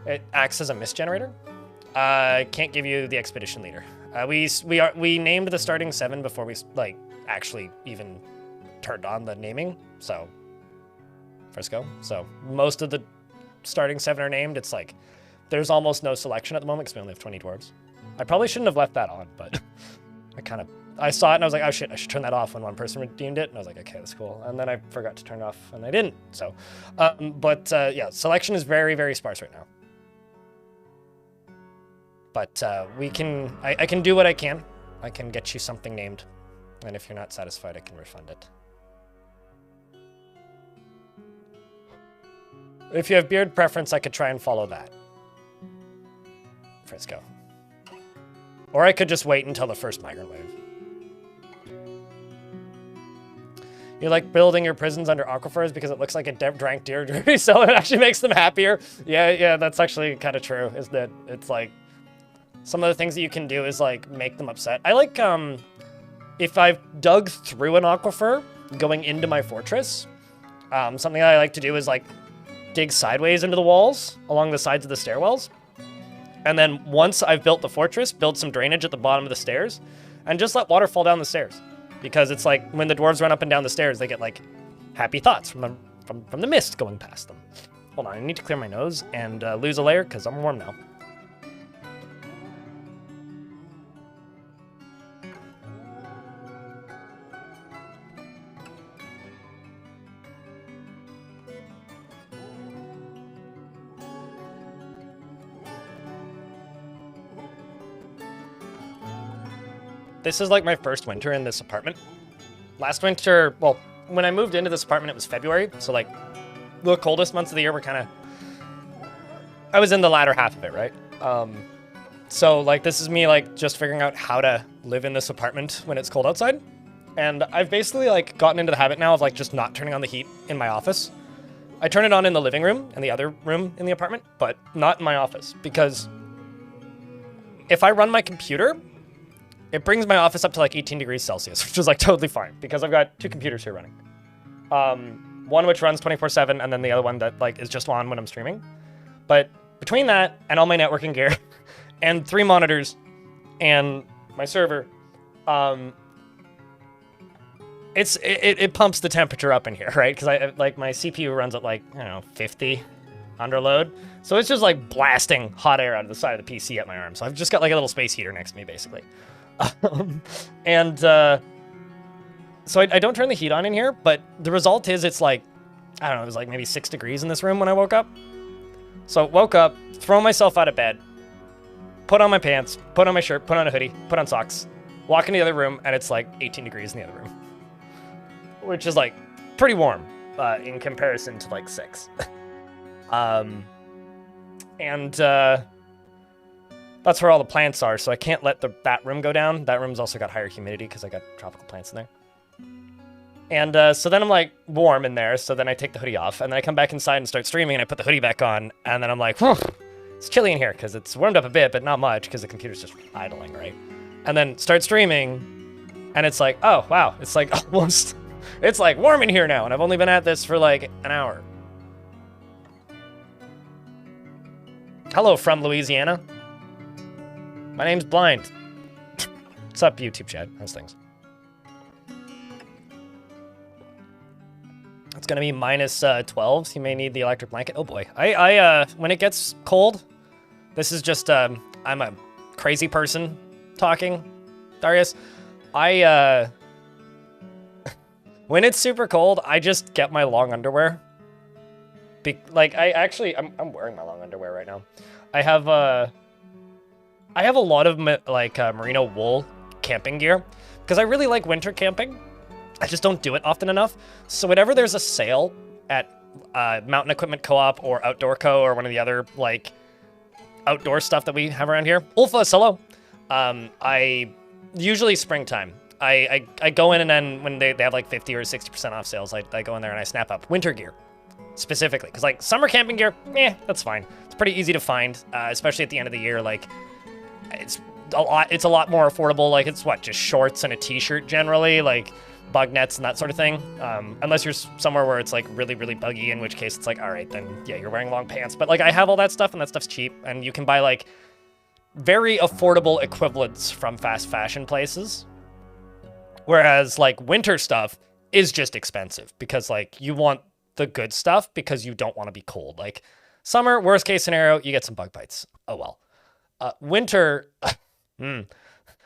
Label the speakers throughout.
Speaker 1: It acts as a mist generator. I can't give you the expedition leader. We named the starting 7 before we like actually even turned on the naming. So Frisco. So most of the starting 7 are named. It's like there's almost no selection at the moment because we only have 20 dwarves. I probably shouldn't have left that on, but I saw it and I was like, oh shit, I should turn that off when one person redeemed it. And I was like, okay, that's cool. And then I forgot to turn it off and I didn't. So, yeah, selection is very, very sparse right now. But I can do what I can. I can get you something named. And if you're not satisfied, I can refund it. If you have beard preference, I could try and follow that. Frisco. Or I could just wait until the first migrant wave. You like building your prisons under aquifers because it looks like it drank deer, so it actually makes them happier. Yeah, that's actually kind of true, is that it's like, some of the things that you can do is like make them upset. I like, if I've dug through an aquifer going into my fortress, something that I like to do is like dig sideways into the walls along the sides of the stairwells. And then once I've built the fortress, build some drainage at the bottom of the stairs and just let water fall down the stairs. Because it's like when the dwarves run up and down the stairs, they get like happy thoughts from the mist going past them. Hold on, I need to clear my nose and lose a layer because I'm warm now. This is like my first winter in this apartment. Last winter, well, when I moved into this apartment, it was February. So like the coldest months of the year were I was in the latter half of it, right? So like this is me like just figuring out how to live in this apartment when it's cold outside. And I've basically like gotten into the habit now of like just not turning on the heat in my office. I turn it on in the living room and the other room in the apartment, but not in my office because if I run my computer, it brings my office up to like 18 degrees Celsius, which is like totally fine because I've got 2 computers here running. One which runs 24/7 and then the other one that like is just on when I'm streaming. But between that and all my networking gear and 3 monitors and my server, it pumps the temperature up in here, right? Because I like my CPU runs at like, I don't know, 50 under load. So it's just like blasting hot air out of the side of the PC at my arm. So I've just got like a little space heater next to me basically. So I don't turn the heat on in here, but the result is it's like, I don't know, it was like maybe 6 degrees in this room when I woke up. So woke up, throw myself out of bed, put on my pants, put on my shirt, put on a hoodie, put on socks, walk into the other room, and it's like 18 degrees in the other room. Which is like pretty warm in comparison to like 6. That's where all the plants are, so I can't let that room go down. That room's also got higher humidity because I got tropical plants in there. And so then I'm like warm in there, so then I take the hoodie off, and then I come back inside and start streaming, and I put the hoodie back on, and then I'm like, whew, it's chilly in here because it's warmed up a bit, but not much because the computer's just idling, right? And then start streaming, and it's like, oh, wow, it's like almost, it's like warm in here now, and I've only been at this for like an hour. Hello from Louisiana. My name's Blind. What's up, YouTube chat? How's things? It's gonna be minus 12. So you may need the electric blanket. Oh boy. I when it gets cold, this is just I'm a crazy person talking, Darius. When it's super cold, I just get my long underwear. I'm wearing my long underwear right now. I have a lot of merino wool camping gear because I really like winter camping. I just don't do it often enough. So whenever there's a sale at Mountain Equipment Co-op or Outdoor Co. or one of the other like outdoor stuff that we have around here, Ulfa, hello. I usually springtime. I go in and then when they have like 50 or 60% off sales, I go in there and I snap up winter gear specifically because like summer camping gear, that's fine. It's pretty easy to find, especially at the end of the year. Like it's a lot more affordable. Like it's what, just shorts and a t-shirt generally. Like bug nets and that sort of thing. Unless you're somewhere where it's like really, really buggy, in which case it's like, all right, then yeah, you're wearing long pants. But like I have all that stuff and that stuff's cheap, and you can buy like very affordable equivalents from fast fashion places. Whereas like winter stuff is just expensive because like you want the good stuff because you don't want to be cold. Like summer, worst case scenario, you get some bug bites. Oh well. Winter,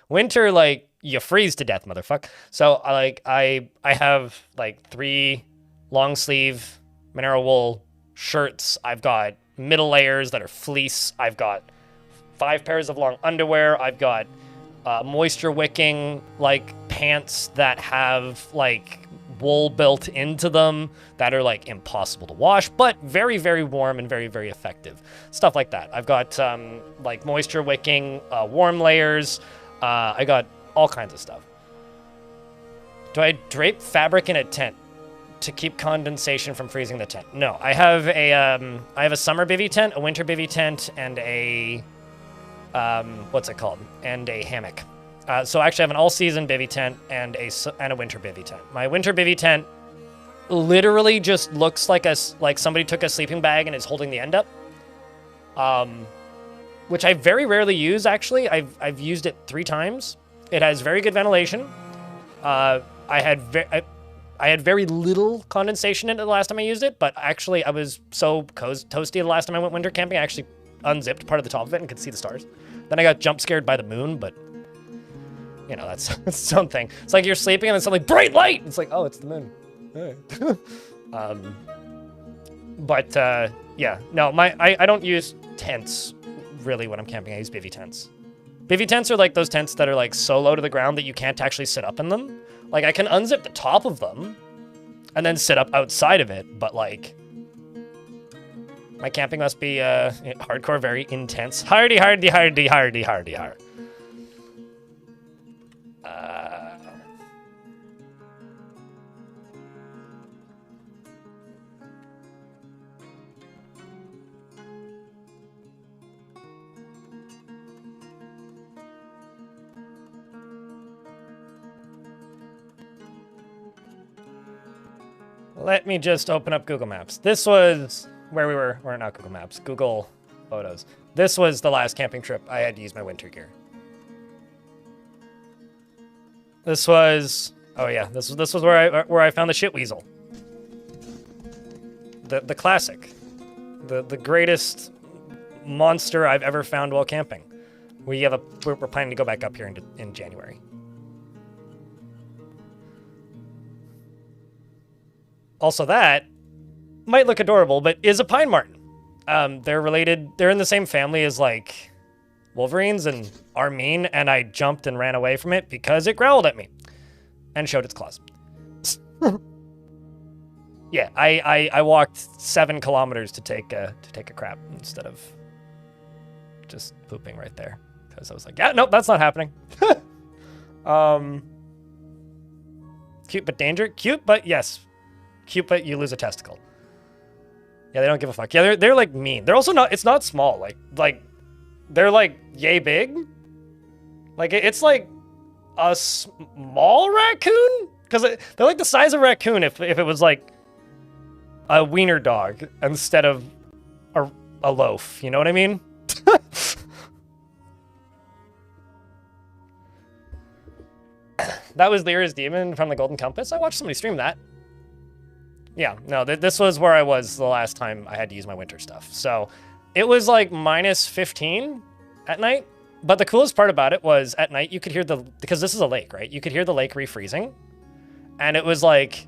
Speaker 1: winter, like you freeze to death, motherfucker. So I have like 3 long sleeve mineral wool shirts. I've got middle layers that are fleece. I've got 5 pairs of long underwear. I've got moisture wicking like pants that have like wool built into them that are like impossible to wash, but very, very warm and very, very effective. Stuff like that. I've got like moisture wicking warm layers. I got all kinds of stuff. Do I drape fabric in a tent to keep condensation from freezing the tent? No, I have a summer bivy tent, a winter bivy tent, and a what's it called? And a hammock. So actually I have an all-season bivy tent and a winter bivy tent. My winter bivy tent literally just looks like somebody took a sleeping bag and is holding the end up. Which I very rarely use, actually. I've used it 3 times. It has very good ventilation. I had very little condensation in it the last time I used it, but actually I was so toasty the last time I went winter camping, I actually unzipped part of the top of it and could see the stars. Then I got jump scared by the moon, but you know, that's something. It's like you're sleeping and then suddenly bright light. It's like, oh, it's the moon. All right. Yeah, no, I don't use tents really when I'm camping. I use bivy tents. Bivy tents are like those tents that are like so low to the ground that you can't actually sit up in them. Like I can unzip the top of them and then sit up outside of it, but like my camping must be hardcore, very intense. Hardy. Let me just open up Google Maps. This was where we were, or not Google Maps, Google Photos. This was the last camping trip I had to use my winter gear. This was, oh yeah, this was where I found the shit weasel. The classic. The greatest monster I've ever found while camping. We're planning to go back up here in January. Also, that might look adorable, but is a pine marten. They're related. They're in the same family as like wolverines and are mean, and I jumped and ran away from it because it growled at me and showed its claws. Yeah, I walked 7 kilometers to take a crap instead of just pooping right there because I was like, yeah, nope, that's not happening. Cute but danger. Cute, but yes. Cute, but you lose a testicle. Yeah, they don't give a fuck. Yeah, they're like mean. They're also not. It's not small. Like they're like yay big. Like it's like a small raccoon because they're like the size of a raccoon if it was like a wiener dog instead of a loaf. You know what I mean? That was Lyra's Demon from the Golden Compass. I watched somebody stream that. Yeah, no, this was where I was the last time I had to use my winter stuff. So it was like minus 15 at night. But the coolest part about it was at night you could hear because this is a lake, right? You could hear the lake refreezing. And it was like,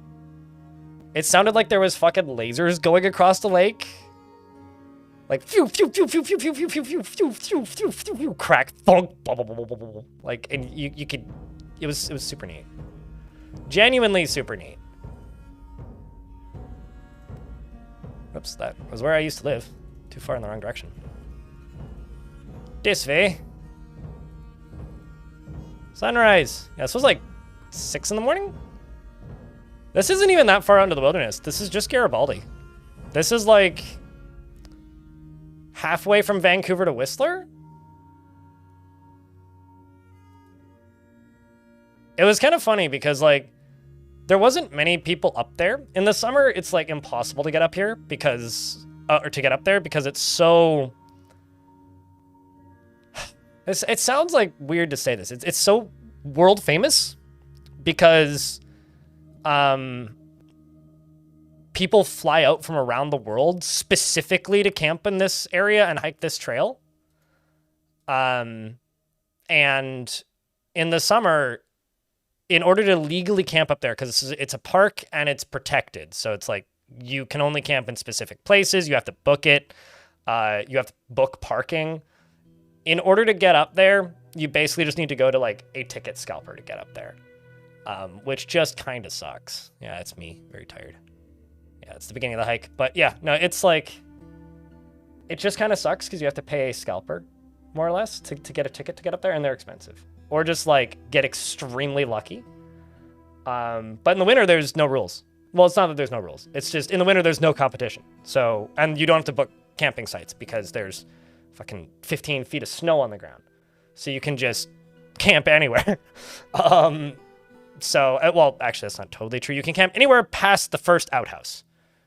Speaker 1: it sounded like there was fucking lasers going across the lake. Like, phew, phew, phew, phew, phew, phew, phew, phew, phew, phew, phew, phew, phew, phew, crack, thunk, blah, blah, blah, blah, blah, blah. Like, and you could, it was super neat. Genuinely super neat. Oops, that was where I used to live. Too far in the wrong direction. This way. Sunrise. Yeah, this was like 6 in the morning? This isn't even that far out into the wilderness. This is just Garibaldi. This is like halfway from Vancouver to Whistler? It was kind of funny because like there wasn't many people up there. In the summer, it's like impossible to get up here because, or to get up there because it's so, it sounds like weird to say this. It's so world famous because people fly out from around the world specifically to camp in this area and hike this trail. And in the summer, in order to legally camp up there, because it's a park and it's protected, so it's like you can only camp in specific places. You have to book it. You have to book parking. In order to get up there, you basically just need to go to like a ticket scalper to get up there, which just kind of sucks. Yeah, it's me, very tired. Yeah, it's the beginning of the hike. But yeah, no, it's like, it just kind of sucks because you have to pay a scalper, more or less, to get a ticket to get up there, and they're expensive. Or just like get extremely lucky. But in the winter, there's no rules. Well, it's not that there's no rules. It's just in the winter, there's no competition. So, and you don't have to book camping sites because there's fucking 15 feet of snow on the ground. So you can just camp anywhere. Well, actually, that's not totally true. You can camp anywhere past the first outhouse,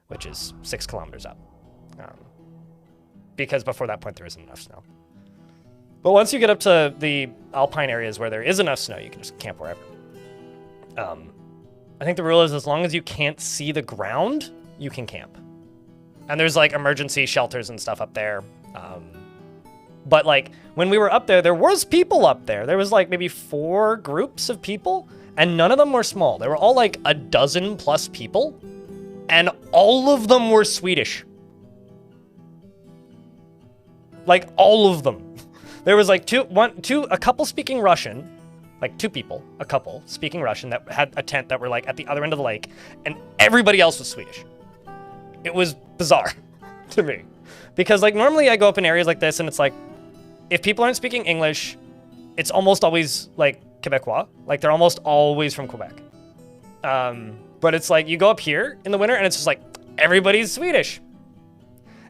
Speaker 1: which is 6 kilometers up. Because before that point, there isn't enough snow. But once you get up to the alpine areas where there is enough snow, you can just camp wherever. I think the rule is as long as you can't see the ground, you can camp. And there's like emergency shelters and stuff up there. But like when we were up there was people up there. There was like maybe 4 groups of people, and none of them were small. They were all like a dozen plus people, and all of them were Swedish. Like all of them. There was like a couple speaking Russian, like 2 people, a couple speaking Russian that had a tent that were like at the other end of the lake, and everybody else was Swedish. It was bizarre to me because like normally I go up in areas like this and it's like, if people aren't speaking English, it's almost always like Quebecois, like they're almost always from Quebec. But it's like you go up here in the winter and it's just like everybody's Swedish.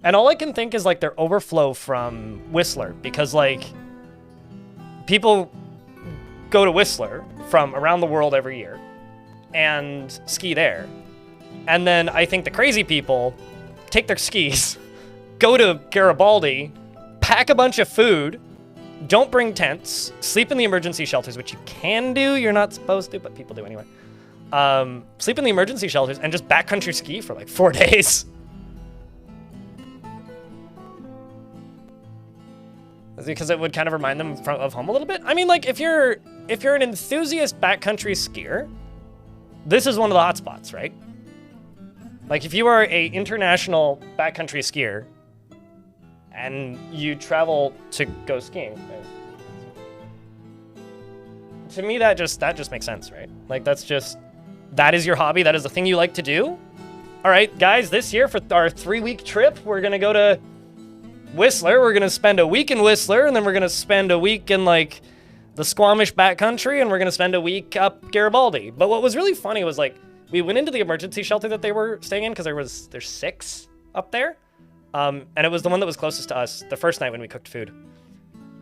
Speaker 1: And all I can think is like their overflow from Whistler, because like people go to Whistler from around the world every year and ski there. And then I think the crazy people take their skis, go to Garibaldi, pack a bunch of food, don't bring tents, sleep in the emergency shelters, which you can do, you're not supposed to, but people do anyway. Sleep in the emergency shelters and just backcountry ski for like 4 days. Because it would kind of remind them of home a little bit. I mean, like if you're an enthusiast backcountry skier, this is one of the hot spots, right? Like if you are a international backcountry skier and you travel to go skiing, to me that just makes sense, right? Like that is your hobby, that is the thing you like to do. All right, guys, this year for our 3-week trip, we're gonna go to Whistler. We're gonna spend a week in Whistler, and then we're gonna spend a week in like the Squamish backcountry, and we're gonna spend a week up Garibaldi. But what was really funny was like we went into the emergency shelter that they were staying in because there's 6 up there, and it was the one that was closest to us the first night when we cooked food.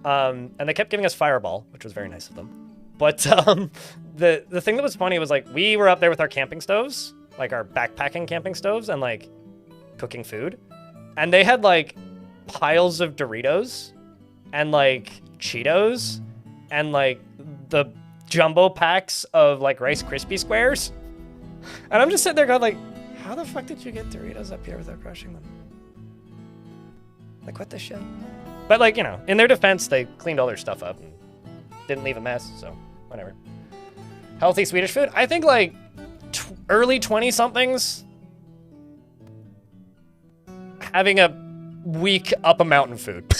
Speaker 1: And they kept giving us Fireball, which was very nice of them. But the thing that was funny was like we were up there with our camping stoves, like our backpacking camping stoves, and like cooking food, and they had like piles of Doritos and like Cheetos and like the jumbo packs of like Rice Krispie squares. And I'm just sitting there going like, how the fuck did you get Doritos up here without crushing them? Like what the shit? But like, you know, in their defense, they cleaned all their stuff up and didn't leave a mess, so whatever. Healthy Swedish food? I think like early 20-somethings having a week up a mountain food.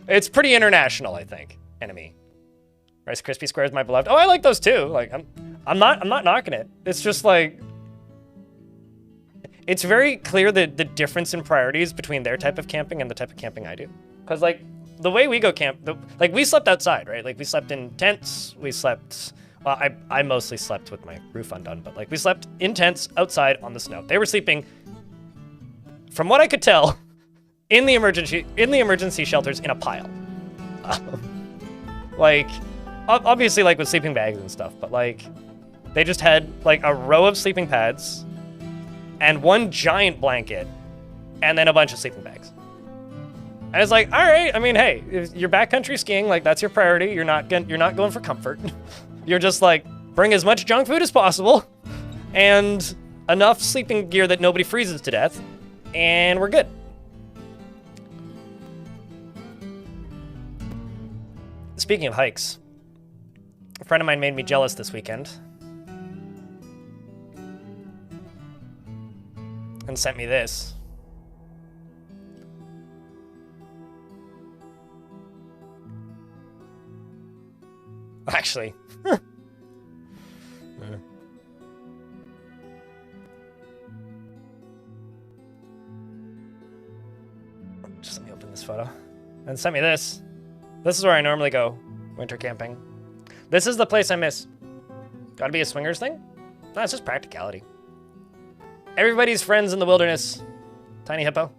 Speaker 1: It's pretty international, I think. Enemy. Rice Krispie squares, my beloved. Oh, I like those too. Like I'm not knocking it. It's just like it's very clear the difference in priorities between their type of camping and the type of camping I do. Cause like the way we go camp, like we slept outside, right? Like we slept in tents. We slept. Well, I mostly slept with my roof undone, but like we slept in tents outside on the snow. They were sleeping, from what I could tell, in the emergency shelters in a pile. Like, obviously, like with sleeping bags and stuff, but like, They just had like a row of sleeping pads and one giant blanket and then a bunch of sleeping bags. And it's like, all right, I mean, hey, if you're backcountry skiing, like that's your priority. You're not going for comfort. You're just like, bring as much junk food as possible and enough sleeping gear that nobody freezes to death, and we're good. Speaking of hikes, a friend of mine made me jealous this weekend and sent me this. Actually, just let me open this photo. And sent me this. This is where I normally go winter camping. This is the place I miss. Gotta be a swingers thing? No, it's just practicality. Everybody's friends in the wilderness. Tiny hippo.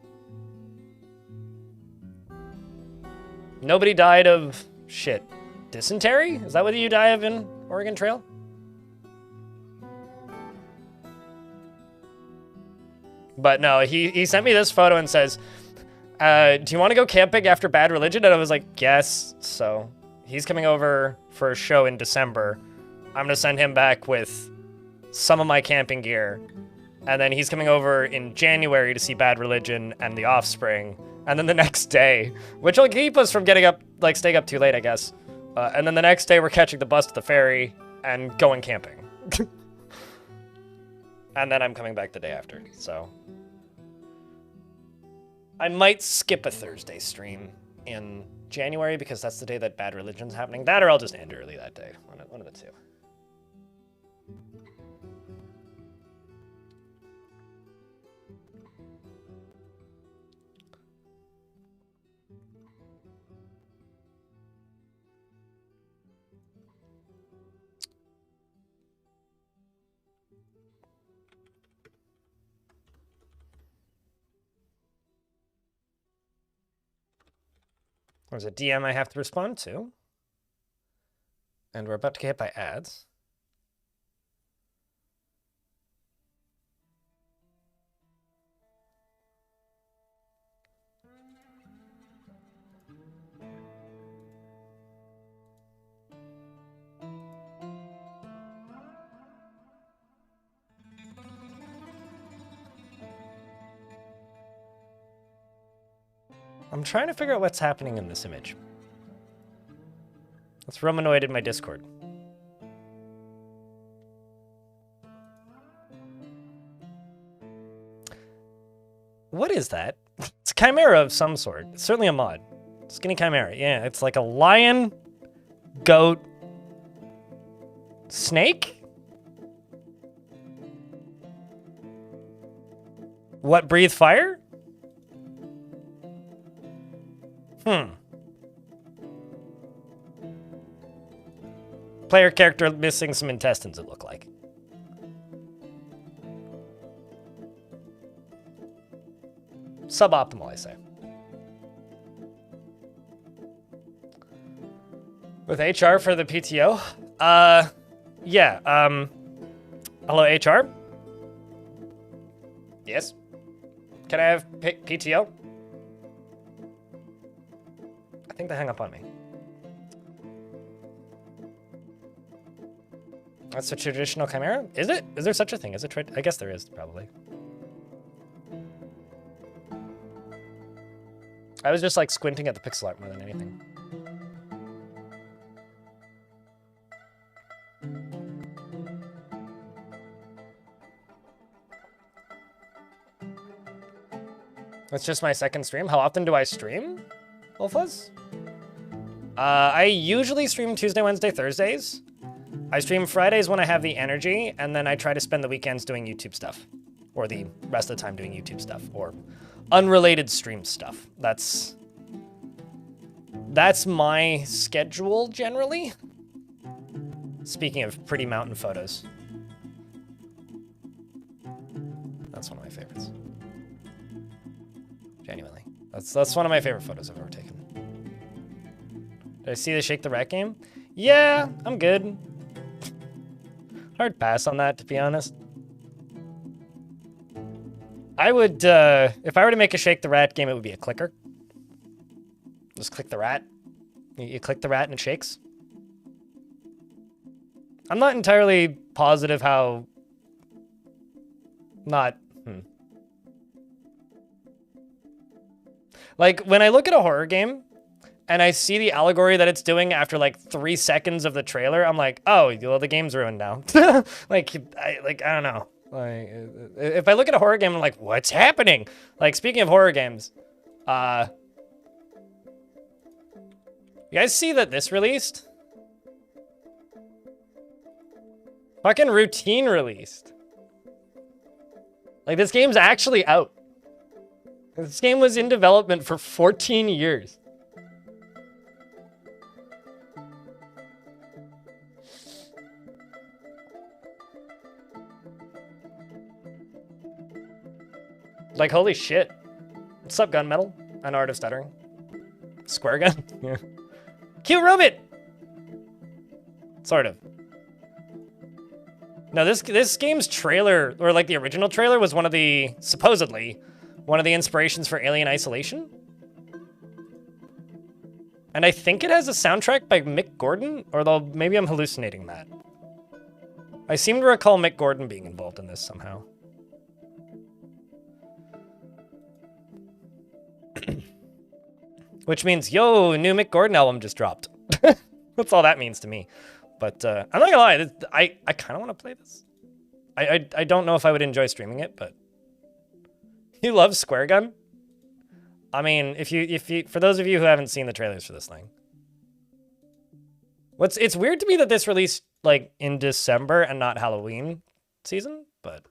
Speaker 1: Nobody died of shit. Dysentery? Is that what you die of in Oregon Trail? But no, he sent me this photo and says, do you want to go camping after Bad Religion? And I was like, yes. So he's coming over for a show in December. I'm going to send him back with some of my camping gear. And then he's coming over in January to see Bad Religion and The Offspring. And then the next day, which will keep us from getting up, like staying up too late, I guess. And then the next day we're catching the bus to the ferry and going camping. And then I'm coming back the day after, so. I might skip a Thursday stream in January because that's the day that Bad Religion's happening. That or I'll just end early that day. One of the two. There's a DM I have to respond to. And we're about to get hit by ads. I'm trying to figure out what's happening in this image. It's Romanoid in my Discord. What is that? It's a chimera of some sort. It's certainly a mod. Skinny chimera. Yeah, it's like a lion, goat, snake? What breathe fire? Player character missing some intestines, it looked like. Suboptimal, I say. With HR for the PTO? Yeah, hello, HR? Yes? Can I have PTO? I think they hung up on me. That's a traditional chimera? Is it? Is there such a thing? Is it? I guess there is, probably. I was just like squinting at the pixel art more than anything. That's just my second stream. How often do I stream, Wolfuzz? I usually stream Tuesday, Wednesday, Thursdays. I stream Fridays when I have the energy, and then I try to spend the weekends doing YouTube stuff. Or the rest of the time doing YouTube stuff, or unrelated stream stuff. That's my schedule, generally. Speaking of pretty mountain photos. That's one of my favorites. Genuinely. That's one of my favorite photos I've ever taken. Did I see the Shake the Rat game? Yeah, I'm good. Hard pass on that, to be honest. I would, if I were to make a Shake the Rat game, it would be a clicker. Just click the rat. You click the rat and it shakes. I'm not entirely positive how... Like, when I look at a horror game, and I see the allegory that it's doing after, like, 3 seconds of the trailer, I'm like, oh, well, the game's ruined now. like, I don't know. Like, if I look at a horror game, I'm like, what's happening? Like, speaking of horror games, you guys see that this released? Fucking Routine released. Like, this game's actually out. This game was in development for 14 years. Like, holy shit. What's up, Gunmetal? An Art of Stuttering. Square gun? Yeah. Cute robot! Sort of. No, this game's trailer, or like the original trailer, was one of the, supposedly, one of the inspirations for Alien Isolation. And I think it has a soundtrack by Mick Gordon, although maybe I'm hallucinating that. I seem to recall Mick Gordon being involved in this somehow. Which means, yo, new Mick Gordon album just dropped. That's all that means to me. But I'm not gonna lie, I kind of want to play this. I don't know if I would enjoy streaming it, but you love Square Gun? I mean, if you for those of you who haven't seen the trailers for this thing, it's weird to me that this released like in December and not Halloween season, but.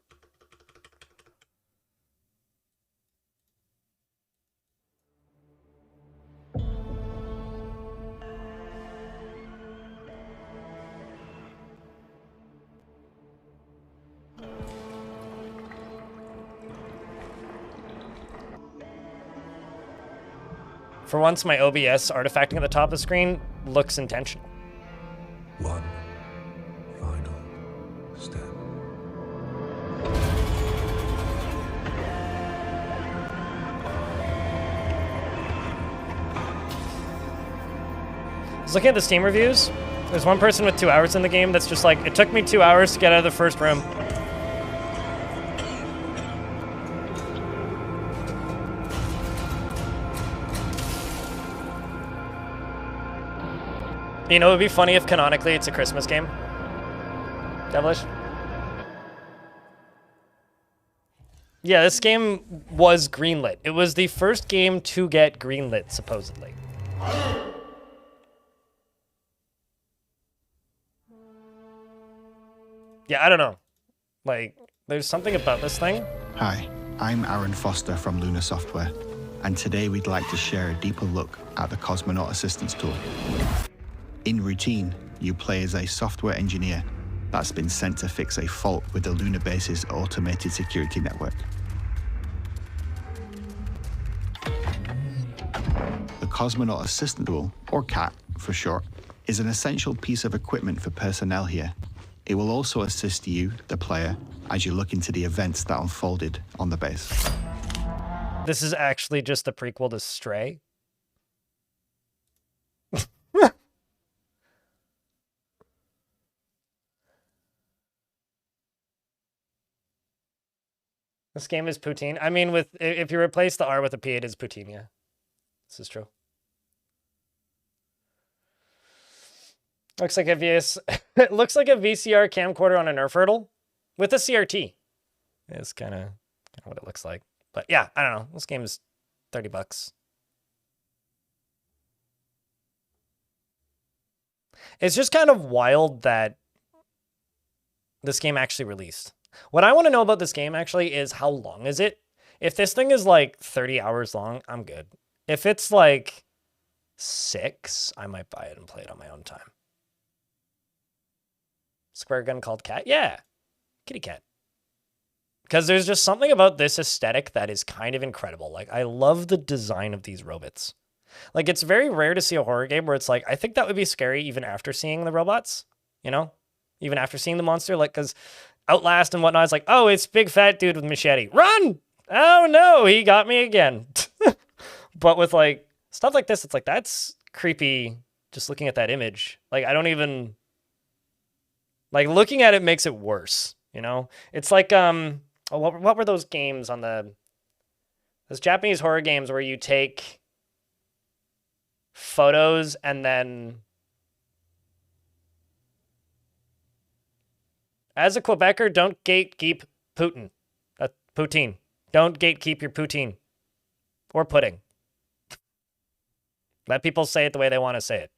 Speaker 1: For once, my OBS artifacting at the top of the screen looks intentional.
Speaker 2: One final step.
Speaker 1: I was looking at the Steam reviews. There's one person with 2 hours in the game that's just like, it took me 2 hours to get out of the first room. You know, it would be funny if canonically it's a Christmas game. Devilish. Yeah, this game was greenlit. It was the first game to get greenlit, supposedly. Yeah, I don't know. Like, there's something about this thing.
Speaker 3: Hi, I'm Aaron Foster from Luna Software, and today we'd like to share a deeper look at the Cosmonaut Assistance Tool. In Routine, you play as a software engineer that's been sent to fix a fault with the Lunar base's automated security network. The Cosmonaut Assistant Tool, or CAT for short, is an essential piece of equipment for personnel here. It will also assist you, the player, as you look into the events that unfolded on the base.
Speaker 1: This is actually just the prequel to Stray. This game is poutine. I mean, if you replace the R with a P, it is poutine, yeah. This is true. Looks like a it looks like a VCR camcorder on a Nerf hurdle with a CRT. It's kind of what it looks like. But yeah, I don't know. This game is $30. It's just kind of wild that this game actually released. What I want to know about this game actually is how long is it? If this thing is like 30 hours long, I'm good. If it's like 6, I might buy it and play it on my own time. Square gun called Cat? Yeah. Kitty cat. Because there's just something about this aesthetic that is kind of incredible. Like, I love the design of these robots. Like, it's very rare to see a horror game where it's like, I think that would be scary even after seeing the robots, you know? even after seeing the monster. Like, because Outlast and whatnot, it's like, oh, it's big fat dude with machete. Run! Oh no, he got me again. But with like stuff like this, it's like, that's creepy just looking at that image. Like, I don't even, like, looking at it makes it worse, you know? It's like, what were those games on those Japanese horror games where you take photos and then, as a Quebecer, don't gatekeep Putin. Poutine. Don't gatekeep your poutine. Or pudding. Let people say it the way they want to say it.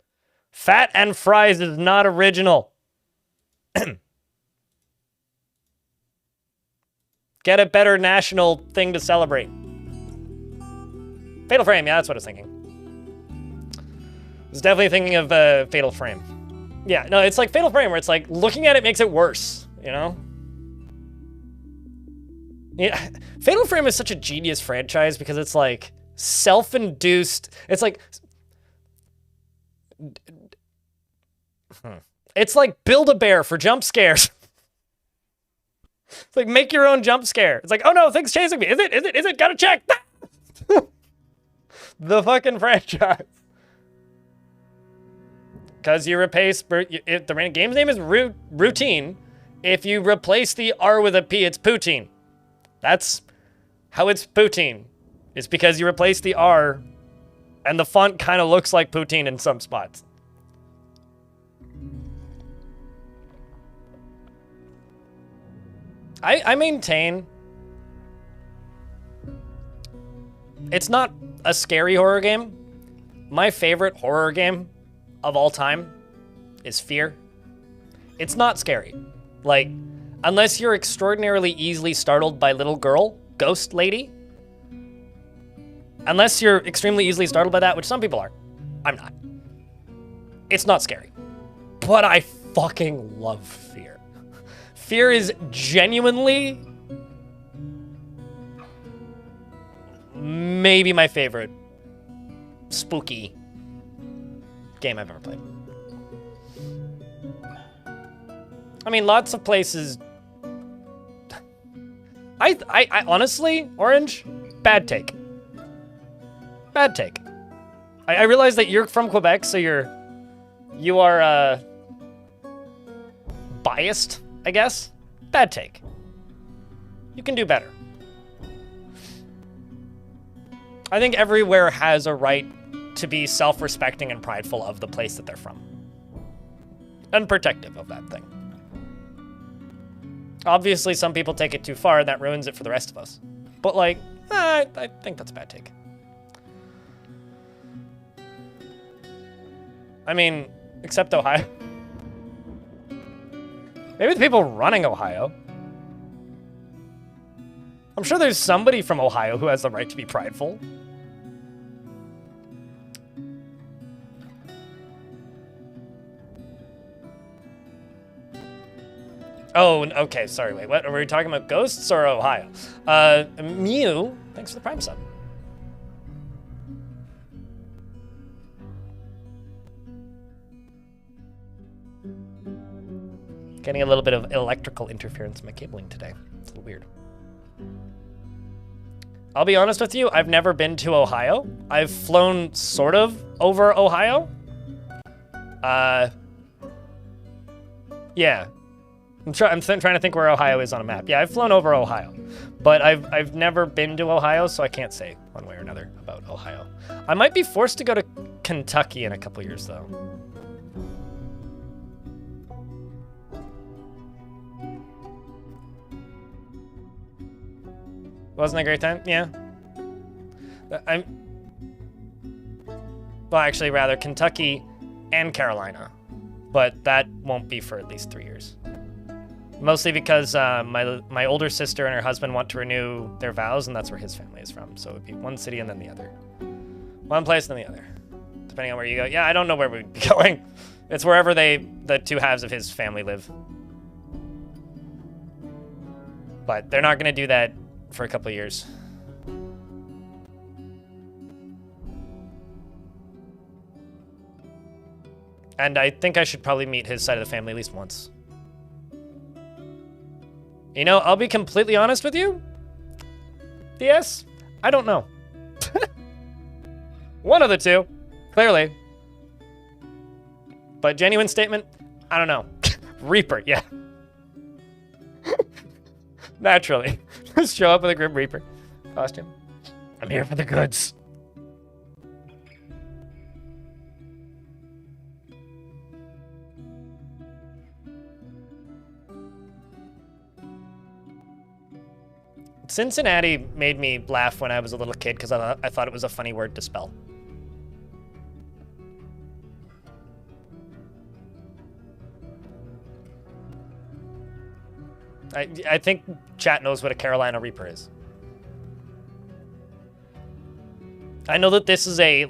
Speaker 1: Fat and fries is not original. Get a better national thing to celebrate. Fatal Frame, yeah, that's what I was thinking. I was definitely thinking of Fatal Frame. Yeah, no, it's like Fatal Frame where it's like looking at it makes it worse, you know? Yeah, Fatal Frame is such a genius franchise because it's like self-induced. It's like Build-A-Bear for jump scares. It's like make your own jump scare. It's like, oh no, thing's chasing me. Is it? Gotta check. The fucking franchise. Because you replace, if the game's name is Routine, if you replace the R with a P, it's Poutine. That's how it's Poutine. It's because you replace the R and the font kind of looks like poutine in some spots. I maintain it's not a scary horror game. My favorite horror game of all time is Fear. It's not scary. Like, unless you're extraordinarily easily startled by little girl, ghost lady. Unless you're extremely easily startled by that, which some people are. I'm not. It's not scary. But I fucking love Fear. Fear is genuinely maybe my favorite spooky game I've ever played. I mean, lots of places. I honestly, Orange, bad take. Bad take. I realize that you're from Quebec, so you are biased, I guess. Bad take. You can do better. I think everywhere has a right to be self-respecting and prideful of the place that they're from. And protective of that thing. Obviously, some people take it too far, and that ruins it for the rest of us. But, like, I think that's a bad take. I mean, except Ohio. Maybe the people running Ohio. I'm sure there's somebody from Ohio who has the right to be prideful. Oh, okay, sorry, wait, what? Are we talking about ghosts or Ohio? Mew, thanks for the Prime sub. Getting a little bit of electrical interference in my cabling today. It's a little weird. I'll be honest with you, I've never been to Ohio. I've flown sort of over Ohio. Yeah. I'm trying to think where Ohio is on a map. Yeah, I've flown over Ohio, but I've never been to Ohio, so I can't say one way or another about Ohio. I might be forced to go to Kentucky in a couple years, though. Wasn't a great time? Yeah. Well, actually, rather, Kentucky and Carolina. But that won't be for at least 3 years. Mostly because my older sister and her husband want to renew their vows, and that's where his family is from. So it would be one city and then the other. One place and then the other. Depending on where you go. Yeah, I don't know where we'd be going. It's wherever the two halves of his family live. But they're not going to do that for a couple of years. And I think I should probably meet his side of the family at least once. You know, I'll be completely honest with you. DS, I don't know. One of the two, clearly. But genuine statement, I don't know. Reaper, yeah. Naturally. Just show up with a Grim Reaper costume. I'm here for the goods. Cincinnati made me laugh when I was a little kid because I thought it was a funny word to spell. I think chat knows what a Carolina Reaper is. I know that this is a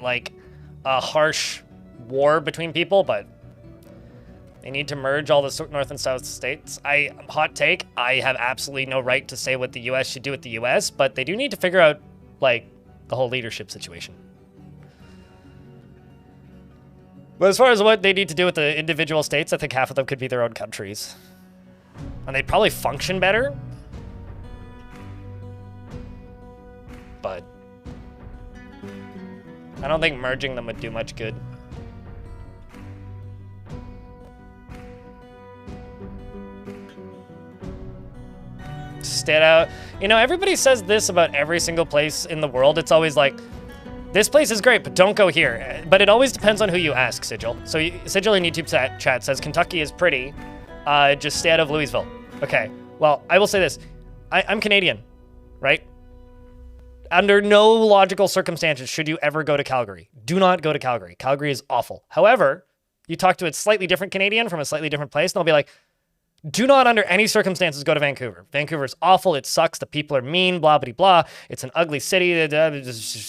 Speaker 1: harsh war between people, but they need to merge all the North and South states. Hot take, I have absolutely no right to say what the US should do with the US, but they do need to figure out, like, the whole leadership situation. But as far as what they need to do with the individual states, I think half of them could be their own countries. And they'd probably function better. But I don't think merging them would do much good. Stat out. You know, everybody says this about every single place in the world. It's always like, this place is great, but don't go here. But it always depends on who you ask, Sigil. So Sigil in YouTube chat says, Kentucky is pretty. Just stay out of Louisville. Okay, well, I will say this. I'm Canadian, right? Under no logical circumstances should you ever go to Calgary. Do not go to Calgary. Calgary is awful. However, you talk to a slightly different Canadian from a slightly different place, and they'll be like, do not under any circumstances go to Vancouver. Vancouver's awful. It sucks. The people are mean, blah, blah, blah. It's an ugly city.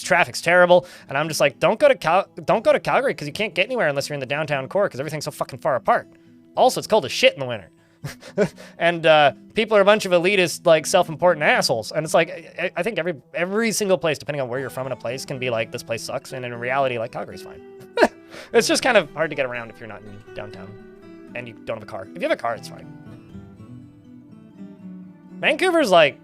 Speaker 1: Traffic's terrible. And I'm just like, don't go to Calgary because you can't get anywhere unless you're in the downtown core because everything's so fucking far apart. Also, it's cold as shit in the winter. And people are a bunch of elitist, like, self-important assholes. And it's like, I think every single place, depending on where you're from in a place, can be like, this place sucks. And in reality, like, Calgary's fine. It's just kind of hard to get around if you're not in downtown and you don't have a car. If you have a car, it's fine. Vancouver's like,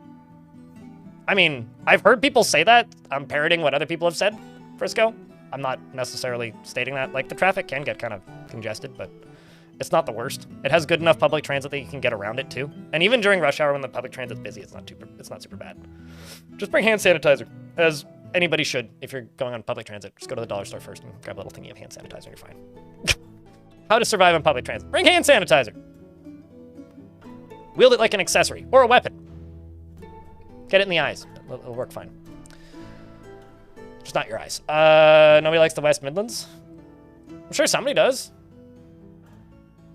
Speaker 1: I mean, I've heard people say that. I'm parroting what other people have said. Frisco. I'm not necessarily stating that. Like, the traffic can get kind of congested, but it's not the worst. It has good enough public transit that you can get around it too. And even during rush hour when the public transit's busy, it's not super bad. Just bring hand sanitizer, as anybody should if you're going on public transit. Just go to the dollar store first and grab a little thingy of hand sanitizer and you're fine. How to survive on public transit. Bring hand sanitizer. Wield it like an accessory or a weapon. Get it in the eyes. It'll work fine. Just not your eyes. Nobody likes the West Midlands? I'm sure somebody does.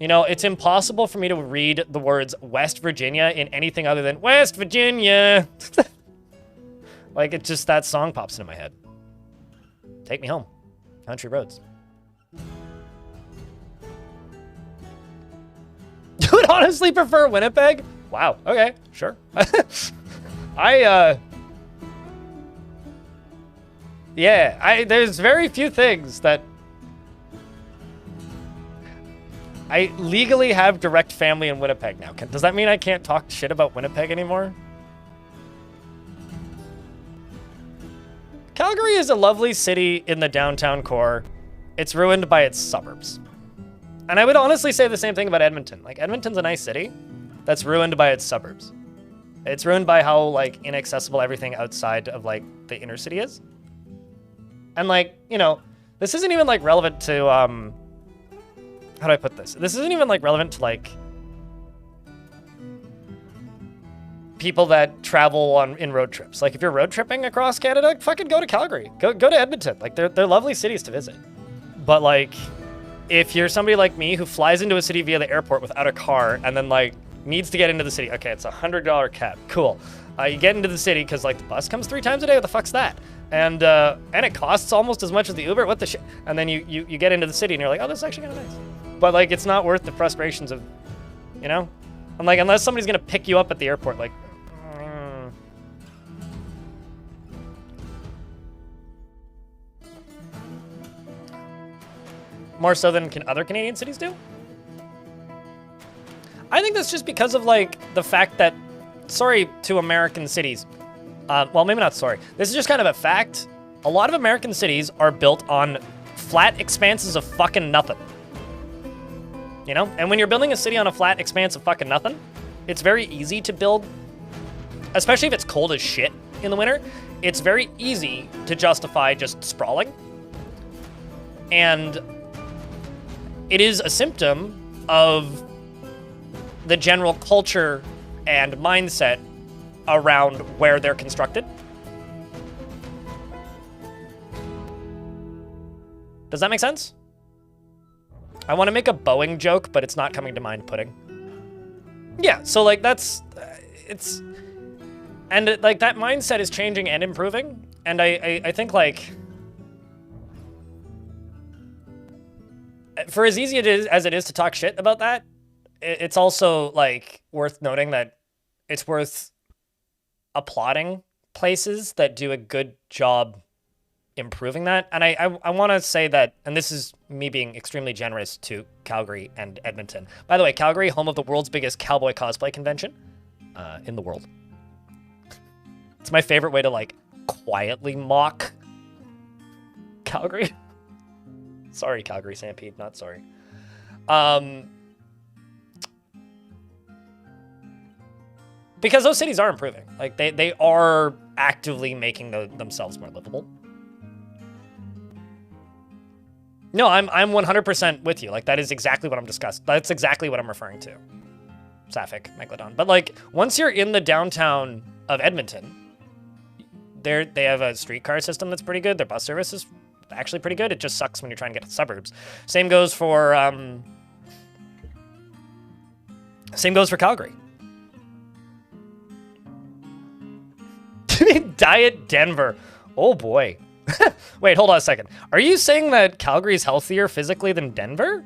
Speaker 1: You know, it's impossible for me to read the words West Virginia in anything other than West Virginia. Like, it just, that song pops into my head. Take me home. Country roads. You would honestly prefer Winnipeg? Wow, okay, sure. Yeah, there's very few things that I legally have direct family in Winnipeg now. Does that mean I can't talk shit about Winnipeg anymore? Calgary is a lovely city in the downtown core. It's ruined by its suburbs. And I would honestly say the same thing about Edmonton. Like, Edmonton's a nice city that's ruined by its suburbs. It's ruined by how, like, inaccessible everything outside of, like, the inner city is. And, like, you know, this isn't even, like, relevant to, how do I put this? This isn't even, like, relevant to, like, people that travel in road trips. Like, if you're road tripping across Canada, fucking go to Calgary. Go to Edmonton. Like, they're lovely cities to visit. But, like, if you're somebody like me who flies into a city via the airport without a car and then, like, needs to get into the city. Okay, it's $100 cab. Cool. You get into the city because, like, the bus comes 3 times a day. What the fuck's that? And it costs almost as much as the Uber. What the shit? And then you get into the city and you're like, oh, this is actually kind of nice. But, like, it's not worth the frustrations of, you know? I'm like, unless somebody's going to pick you up at the airport, like, more so than can other Canadian cities do? I think that's just because of, like, the fact that sorry to American cities. Well, maybe not sorry. This is just kind of a fact. A lot of American cities are built on flat expanses of fucking nothing. You know? And when you're building a city on a flat expanse of fucking nothing, it's very easy to build, especially if it's cold as shit in the winter, it's very easy to justify just sprawling. And it is a symptom of the general culture and mindset around where they're constructed. Does that make sense? I want to make a Boeing joke, but it's not coming to mind. Pudding. Yeah, so like that's, it's, and like that mindset is changing and improving. And I think like, for as easy as it is to talk shit about that, it's also like worth noting that it's worth applauding places that do a good job improving that. And I want to say that, and this is me being extremely generous to Calgary and Edmonton. By the way, Calgary, home of the world's biggest cowboy cosplay convention in the world. It's my favorite way to like quietly mock Calgary. Sorry, Calgary Stampede, not sorry. Because those cities are improving. Like they are actively making themselves more livable. No, I'm 100% with you. Like that is exactly what I'm discussing. That's exactly what I'm referring to. Sapphic, Megalodon. But like once you're in the downtown of Edmonton, they have a streetcar system that's pretty good. Their bus service is actually pretty good. It just sucks when you're trying to get to the suburbs. Same goes for Calgary. Diet Denver. Oh boy. Wait, hold on a second. Are you saying that Calgary's healthier physically than Denver?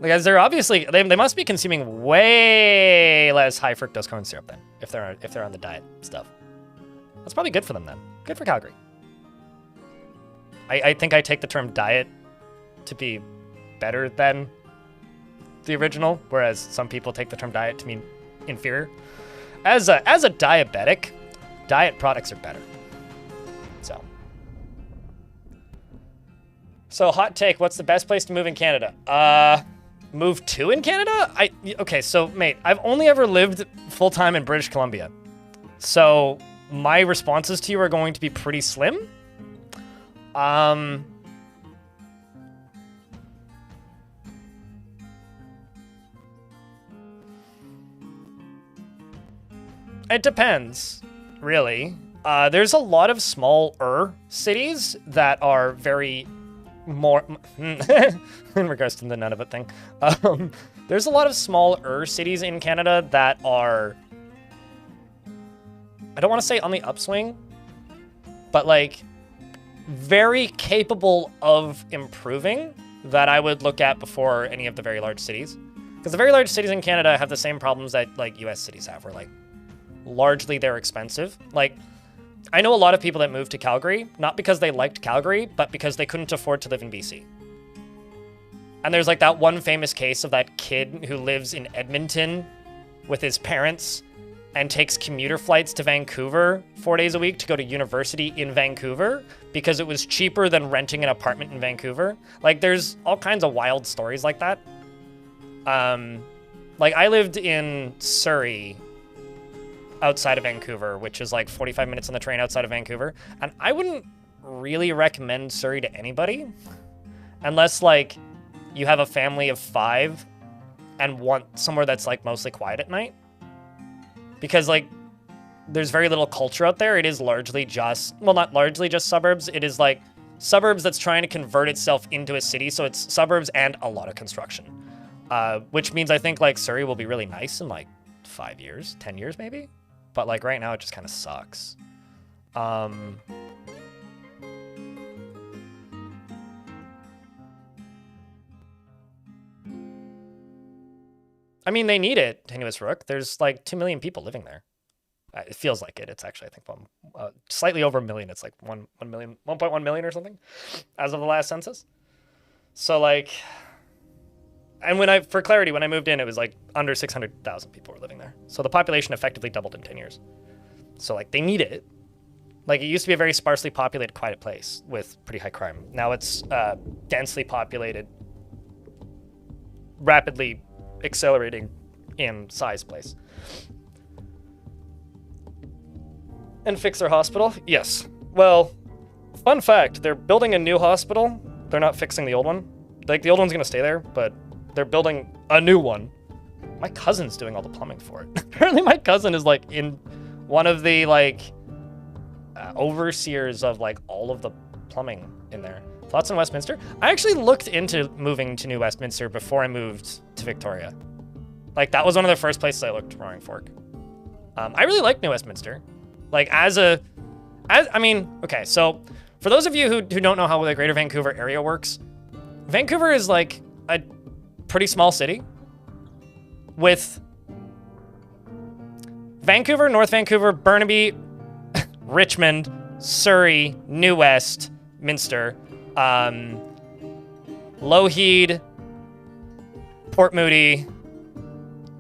Speaker 1: Because they're obviously they must be consuming way less high fructose corn syrup then, if they're on the diet stuff. That's probably good for them then. Good for Calgary. I think I take the term diet to be better than the original, whereas some people take the term diet to mean inferior. As a diabetic, diet products are better. So hot take, what's the best place to move in Canada? Move to in Canada? Okay, so mate, I've only ever lived full-time in British Columbia. So my responses to you are going to be pretty slim. It depends, really. There's a lot of smaller cities that are very more in regards to the none of it thing. There's a lot of smaller cities in Canada that are, I don't want to say on the upswing, but like very capable of improving that I would look at before any of the very large cities. Because the very large cities in Canada have the same problems that like US cities have, where like largely they're expensive. Like I know a lot of people that moved to Calgary, not because they liked Calgary, but because they couldn't afford to live in BC. And there's like that one famous case of that kid who lives in Edmonton with his parents and takes commuter flights to Vancouver 4 days a week to go to university in Vancouver because it was cheaper than renting an apartment in Vancouver. Like there's all kinds of wild stories like that. Like I lived in Surrey outside of Vancouver, which is like 45 minutes on the train outside of Vancouver. And I wouldn't really recommend Surrey to anybody unless like you have a family of 5 and want somewhere that's like mostly quiet at night. Because like there's very little culture out there. It is largely just, well, not largely just suburbs. It is like suburbs that's trying to convert itself into a city. So it's suburbs and a lot of construction, which means I think like Surrey will be really nice in like 5 years, 10 years maybe. But like right now it just kind of sucks. I mean, they need it, Tenuous Rook. There's like 2 million people living there. It feels like it. It's actually, I think, slightly over a million. It's like 1.1 million or something as of the last census. So like, And for clarity, when I moved in, it was like under 600,000 people were living there. So the population effectively doubled in 10 years. So like they need it. Like it used to be a very sparsely populated, quiet place with pretty high crime. Now it's densely populated, rapidly accelerating in size place. And fix their hospital? Yes. Well, fun fact, they're building a new hospital. They're not fixing the old one. Like the old one's gonna stay there, but they're building a new one. My cousin's doing all the plumbing for it. Apparently my cousin is like in one of the like overseers of like all of the plumbing in there. Thoughts on Westminster? I actually looked into moving to New Westminster before I moved to Victoria. Like that was one of the first places I looked, Roaring Fork. I really like New Westminster. Like I mean, okay, so for those of you who don't know how the Greater Vancouver area works, Vancouver is like a pretty small city with Vancouver, North Vancouver, Burnaby, Richmond, Surrey, New West, Minster, Lougheed, Port Moody,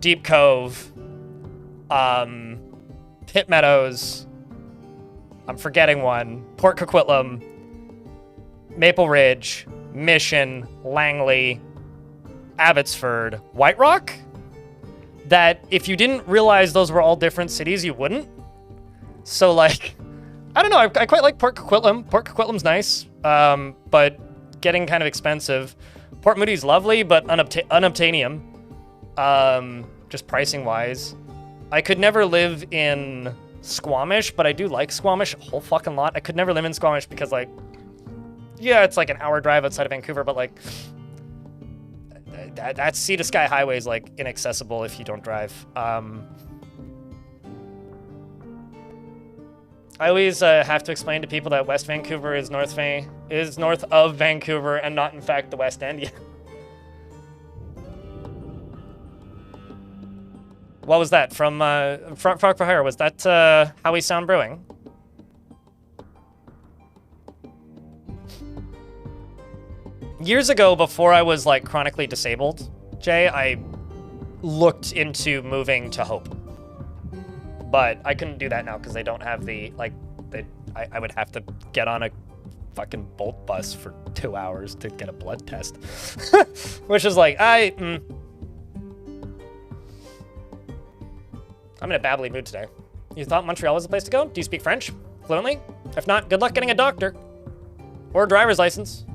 Speaker 1: Deep Cove, Pitt Meadows, I'm forgetting one, Port Coquitlam, Maple Ridge, Mission, Langley, Abbotsford, White Rock, that if you didn't realize those were all different cities, you wouldn't. So like, I don't know, I quite like Port Coquitlam. Port Coquitlam's nice, but getting kind of expensive. Port Moody's lovely, but unobtainium, just pricing wise. I could never live in Squamish, but I do like Squamish a whole fucking lot. I could never live in Squamish because like, yeah, it's like an hour drive outside of Vancouver, but like, that sea to sky highway is like inaccessible if you don't drive. I always have to explain to people that West Vancouver is north of Vancouver and not in fact the West End. What was that from Frog for Hire? Was that How We Sound Brewing? Years ago, before I was like chronically disabled, Jay, I looked into moving to Hope, but I couldn't do that now because they don't have the like. I would have to get on a fucking Bolt bus for 2 hours to get a blood test, which is like I'm in a babbly mood today. You thought Montreal was the place to go? Do you speak French fluently? If not, good luck getting a doctor or a driver's license.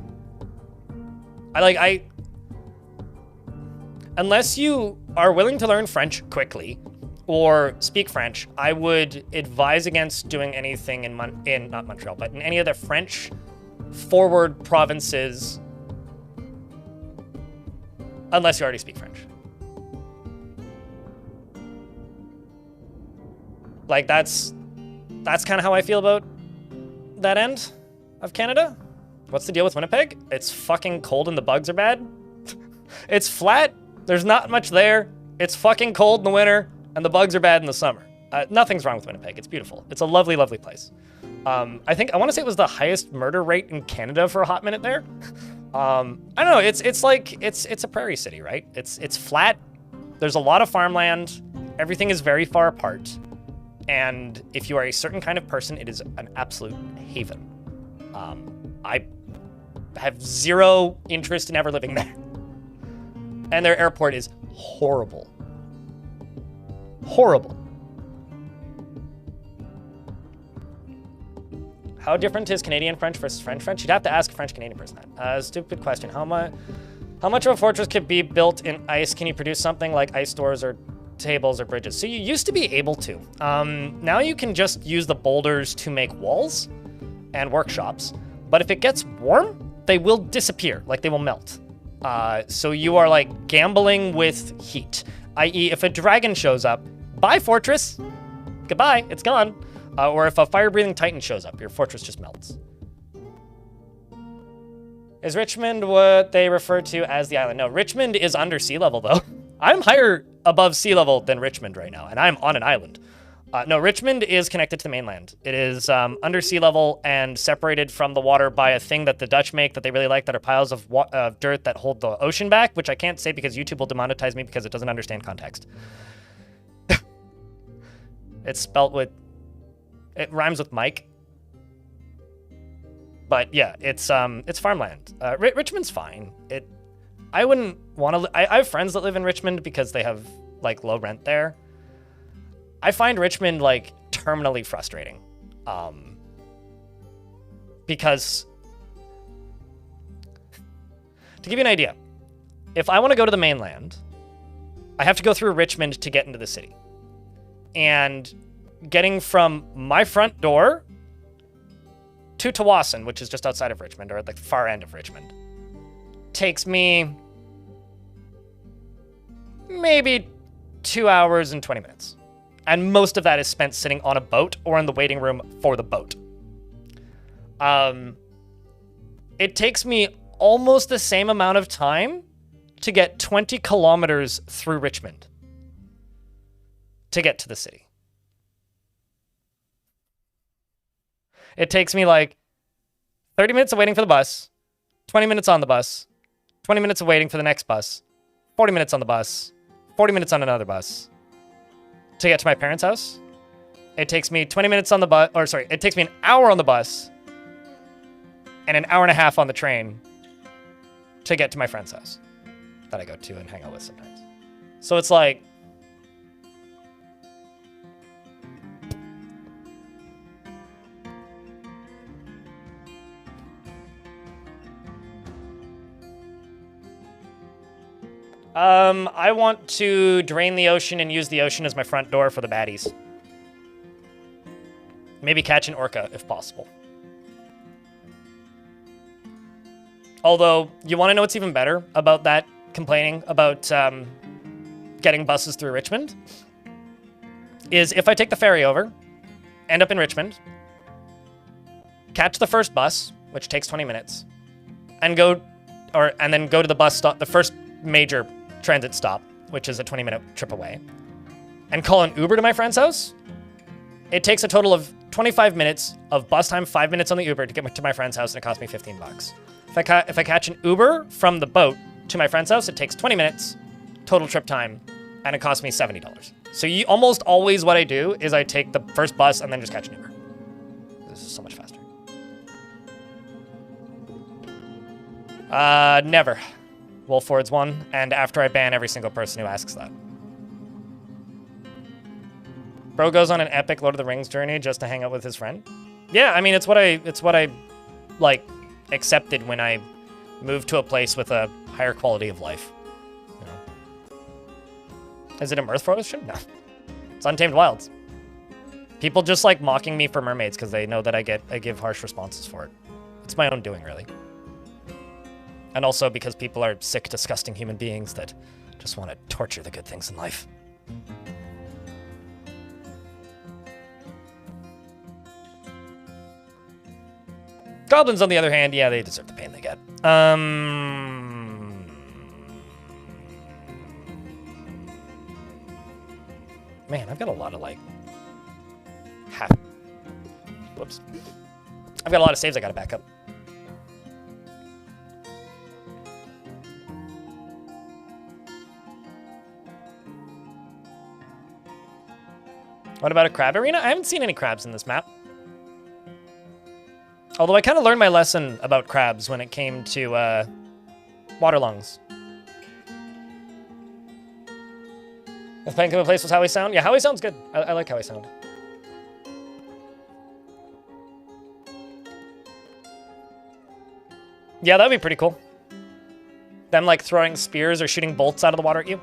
Speaker 1: Unless you are willing to learn French quickly or speak French, I would advise against doing anything in not Montreal, but in any of the French forward provinces, unless you already speak French. Like that's kind of how I feel about that end of Canada. What's the deal with Winnipeg? It's fucking cold and the bugs are bad. It's flat. There's not much there. It's fucking cold in the winter and the bugs are bad in the summer. Nothing's wrong with Winnipeg. It's beautiful. It's a lovely, lovely place. I want to say it was the highest murder rate in Canada for a hot minute there. I don't know. It's like it's a prairie city, right? It's flat. There's a lot of farmland. Everything is very far apart. And if you are a certain kind of person, it is an absolute haven. I have zero interest in ever living there. And their airport is horrible. Horrible. How different is Canadian French versus French French? You'd have to ask a French Canadian person that. Stupid question. How much of a fortress could be built in ice? Can you produce something like ice doors or tables or bridges? So you used to be able to. Now you can just use the boulders to make walls and workshops. But if it gets warm, they will disappear, like they will melt. So you are like gambling with heat, i.e. if a dragon shows up, bye fortress, goodbye, it's gone. Or if a fire-breathing titan shows up, your fortress just melts. Is Richmond what they refer to as the island? No, Richmond is under sea level though. I'm higher above sea level than Richmond right now, and I'm on an island. No, Richmond is connected to the mainland. It is under sea level and separated from the water by a thing that the Dutch make that they really like, that are piles of dirt that hold the ocean back, which I can't say because YouTube will demonetize me because it doesn't understand context. It's spelt with... It rhymes with Mike. But yeah, it's farmland. Richmond's fine. I wouldn't want to... I have friends that live in Richmond because they have, like, low rent there. I find Richmond, like, terminally frustrating. Because... To give you an idea, if I want to go to the mainland, I have to go through Richmond to get into the city. And getting from my front door to Tawasin, which is just outside of Richmond, or at the far end of Richmond, takes me maybe 2 hours and 20 minutes. And most of that is spent sitting on a boat or in the waiting room for the boat. It takes me almost the same amount of time to get 20 kilometers through Richmond to get to the city. It takes me like 30 minutes of waiting for the bus, 20 minutes on the bus, 20 minutes of waiting for the next bus, 40 minutes on the bus, 40 minutes on another bus to get to my parents' house. It takes me 20 minutes on the bus, or sorry, it takes me an hour on the bus and an hour and a half on the train to get to my friend's house that I go to and hang out with sometimes. So it's like, I want to drain the ocean and use the ocean as my front door for the baddies. Maybe catch an orca, if possible. Although, you want to know what's even better about that complaining about getting buses through Richmond? Is if I take the ferry over, end up in Richmond, catch the first bus, which takes 20 minutes, and then go to the bus stop, the first major transit stop, which is a 20-minute trip away, and call an Uber to my friend's house, it takes a total of 25 minutes of bus time, 5 minutes on the Uber to get to my friend's house, and it costs me 15 bucks. If I catch an Uber from the boat to my friend's house, it takes 20 minutes, total trip time, and it costs me $70. So almost always what I do is I take the first bus and then just catch an Uber. This is so much faster. Never. Wolford's one, and after I ban every single person who asks that. Bro goes on an epic Lord of the Rings journey just to hang out with his friend. Yeah, I mean, it's what I like accepted when I moved to a place with a higher quality of life. You know. Is it a Mirth Ocean? No. It's Untamed Wilds. People just like mocking me for mermaids because they know that I give harsh responses for it. It's my own doing, really. And also because people are sick, disgusting human beings that just want to torture the good things in life. Goblins, on the other hand, yeah, they deserve the pain they get. Man, I've got a lot of, like... Whoops. I've got a lot of saves I gotta back up. What about a crab arena? I haven't seen any crabs in this map. Although I kind of learned my lesson about crabs when it came to water lungs. If Think of a Place was Howie Sound? Yeah, Howie Sound's good. I like Howie Sound. Yeah, that'd be pretty cool. Them like throwing spears or shooting bolts out of the water at you.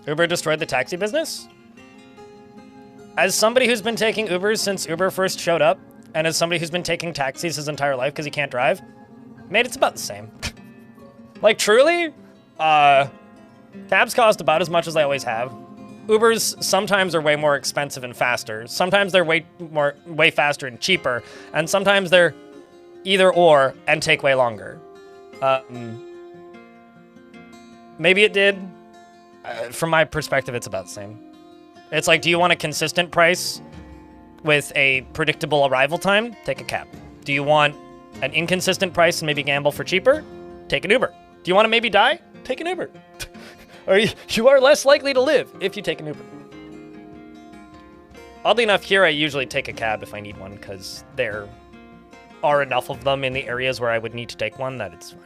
Speaker 1: Uber destroyed the taxi business? As somebody who's been taking Ubers since Uber first showed up, and as somebody who's been taking taxis his entire life because he can't drive, mate, it's about the same. Like, truly, cabs cost about as much as they always have. Ubers sometimes are way more expensive and faster. Sometimes they're way faster and cheaper, and sometimes they're either or and take way longer. Maybe it did. From my perspective, it's about the same. It's like, do you want a consistent price with a predictable arrival time? Take a cab. Do you want an inconsistent price and maybe gamble for cheaper? Take an Uber. Do you want to maybe die? Take an Uber. Or you are less likely to live if you take an Uber. Oddly enough, here I usually take a cab if I need one, because there are enough of them in the areas where I would need to take one that it's fine.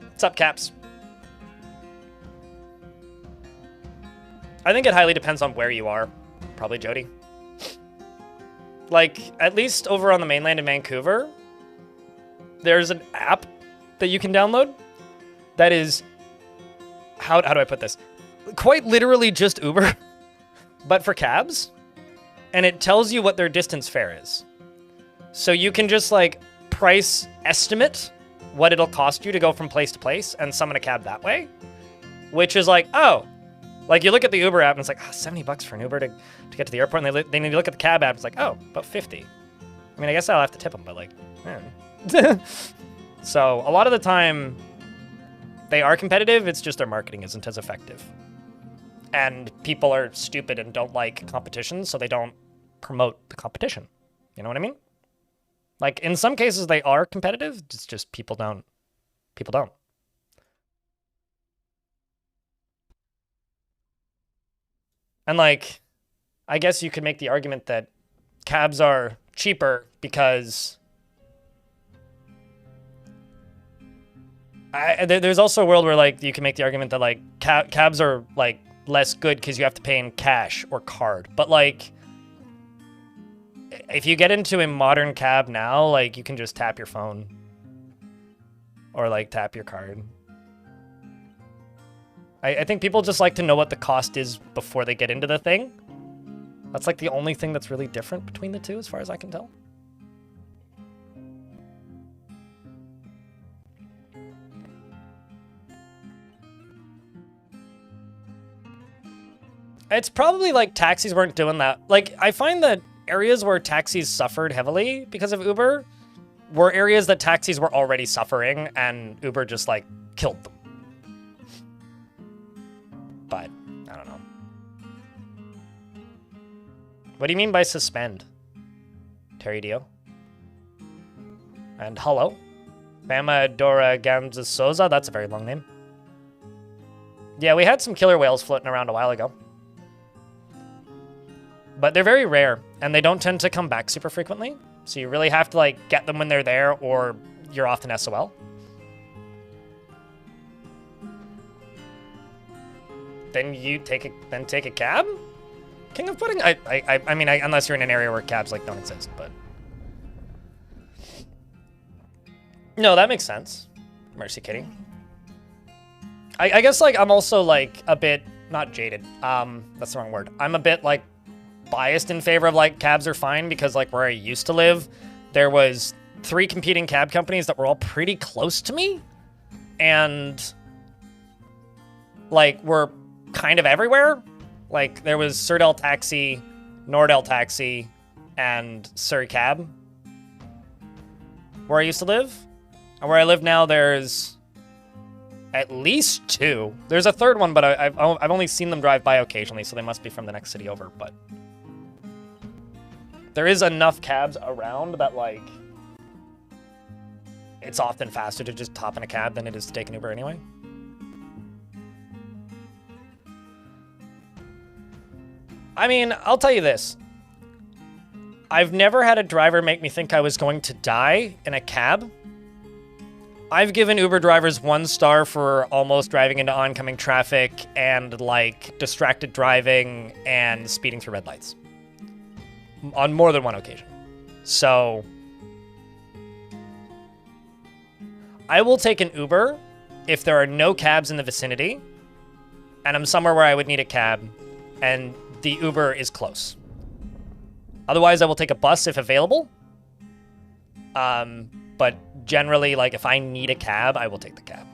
Speaker 1: What's up, Caps? I think it highly depends on where you are. Probably Jody. Like, at least over on the mainland in Vancouver, there's an app that you can download that is, how do I put this? Quite literally just Uber, but for cabs. And it tells you what their distance fare is. So you can just like price estimate what it'll cost you to go from place to place and summon a cab that way. Which is like, oh, like you look at the Uber app and it's like, oh, $70 for an Uber to get to the airport. And they need to look at the cab app. It's like, oh, about 50. I mean, I guess I'll have to tip them, but like, So a lot of the time they are competitive. It's just their marketing isn't as effective. And people are stupid and don't like competition, so they don't promote the competition. You know what I mean? Like, in some cases, they are competitive. It's just people don't. People don't. And, like, I guess you could make the argument that cabs are cheaper because there's also a world where, like, you can make the argument that, like, cabs are, like, less good because you have to pay in cash or card. But, like, if you get into a modern cab now, like, you can just tap your phone or, like, tap your card. I think people just like to know what the cost is before they get into the thing. That's, like, the only thing that's really different between the two, as far as I can tell. It's probably, like, taxis weren't doing that. Like, I find that areas where taxis suffered heavily because of Uber were areas that taxis were already suffering, and Uber just, like, killed them. But, I don't know. What do you mean by suspend? Terry Dio? And hello? Bama Dora Gamza Souza? That's a very long name. Yeah, we had some killer whales floating around a while ago. But they're very rare, and they don't tend to come back super frequently. So you really have to, like, get them when they're there, or you're off an SOL. Then you take a cab? King of Pudding? I mean, unless you're in an area where cabs, like, don't exist, but... No, that makes sense. Mercy Kitty. I guess, like, I'm also, like, a bit... Not jaded. That's the wrong word. I'm a bit, like, biased in favor of, like, cabs are fine because, like, where I used to live, there was 3 competing cab companies that were all pretty close to me. And, like, were kind of everywhere. Like, there was Surdell Taxi, Nordell Taxi, and Surrey Cab where I used to live. And where I live now, there's at least 2. There's a third one, but I've only seen them drive by occasionally, so they must be from the next city over, but... There is enough cabs around that, like... It's often faster to just hop in a cab than it is to take an Uber anyway. I mean, I'll tell you this. I've never had a driver make me think I was going to die in a cab. I've given Uber drivers 1 star for almost driving into oncoming traffic and, like, distracted driving and speeding through red lights. On more than 1 occasion. So... I will take an Uber if there are no cabs in the vicinity and I'm somewhere where I would need a cab and the Uber is close. Otherwise, I will take a bus if available. But generally, like, if I need a cab, I will take the cab.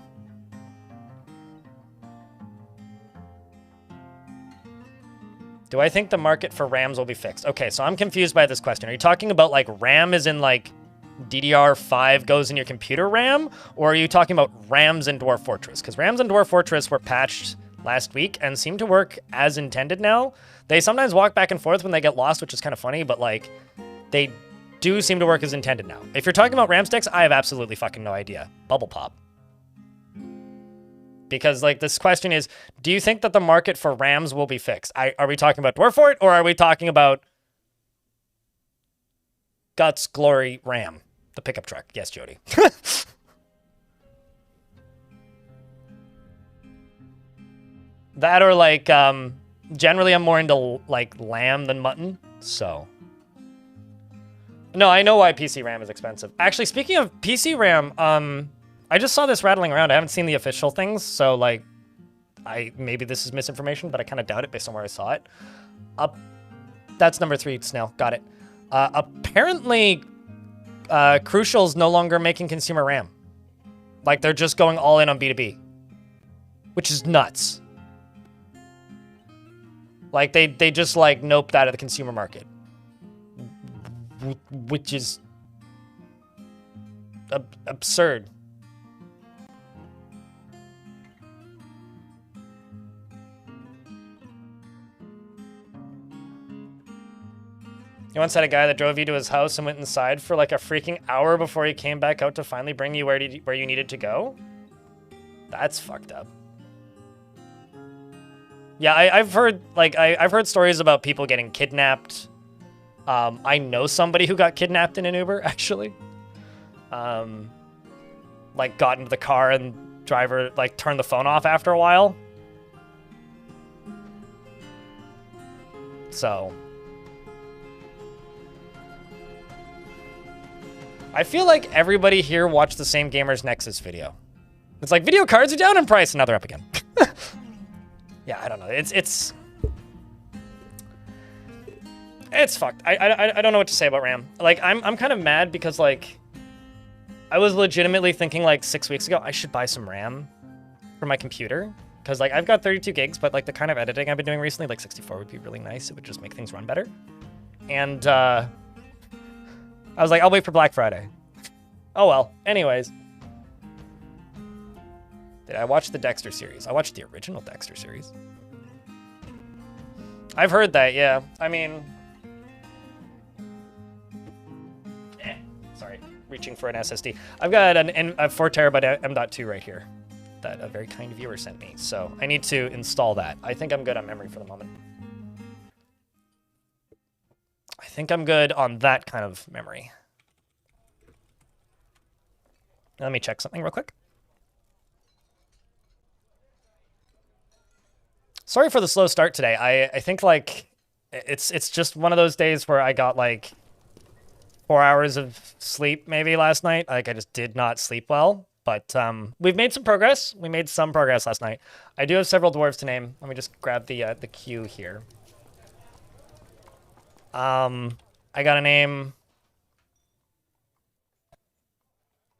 Speaker 1: Do I think the market for RAMs will be fixed? Okay, so I'm confused by this question. Are you talking about like RAM as in like DDR5 goes in your computer RAM? Or are you talking about RAMs in Dwarf Fortress? Because RAMs in Dwarf Fortress were patched last week and seem to work as intended now. They sometimes walk back and forth when they get lost, which is kind of funny, but like they do seem to work as intended now. If you're talking about RAM sticks, I have absolutely fucking no idea. Bubble pop. Because like this question is, do you think that the market for RAMs will be fixed? Are we talking about Dwarf Fort or are we talking about Guts Glory Ram, the pickup truck? Yes, Jody. That or like, generally I'm more into like lamb than mutton, so. No, I know why PC RAM is expensive. Actually, speaking of PC RAM, I just saw this rattling around. I haven't seen the official things, so like, maybe this is misinformation, but I kind of doubt it based on where I saw it. That's number 3, Snail. Got it. Apparently, Crucial's no longer making consumer RAM. Like, they're just going all in on B2B, which is nuts. Like, they just, like, nope that out of the consumer market. Which is absurd. You once had a guy that drove you to his house and went inside for like a freaking hour before he came back out to finally bring you where you needed to go? That's fucked up. Yeah, I've heard I've heard stories about people getting kidnapped. I know somebody who got kidnapped in an Uber, actually. Like got into the car and driver like turned the phone off after a while. So I feel like everybody here watched the same Gamers Nexus video. It's like video cards are down in price and now they're up again. Yeah, I don't know. It's fucked. I don't know what to say about RAM. Like I'm kind of mad because like I was legitimately thinking like 6 weeks ago I should buy some RAM for my computer because like I've got 32 gigs, but like the kind of editing I've been doing recently, like 64 would be really nice. It would just make things run better. And I was like, I'll wait for Black Friday. Oh well. Anyways. Did I watch the Dexter series? I watched the original Dexter series. I've heard that, yeah. I mean... Sorry. Reaching for an SSD. I've got a 4 terabyte M.2 right here that a very kind viewer sent me. So I need to install that. I think I'm good on memory for the moment. I think I'm good on that kind of memory. Let me check something real quick. Sorry for the slow start today. I think like it's just one of those days where I got like 4 hours of sleep maybe last night. Like I just did not sleep well, but we've made some progress. We made some progress last night. I do have several dwarves to name. Let me just grab the queue here. I got a name.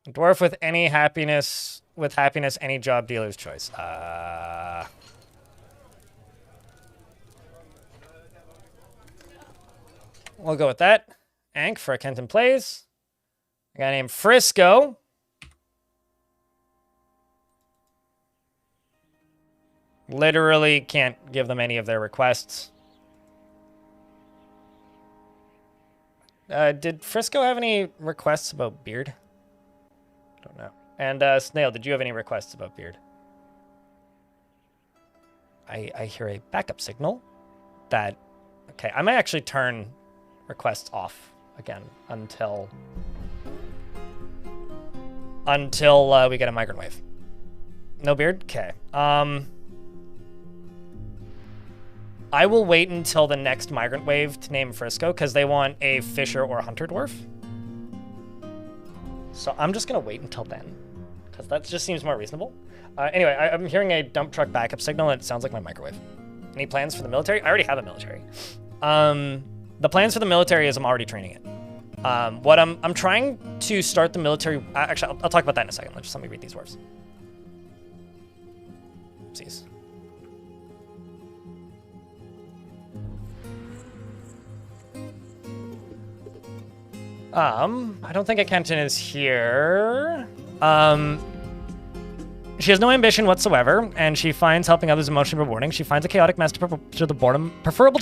Speaker 1: Dwarf with any happiness, any job dealer's choice. We'll go with that. Ank for Kenton Plays. I got a name Frisco. Literally can't give them any of their requests. Did Frisco have any requests about Beard? I don't know. And Snail, did you have any requests about Beard? I hear a backup signal that... Okay, I might actually turn requests off again until we get a migrant wave. No Beard? Okay. I will wait until the next migrant wave to name Frisco because they want a Fisher or Hunter Dwarf. So I'm just going to wait until then because that just seems more reasonable. Anyway, I'm hearing a dump truck backup signal and it sounds like my microwave. Any plans for the military? I already have a military. The plans for the military is I'm already training it. What I'm trying to start the military... Actually, I'll talk about that in a second. Let me read these dwarves. Oopsies. I don't think a Kenton is here. She has no ambition whatsoever, and she finds helping others emotionally rewarding. She finds a chaotic mess preferable to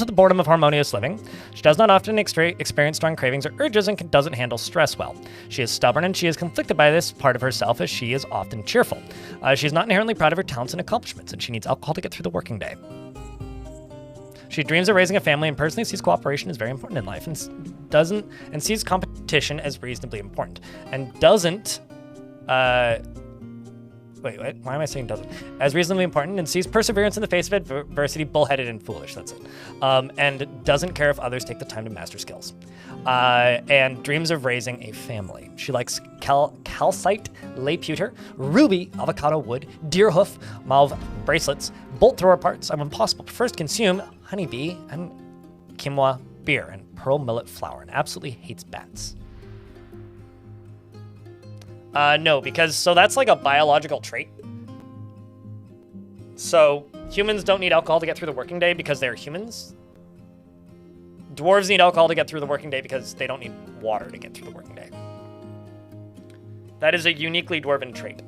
Speaker 1: the boredom of harmonious living. She does not often experience strong cravings or urges and doesn't handle stress well. She is stubborn and she is conflicted by this part of herself as she is often cheerful. She is not inherently proud of her talents and accomplishments, and she needs alcohol to get through the working day. She dreams of raising a family and personally sees cooperation as very important in life and sees competition as reasonably important and doesn't Wait, why am I saying doesn't? As reasonably important and sees perseverance in the face of adversity, bullheaded and foolish, that's it. And doesn't care if others take the time to master skills. And dreams of raising a family. She likes calcite, lay pewter, ruby, avocado wood, deer hoof, mauve bracelets, bolt thrower parts of impossible. Prefers to consume honeybee and quinoa beer and pearl millet flour and absolutely hates bats. No, because, so that's like a biological trait. So humans don't need alcohol to get through the working day because they're humans. Dwarves need alcohol to get through the working day because they don't need water to get through the working day. That is a uniquely dwarven trait.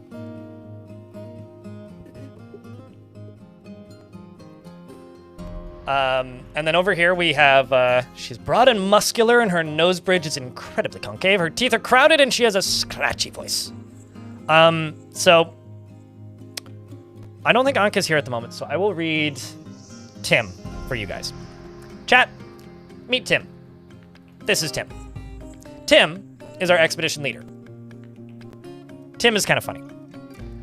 Speaker 1: And then over here we have, she's broad and muscular and her nose bridge is incredibly concave. Her teeth are crowded and she has a scratchy voice. So I don't think Anka's here at the moment, so I will read Tim for you guys. Chat, meet Tim. This is Tim. Tim is our expedition leader. Tim is kind of funny.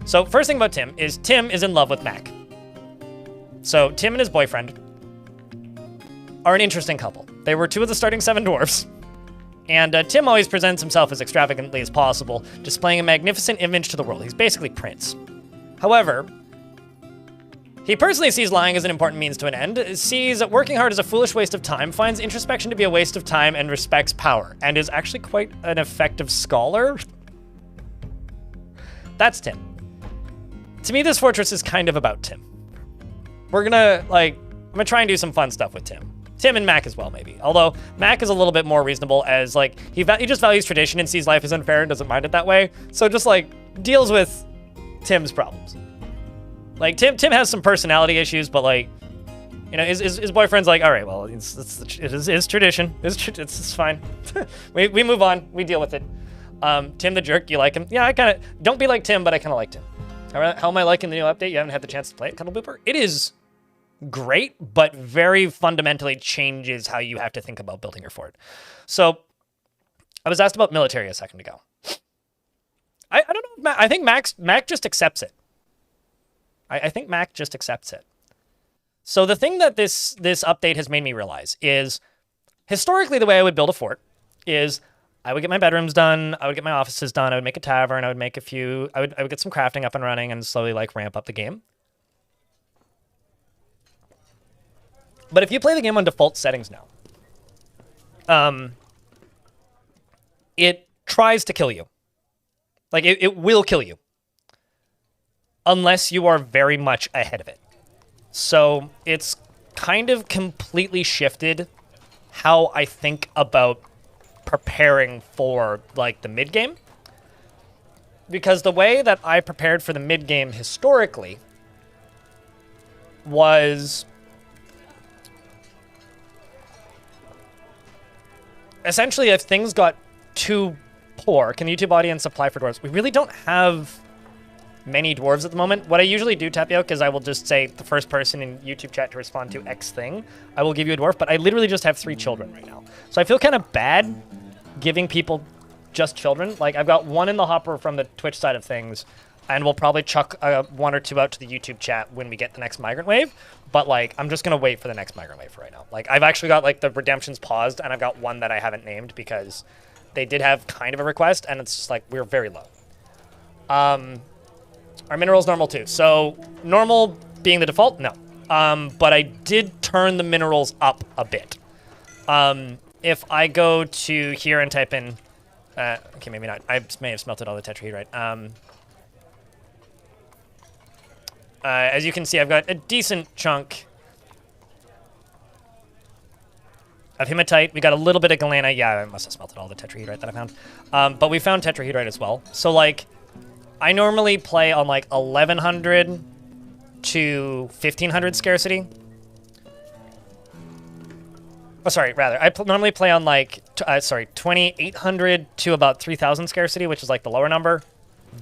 Speaker 1: So first thing about Tim is in love with Mac. So Tim and his boyfriend are an interesting couple. They were two of the starting 7 dwarves. And Tim always presents himself as extravagantly as possible, displaying a magnificent image to the world. He's basically Prince. However, he personally sees lying as an important means to an end, sees working hard as a foolish waste of time, finds introspection to be a waste of time, and respects power, and is actually quite an effective scholar. That's Tim. To me, this fortress is kind of about Tim. I'm gonna try and do some fun stuff with Tim. Tim and Mac as well, maybe. Although, Mac is a little bit more reasonable as, like, he just values tradition and sees life as unfair and doesn't mind it that way. So just, like, deals with Tim's problems. Like, Tim has some personality issues, but, like, you know, his boyfriend's like, all right, well, it is tradition. It's fine. we move on. We deal with it. Tim the jerk, you like him? Yeah, I kind of, don't be like Tim, but I kind of liked him. All right, how am I liking the new update? You haven't had the chance to play it, Cuddle Booper? It is great, but very fundamentally changes how you have to think about building your fort. So I was asked about military a second ago. I don't know. I think Mac just accepts it. I think Mac just accepts it. So the thing that this update has made me realize is historically the way I would build a fort is I would get my bedrooms done, I would get my offices done, I would make a tavern, I would make I would get some crafting up and running and slowly like ramp up the game. But if you play the game on default settings now, it tries to kill you. Like, it will kill you. Unless you are very much ahead of it. So it's kind of completely shifted how I think about preparing for, like, the mid-game. Because the way that I prepared for the mid-game historically was essentially, if things got too poor, can the YouTube audience apply for dwarves? We really don't have many dwarves at the moment. What I usually do, Tapioca, is I will just say the first person in YouTube chat to respond to X thing, I will give you a dwarf, but I literally just have 3 children right now. So I feel kind of bad giving people just children. Like, I've got 1 in the hopper from the Twitch side of things, and we'll probably chuck 1 or 2 out to the YouTube chat when we get the next migrant wave. But, like, I'm just going to wait for the next migrant wave for right now. Like, I've actually got, like, the redemptions paused, and I've got 1 that I haven't named because they did have kind of a request, and it's just, like, we're very low. Are minerals normal too? So, normal being the default? No. But I did turn the minerals up a bit. If I go to here and type in... okay, maybe not. I may have smelted all the tetrahedrite. As you can see, I've got a decent chunk of hematite. We got a little bit of galena. Yeah, I must have smelted all the tetrahedrite that I found. But we found tetrahedrite as well. So, like, I normally play on, like, 1100 to 1500 scarcity. Oh, sorry, rather. I normally play on, like, 2800 to about 3000 scarcity, which is, like, the lower number.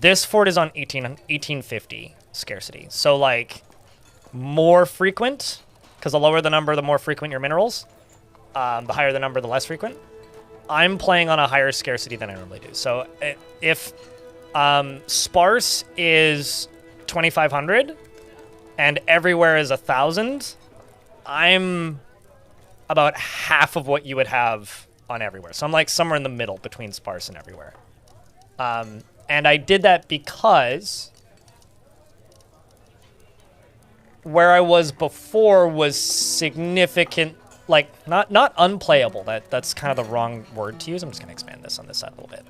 Speaker 1: This fort is on 1850 scarcity. So, like, more frequent, because the lower the number, the more frequent your minerals. The higher the number, the less frequent. I'm playing on a higher scarcity than I normally do. So, if sparse is 2500 and everywhere is 1000, I'm about half of what you would have on everywhere. So I'm like somewhere in the middle between sparse and everywhere. And I did that because where I was before was significant, like not unplayable. That's kind of the wrong word to use. I'm just gonna expand this on this side a little bit.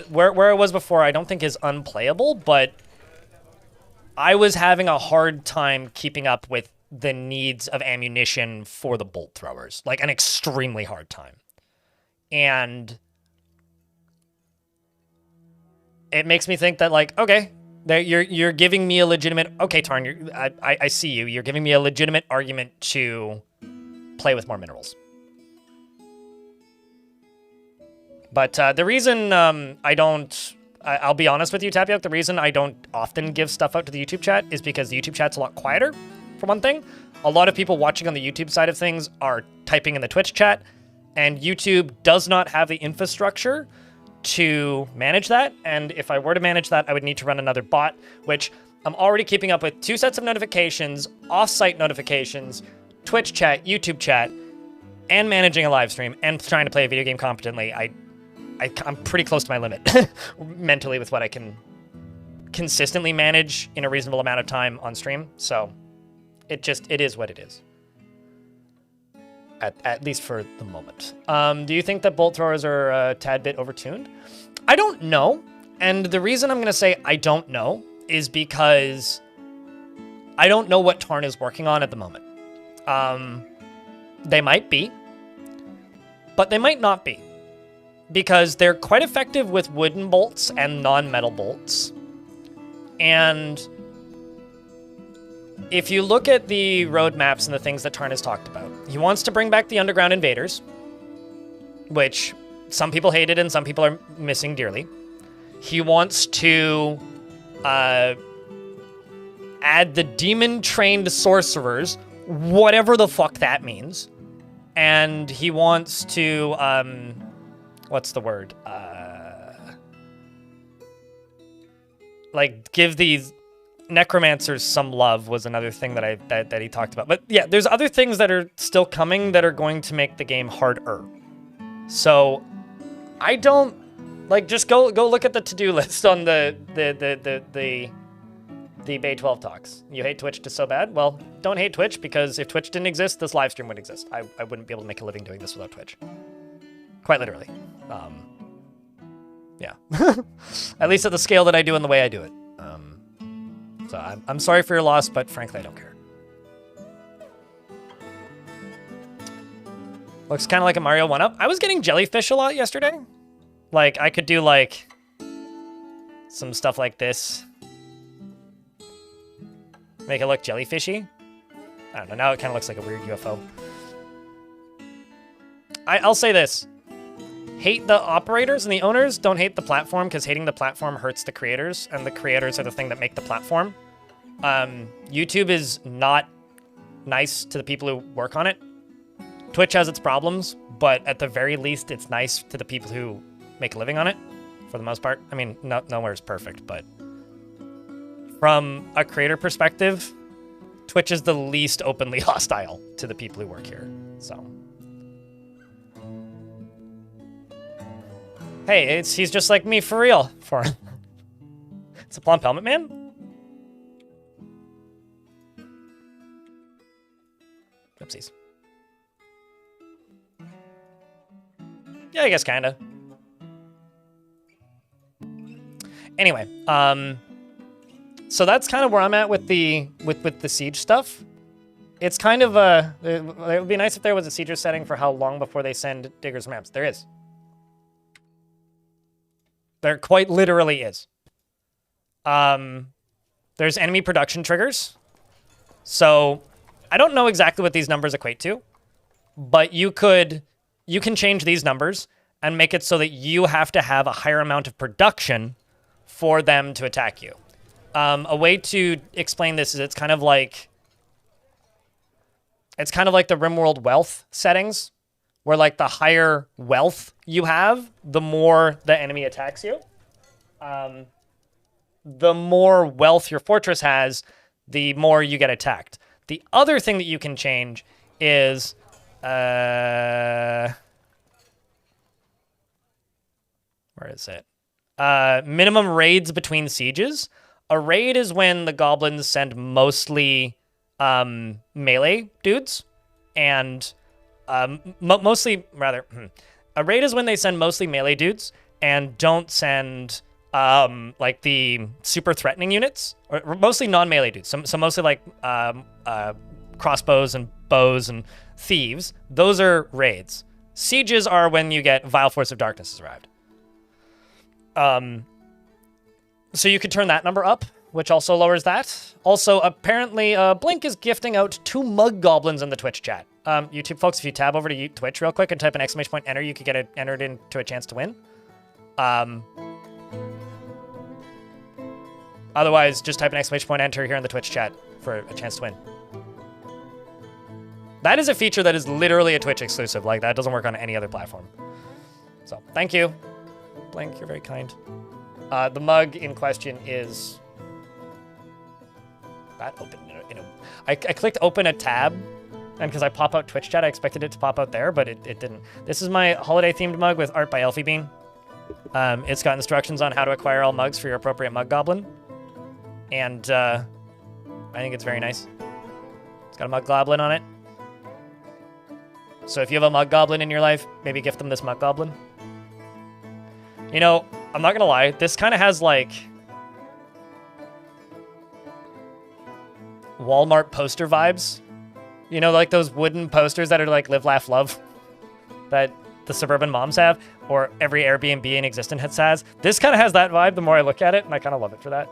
Speaker 1: Where I was before, I don't think is unplayable, but I was having a hard time keeping up with the needs of ammunition for the bolt throwers, like an extremely hard time. And it makes me think that, like, okay, you're giving me a legitimate, okay, Tarn, I see you. You're giving me a legitimate argument to play with more minerals. But the reason I'll be honest with you, Tapioc, the reason I don't often give stuff out to the YouTube chat is because the YouTube chat's a lot quieter, for one thing. A lot of people watching on the YouTube side of things are typing in the Twitch chat, and YouTube does not have the infrastructure to manage that. And if I were to manage that, I would need to run another bot, which I'm already keeping up with 2 sets of notifications, off-site notifications, Twitch chat, YouTube chat, and managing a live stream, and trying to play a video game competently. I'm pretty close to my limit mentally with what I can consistently manage in a reasonable amount of time on stream. So it is what it is. At least for the moment. Do you think that bolt throwers are a tad bit overtuned? I don't know. And the reason I'm going to say I don't know is because I don't know what Tarn is working on at the moment. They might be, but they might not be. Because they're quite effective with wooden bolts and non-metal bolts. And if you look at the roadmaps and the things that Tarn has talked about, he wants to bring back the underground invaders, which some people hated and some people are missing dearly. He wants to add the demon-trained sorcerers, whatever the fuck that means. And he wants to... what's the word? Like, give these necromancers some love was another thing that he talked about. But yeah, there's other things that are still coming that are going to make the game harder. So I don't like just go look at the to-do list on the Bay 12 talks. You hate Twitch just so bad? Well, don't hate Twitch, because if Twitch didn't exist, this live stream would exist. I wouldn't be able to make a living doing this without Twitch. Quite literally. Yeah. At least at the scale that I do and the way I do it. So I'm sorry for your loss, but frankly, I don't care. Looks kind of like a Mario 1-up. I was getting jellyfish a lot yesterday. Like, I could do, like, some stuff like this. Make it look jellyfishy. I don't know, now it kind of looks like a weird UFO. I'll say this. Hate the operators and the owners, don't hate the platform, because hating the platform hurts the creators, and the creators are the thing that make the platform. YouTube is not nice to the people who work on it. Twitch has its problems, but at the very least, it's nice to the people who make a living on it, for the most part. I mean, nowhere is perfect, but from a creator perspective, Twitch is the least openly hostile to the people who work here, so... Hey, he's just like me for real. It's a plump helmet man? Oopsies. Yeah, I guess kinda. So that's kind of where I'm at with the siege stuff. It's kind of it would be nice if there was a sieger setting for how long before they send diggers and ramps. There is. There quite literally is. There's enemy production triggers. So I don't know exactly what these numbers equate to, but you can change these numbers and make it so that you have to have a higher amount of production for them to attack you. A way to explain this is it's kind of like the RimWorld wealth settings, where like the higher wealth you have, the more the enemy attacks you. The more wealth your fortress has, the more you get attacked. The other thing that you can change is where is it? Minimum raids between sieges. A raid is when the goblins send mostly melee dudes, and mostly, rather, a raid is when they send mostly melee dudes and don't send like the super threatening units, or mostly non-melee dudes. So mostly like crossbows and bows and thieves. Those are raids. Sieges are when you get Vile Force of Darkness has arrived. So you could turn that number up, which also lowers that. Also, apparently, Blink is gifting out 2 mug goblins in the Twitch chat. YouTube folks, if you tab over to Twitch real quick and type an ! enter, you could get it entered into a chance to win. Otherwise, just type an ! enter here in the Twitch chat for a chance to win. That is a feature that is literally a Twitch exclusive. Like, that doesn't work on any other platform. So, thank you. Blink, you're very kind. The mug in question is... That opened in a... I clicked open a tab, and because I pop out Twitch chat, I expected it to pop out there, but it didn't. This is my holiday-themed mug with art by Elfie Bean. It's got instructions on how to acquire all mugs for your appropriate mug goblin. And I think it's very nice. It's got a mug goblin on it. So if you have a mug goblin in your life, maybe gift them this mug goblin. You know, I'm not gonna lie, this kind of has like Walmart poster vibes. You know, like those wooden posters that are like live, laugh, love that the suburban moms have, or every Airbnb in existence has. This kind of has that vibe the more I look at it, and I kind of love it for that.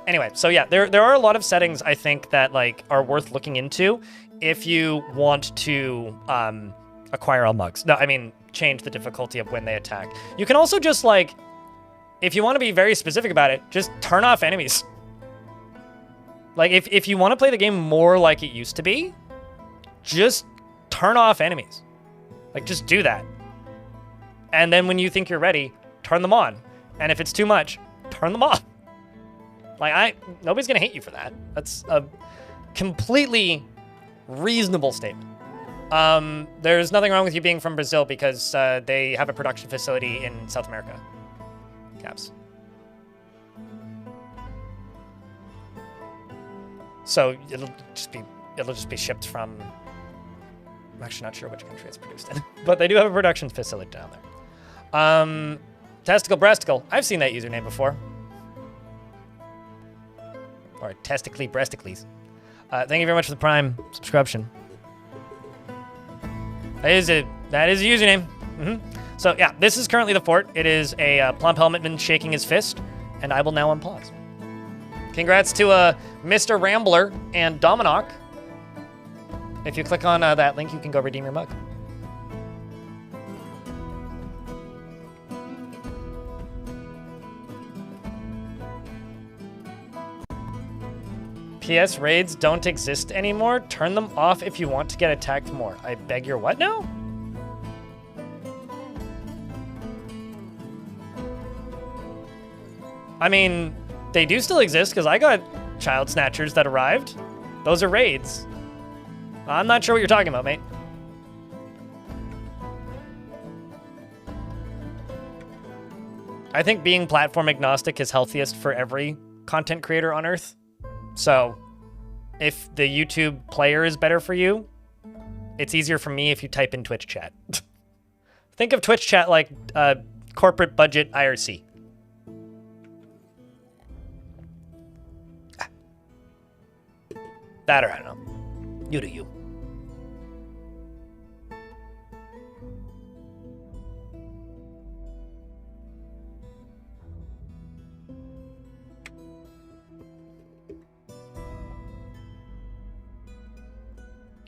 Speaker 1: Anyway, so yeah, there are a lot of settings I think that like are worth looking into if you want to acquire all mugs. No, I mean, change the difficulty of when they attack. You can also just like, if you want to be very specific about it, just turn off enemies. Like if you want to play the game more like it used to be, just turn off enemies. Like just do that. And then when you think you're ready, turn them on. And if it's too much, turn them off. Like nobody's gonna hate you for that. That's a completely reasonable statement. There's nothing wrong with you being from Brazil because they have a production facility in South America. Caps. So it'll just be shipped from. I'm actually not sure which country it's produced in, but they do have a production facility down there. Testicle Breasticle. I've seen that username before. Or Testically Breasticles. Thank you very much for the Prime subscription. That is a username. So yeah, this is currently the fort. It is a Plump Helmetman shaking his fist, and I will now unpause. Congrats to Mr. Rambler and Dominoc. If you click on that link, you can go redeem your mug. PS raids don't exist anymore. Turn them off if you want to get attacked more. I beg your what now? I mean, they do still exist because I got child snatchers that arrived. Those are raids. I'm not sure what you're talking about, mate. I think being platform agnostic is healthiest for every content creator on Earth. So, if the YouTube player is better for you, it's easier for me if you type in Twitch chat. Think of Twitch chat like corporate budget IRC. That or I don't know. You do you.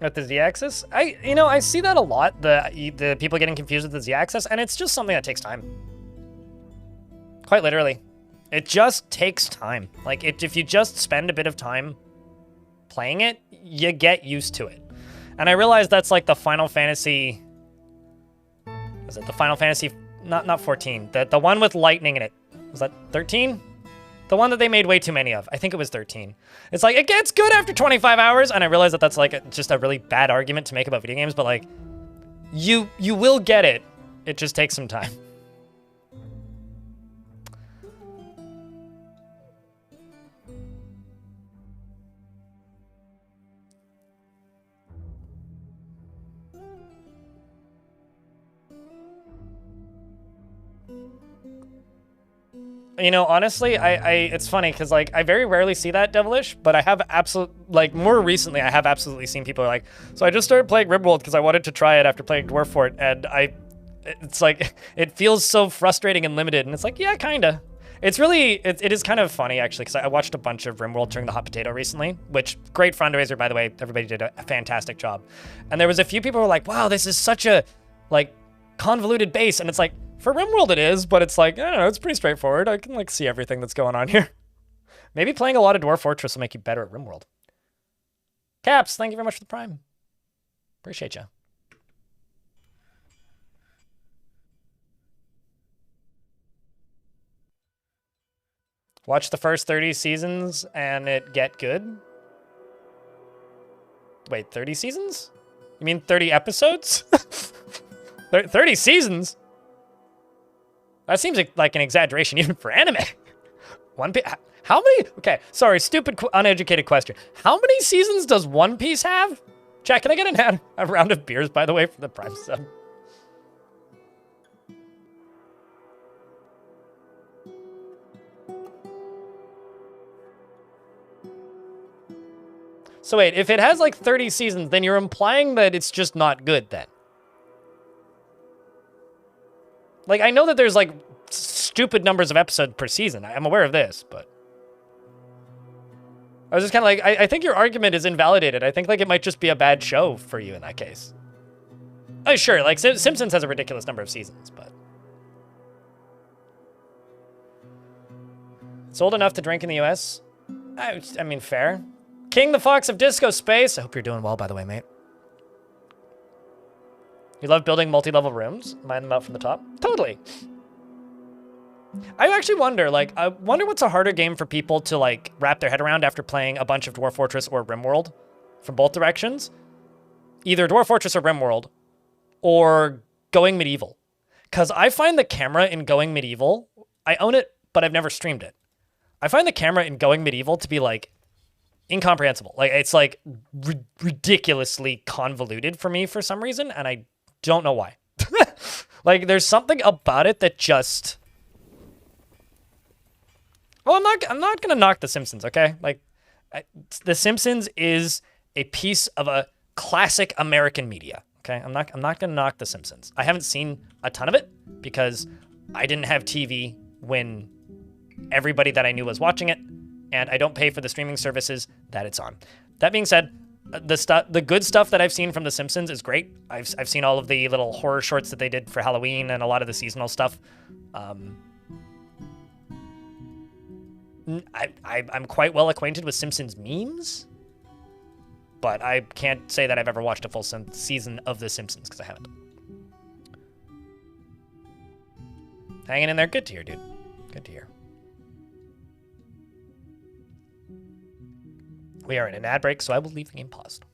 Speaker 1: With the Z-axis? I see that a lot, the people getting confused with the Z-axis, and it's just something that takes time. Quite literally. It just takes time. Like, if you just spend a bit of time playing it, you get used to it. And I realize that's like the Final Fantasy... Was it the Final Fantasy... Not 14. The one with lightning in it. Was that 13? The one that they made way too many of. I think it was 13. It's like, it gets good after 25 hours, and I realize that that's like just a really bad argument to make about video games, but like, you will get it. It just takes some time. You know, honestly, it's funny because like I very rarely see that Devilish, but I have more recently I have absolutely seen people are like, so I just started playing RimWorld because I wanted to try it after playing Dwarf Fort, and it's like, it feels so frustrating and limited, and it's like, yeah, kinda. It's really, it is kind of funny actually, because I watched a bunch of RimWorld during the Hot Potato recently, which, great fundraiser, by the way, everybody did a fantastic job. And there was a few people who were like, wow, this is such a, like, convoluted base, and it's like, for RimWorld it is, but it's like, I don't know, it's pretty straightforward. I can like see everything that's going on here. Maybe playing a lot of Dwarf Fortress will make you better at RimWorld. Caps, thank you very much for the Prime. Appreciate you. Watch the first 30 seasons and it get good? Wait, 30 seasons? You mean 30 episodes? 30 seasons? That seems like an exaggeration even for anime. How many? Okay, sorry, stupid, uneducated question. How many seasons does One Piece have? Jack, can I get a round of beers, by the way, for the Prime sub? So wait, if it has like 30 seasons, then you're implying that it's just not good then. Like, I know that there's, like, stupid numbers of episodes per season. I'm aware of this, but... I was just kind of like, I think your argument is invalidated. I think, like, it might just be a bad show for you in that case. Oh, sure, like, Simpsons has a ridiculous number of seasons, but... It's old enough to drink in the US? I mean, fair. King the Fox of Disco Space! I hope you're doing well, by the way, mate. You love building multi-level rooms? Mine them out from the top? Totally. I actually wonder, like, I wonder what's a harder game for people to, like, wrap their head around after playing a bunch of Dwarf Fortress or RimWorld from both directions. Either Dwarf Fortress or RimWorld, or Going Medieval. Because I find the camera in Going Medieval, I own it, but I've never streamed it. I find the camera in Going Medieval to be, like, incomprehensible. Like, it's, like, ridiculously convoluted for me for some reason, and I don't know why. Like, there's something about it that just... Well, I'm not gonna knock The Simpsons, okay? Like, The Simpsons is a piece of a classic American media, okay? I'm not gonna knock The Simpsons. I haven't seen a ton of it because I didn't have TV when everybody that I knew was watching it, and I don't pay for the streaming services that it's on. That being said, the good stuff that I've seen from The Simpsons is great. I've seen all of the little horror shorts that they did for Halloween and a lot of the seasonal stuff. I'm quite well acquainted with Simpsons memes, but I can't say that I've ever watched a full season of The Simpsons because I haven't. Hanging in there, good to hear, dude. Good to hear. We are in an ad break, so I will leave the game paused.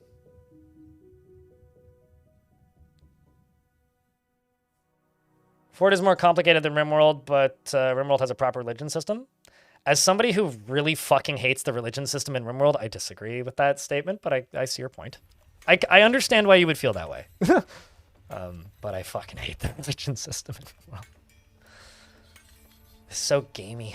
Speaker 1: Fort is more complicated than RimWorld, but RimWorld has a proper religion system. As somebody who really fucking hates the religion system in RimWorld, I disagree with that statement, but I see your point. I understand why you would feel that way. But I fucking hate the religion system in RimWorld. It's so gamey.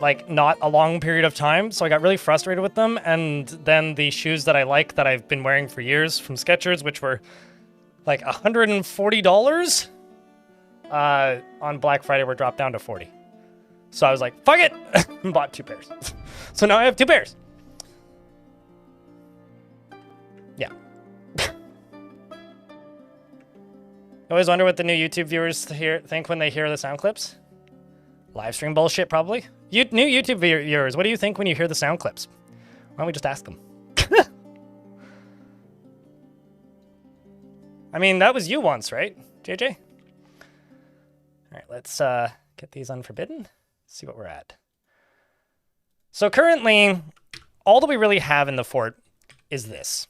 Speaker 1: like not a long period of time, so I got really frustrated with them. And then the shoes that I like that I've been wearing for years from Skechers, which were like $140 on Black Friday, were dropped down to 40. So I was like, fuck it, and bought 2 pairs. So now I have 2 pairs. Yeah. I always wonder what the new YouTube viewers think when they hear the sound clips. Live stream bullshit, probably. New YouTube viewers, what do you think when you hear the sound clips? Why don't we just ask them? I mean, that was you once, right, JJ? All right, let's get these unforbidden. See what we're at. So currently, all that we really have in the fort is this.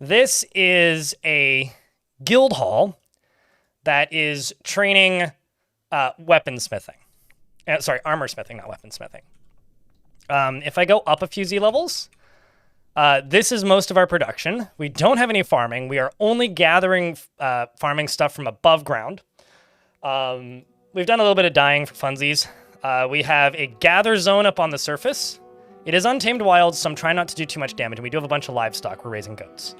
Speaker 1: This is a guild hall that is training weaponsmithing. Sorry, armor smithing, not weaponsmithing. If I go up a few Z levels, this is most of our production. We don't have any farming. We are only gathering farming stuff from above ground. We've done a little bit of dyeing for funsies. We have a gather zone up on the surface. It is untamed wild, so I'm trying not to do too much damage. And we do have a bunch of livestock. We're raising goats.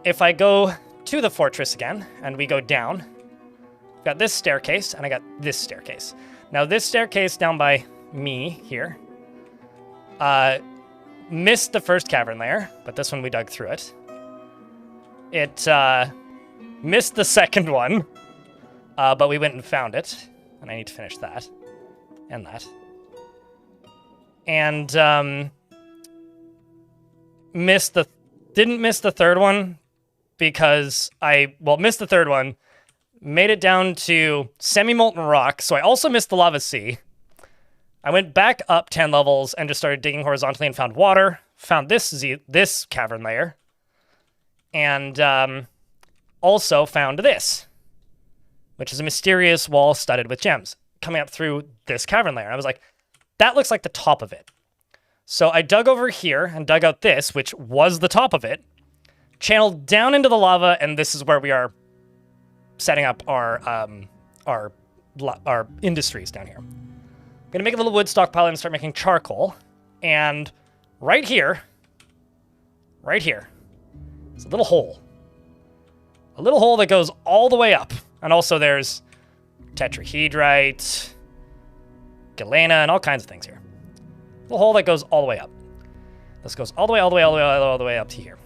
Speaker 1: If I go to the fortress again, and we go down, I've got this staircase, and I got this staircase. Now, this staircase down by me here missed the first cavern layer, but this one we dug through it. It missed the second one, but we went and found it, and I need to finish that and that. And didn't miss the third one because missed the third one, made it down to semi-molten rock, so I also missed the lava sea. I went back up 10 levels and just started digging horizontally and found water, found this cavern layer, and also found this, which is a mysterious wall studded with gems coming up through this cavern layer. I was like, that looks like the top of it. So I dug over here and dug out this, which was the top of it, channeled down into the lava, and this is where we are setting up our industries down here. I'm gonna make a little wood stockpile and start making charcoal. And right here, is a little hole. A little hole that goes all the way up. And also there's tetrahedrite, galena, and all kinds of things here. A little hole that goes all the way up. This goes all the way up to here.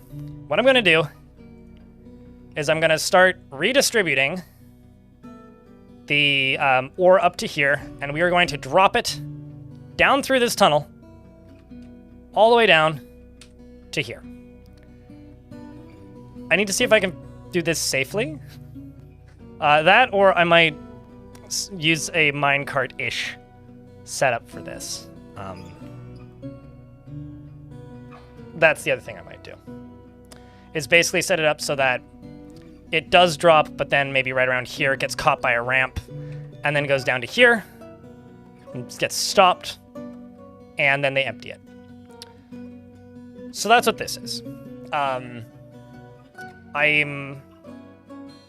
Speaker 1: What I'm gonna do is I'm gonna start redistributing the ore up to here, and we are going to drop it down through this tunnel, all the way down to here. I need to see if I can do this safely. That, or I might use a minecart-ish setup for this. That's the other thing I might do. Is basically set it up so that it does drop, but then maybe right around here it gets caught by a ramp, and then goes down to here, and gets stopped, and then they empty it. So that's what this is. I'm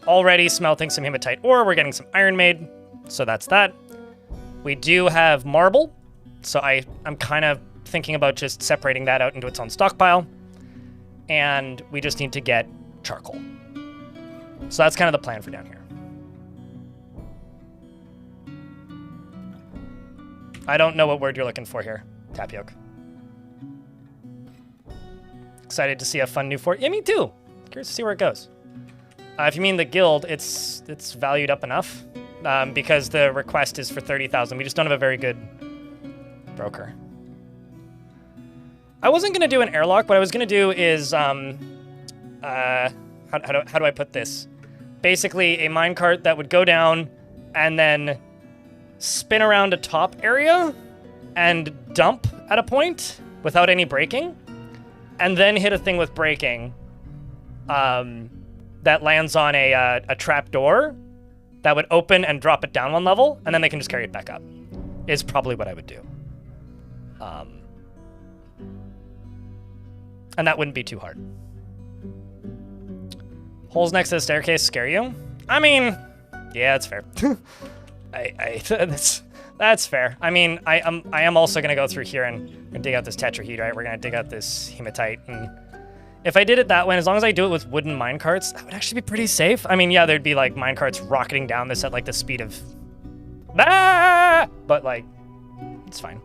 Speaker 1: already smelting some hematite ore. We're getting some iron made, so that's that. We do have marble, so I'm kind of thinking about just separating that out into its own stockpile, and we just need to get charcoal. So that's kind of the plan for down here. I don't know what word you're looking for here, Tapioca. Excited to see a fun new fort. Yeah, me too. Curious to see where it goes. If you mean the guild, it's valued up enough because the request is for 30,000. We just don't have a very good broker. I wasn't gonna do an airlock. What I was gonna do is how do I put this? Basically, a minecart that would go down and then spin around a top area and dump at a point without any braking, and then hit a thing with braking that lands on a trap door that would open and drop it down one level, and then they can just carry it back up, is probably what I would do. And that wouldn't be too hard. Holes next to the staircase scare you? I mean, yeah, it's fair. That's fair. I mean, I am also gonna go through here and dig out this tetrahedrite. We're gonna dig out this hematite, and if I did it that way, and as long as I do it with wooden minecarts, that would actually be pretty safe. I mean, yeah, there'd be like minecarts rocketing down this at like the speed of but like, it's fine.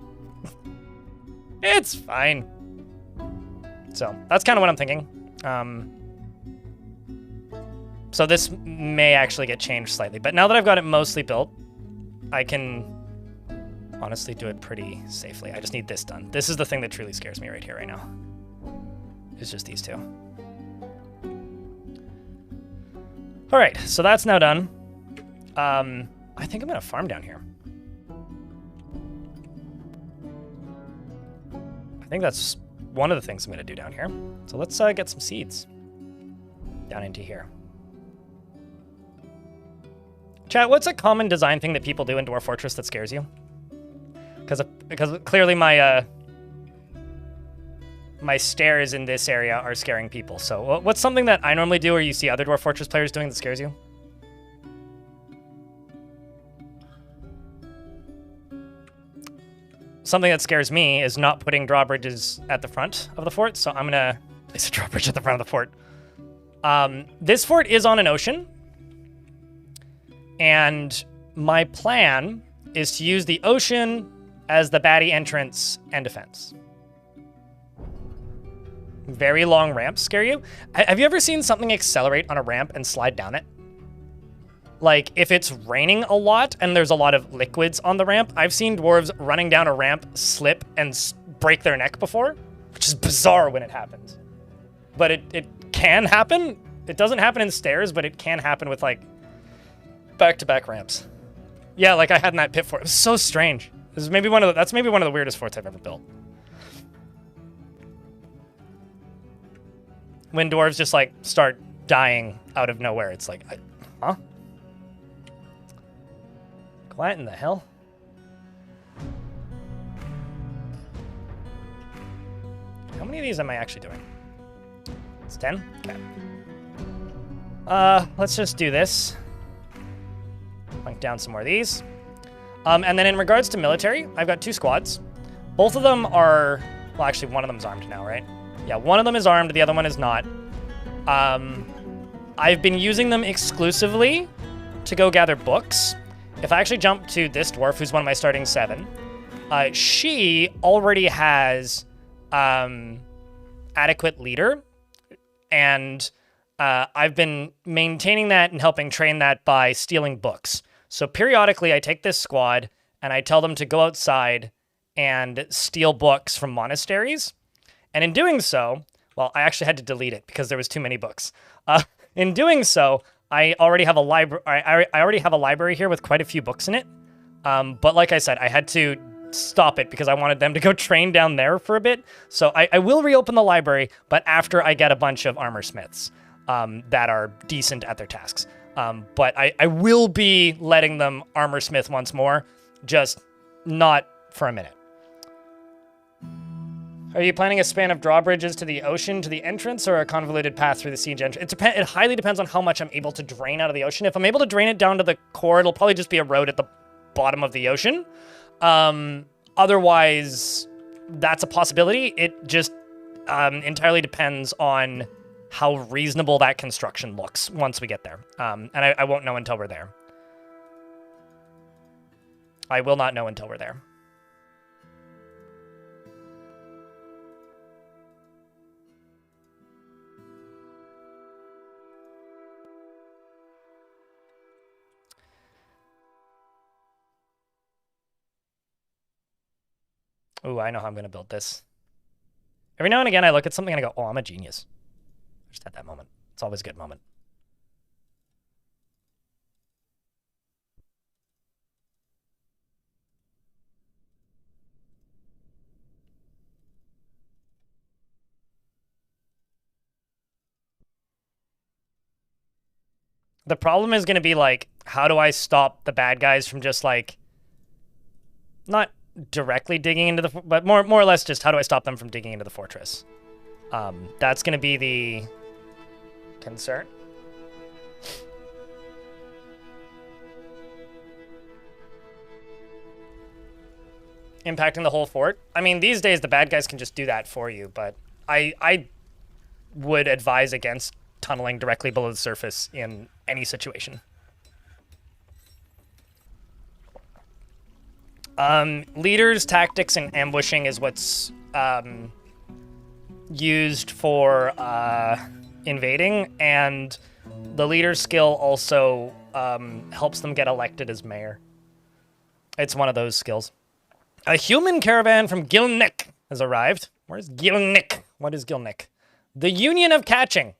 Speaker 1: It's fine. So that's kind of what I'm thinking. So this may actually get changed slightly, but now that I've got it mostly built, I can honestly do it pretty safely. I just need this done. This is the thing that truly scares me right here, right now. It's just these two. All right, so that's now done. I think I'm gonna farm down here. I think that's one of the things I'm gonna do down here. So let's get some seeds down into here. Chat, what's a common design thing that people do in Dwarf Fortress that scares you? Because clearly my my stairs in this area are scaring people. So what's something that I normally do or you see other Dwarf Fortress players doing that scares you? Something that scares me is not putting drawbridges at the front of the fort, so I'm gonna place a drawbridge at the front of the fort. This fort is on an ocean, and my plan is to use the ocean as the baddie entrance and defense. Very long ramps scare you? Have you ever seen something accelerate on a ramp and slide down it? Like, if it's raining a lot and there's a lot of liquids on the ramp, I've seen dwarves running down a ramp, slip, and break their neck before, which is bizarre when it happens. But it can happen. It doesn't happen in stairs, but it can happen with, like, back-to-back ramps. Yeah, like I had in that pit fort. It was so strange. This is maybe that's maybe one of the weirdest forts I've ever built. When dwarves just, like, start dying out of nowhere, it's like, huh? What in the hell? How many of these am I actually doing? It's 10? Okay. Let's just do this. Plunk down some more of these. And then in regards to military, I've got 2 squads. Both of them are, well, actually one of them's armed now, right? Yeah, one of them is armed, the other one is not. I've been using them exclusively to go gather books. If I actually jump to this dwarf, who's one of my starting 7, she already has adequate leader, and I've been maintaining that and helping train that by stealing books. So periodically I take this squad and I tell them to go outside and steal books from monasteries. And in doing so, well, I actually had to delete it because there was too many books. In doing so, I already have a library. I already have a library here with quite a few books in it. But like I said, I had to stop it because I wanted them to go train down there for a bit. So I will reopen the library, but after I get a bunch of armor smiths that are decent at their tasks. But I will be letting them armor smith once more, just not for a minute. Are you planning a span of drawbridges to the ocean, to the entrance, or a convoluted path through the siege entrance? It highly depends on how much I'm able to drain out of the ocean. If I'm able to drain it down to the core, it'll probably just be a road at the bottom of the ocean. Otherwise, that's a possibility. It just entirely depends on how reasonable that construction looks once we get there. And I won't know until we're there. I will not know until we're there. Ooh, I know how I'm going to build this. Every now and again, I look at something and I go, oh, I'm a genius. I just had that moment. It's always a good moment. The problem is going to be like, how do I stop the bad guys from just like, not directly digging into the, but more or less just how do I stop them from digging into the fortress? That's going to be the concern. impacting the whole fort. I mean, these days the bad guys can just do that for you, but I would advise against tunneling directly below the surface in any situation. Leaders, tactics, and ambushing is what's used for invading, and the leader skill also helps them get elected as mayor. It's one of those skills. A human caravan from Gilnick has arrived. Where's Gilnick? What is Gilnick? The Union of Catching.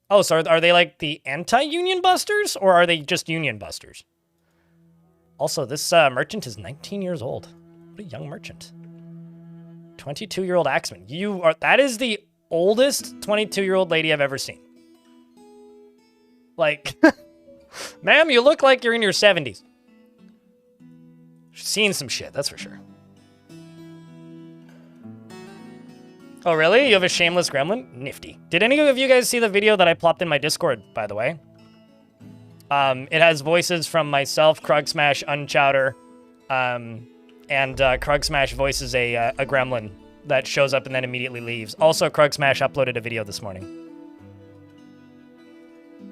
Speaker 1: Oh, so are they like the anti-union busters, or are they just union busters? Also, this merchant is 19 years old. What a young merchant. 22-year-old axeman. That is the oldest 22-year-old lady I've ever seen. Like, ma'am, you look like you're in your 70s. She's seen some shit, that's for sure. Oh, really? You have a shameless gremlin? Nifty. Did any of you guys see the video that I plopped in my Discord, by the way? It has voices from myself, Krugsmash, Unchowder, and Krugsmash voices a gremlin that shows up and then immediately leaves. Also, Krugsmash uploaded a video this morning.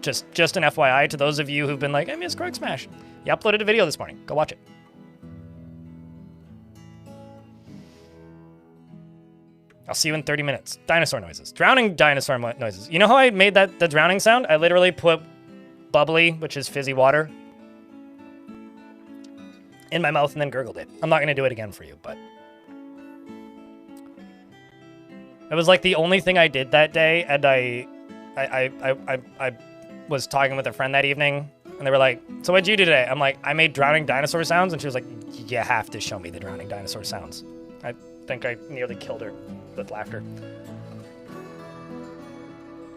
Speaker 1: Just an FYI to those of you who've been like, I miss Krugsmash. He uploaded a video this morning. Go watch it. I'll see you in 30 minutes. Dinosaur noises. Drowning dinosaur noises. You know how I made the drowning sound? I literally put bubbly, which is fizzy water, in my mouth and then gurgled it. I'm not going to do it again for you, but it was like the only thing I did that day, and I was talking with a friend that evening, and they were like, so what'd you do today? I'm like, I made drowning dinosaur sounds, and she was like, you have to show me the drowning dinosaur sounds. I think I nearly killed her with laughter.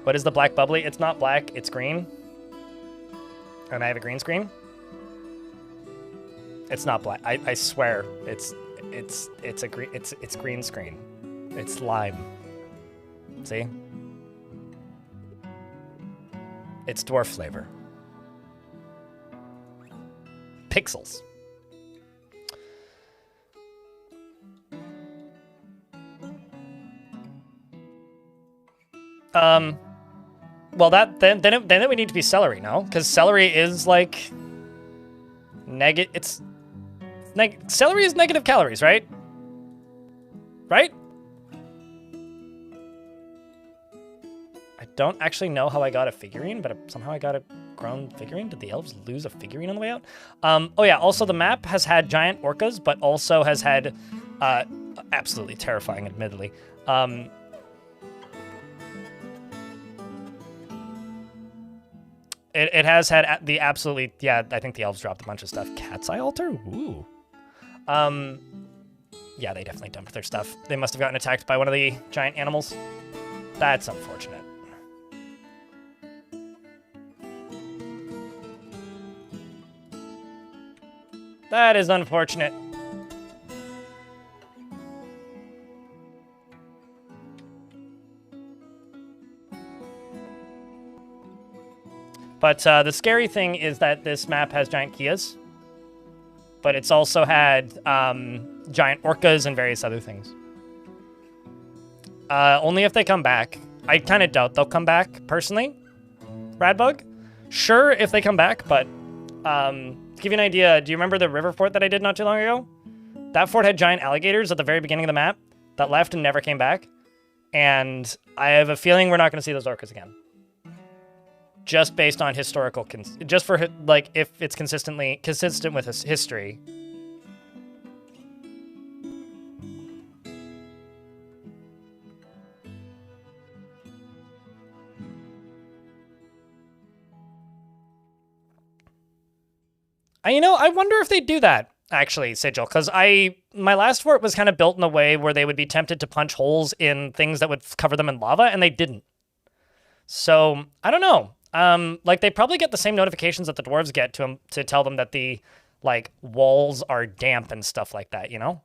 Speaker 1: What is the black bubbly? It's not black, it's green. And I have a green screen. It's not black. I swear, it's green screen. It's lime. See? It's dwarf flavor. Pixels. Well, then it would need to be celery, no? Because celery is like celery is negative calories, right? Right? I don't actually know how I got a figurine, but somehow I got a grown figurine. Did the elves lose a figurine on the way out? Oh yeah, also the map has had giant orcas, but also has had absolutely terrifying, admittedly. It has had the absolutely, yeah, I think the elves dropped a bunch of stuff. Cat's Eye Altar? Ooh. Yeah, they definitely dumped their stuff. They must have gotten attacked by one of the giant animals. That's unfortunate. That is unfortunate. But the scary thing is that this map has giant Kias, but it's also had giant orcas and various other things. Only if they come back. I kind of doubt they'll come back, personally. Radbug? Sure, if they come back, but to give you an idea, do you remember the river fort that I did not too long ago? That fort had giant alligators at the very beginning of the map that left and never came back. And I have a feeling we're not going to see those orcas again. Just based on historical, just for like if it's consistent with history. I wonder if they do that actually, Sigil, because my last fort was kind of built in a way where they would be tempted to punch holes in things that would cover them in lava, and they didn't. So I don't know. Like they probably get the same notifications that the dwarves get to tell them that the like walls are damp and stuff like that, you know?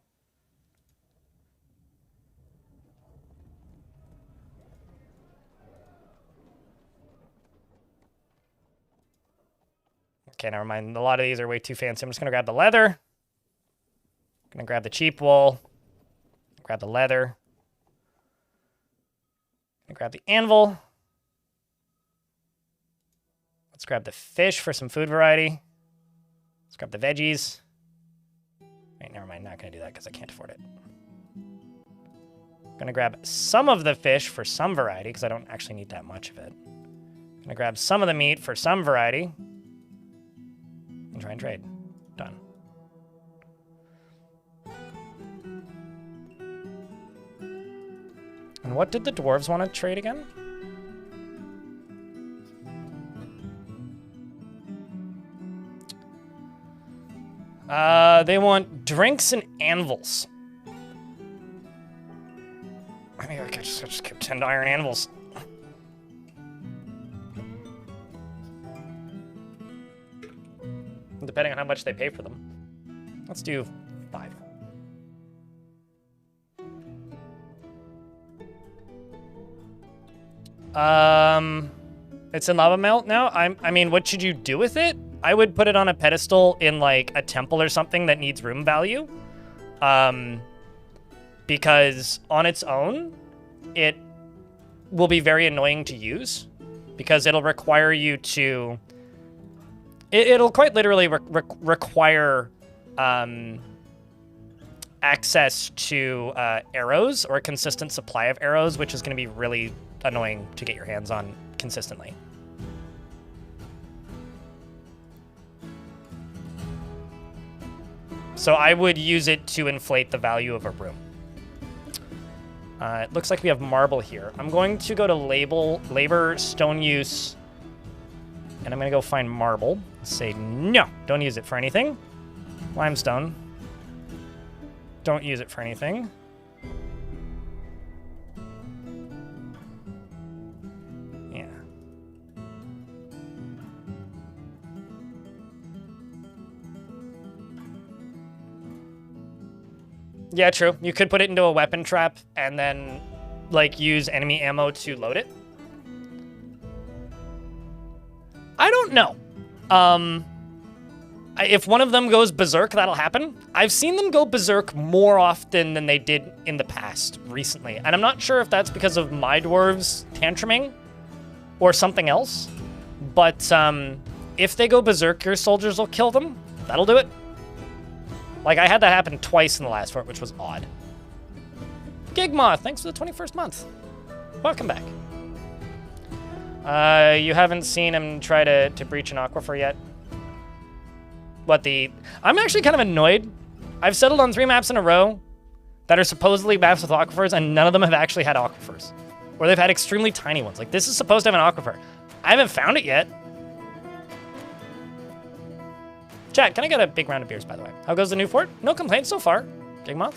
Speaker 1: Okay, never mind. A lot of these are way too fancy. I'm just gonna grab the leather. Gonna grab the cheap wool. Grab the leather. Gonna grab the anvil. Let's grab the fish for some food variety. Let's grab the veggies. Wait, never mind. Not gonna do that because I can't afford it. Gonna grab some of the fish for some variety because I don't actually need that much of it. Gonna grab some of the meat for some variety. And try and trade. Done. And what did the dwarves want to trade again? They want drinks and anvils. Maybe I could just keep 10 iron anvils. Depending on how much they pay for them. Let's do 5. It's in lava melt now? I mean, what should you do with it? I would put it on a pedestal in, like, a temple or something that needs room value. Because on its own, it will be very annoying to use. Because it'll require you to... It'll quite literally require access to arrows or a consistent supply of arrows, which is going to be really annoying to get your hands on consistently. So I would use it to inflate the value of a room. It looks like we have marble here. I'm going to go to labor, stone use, and I'm going to go find marble. Say, no, don't use it for anything. Limestone. Don't use it for anything. Yeah. Yeah, true. You could put it into a weapon trap and then, like, use enemy ammo to load it. I don't know. If one of them goes berserk, that'll happen. I've seen them go berserk more often than they did in the past recently. And I'm not sure if that's because of my dwarves tantruming or something else. But if they go berserk, your soldiers will kill them. That'll do it. Like, I had that happen twice in the last fort, which was odd. Gigmoth, thanks for the 21st month. Welcome back. You haven't seen him try to breach an aquifer yet? I'm actually kind of annoyed. I've settled on 3 maps in a row that are supposedly maps with aquifers, and none of them have actually had aquifers. Or they've had extremely tiny ones. Like, this is supposed to have an aquifer. I haven't found it yet. Chat, can I get a big round of beers, by the way? How goes the new fort? No complaints so far. Gigmoth?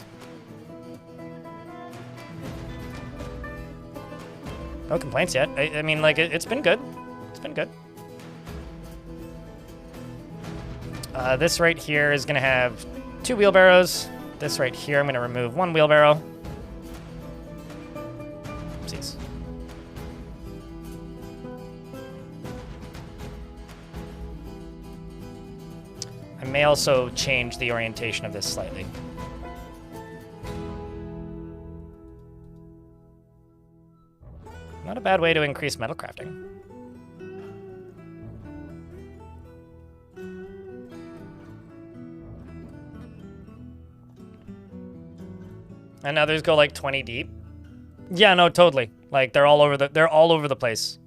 Speaker 1: No complaints yet. I mean, like, it's been good. It's been good. This right here is going to have 2 wheelbarrows. This right here, I'm going to remove 1 wheelbarrow. Oopsies. I may also change the orientation of this slightly. Not a bad way to increase metal crafting. And others go like 20 deep. Yeah, no, totally. Like they're all over the place.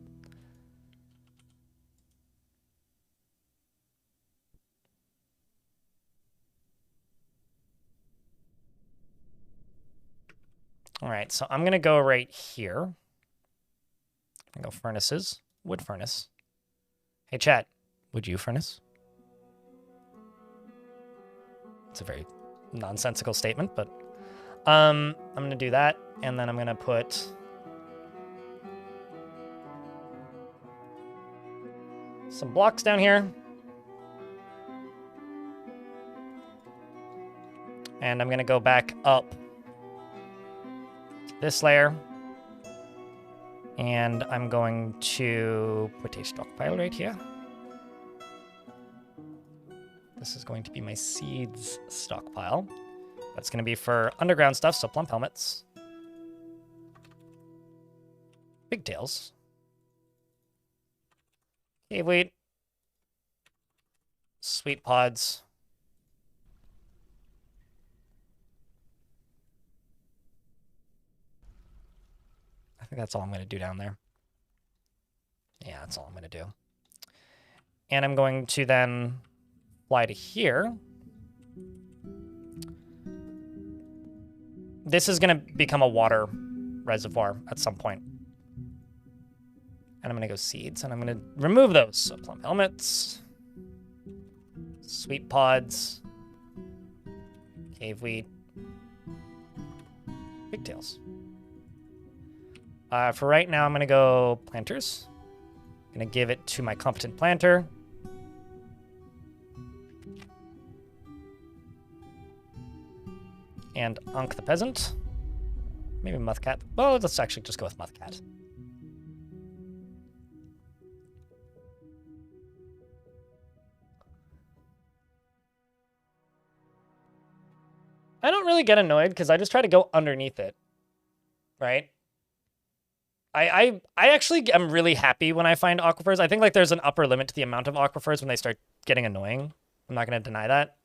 Speaker 1: All right, so I'm gonna go right here. I'm gonna go furnaces, wood furnace. Hey chat, would you furnace? It's a very nonsensical statement, but I'm gonna do that, and then I'm gonna put some blocks down here. And I'm gonna go back up this layer. And I'm going to put a stockpile right here. This is going to be my seeds stockpile. That's going to be for underground stuff, so plump helmets. Pigtails. Cave wheat. Sweet pods. I think that's all I'm going to do down there. Yeah, that's all I'm going to do. And I'm going to then fly to here. This is going to become a water reservoir at some point. And I'm going to go seeds, and I'm going to remove those. So plum helmets, sweet pods, cave wheat, pigtails. For right now, I'm going to go planters. I'm going to give it to my competent planter. And Unk the peasant. Maybe Muthcat. Well, let's actually just go with Muthcat. I don't really get annoyed because I just try to go underneath it, right? I actually am really happy when I find aquifers. I think like there's an upper limit to the amount of aquifers when they start getting annoying. I'm not going to deny that.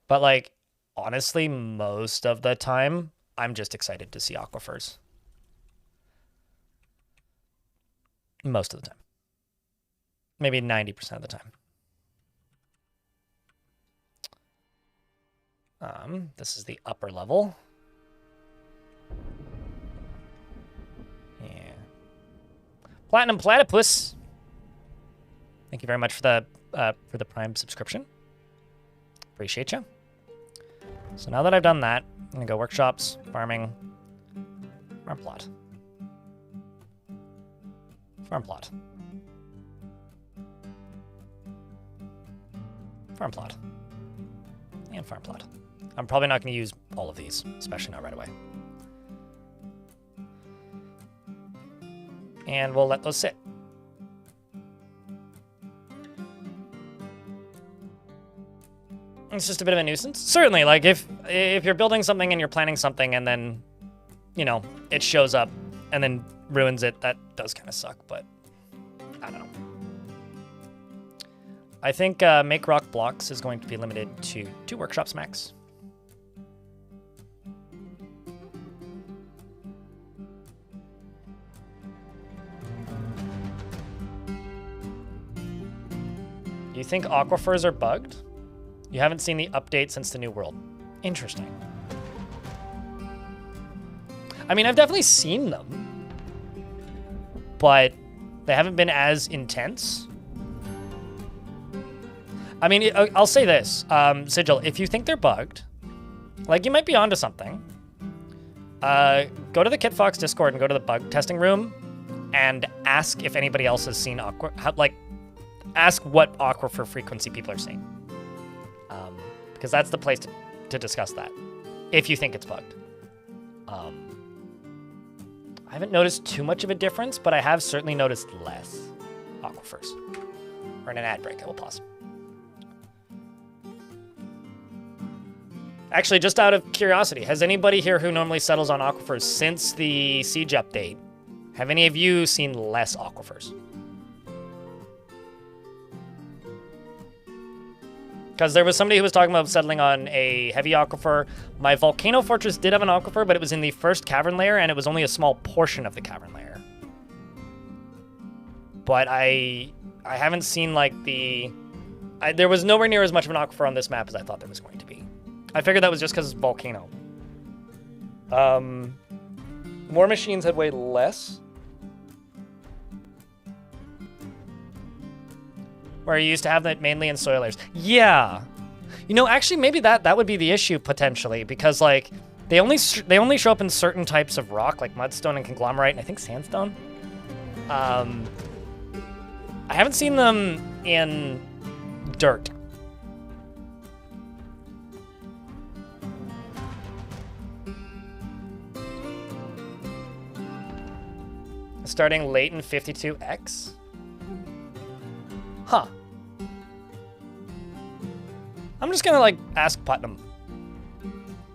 Speaker 1: But like, honestly, most of the time, I'm just excited to see aquifers. Most of the time. Maybe 90% of the time. This is the upper level. Yeah. Platinum Platypus. Thank you very much for the Prime subscription. Appreciate you. So now that I've done that, I'm gonna go workshops, farming, farm plot, farm plot, farm plot, and farm plot. I'm probably not going to use all of these, especially not right away. And we'll let those sit. It's just a bit of a nuisance. Certainly, like if you're building something and you're planning something and then, you know, it shows up and then ruins it, that does kind of suck, but I don't know. I think Make Rock Blocks is going to be limited to 2 workshops max. You think aquifers are bugged? You haven't seen the update since the New World. Interesting. I mean, I've definitely seen them, but they haven't been as intense. I mean, I'll say this, Sigil, if you think they're bugged, like you might be onto something, go to the KitFox Discord and go to the bug testing room and ask if anybody else has seen ask what aquifer frequency people are seeing. Because that's the place to discuss that, if you think it's bugged. I haven't noticed too much of a difference, but I have certainly noticed less aquifers. Or in an ad break, I will pause. Actually, just out of curiosity, has anybody here who normally settles on aquifers since the Siege update, have any of you seen less aquifers? Because there was somebody who was talking about settling on a heavy aquifer. My Volcano Fortress did have an aquifer, but it was in the first cavern layer, and it was only a small portion of the cavern layer. But I haven't seen, like, there was nowhere near as much of an aquifer on this map as I thought there was going to be. I figured that was just because it's Volcano. War Machines had way less. Where you used to have that mainly in soil layers. Yeah. You know, actually, maybe that would be the issue, potentially, because, like, they only show up in certain types of rock, like mudstone and conglomerate, and I think sandstone. I haven't seen them in dirt. Starting late in 52X? Huh. I'm just gonna, like, ask Putnam.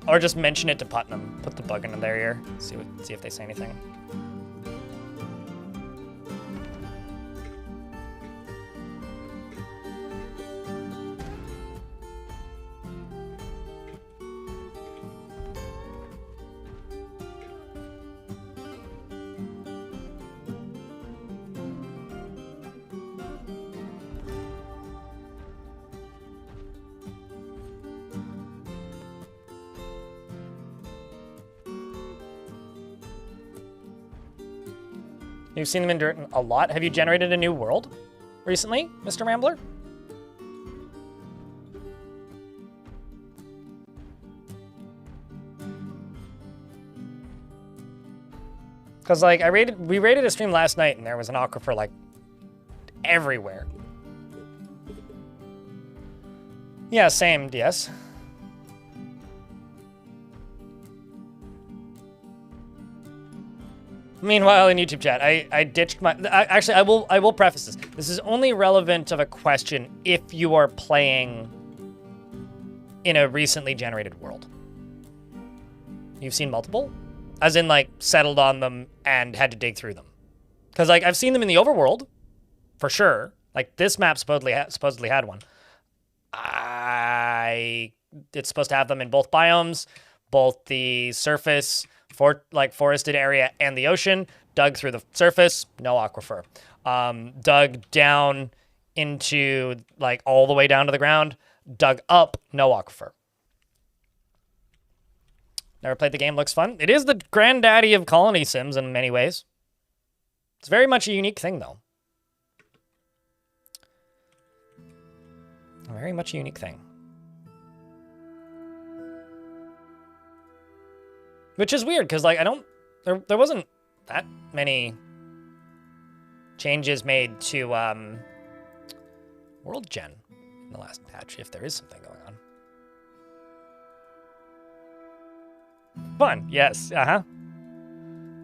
Speaker 1: Or just mention it to Putnam. Put the bug into their ear. See if they say anything. You've seen them in dirt a lot. Have you generated a new world recently, Mr. Rambler? Because, like, we raided a stream last night, and there was an aquifer, like, everywhere. Yeah, same, DS. Meanwhile, in YouTube chat, I ditched my... Actually, I will preface this. This is only relevant of a question if you are playing in a recently generated world. You've seen multiple? As in, like, settled on them and had to dig through them. Because, like, I've seen them in the overworld, for sure. Like, this map supposedly had one. It's supposed to have them in both biomes, both the surface... forested area and the ocean. Dug through the surface, no aquifer. Dug down into, like, all the way down to the ground. Dug up, no aquifer. Never played the game, looks fun. It is the granddaddy of colony sims in many ways. It's very much a unique thing, though. Very much a unique thing. Which is weird, because, like, there wasn't that many changes made to, World Gen in the last patch, if there is something going on. Fun, yes, uh-huh.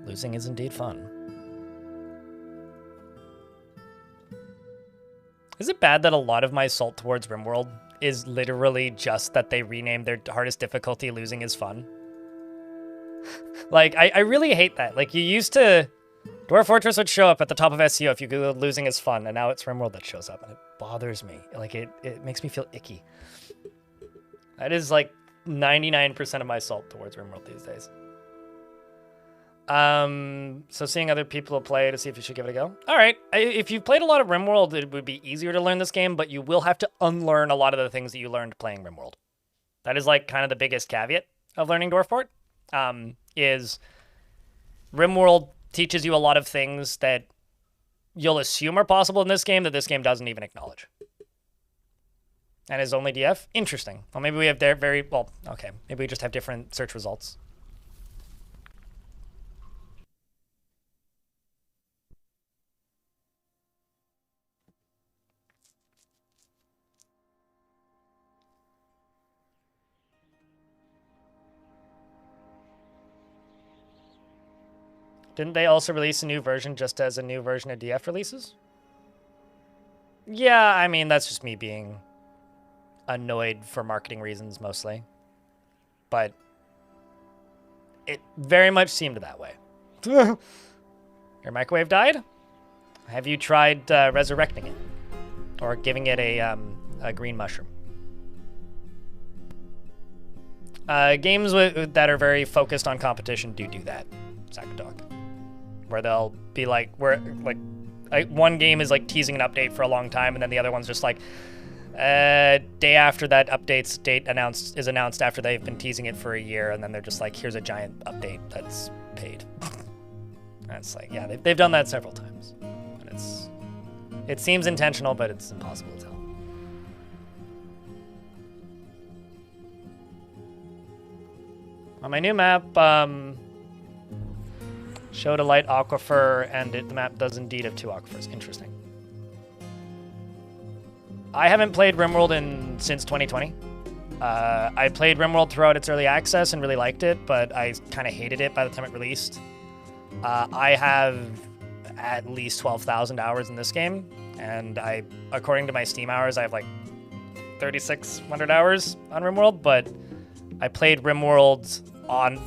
Speaker 1: Losing is indeed fun. Is it bad that a lot of my salt towards RimWorld is literally just that they renamed their hardest difficulty Losing is Fun? Like, I really hate that. Like, you used to... Dwarf Fortress would show up at the top of SEO if you Googled Losing is Fun, and now it's RimWorld that shows up, and it bothers me. Like, it makes me feel icky. That is, like, 99% of my salt towards RimWorld these days. So seeing other people play to see if you should give it a go. All right, if you've played a lot of RimWorld, it would be easier to learn this game, but you will have to unlearn a lot of the things that you learned playing RimWorld. That is, like, kind of the biggest caveat of learning Dwarf Fort. Is RimWorld teaches you a lot of things that you'll assume are possible in this game that this game doesn't even acknowledge. And is only DF? Interesting. Well, maybe we have okay. Maybe we just have different search results. Didn't they also release a new version just as a new version of DF releases? Yeah, I mean, that's just me being annoyed for marketing reasons mostly. But it very much seemed that way. Your microwave died? Have you tried resurrecting it? Or giving it a green mushroom? Games that are very focused on competition do that, Sakadog. Where they'll be like, one game is like teasing an update for a long time, and then the other one's just like, day after that update's date is announced after they've been teasing it for a year, and then they're just like, here's a giant update that's paid. And it's like, yeah, they've done that several times. And it seems intentional, but it's impossible to tell. On my new map, showed a light aquifer, and the map does indeed have 2 aquifers. Interesting. I haven't played RimWorld since 2020. I played RimWorld throughout its early access and really liked it, but I kind of hated it by the time it released. I have at least 12,000 hours in this game, and according to my Steam hours, I have like 3,600 hours on RimWorld, but I played RimWorld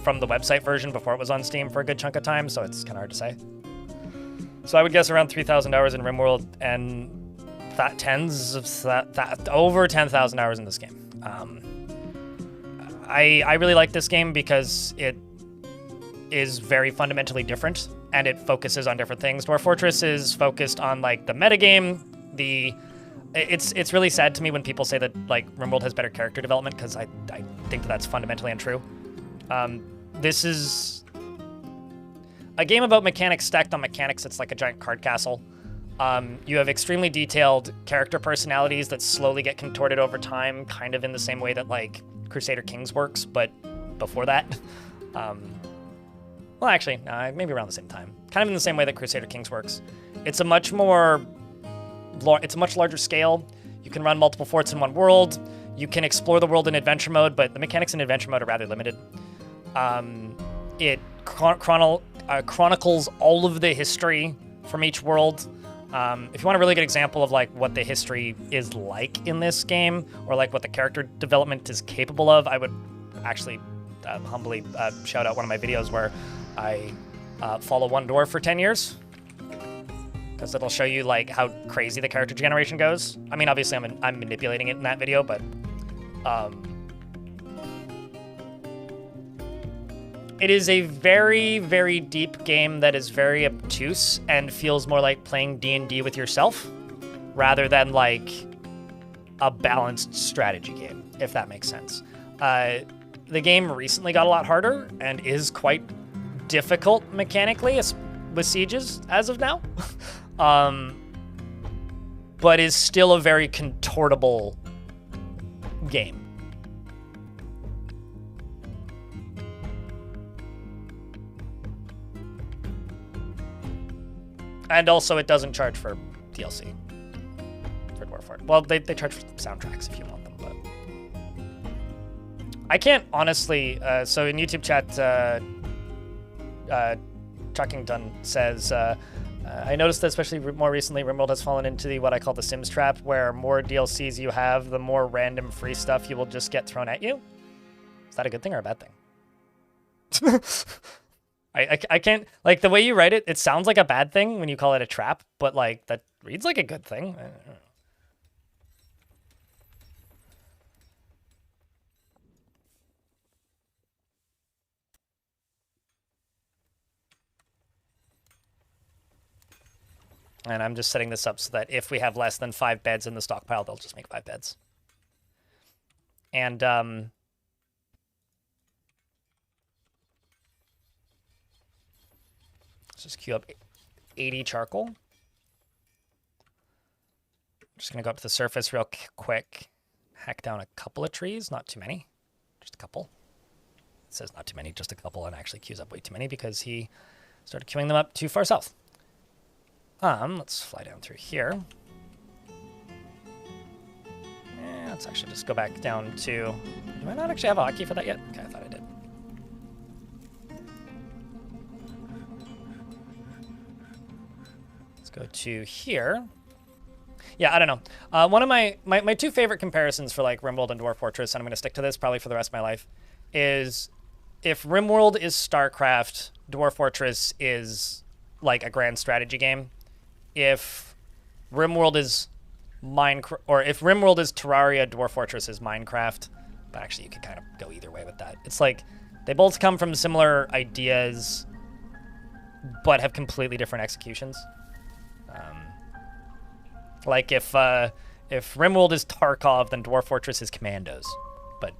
Speaker 1: from the website version before it was on Steam for a good chunk of time, so it's kind of hard to say. So I would guess around 3,000 hours in RimWorld and over 10,000 hours in this game. I really like this game because it is very fundamentally different and it focuses on different things. Dwarf Fortress is focused on like the metagame. It's really sad to me when people say that like RimWorld has better character development because I think that's fundamentally untrue. This is a game about mechanics stacked on mechanics. It's like a giant card castle. You have extremely detailed character personalities that slowly get contorted over time, kind of in the same way that like Crusader Kings works, but before that. Well, actually, maybe around the same time. Kind of in the same way that Crusader Kings works. It's a much larger scale. You can run multiple forts in one world. You can explore the world in adventure mode, but the mechanics in adventure mode are rather limited. It chronicles all of the history from each world. If you want a really good example of like what the history is like in this game, or like what the character development is capable of, I would actually humbly shout out one of my videos where I follow one dwarf for 10 years. Because it'll show you like how crazy the character generation goes. I mean, obviously I'm manipulating it in that video, but it is a very, very deep game that is very obtuse and feels more like playing D&D with yourself rather than like a balanced strategy game, if that makes sense. The game recently got a lot harder and is quite difficult mechanically with sieges as of now. But is still a very contortable game. And also, it doesn't charge for DLC for Dwarf Fortress. Well, they charge for soundtracks if you want them, but I can't honestly. So in YouTube chat, Chuckington says, I noticed that especially more recently, RimWorld has fallen into what I call the Sims trap, where more DLCs you have, the more random free stuff you will just get thrown at you. Is that a good thing or a bad thing? I can't, like, the way you write it, it sounds like a bad thing when you call it a trap, but, like, that reads like a good thing. I don't know. And I'm just setting this up so that if we have less than 5 beds in the stockpile, they'll just make 5 beds. And, let's just queue up 80 charcoal. I'm just going to go up to the surface real quick. Hack down a couple of trees, not too many. Just a couple. It says not too many, just a couple, and actually queues up way too many because he started queuing them up too far south. Let's fly down through here. Yeah, let's actually just go back down to... Do I not actually have a hotkey for that yet? Okay, I thought I did. Let's go to here. Yeah, I don't know. One of my two favorite comparisons for like RimWorld and Dwarf Fortress, and I'm going to stick to this probably for the rest of my life, is if RimWorld is StarCraft, Dwarf Fortress is like a grand strategy game. If RimWorld is Minecraft, or if RimWorld is Terraria, Dwarf Fortress is Minecraft. But actually, you could kind of go either way with that. It's like they both come from similar ideas, but have completely different executions. Like if RimWorld is Tarkov, then Dwarf Fortress is Commandos. But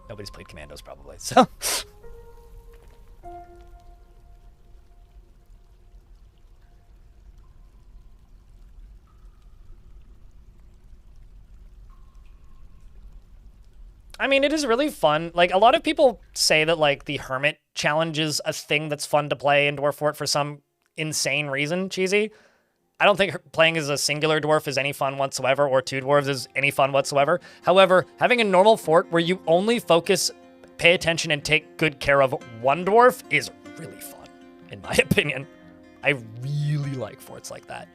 Speaker 1: nobody's played Commandos probably, so. I mean, it is really fun. Like, a lot of people say that, like, the Hermit challenge is a thing that's fun to play in Dwarf Fort for some insane reason, cheesy. I don't think playing as a singular dwarf is any fun whatsoever, or 2 dwarves is any fun whatsoever. However, having a normal fort where you only focus, pay attention, and take good care of 1 dwarf is really fun, in my opinion. I really like forts like that.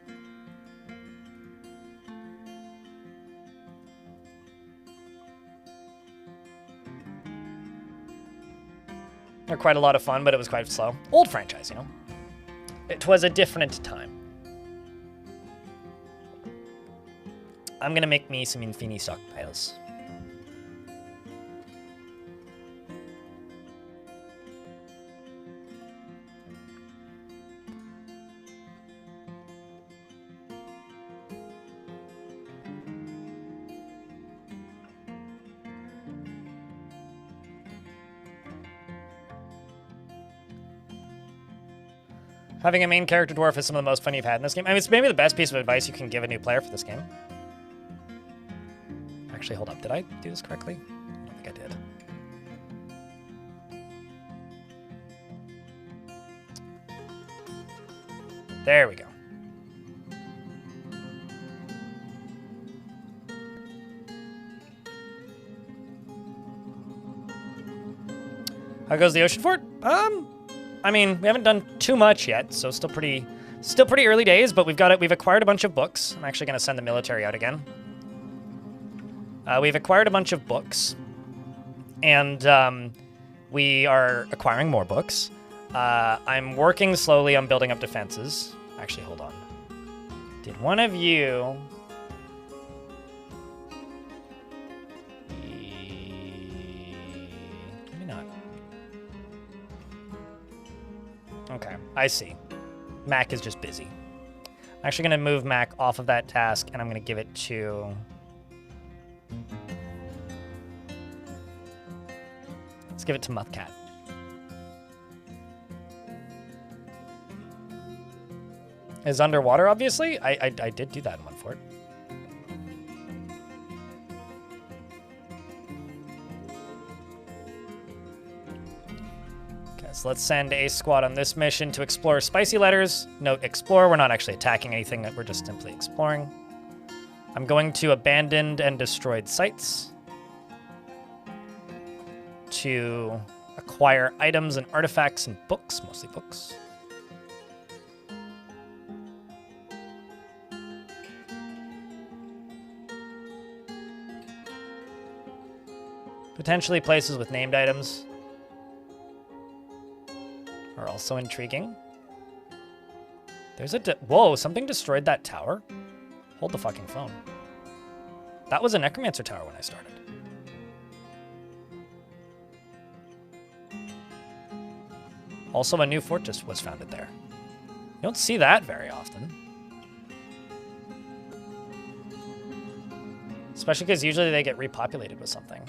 Speaker 1: They're quite a lot of fun, but it was quite slow. Old franchise, you know? It was a different time. I'm gonna make me some Infini stockpiles. Having a main character dwarf is some of the most fun you've had in this game. I mean, it's maybe the best piece of advice you can give a new player for this game. Actually, hold up. Did I do this correctly? I don't think I did. There we go. How goes the ocean fort? I mean, we haven't done too much yet, so still pretty early days, but we've acquired a bunch of books. I'm actually going to send the military out again. We've acquired a bunch of books, and we are acquiring more books. I'm working slowly on building up defenses. Actually, hold on. Did one of you... Maybe not. Okay, I see. Mac is just busy. I'm actually going to move Mac off of that task, and I'm going to give it to... Let's give it to Muthcat. Is underwater, obviously? I did do that in one fort. Okay, so let's send a squad on this mission to explore Spicy Letters. Note, explore. We're not actually attacking anything. We're just simply exploring. I'm going to abandoned and destroyed sites to acquire items and artifacts and books, mostly books. Potentially places with named items are also intriguing. There's a... Whoa, something destroyed that tower? Hold the fucking phone. That was a Necromancer tower when I started. Also, a new fortress was founded there. You don't see that very often. Especially because usually they get repopulated with something.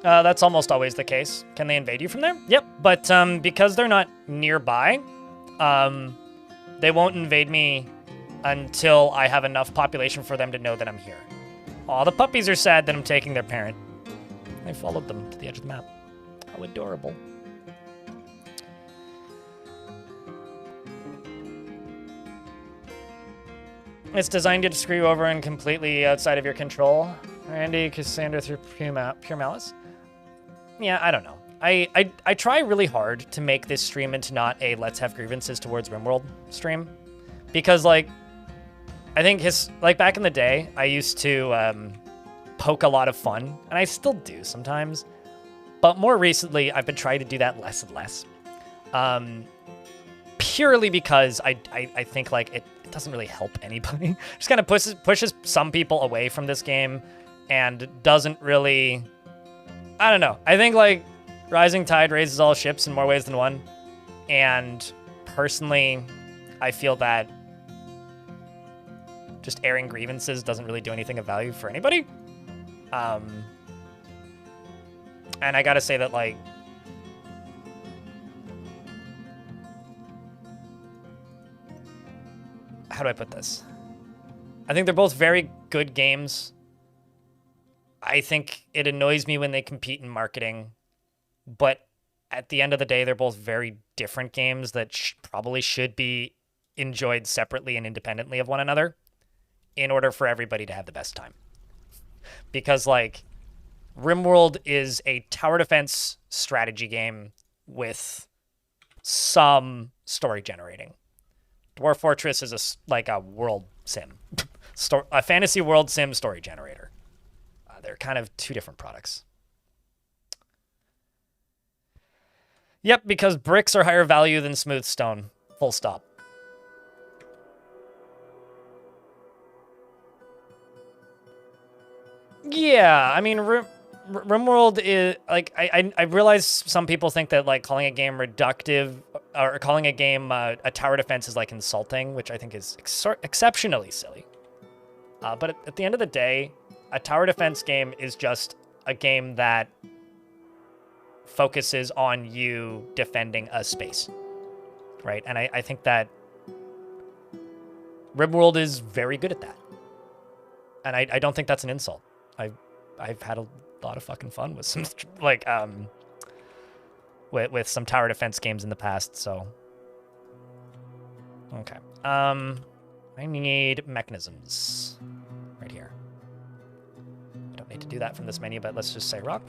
Speaker 1: That's almost always the case. Can they invade you from there? Yep, but because they're not nearby, they won't invade me until I have enough population for them to know that I'm here. Aw, the puppies are sad that I'm taking their parent. I followed them to the edge of the map. How adorable. It's designed to screw you over and completely outside of your control. Randy, Cassandra through pure malice. Yeah, I don't know. I try really hard to make this stream into not a let's have grievances towards RimWorld stream. Because, like, I think back in the day, I used to poke a lot of fun. And I still do sometimes. But more recently, I've been trying to do that less and less. Purely because I think, like, it doesn't really help anybody. Just kind of pushes some people away from this game. And doesn't really... I don't know. I think, like, rising tide raises all ships in more ways than one. And personally, I feel that just airing grievances doesn't really do anything of value for anybody. And I gotta say that, like... How do I put this? I think they're both very good games. I think it annoys me when they compete in marketing, but at the end of the day, they're both very different games that probably should be enjoyed separately and independently of one another in order for everybody to have the best time. Because, like, RimWorld is a tower defense strategy game with some story generating. Dwarf Fortress is like a world sim, a fantasy world sim story generator. They're kind of two different products. Yep, because bricks are higher value than smooth stone. Full stop. Yeah, I mean, RimWorld is like I realize some people think that like calling a game reductive or calling a game a tower defense is like insulting, which I think is exceptionally silly. But at the end of the day, a tower defense game is just a game that focuses on you defending a space, right? And I think that RimWorld is very good at that, and I don't think that's an insult. I've had a lot of fucking fun with some like with some tower defense games in the past. So okay, I need mechanisms right here. I don't need to do that from this menu, but let's just say rock.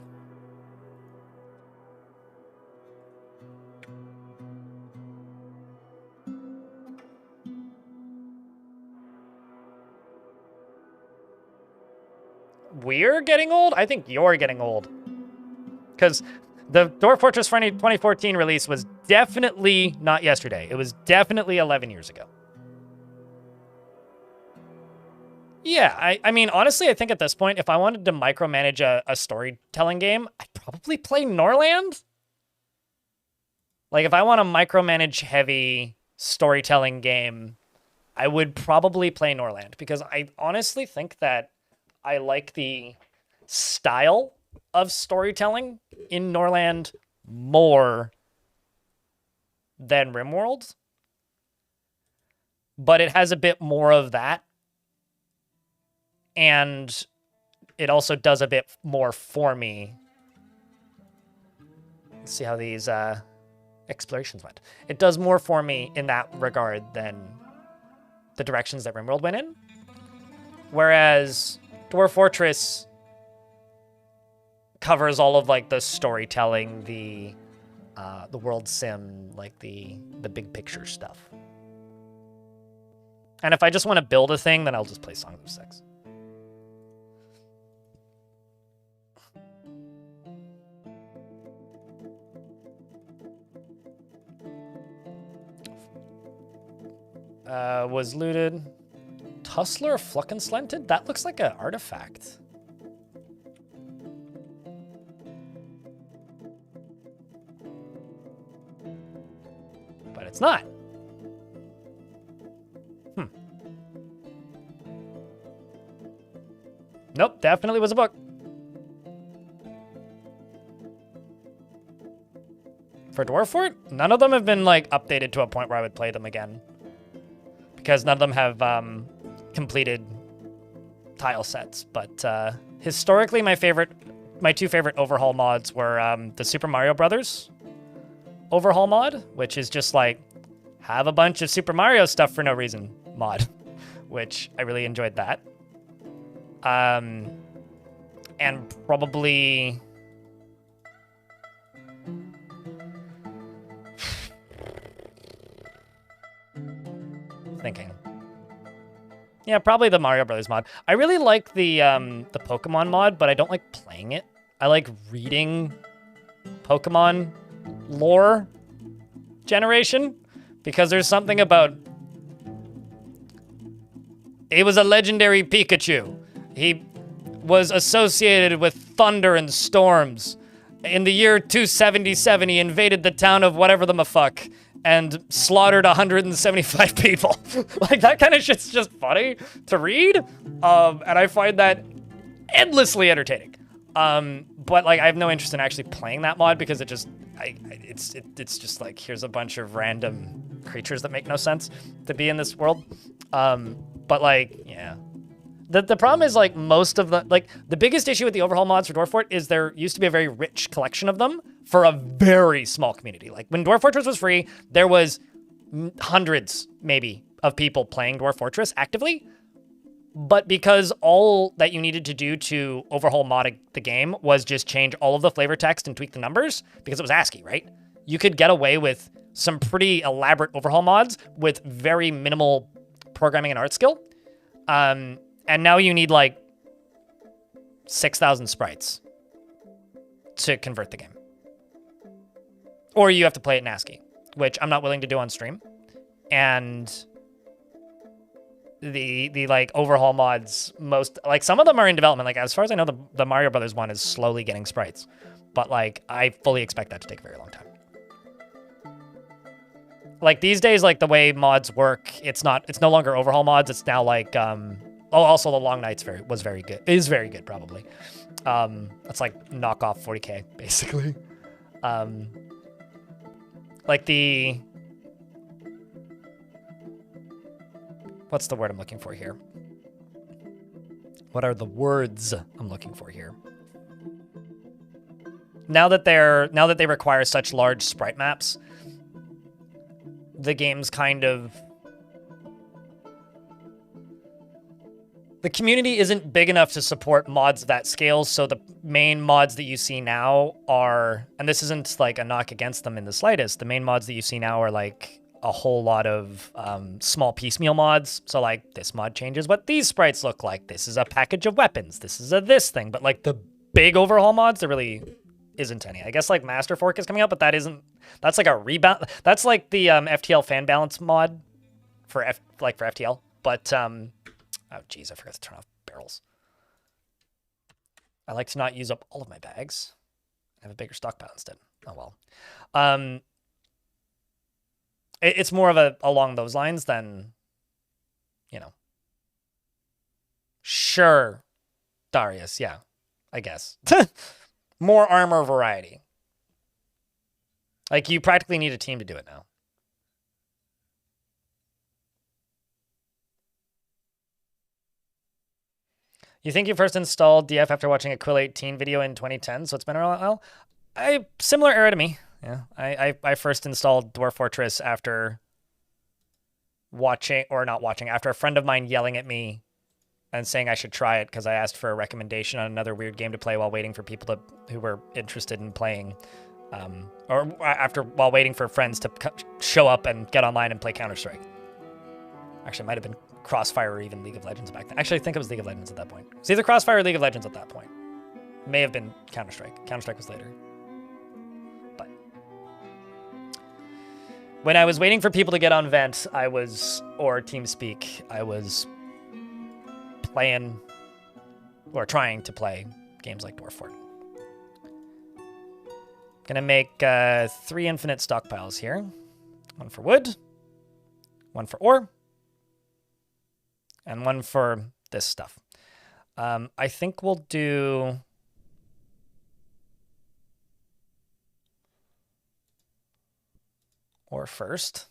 Speaker 1: We're getting old? I think you're getting old. Because the Dwarf Fortress 2014 release was definitely not yesterday. It was definitely 11 years ago. Yeah, I mean, honestly, I think at this point, if I wanted to micromanage a storytelling game, I'd probably play Norland. Like, if I want a micromanage heavy storytelling game, I would probably play Norland. Because I honestly think that I like the style of storytelling in Norland more than RimWorld. But it has a bit more of that. And it also does a bit more for me. Let's see how these explorations went. It does more for me in that regard than the directions that RimWorld went in. Whereas Dwarf Fortress covers all of like the storytelling, the world sim, like the big picture stuff. And if I just want to build a thing, then I'll just play Songs of Six. Was looted. Tussler Fluckenslented? That looks like an artifact. But it's not. Nope, definitely was a book. For Dwarf Fort, none of them have been like updated to a point where I would play them again. Because none of them have completed tile sets. But historically, my two favorite overhaul mods were the Super Mario Brothers overhaul mod, which is just like have a bunch of Super Mario stuff for no reason mod, which I really enjoyed that. And probably thinking. Yeah, probably the Mario Brothers mod. I really like the Pokemon mod, but I don't like playing it. I like reading Pokemon lore generation because there's something about he was a legendary Pikachu. He was associated with thunder and storms. In the year 277, he invaded the town of whatever the fuck and slaughtered 175 people. Like, that kind of shit's just funny to read. And I find that endlessly entertaining. But, like, I have no interest in actually playing that mod because it just, it's just like, here's a bunch of random creatures that make no sense to be in this world. But, like, yeah. The problem is, like, most of the, like, the biggest issue with the overhaul mods for Dwarf Fort is there used to be a very rich collection of them for a very small community. Like, when Dwarf Fortress was free, there was hundreds, maybe, of people playing Dwarf Fortress actively. But because all that you needed to do to overhaul mod the game was just change all of the flavor text and tweak the numbers, because it was ASCII, right? You could get away with some pretty elaborate overhaul mods with very minimal programming and art skill. And now you need like 6,000 sprites to convert the game. Or you have to play it in ASCII, which I'm not willing to do on stream. And the like overhaul mods, some of them are in development. Like as far as I know, the Mario Brothers one is slowly getting sprites, but like I fully expect that to take a very long time. Like these days, like the way mods work, it's no longer overhaul mods. It's now like also the Long Nights is very good probably. That's like knockoff 40K basically. Like the what's the word I'm looking for here? What are the words I'm looking for here? Now that they require such large sprite maps, the game's kind of... The community isn't big enough to support mods of that scale, so the main mods that you see now are... And this isn't like a knock against them in the slightest. The main mods that you see now are like a whole lot of small piecemeal mods. So like this mod changes what these sprites look like. This is a package of weapons. This is a this thing. But like the big overhaul mods, there really isn't any. I guess like Master Fork is coming out, but that's like a rebound. That's like the FTL fan balance mod for FTL. But oh geez, I forgot to turn off barrels. I like to not use up all of my bags. I have a bigger stockpile instead. Oh well. It's more of along those lines than, Sure, Darius, yeah, I guess. More armor variety. Like, you practically need a team to do it now. You think you first installed DF after watching a Quill 18 video in 2010, so it's been a while? Similar era to me. Yeah, I first installed Dwarf Fortress after after a friend of mine yelling at me and saying I should try it because I asked for a recommendation on another weird game to play while waiting for people who were interested in playing, while waiting for friends to show up and get online and play Counter-Strike. Actually, it might have been Crossfire or even League of Legends back then. Actually, I think it was League of Legends at that point. It's either Crossfire or League of Legends at that point. May have been Counter-Strike. Counter-Strike was later. When I was waiting for people to get on Vent, or TeamSpeak, I was playing, or trying to play, games like Dwarf Fort. Gonna make 3 infinite stockpiles here. 1 for wood, 1 for ore, and 1 for this stuff. I think we'll do... ore first.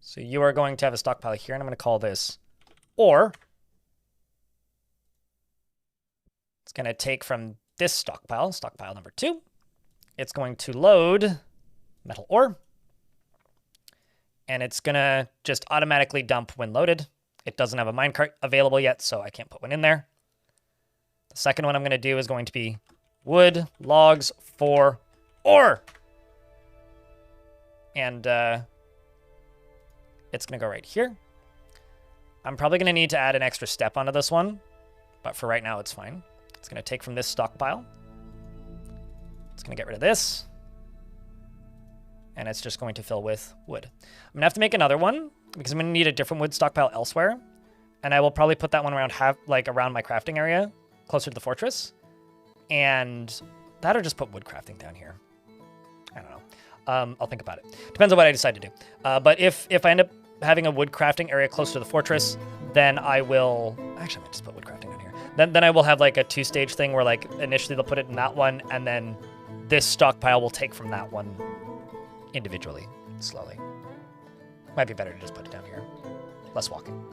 Speaker 1: So you are going to have a stockpile here, and I'm going to call this ore. It's going to take from this stockpile number 2. It's going to load metal ore, and it's going to just automatically dump when loaded. It doesn't have a minecart available yet, so I can't put one in there. The second one I'm going to do is going to be wood logs for ore. And it's going to go right here. I'm probably going to need to add an extra step onto this one, but for right now, it's fine. It's going to take from this stockpile. It's going to get rid of this. And it's just going to fill with wood. I'm going to have to make another one because I'm going to need a different wood stockpile elsewhere. And I will probably put that one around around my crafting area, closer to the fortress. And that, or just put wood crafting down here. I don't know. I'll think about it. Depends on what I decide to do. But if I end up having a wood crafting area close to the fortress, then I will... Actually, I might just put wood crafting down here. Then I will have like a 2-stage thing where like initially they'll put it in that one, and then this stockpile will take from that one individually, slowly. Might be better to just put it down here. Less walking.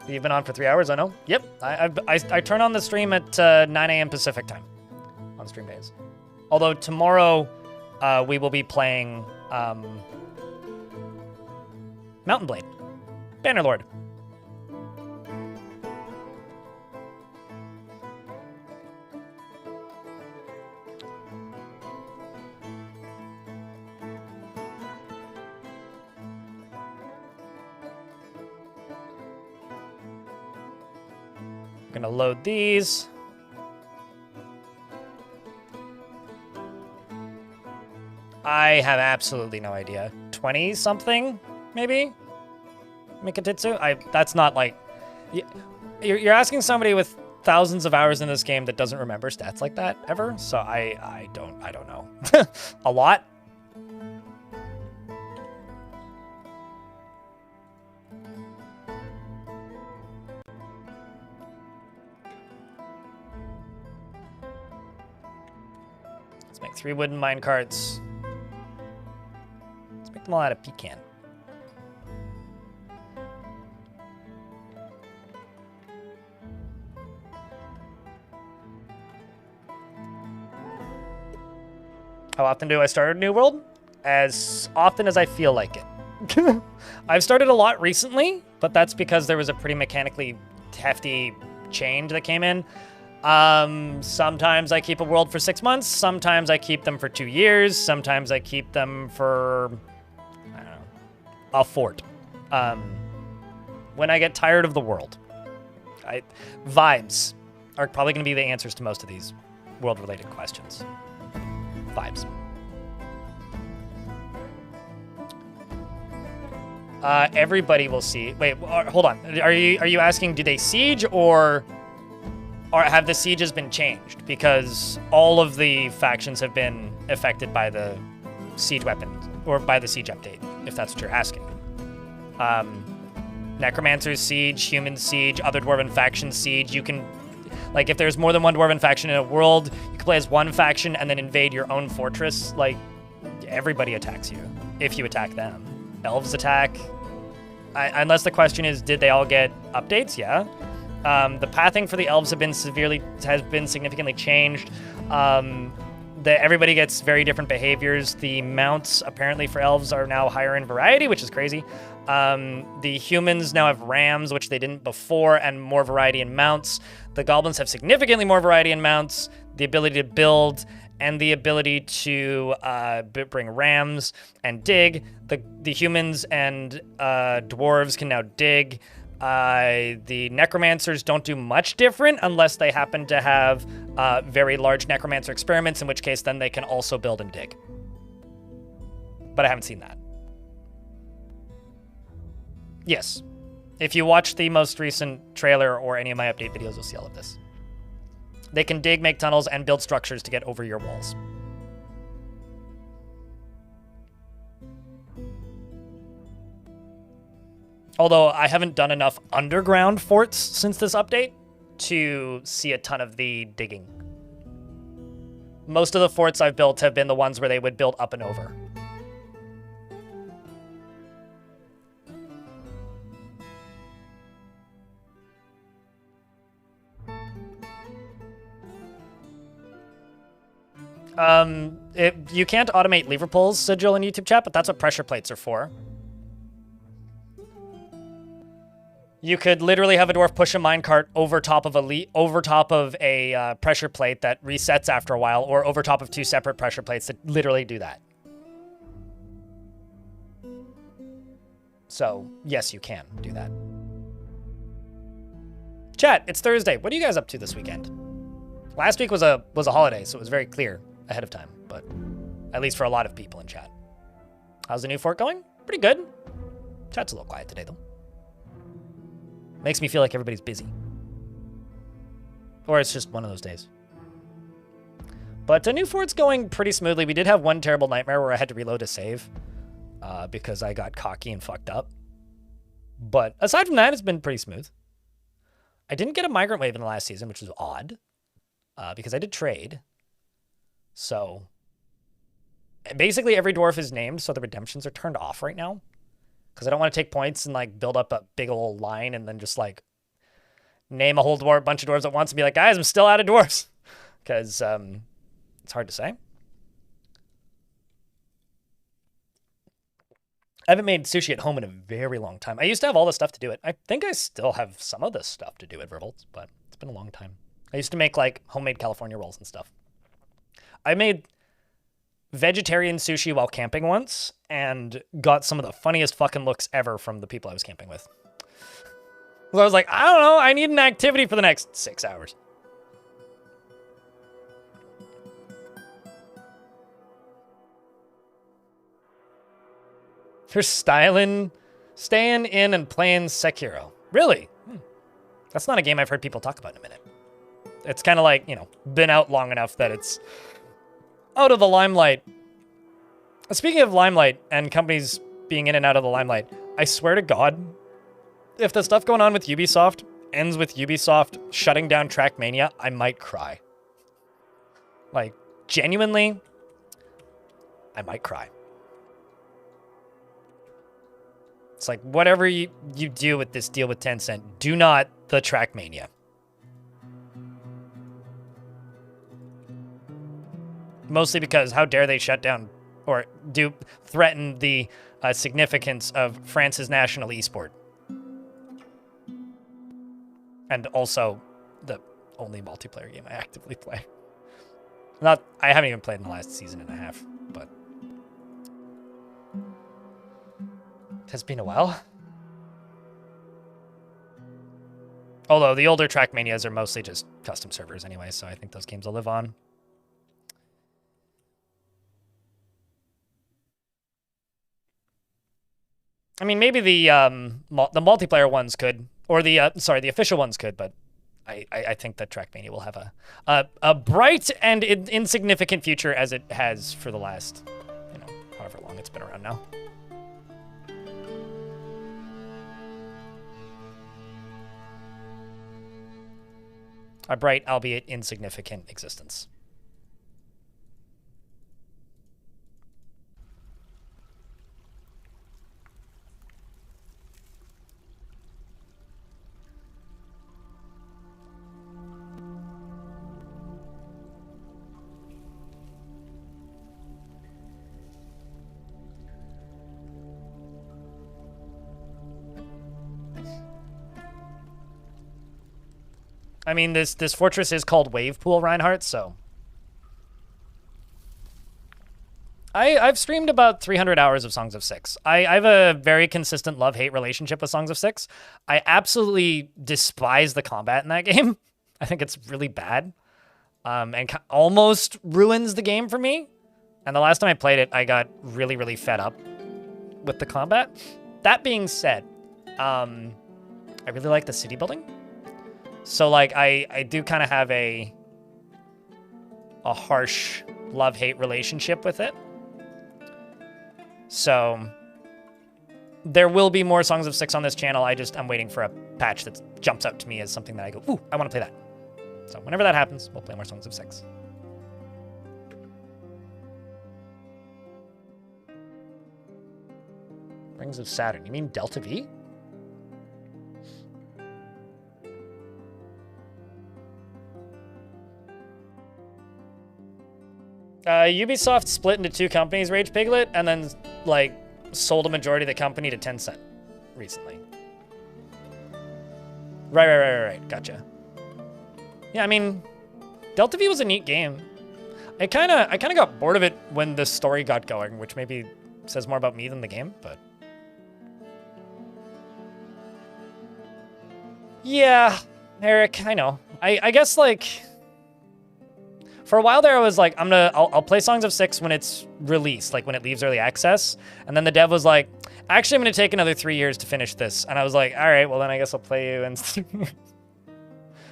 Speaker 1: You've been on for 3 hours, I know. Yep, I turn on the stream at 9 a.m. Pacific time on stream days. Although tomorrow we will be playing Mountain Blade. Bannerlord. Gonna load these. I have absolutely no idea. 20 something, maybe? Mikatitsu? That's not like... You're asking somebody with thousands of hours in this game that doesn't remember stats like that ever, so I don't know. A lot? Let's make 3 wooden mine carts. Let's make them all out of pecan. How often do I start a new world? As often as I feel like it. I've started a lot recently, but that's because there was a pretty mechanically hefty change that came in. Sometimes I keep a world for 6 months. Sometimes I keep them for 2 years. Sometimes I keep them for, I don't know, a fort. When I get tired of the world. Vibes are probably going to be the answers to most of these world-related questions. Vibes. Everybody will see. Wait, hold on. Are you asking, do they siege or have the sieges been changed? Because all of the factions have been affected by the siege weapons or by the siege update, if that's what you're asking. Necromancer's siege, human siege, other dwarven faction siege. You can, like, if there's more than one dwarven faction in a world, you can play as one faction and then invade your own fortress. Like, everybody attacks you if you attack them. Elves attack. Unless the question is, did they all get updates? Yeah. The pathing for the elves has been significantly changed. Everybody gets very different behaviors. The mounts apparently for elves are now higher in variety, which is crazy. The humans now have rams, which they didn't before, and more variety in mounts. The goblins have significantly more variety in mounts, the ability to build, and the ability to bring rams and dig. The humans and dwarves can now dig. The necromancers don't do much different unless they happen to have very large necromancer experiments, in which case then they can also build and dig. But I haven't seen that. Yes. If you watch the most recent trailer or any of my update videos, you'll see all of this. They can dig, make tunnels, and build structures to get over your walls. Although I haven't done enough underground forts since this update to see a ton of the digging. Most of the forts I've built have been the ones where they would build up and over. You can't automate lever pulls, said Jill in YouTube chat, but that's what pressure plates are for. You could literally have a dwarf push a minecart over top of a pressure plate that resets after a while, or over top of 2 separate pressure plates that literally do that. So, yes, you can do that. Chat, it's Thursday. What are you guys up to this weekend? Last week was a holiday, so it was very clear ahead of time, but at least for a lot of people in chat. How's the new fort going? Pretty good. Chat's a little quiet today, though. Makes me feel like everybody's busy. Or it's just one of those days. But the new fort's going pretty smoothly. We did have one terrible nightmare where I had to reload a save because I got cocky and fucked up. But aside from that, it's been pretty smooth. I didn't get a migrant wave in the last season, which was odd because I did trade. So basically every dwarf is named, so the redemptions are turned off right now. Because I don't want to take points and, like, build up a big old line and then just, like, name a whole bunch of dwarves at once and be like, guys, I'm still out of dwarves. Because it's hard to say. haven't made sushi at home in a very long time. I used to have all the stuff to do it. I think I still have some of the stuff to do at Verbolt's, but it's been a long time. I used to make like homemade California rolls and stuff. I made vegetarian sushi while camping once and got some of the funniest fucking looks ever from the people I was camping with. So I was like, I don't know, I need an activity for the next 6 hours. You're staying in and playing Sekiro. Really? That's not a game I've heard people talk about in a minute. It's kind of like, you know, been out long enough that it's out of the limelight. Speaking of limelight and companies being in and out of the limelight, I swear to God, if the stuff going on with Ubisoft ends with Ubisoft shutting down Trackmania, I might cry. Like, genuinely, I might cry. It's like, whatever you do with this deal with Tencent, do not the Trackmania. Mostly because how dare they shut down or threaten the significance of France's national esport. And also the only multiplayer game I actively play. I haven't even played in the last season and a half, but it has been a while. Although the older Trackmanias are mostly just custom servers anyway, so I think those games will live on. I mean, maybe the multiplayer ones could, or the official ones could, but I think that Trackmania will have a bright and insignificant future as it has for the last, you know, however long it's been around now. A bright, albeit insignificant existence. I mean, this fortress is called Wave Pool, Reinhardt, so... I've streamed about 300 hours of Songs of Six. I have a very consistent love-hate relationship with Songs of Six. I absolutely despise the combat in that game. I think it's really bad. And almost ruins the game for me. And the last time I played it, I got really, really fed up with the combat. That being said, I really like the city building. So, like, I do kind of have a harsh love-hate relationship with it. So, there will be more Songs of Six on this channel. I'm waiting for a patch that jumps out to me as something that I go, ooh, I want to play that. So, whenever that happens, we'll play more Songs of Six. Rings of Saturn. You mean Delta V? Ubisoft split into two companies, Rage Piglet, and then, like, sold a majority of the company to Tencent recently. Right. Gotcha. Yeah, I mean, Delta V was a neat game. I kind of got bored of it when the story got going, which maybe says more about me than the game, but... Yeah, Eric, I know. I guess, like... For a while there, I was like, I'll play Songs of Six when it's released, like when it leaves early access. And then the dev was like, actually, I'm going to take another 3 years to finish this. And I was like, all right, well, then I guess I'll play you. And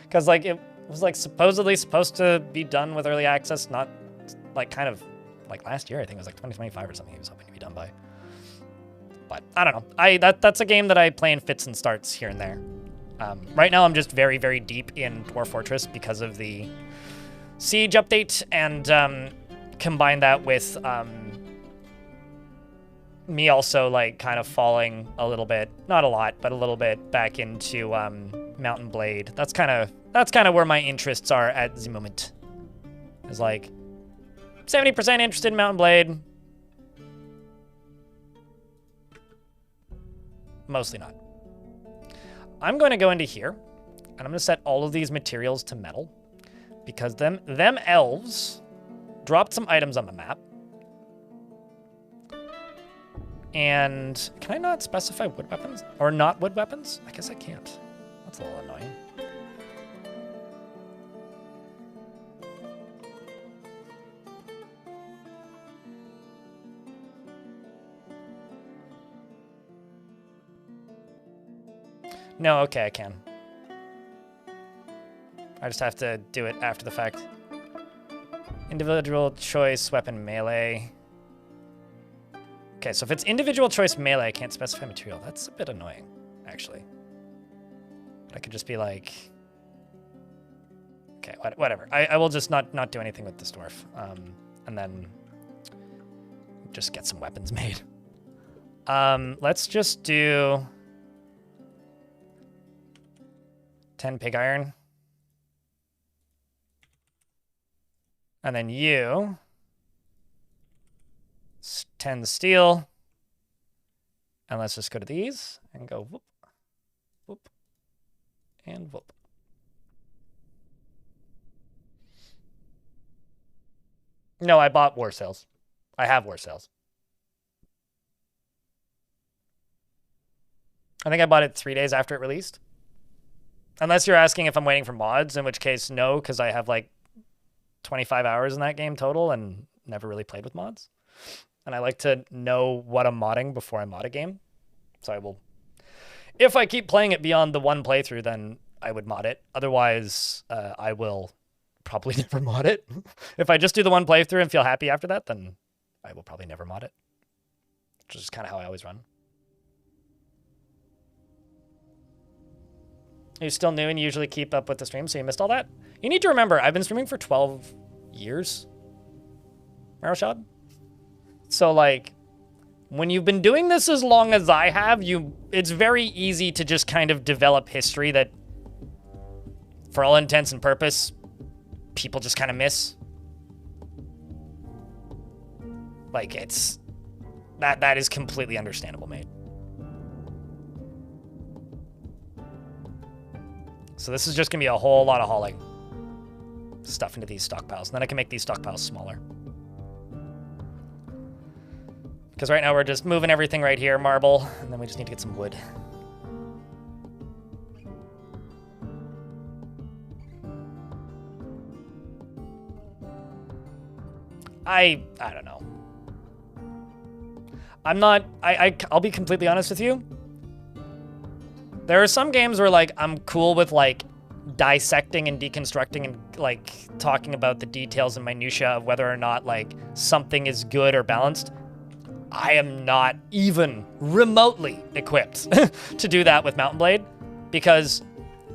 Speaker 1: because like it was like supposedly supposed to be done with early access, not like kind of like last year. I think it was like 2025 or something. He was hoping to be done by. But I don't know. That's a game that I play in fits and starts here and there. Right now, I'm just very, very deep in Dwarf Fortress because of the Siege update, and combine that with me also like kind of falling a little bit, not a lot, but a little bit back into Mount and Blade. That's kind of where my interests are at the moment. Is like 70% interested in Mount and Blade, Mostly not. I'm going to go into here, and I'm going to set all of these materials to metal, because them elves dropped some items on the map. And can I not specify wood weapons? Or not wood weapons? I guess I can't. That's a little annoying. No, okay, I can. I just have to do it after the fact. Individual choice weapon melee. Okay, so if it's individual choice melee, I can't specify material. That's a bit annoying, actually. But I could just be like... Okay, whatever. I will just not do anything with this dwarf. And then just get some weapons made. Let's just do 10 pig iron. And then you 10 steel. And let's just go to these and go whoop, whoop, and whoop. No, I bought war sales. I have war sales. I think I bought it 3 days after it released. Unless you're asking if I'm waiting for mods, in which case, no, because I have like 25 hours in that game total and never really played with mods. And I like to know what I'm modding before I mod a game. So I will... If I keep playing it beyond the one playthrough, then I would mod it. Otherwise, I will probably never mod it. If I just do the one playthrough and feel happy after that, then I will probably never mod it. Which is kind of how I always run. You're still new and you usually keep up with the stream, so you missed all that? You need to remember, I've been streaming for 12 years. Maroshad? So, like, when you've been doing this as long as I have, it's very easy to just kind of develop history that, for all intents and purpose, people just kind of miss. Like, it's... That is completely understandable, mate. So this is just going to be a whole lot of hauling stuff into these stockpiles. And then I can make these stockpiles smaller. Because right now we're just moving everything right here, marble, and then we just need to get some wood. I don't know. I'm not... I'll be completely honest with you. There are some games where, like, I'm cool with, like, dissecting and deconstructing and, like, talking about the details and minutia of whether or not, like, something is good or balanced. I am not even remotely equipped to do that with Mountain Blade because,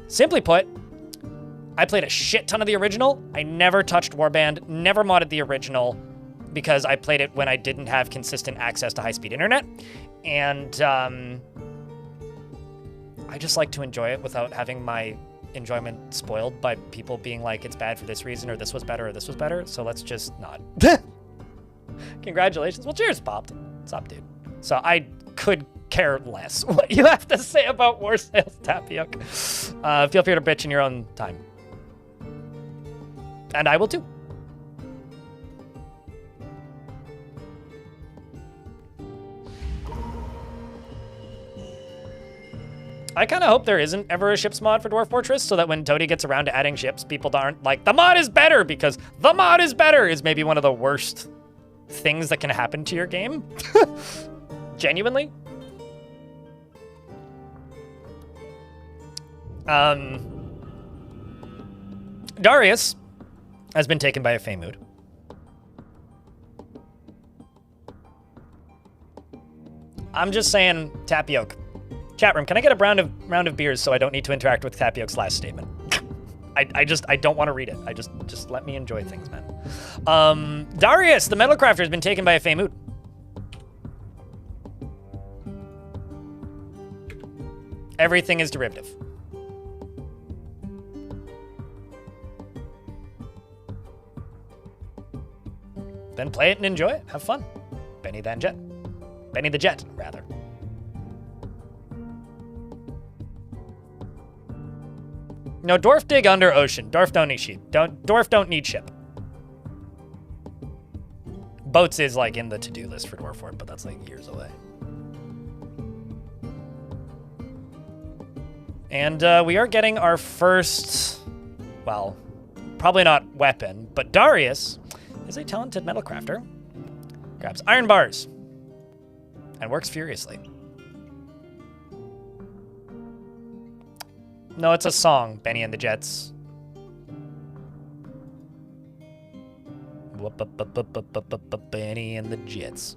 Speaker 1: simply put, I played a shit ton of the original. I never touched Warband, never modded the original because I played it when I didn't have consistent access to high-speed internet. And, I just like to enjoy it without having my enjoyment spoiled by people being like, it's bad for this reason, or this was better, or this was better, so let's just not. Congratulations. Well, cheers, Popped. What's up, dude? So I could care less what you have to say about war sales, Tapioca. Feel free to bitch in your own time. And I will too. I kind of hope there isn't ever a ships mod for Dwarf Fortress so that when Toady gets around to adding ships, people aren't like, the mod is better, because the mod is better is maybe one of the worst things that can happen to your game. Genuinely. Darius has been taken by a Fey mood. I'm just saying, Tapioca. Chat room, can I get a round of beers so I don't need to interact with Tapioca's last statement? I don't want to read it. Just let me enjoy things, man. Darius, the metal crafter, has been taken by a Fey mood. Everything is derivative. Then play it and enjoy it. Have fun. Benny the Jet, rather. No, dwarf dig under ocean. Dwarf don't need ship. Dwarf don't need ship. Boats is like in the to-do list for Dwarf Fort, but that's like years away. And we are getting our first, well, probably not weapon, but Darius is a talented metal crafter. Grabs iron bars and works furiously. No, it's a song, Benny and the Jets. Benny and the Jets.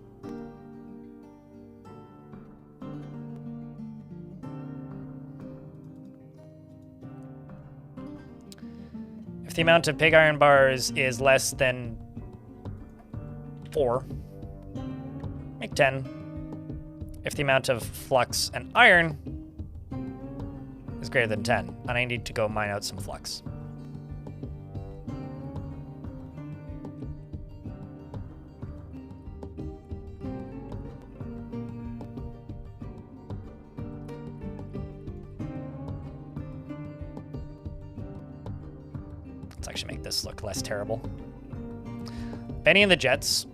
Speaker 1: If the amount of pig iron bars is less than 4, make 10. If the amount of flux and iron is greater than 10, and I need to go mine out some flux. Let's actually make this look less terrible. Benny and the Jets,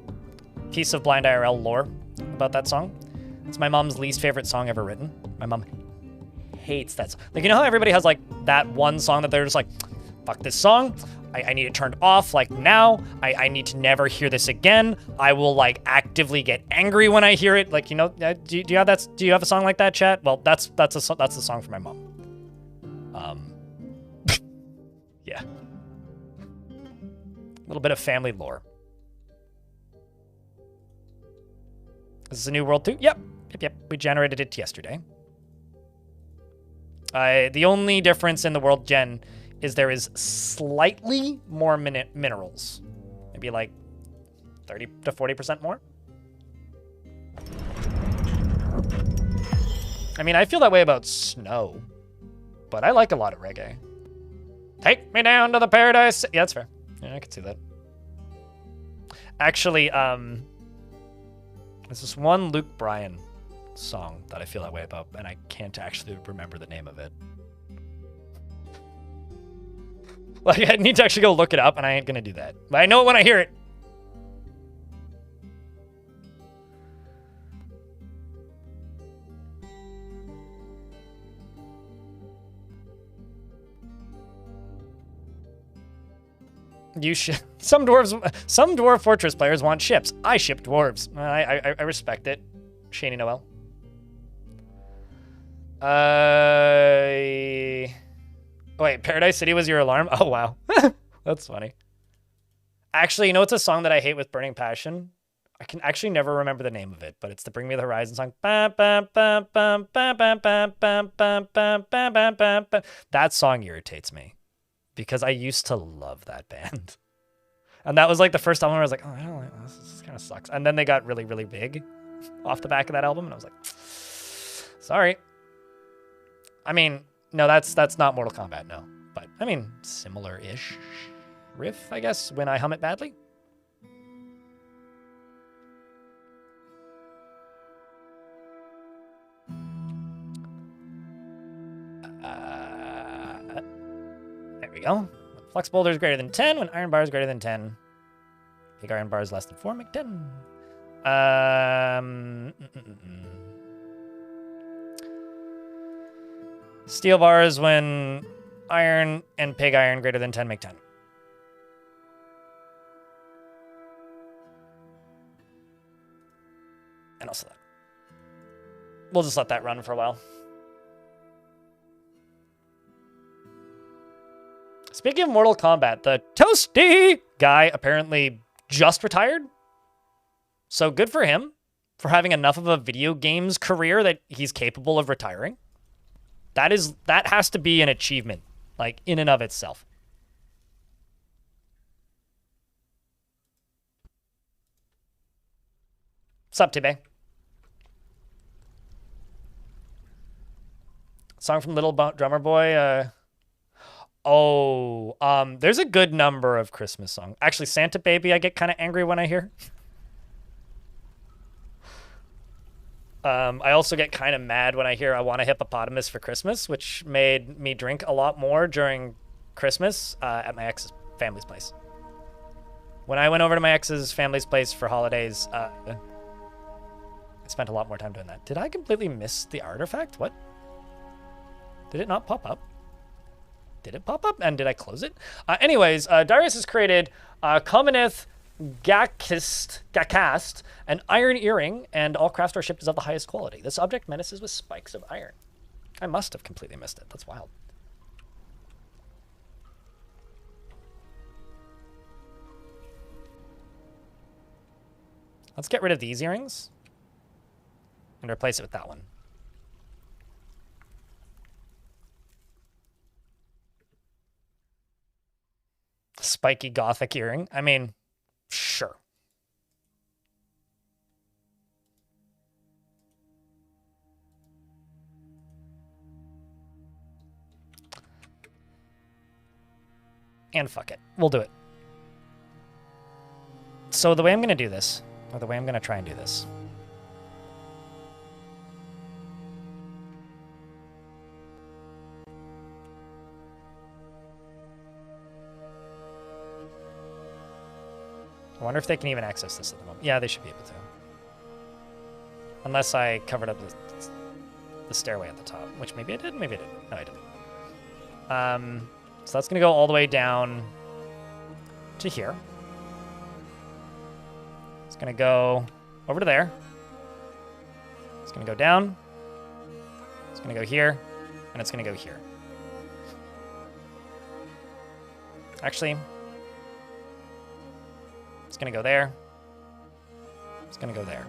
Speaker 1: piece of blind IRL lore about that song. It's my mom's least favorite song ever written. My mom hates that song. Like, you know how everybody has like that one song that they're just like, fuck this song. I need it turned off like now. I need to never hear this again. I will like actively get angry when I hear it. Like, you know, do you have that? Do you have a song like that, chat? Well, that's the song for my mom. Yeah. A little bit of family lore. This is a new world too? Yep. We generated it yesterday. The only difference in the world gen is there is slightly more minerals. Maybe like 30 to 40% more. I mean, I feel that way about snow, but I like a lot of reggae. Take me down to the paradise. Yeah, that's fair. Yeah, I can see that. Actually, there's this one Luke Bryan song that I feel that way about, and I can't actually remember the name of it. Like, I need to actually go look it up, and I ain't gonna do that. But I know it when I hear it. You should. Some Dwarf Fortress players want ships. I ship dwarves. I respect it. Shani Noel. Wait, Paradise City was your alarm? Oh, wow. That's funny. Actually, you know what's a song that I hate with burning passion? I can actually never remember the name of it, but it's the Bring Me the Horizon song. That song irritates me because I used to love that band. And that was like the first album where I was like, oh, I don't like this. This kind of sucks. And then they got really, really big off the back of that album, and I was like, sorry. I mean, no, that's not Mortal Kombat, no. But, I mean, similar-ish riff, I guess, when I hum it badly. There we go. When flux boulder is greater than 10, when iron bar is greater than 10. Big iron bar is less than 4, make 10. Steel bars when iron and pig iron greater than 10 make 10. And also that. We'll just let that run for a while. Speaking of Mortal Kombat, the Toasty guy apparently just retired. So good for him for having enough of a video games career that he's capable of retiring. That has to be an achievement, like, in and of itself. What's up, Tibet? Song from Little Drummer Boy. There's a good number of Christmas songs. Actually, Santa Baby, I get kind of angry when I hear. I also get kind of mad when I hear I want a hippopotamus for Christmas, which made me drink a lot more during Christmas at my ex's family's place. When I went over to my ex's family's place for holidays, I spent a lot more time doing that. Did I completely miss the artifact? What? Did it not pop up? Did it pop up? And did I close it? Anyways, Darius has created Commoneth Gakast, an iron earring, and all craft shipped is of the highest quality. This object menaces with spikes of iron. I must have completely missed it. That's wild. Let's get rid of these earrings and replace it with that one. Spiky gothic earring. I mean, sure. And fuck it. We'll do it. So the way I'm going to do this, or the way I'm going to try and do this, I wonder if they can even access this at the moment. Yeah, they should be able to. Unless I covered up the stairway at the top, which maybe I did, maybe I didn't. No, I didn't. So that's going to go all the way down to here. It's going to go over to there. It's going to go down. It's going to go here. And it's going to go here. Actually, it's going to go there. It's going to go there.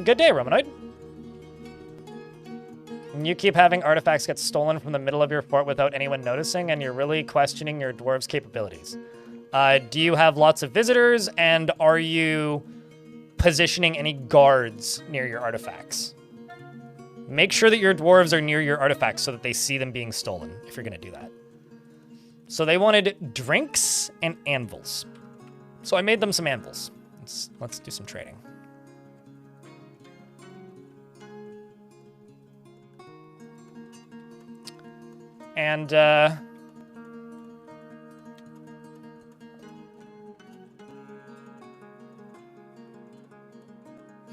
Speaker 1: Good day, Romanoid. You keep having artifacts get stolen from the middle of your fort without anyone noticing, and you're really questioning your dwarves' capabilities. Do you have lots of visitors, and are you positioning any guards near your artifacts? Make sure that your dwarves are near your artifacts so that they see them being stolen, if you're going to do that. So they wanted drinks and anvils. So I made them some anvils. Let's do some trading. And, I'll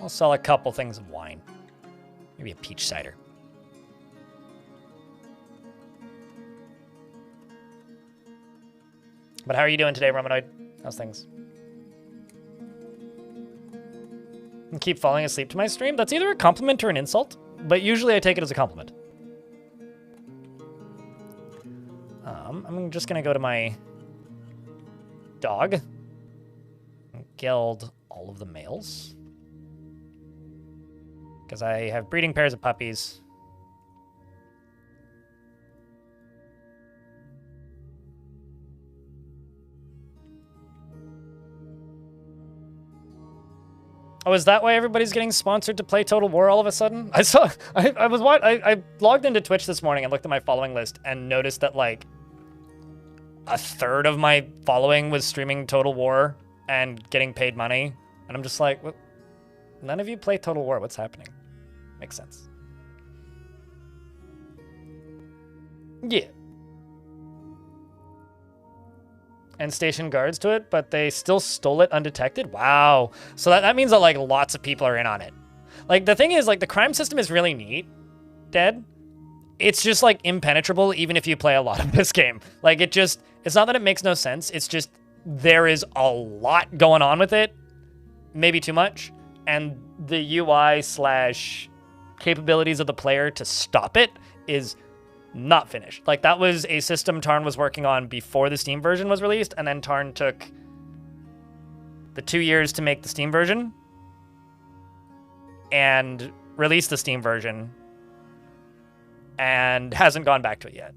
Speaker 1: sell a couple things of wine. Maybe a peach cider. But how are you doing today, Romanoid? How's things? You keep falling asleep to my stream? That's either a compliment or an insult, but usually I take it as a compliment. I'm just gonna go to my dog and gild all of the males. Because I have breeding pairs of puppies. Oh, is that why everybody's getting sponsored to play Total War all of a sudden? I logged into Twitch this morning and looked at my following list and noticed that like a third of my following was streaming Total War and getting paid money. And I'm just like, well, none of you play Total War. What's happening? Makes sense. Yeah. And stationed guards to it, but they still stole it undetected? Wow. So that means that, like, lots of people are in on it. Like, the thing is, like, the crime system is really neat, Dead. It's just, like, impenetrable even if you play a lot of this game. Like, it's not that it makes no sense. It's just there is a lot going on with it. Maybe too much. And the UI/capabilities of the player to stop it is not finished. Like, that was a system Tarn was working on before the Steam version was released, and then Tarn took the 2 years to make the Steam version and released the Steam version and hasn't gone back to it yet.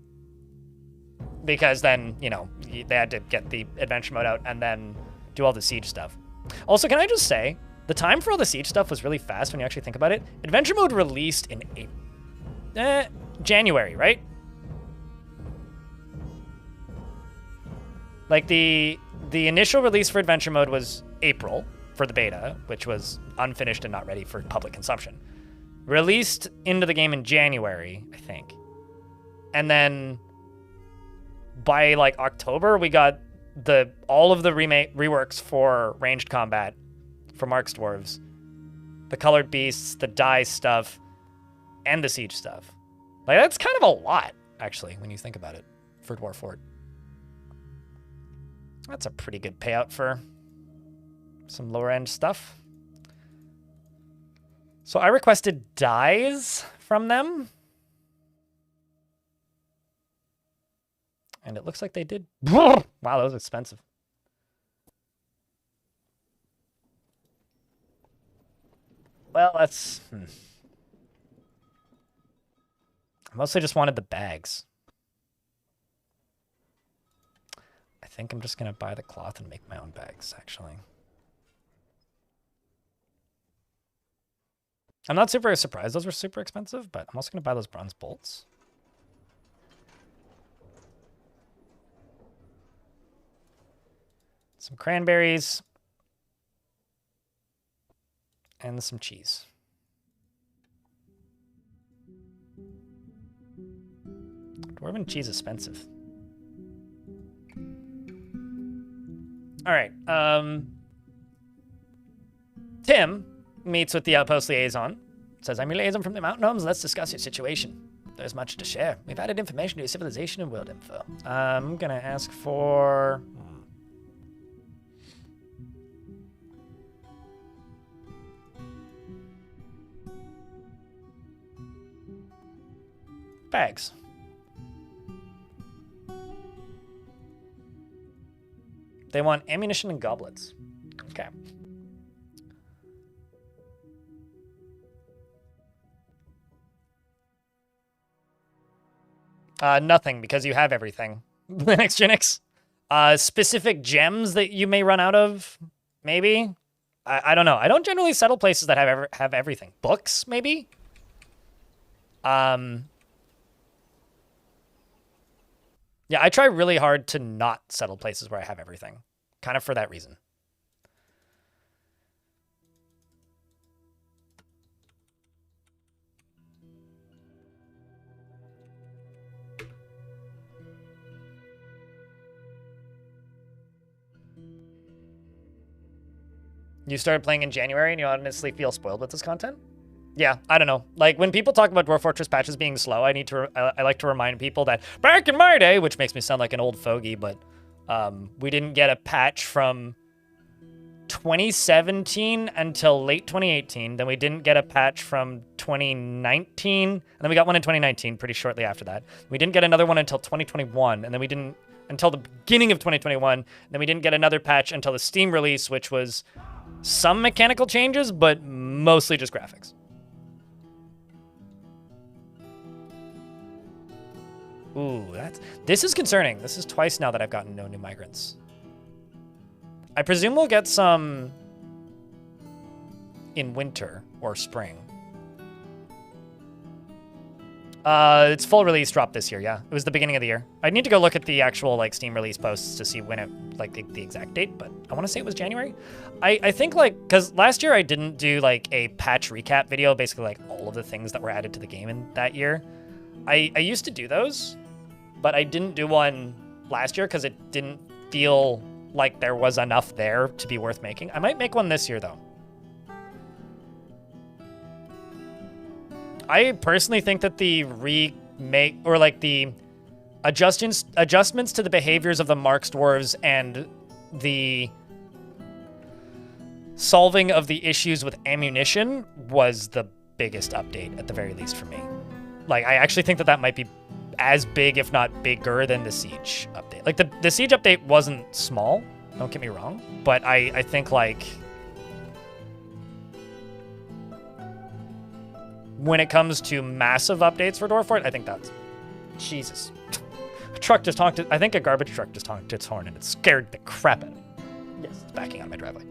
Speaker 1: because then, you know, they had to get the adventure mode out and then do all the siege stuff. Also, can I just say, the time for all the siege stuff was really fast when you actually think about it. Adventure mode released in January, right? Like the initial release for adventure mode was April for the beta, which was unfinished and not ready for public consumption. Released into the game in January, I think. And then by like October, we got all of the reworks for ranged combat for Mark's Dwarves, the colored beasts, the dye stuff, and the siege stuff. Like, that's kind of a lot, actually, when you think about it, for Dwarf Fort. That's a pretty good payout for some lower end stuff. So I requested dyes from them. And it looks like they did. Wow, that was expensive. Well, that's... I mostly just wanted the bags. I think I'm just going to buy the cloth and make my own bags, actually. I'm not super surprised those were super expensive, but I'm also going to buy those bronze bolts. Some cranberries. And some cheese. Dwarven cheese is expensive. All right. Tim meets with the outpost liaison. Says, I'm your liaison from the mountain homes. Let's discuss your situation. There's much to share. We've added information to your civilization and world info. I'm going to ask for... bags. They want ammunition and goblets. Okay. Nothing, because you have everything. Linux Genix. Specific gems that you may run out of, maybe? I don't know. I don't generally settle places that have everything. Books, maybe? Yeah, I try really hard to not settle places where I have everything. Kind of for that reason. You started playing in January and you honestly feel spoiled with this content? Yeah, I don't know. Like, when people talk about Dwarf Fortress patches being slow, I like to remind people that back in my day, which makes me sound like an old fogey, but we didn't get a patch from 2017 until late 2018. Then we didn't get a patch from 2019, and then we got one in 2019 pretty shortly after that. We didn't get another one until 2021, and then we didn't until the beginning of 2021. Then we didn't get another patch until the Steam release, which was some mechanical changes, but mostly just graphics. Ooh, this is concerning. This is twice now that I've gotten no new migrants. I presume we'll get some in winter or spring. It's full release drop this year, yeah. It was the beginning of the year. I need to go look at the actual like Steam release posts to see when it, like the exact date, but I want to say it was January. I think like, because last year I didn't do like a patch recap video, basically like all of the things that were added to the game in that year. I used to do those, but I didn't do one last year because it didn't feel like there was enough there to be worth making. I might make one this year, though. I personally think that the remake, or like the adjustments to the behaviors of the Mark's Dwarves and the solving of the issues with ammunition was the biggest update, at the very least for me. Like, I actually think that might be as big, if not bigger, than the Siege update. Like, the Siege update wasn't small, don't get me wrong, but I think, like, when it comes to massive updates for Dwarf Fort, I think that's... Jesus. A truck just honked it. I think a garbage truck just honked its horn and it scared the crap out of me. Yes, it's backing out of my driveway.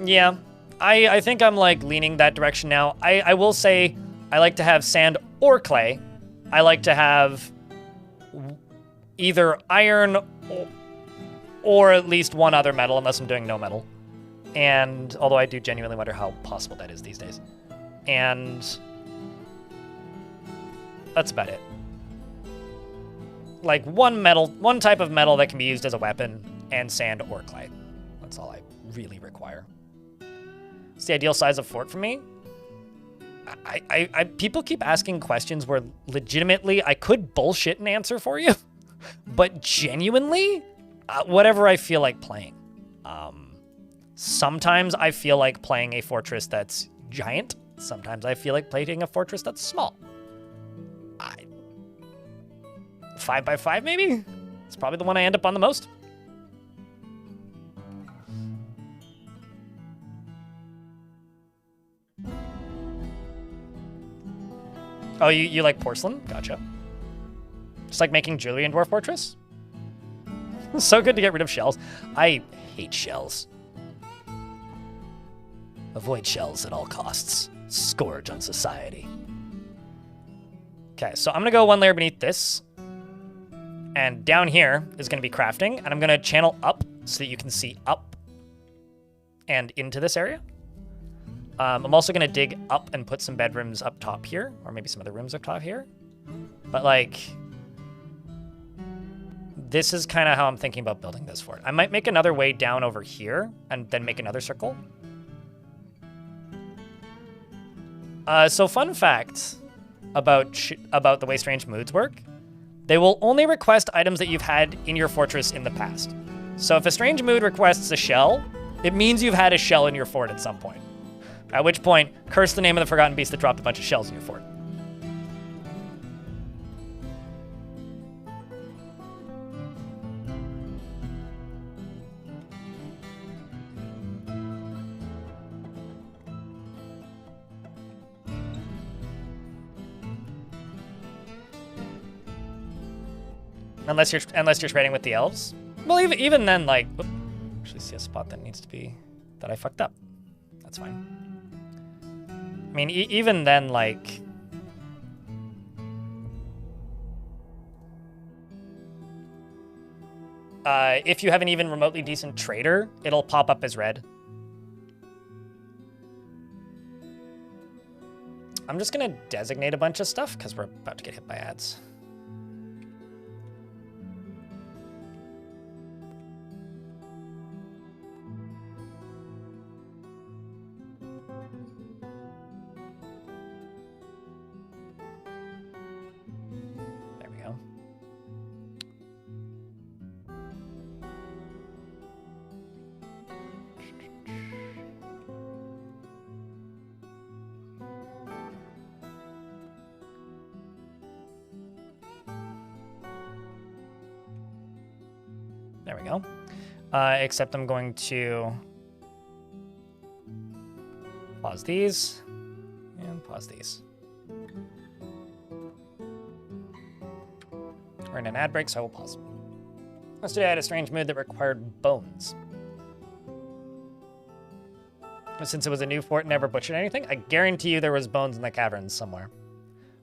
Speaker 1: Yeah, I think I'm like leaning that direction now. I will say I like to have sand or clay. I like to have either iron or at least one other metal, unless I'm doing no metal. And although I do genuinely wonder how possible that is these days. And that's about it. Like one type of metal that can be used as a weapon, and sand or clay. That's all I really require. It's the ideal size of fort for me. People keep asking questions where legitimately I could bullshit an answer for you, but genuinely, whatever I feel like playing. Sometimes I feel like playing a fortress that's giant. Sometimes I feel like playing a fortress that's small. 5x5 maybe? It's probably the one I end up on the most. Oh, you like porcelain? Gotcha. Just like making jewelry in Dwarf Fortress? So good to get rid of shells. I hate shells. Avoid shells at all costs. Scourge on society. Okay, so I'm gonna go one layer beneath this. And down here is gonna be crafting, and I'm gonna channel up so that you can see up and into this area. I'm also gonna dig up and put some bedrooms up top here, or maybe some other rooms up top here. But like, this is kind of how I'm thinking about building this fort. I might make another way down over here and then make another circle. So fun fact about the way Strange Moods work. They will only request items that you've had in your fortress in the past. So if a Strange Mood requests a shell, it means you've had a shell in your fort at some point. At which point, curse the name of the Forgotten Beast that dropped a bunch of shells in your fort. Unless you're trading with the elves. Well, even then, like, whoop, actually see a spot that needs to be that I fucked up. That's fine. I mean, even then, like, if you have an even remotely decent trader, it'll pop up as red. I'm just gonna designate a bunch of stuff because we're about to get hit by ads. There we go. Except I'm going to pause these and pause these. We're in an ad break, so I will pause. Yesterday I had a strange mood that required bones. But since it was a new fort and never butchered anything, I guarantee you there was bones in the caverns somewhere.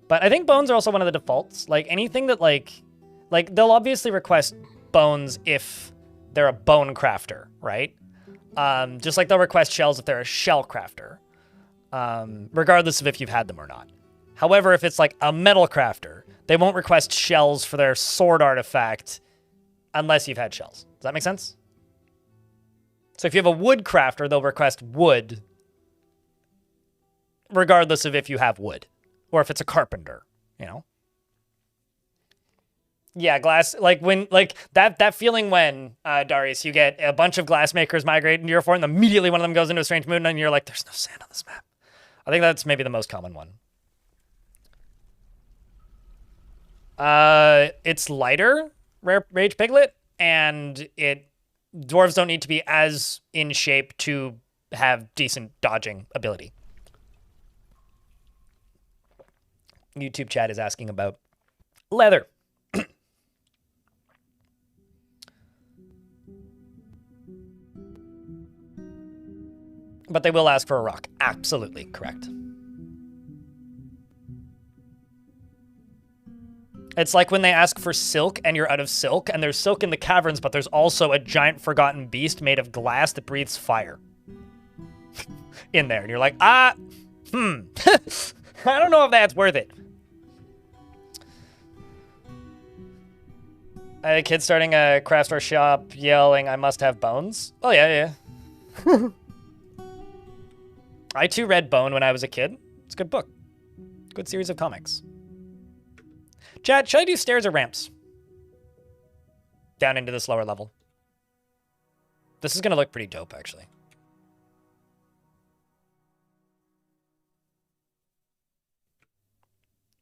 Speaker 1: But I think bones are also one of the defaults. Like anything that like they'll obviously request bones if they're a bone crafter, right? Just like they'll request shells if they're a shell crafter, regardless of if you've had them or not. However, if it's like a metal crafter, they won't request shells for their sword artifact unless you've had shells. Does that make sense? So if you have a wood crafter, they'll request wood regardless of if you have wood or if it's a carpenter, you know? Yeah, glass, like when, like that feeling when, Darius, you get a bunch of glass makers migrate into your fort and immediately one of them goes into a strange mood and you're like, there's no sand on this map. I think that's maybe the most common one. It's lighter, Rare Rage Piglet, and dwarves don't need to be as in shape to have decent dodging ability. YouTube chat is asking about leather. But they will ask for a rock. Absolutely correct. It's like when they ask for silk and you're out of silk, and there's silk in the caverns, but there's also a giant forgotten beast made of glass that breathes fire in there. And you're like, I don't know if that's worth it. I had a kid starting a craft store shop yelling, I must have bones. Oh, yeah. I too read Bone when I was a kid. It's a good book. Good series of comics. Chat, should I do stairs or ramps? Down into this lower level. This is going to look pretty dope, actually.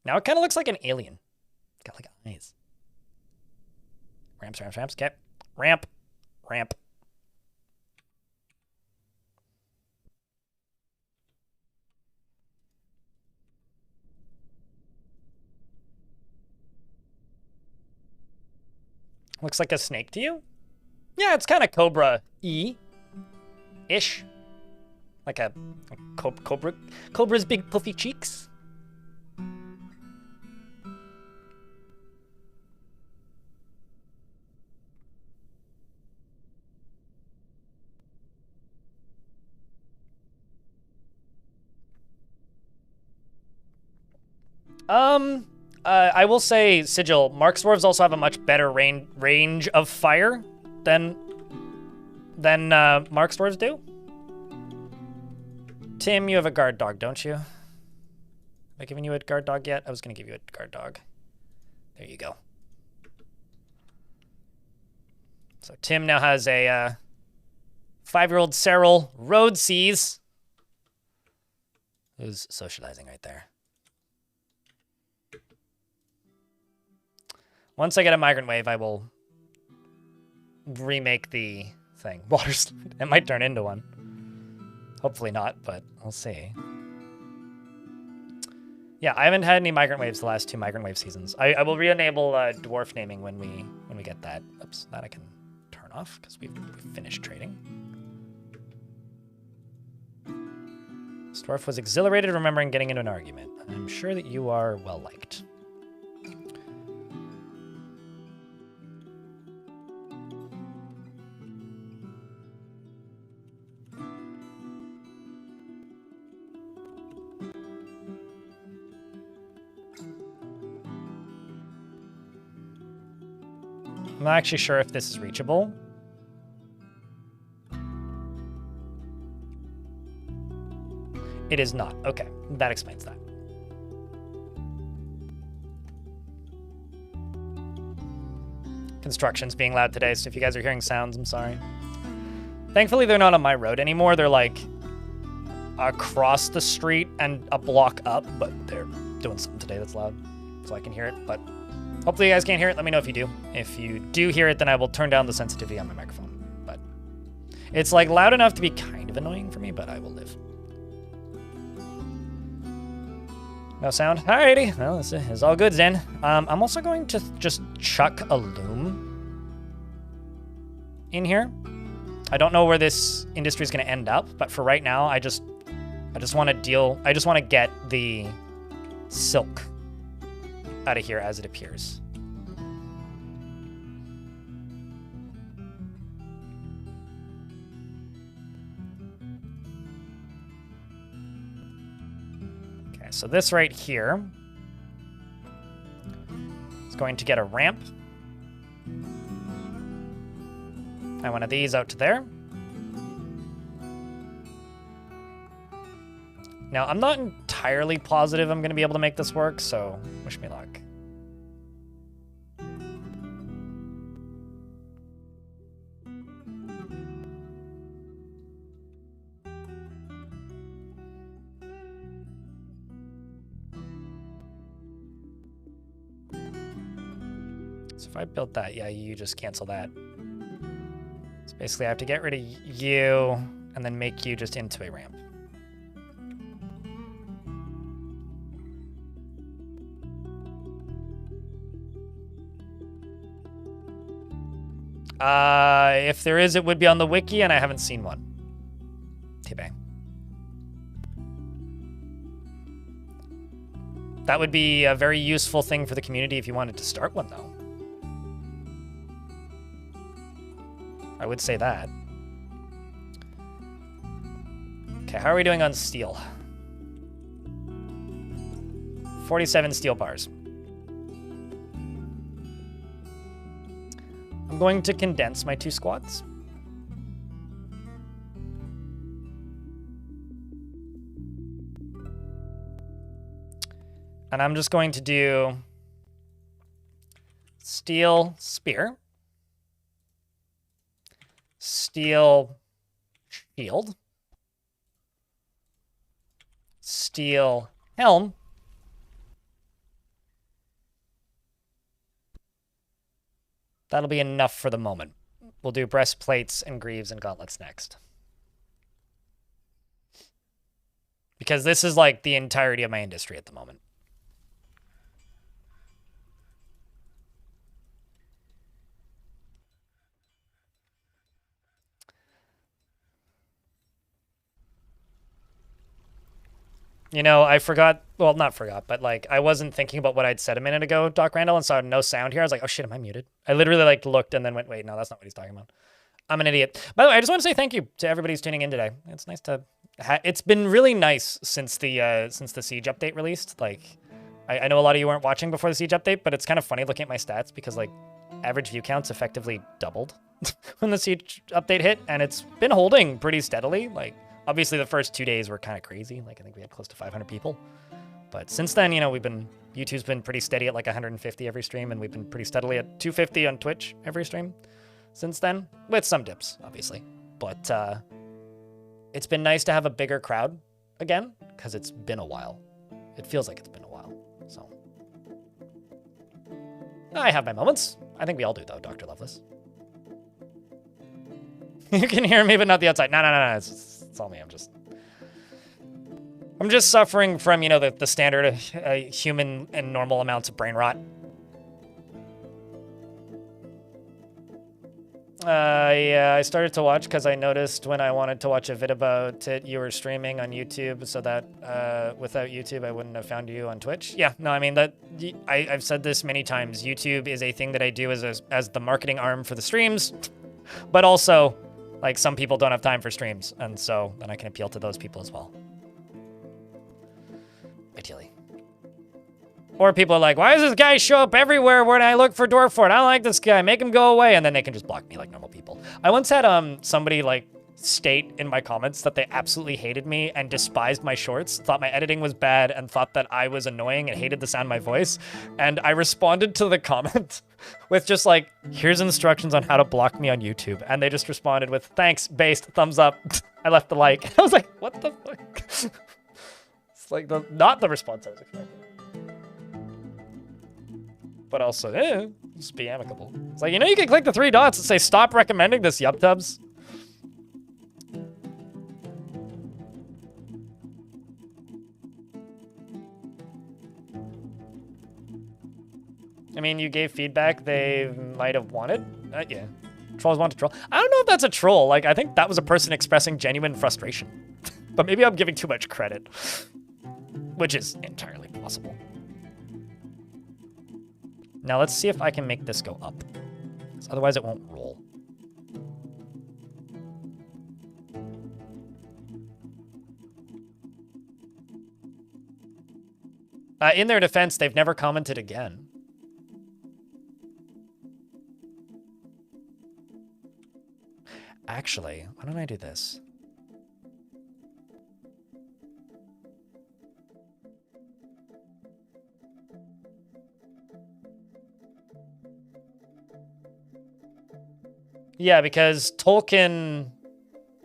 Speaker 1: Now it kind of looks like an alien. It's got like eyes. Ramps. Okay. Ramp. Looks like a snake to you? Yeah, it's kind of Cobra-y-ish. Like a cobra. Cobra's big puffy cheeks. I will say, Sigil, Mark Swerves also have a much better range of fire than Mark Swerves do. Tim, you have a guard dog, don't you? Have I given you a guard dog yet? I was going to give you a guard dog. There you go. So Tim now has a 5-year-old Cyril Rhodeses, who's socializing right there. Once I get a migrant wave, I will remake the thing. Water slide. It might turn into one. Hopefully not, but we'll see. Yeah, I haven't had any migrant waves the last 2 migrant wave seasons. I will re-enable dwarf naming when we get that. Oops, that I can turn off because we've finished trading. This dwarf was exhilarated remembering getting into an argument. I'm sure that you are well liked. I'm not actually sure if this is reachable. It is not. Okay, that explains that. Construction's being loud today, so if you guys are hearing sounds, I'm sorry. Thankfully, they're not on my road anymore. They're like across the street and a block up, but they're doing something today that's loud, so I can hear it, but hopefully you guys can't hear it. Let me know if you do. If you do hear it, then I will turn down the sensitivity on my microphone. But it's like loud enough to be kind of annoying for me, but I will live. No sound? Alrighty. Well, it's all good then. I'm also going to just chuck a loom in here. I don't know where this industry is going to end up, but for right now, I just want to get the silk out of here as it appears. Okay, so this right here is going to get a ramp. And one of these out to there. Now, I'm not entirely positive I'm going to be able to make this work, so wish me luck. So if I built that, yeah, you just cancel that. So basically I have to get rid of you, and then make you just into a ramp. If there is, it would be on the wiki, and I haven't seen one. T-bang. That would be a very useful thing for the community if you wanted to start one, though. I would say that. Okay, how are we doing on steel? 47 steel bars. I'm going to condense my 2 squads. And I'm just going to do steel spear, steel shield, steel helm, that'll be enough for the moment. We'll do breastplates and greaves and gauntlets next. Because this is like the entirety of my industry at the moment. You know, I forgot, well, not forgot, but like I wasn't thinking about what I'd said a minute ago, Doc Randall, and saw no sound here. I was like, oh shit, am I muted? I literally like looked and then went, wait, no, that's not what he's talking about. I'm an idiot. By the way, I just want to say thank you to everybody who's tuning in today. It's nice to, it's been really nice since the Siege update released. Like, I know a lot of you weren't watching before the Siege update, but it's kind of funny looking at my stats because like average view counts effectively doubled when the Siege update hit, and it's been holding pretty steadily. Like, obviously, the first 2 days were kind of crazy. Like, I think we had close to 500 people. But since then, you know, YouTube's been pretty steady at like 150 every stream, and we've been pretty steadily at 250 on Twitch every stream since then, with some dips, obviously. But it's been nice to have a bigger crowd again, because it's been a while. It feels like it's been a while, so. I have my moments. I think we all do, though, Dr. Lovelace. You can hear me, but not the outside. No. It's all me. I'm just suffering from, you know, the standard human and normal amounts of brain rot. Yeah, I started to watch because I noticed when I wanted to watch a vid about it, you were streaming on YouTube, so that without YouTube, I wouldn't have found you on Twitch. Yeah, no, I mean, I've said this many times. YouTube is a thing that I do as the marketing arm for the streams, but also, like, some people don't have time for streams, and so then I can appeal to those people as well. Ideally. Or people are like, why does this guy show up everywhere when I look for Dwarfort? I don't like this guy. Make him go away. And then they can just block me like normal people. I once had somebody like state in my comments that they absolutely hated me and despised my shorts, thought my editing was bad, and thought that I was annoying and hated the sound of my voice. And I responded to the comment with just like, here's instructions on how to block me on YouTube. And they just responded with, thanks, based, thumbs up. I left the like. I was like, what the fuck? It's like not the response I was expecting. But also, just be amicable. It's like, you know, you can click the 3 dots and say, stop recommending this, YubTubs. I mean, you gave feedback they might have wanted. Yeah. Trolls want to troll. I don't know if that's a troll. Like, I think that was a person expressing genuine frustration. But maybe I'm giving too much credit. Which is entirely possible. Now let's see if I can make this go up. Otherwise it won't roll. In their defense, they've never commented again. Actually, why don't I do this? Yeah, because Tolkien...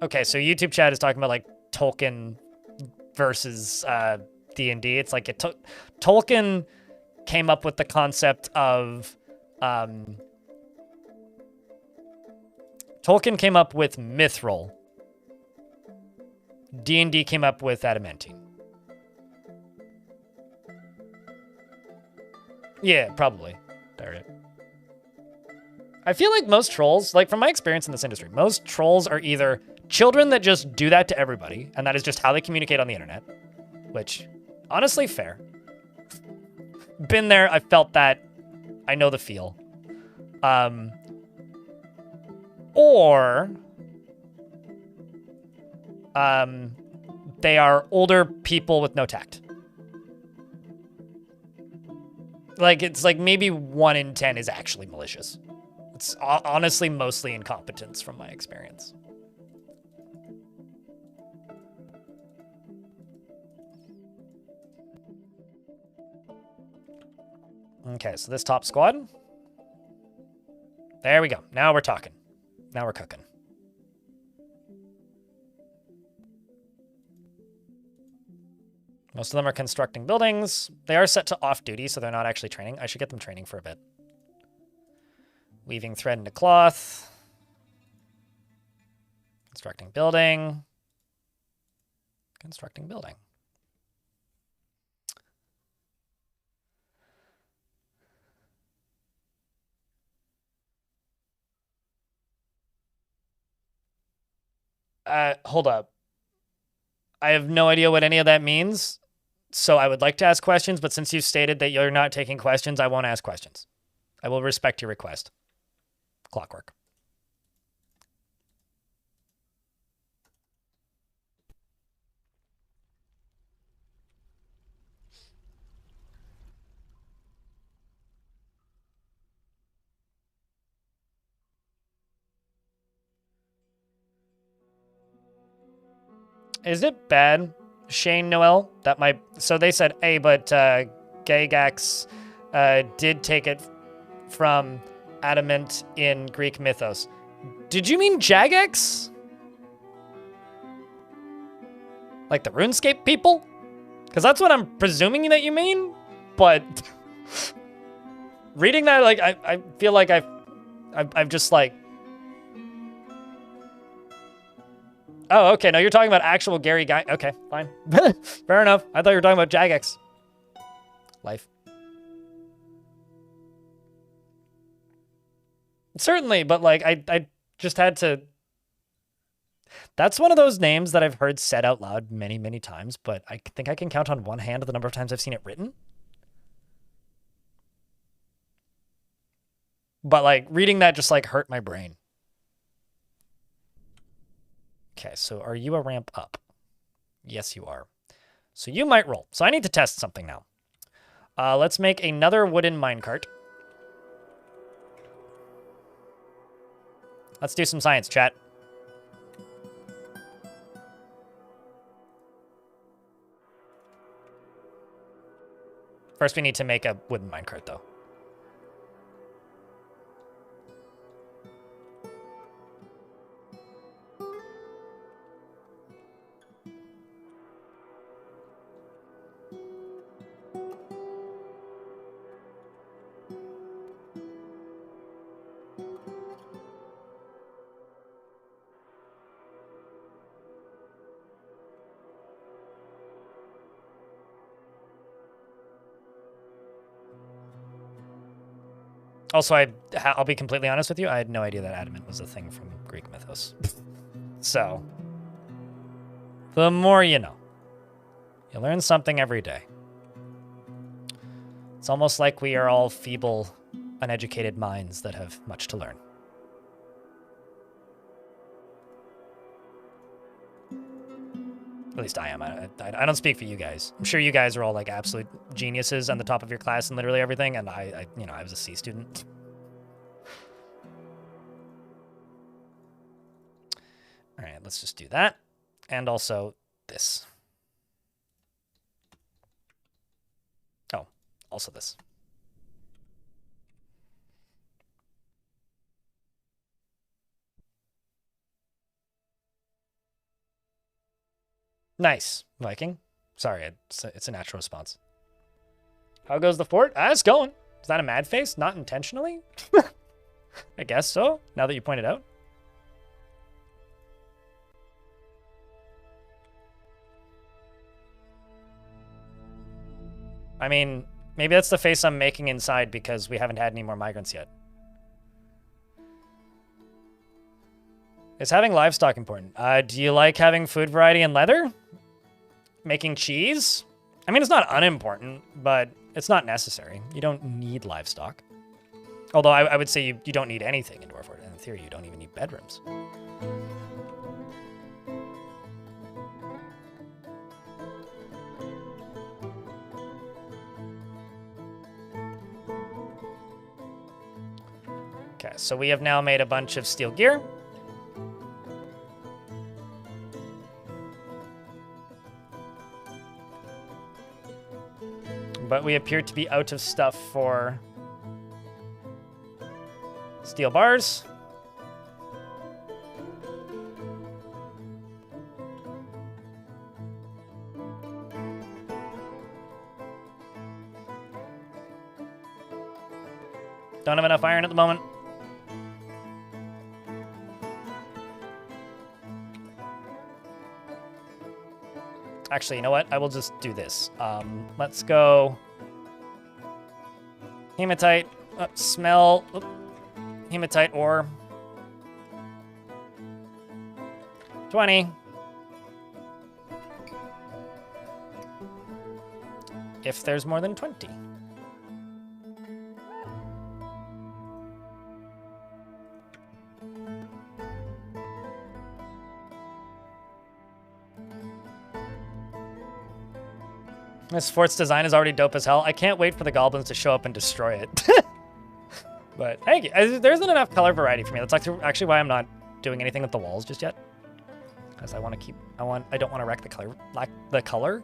Speaker 1: Okay, so YouTube chat is talking about, like, Tolkien versus D&D. It's like Tolkien came up with the concept of... Tolkien came up with Mithril, D&D came up with adamantine. Yeah, probably. Direct. I feel like most trolls, like from my experience in this industry, most trolls are either children that just do that to everybody, and that is just how they communicate on the internet, which, honestly, fair. Been there, I felt that, I know the feel. Or they are older people with no tact. Like, it's like maybe 1 in 10 is actually malicious. It's honestly mostly incompetence from my experience. Okay, so this top squad. There we go. Now we're talking. Now we're cooking. Most of them are constructing buildings. They are set to off-duty, so they're not actually training. I should get them training for a bit. Weaving thread into cloth. Constructing building. Constructing building. Hold up. I have no idea what any of that means, so I would like to ask questions, but since you stated that you're not taking questions, I won't ask questions. I will respect your request. Clockwork. Is it bad, Shane Noel, that my... So they said, hey, but Gygax did take it from adamant in Greek mythos. Did you mean Jagex? Like the RuneScape people? Because that's what I'm presuming that you mean, but... reading that, like, I feel like I've just, like... Oh, okay. No, you're talking about actual Gary Guy. Okay, fine. Fair enough. I thought you were talking about Jagex. Life. Certainly, but like I just had to. That's one of those names that I've heard said out loud many, many times, but I think I can count on one hand the number of times I've seen it written. But like reading that just like hurt my brain. Okay, so are you a ramp up? Yes, you are. So you might roll. So I need to test something now. Let's make another wooden minecart. Let's do some science, chat. First, we need to make a wooden minecart, though. Also, I'll be completely honest with you. I had no idea that adamant was a thing from Greek mythos. So, the more you know. You learn something every day. It's almost like we are all feeble, uneducated minds that have much to learn. At least I am. I don't speak for you guys. I'm sure you guys are all like absolute geniuses on the top of your class and literally everything, and I was a C student. All right, let's just do that. And also this. Oh, also this. Nice, Viking. Sorry, it's a natural response. How goes the fort? It's going. Is that a mad face? Not intentionally? I guess so, now that you point it out. I mean, maybe that's the face I'm making inside because we haven't had any more migrants yet. Is having livestock important? Do you like having food variety and leather? Making cheese? I mean, it's not unimportant, but it's not necessary. You don't need livestock. Although I would say you don't need anything in Dwarford. In theory, you don't even need bedrooms. Okay, so we have now made a bunch of steel gear. But we appear to be out of stuff for steel bars. Don't have enough iron at the moment. Actually, you know what? I will just do this. Let's go hematite, smell, hematite ore. 20. If there's more than 20. This fort's design is already dope as hell. I can't wait for the goblins to show up and destroy it. But hey, there isn't enough color variety for me. That's actually why I'm not doing anything with the walls just yet. Because I want to I don't want to wreck the color.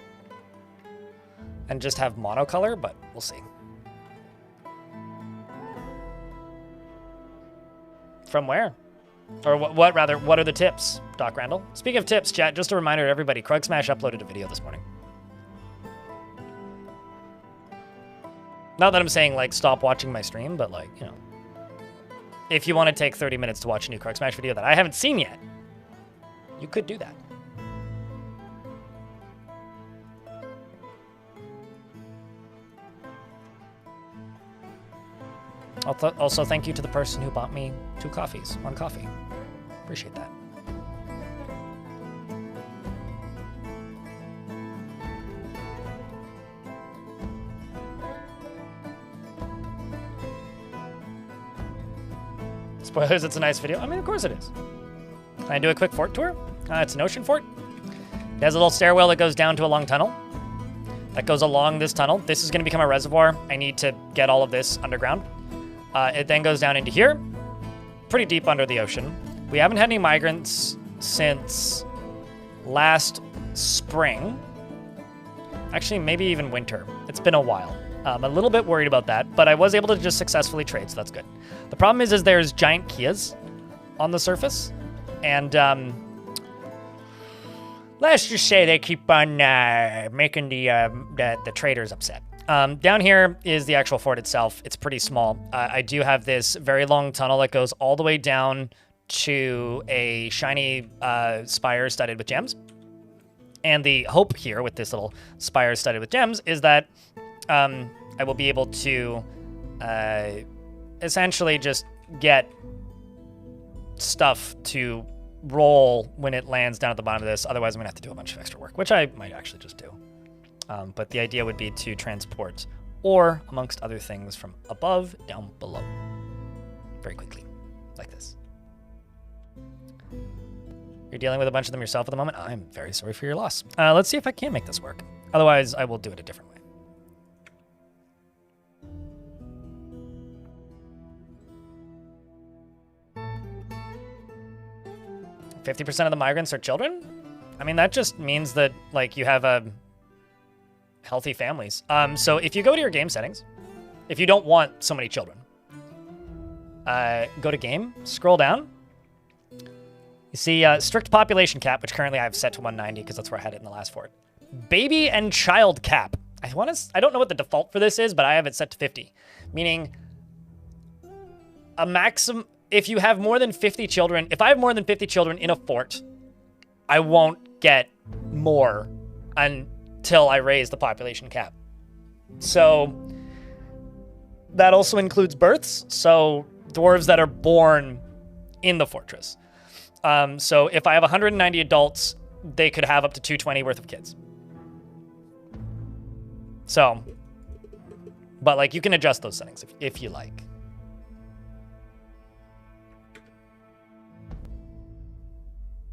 Speaker 1: And just have monocolor, but we'll see. From where? Or what rather, what are the tips, Doc Randall? Speaking of tips, chat, just a reminder to everybody, Krug Smash uploaded a video this morning. Not that I'm saying, like, stop watching my stream, but, like, you know. If you want to take 30 minutes to watch a new Krug Smash video that I haven't seen yet, you could do that. Also, thank you to the person who bought me 2 coffees, 1 coffee. Appreciate that. Spoilers, it's a nice video. I mean, of course it is. Can I do a quick fort tour? It's an ocean fort. It has a little stairwell that goes down to a long tunnel. That goes along this tunnel. This is going to become a reservoir. I need to get all of this underground. It then goes down into here. Pretty deep under the ocean. We haven't had any migrants since last spring. Actually, maybe even winter. It's been a while. I'm a little bit worried about that, but I was able to just successfully trade, so that's good. The problem is there's giant Kias on the surface, and let's just say they keep on making the traders upset. Down here is the actual fort itself. It's pretty small. I do have this very long tunnel that goes all the way down to a shiny spire studded with gems. And the hope here with this little spire studded with gems is that I will be able to essentially just get stuff to roll when it lands down at the bottom of this. Otherwise, I'm going to have to do a bunch of extra work, which I might actually just do. But the idea would be to transport ore, amongst other things, from above down below very quickly, like this. You're dealing with a bunch of them yourself at the moment. I'm very sorry for your loss. Let's see if I can make this work. Otherwise, I will do it a different way. 50% of the migrants are children? I mean, that just means that, like, you have a healthy families. So if you go to your game settings, if you don't want so many children, go to game, scroll down. You see strict population cap, which currently I have set to 190 because that's where I had it in the last fort. Baby and child cap. I don't know what the default for this is, but I have it set to 50, meaning a maximum. If you have more than 50 children, if I have more than 50 children in a fort, I won't get more until I raise the population cap. So that also includes births. So dwarves that are born in the fortress. So if I have 190 adults, they could have up to 220 worth of kids. So, but like you can adjust those settings if you like.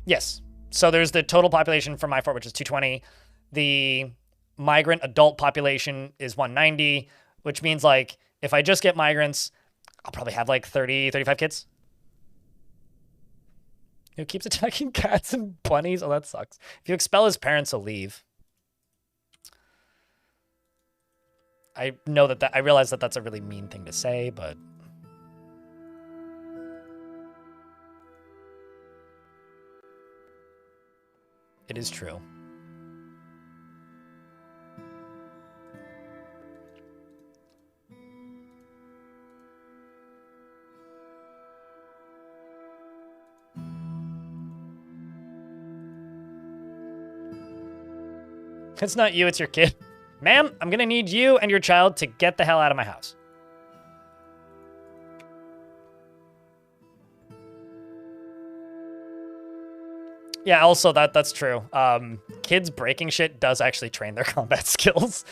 Speaker 1: Yes. So there's the total population for my fort, which is 220. The migrant adult population is 190, which means like if I just get migrants, I'll probably have like 30, 35 kids. Who keeps attacking cats and bunnies? Oh, that sucks. If you expel his parents, he'll leave. I know that, I realize that that's a really mean thing to say, but it is true. It's not you, it's your kid. Ma'am, I'm gonna need you and your child to get the hell out of my house. Yeah, also that's true. Kids breaking shit does actually train their combat skills.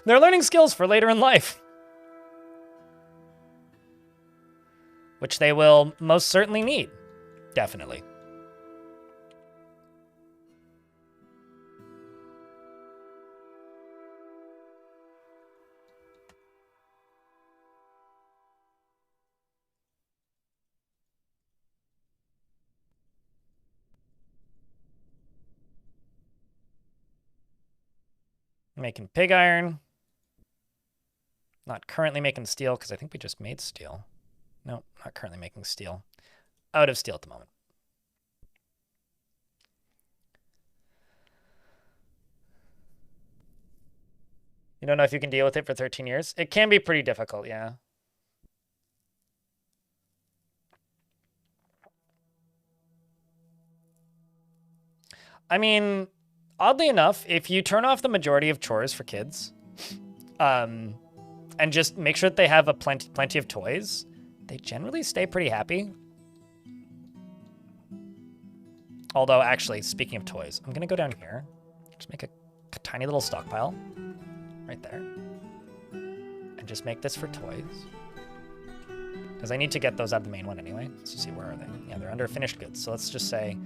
Speaker 1: They're learning skills for later in life. Which they will most certainly need. Definitely. Making pig iron. Not currently making steel, because I think we just made steel. No, not currently making steel. Out of steel at the moment. You don't know if you can deal with it for 13 years? It can be pretty difficult, yeah. I mean, oddly enough, if you turn off the majority of chores for kids, and just make sure that they have plenty of toys, they generally stay pretty happy. Although, actually, speaking of toys, I'm gonna go down here, just make a tiny little stockpile right there, and just make this for toys. Because I need to get those out of the main one anyway. Let's just see, where are they? Yeah, they're under finished goods. So let's just say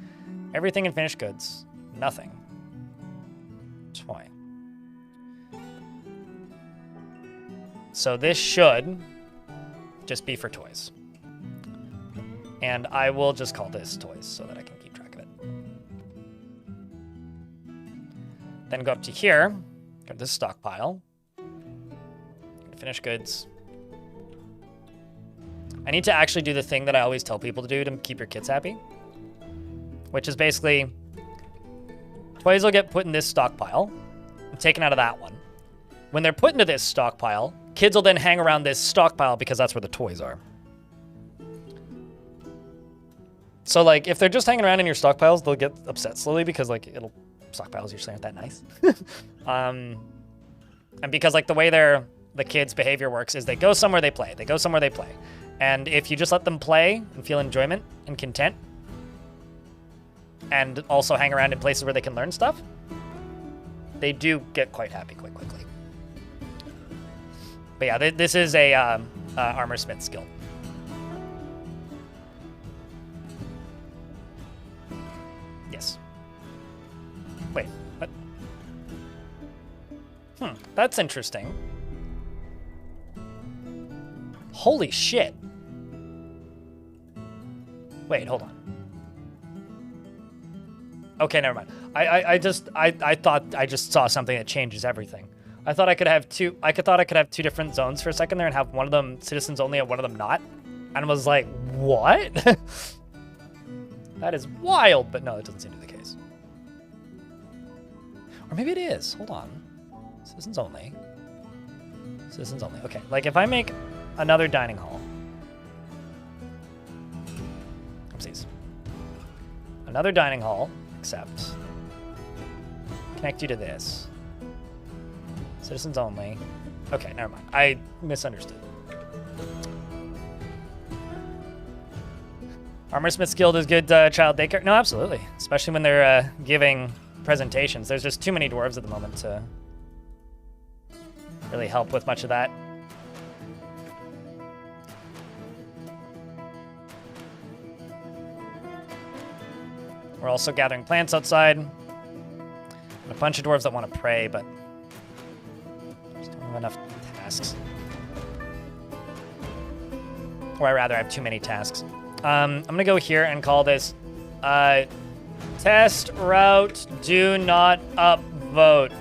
Speaker 1: everything in finished goods, nothing. Toy. So this should just be for toys. And I will just call this toys so that I can keep track of it. Then go up to here, go to this stockpile, finished goods. I need to actually do the thing that I always tell people to do to keep your kids happy, which is basically toys will get put in this stockpile and taken out of that one. When they're put into this stockpile, kids will then hang around this stockpile because that's where the toys are. So, like, if they're just hanging around in your stockpiles, they'll get upset slowly because, like, stockpiles usually aren't that nice. And because, like, the way the kids' behavior works is they go somewhere, they play. They go somewhere, they play. And if you just let them play and feel enjoyment and content, and also hang around in places where they can learn stuff, they do get quite happy quite quickly. But yeah, this is a armor smith skill. Yes. Wait, what? That's interesting. Holy shit. Wait, hold on. Okay, never mind. I thought I just saw something that changes everything. I thought I could have two different zones for a second there and have one of them citizens only and one of them not. And I was like, what? That is wild, but no, it doesn't seem to be the case. Or maybe it is. Hold on. Citizens only. Citizens only. Okay, like if I make another dining hall. Oopsies. Another dining hall, except connect you to this. Citizens only. Okay, never mind. I misunderstood. Armorsmith's Guild is good child daycare. No, absolutely. Especially when they're giving presentations. There's just too many dwarves at the moment to really help with much of that. We're also gathering plants outside. A bunch of dwarves that want to pray, but just don't have enough tasks. Or I rather have too many tasks. I'm gonna go here and call this test route do not upvote.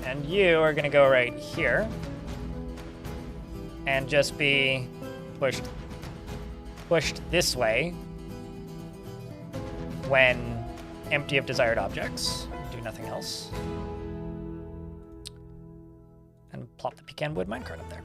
Speaker 1: And you are gonna go right here and just be pushed this way when empty of desired objects. Do nothing else. And plop the pecan wood minecart up there.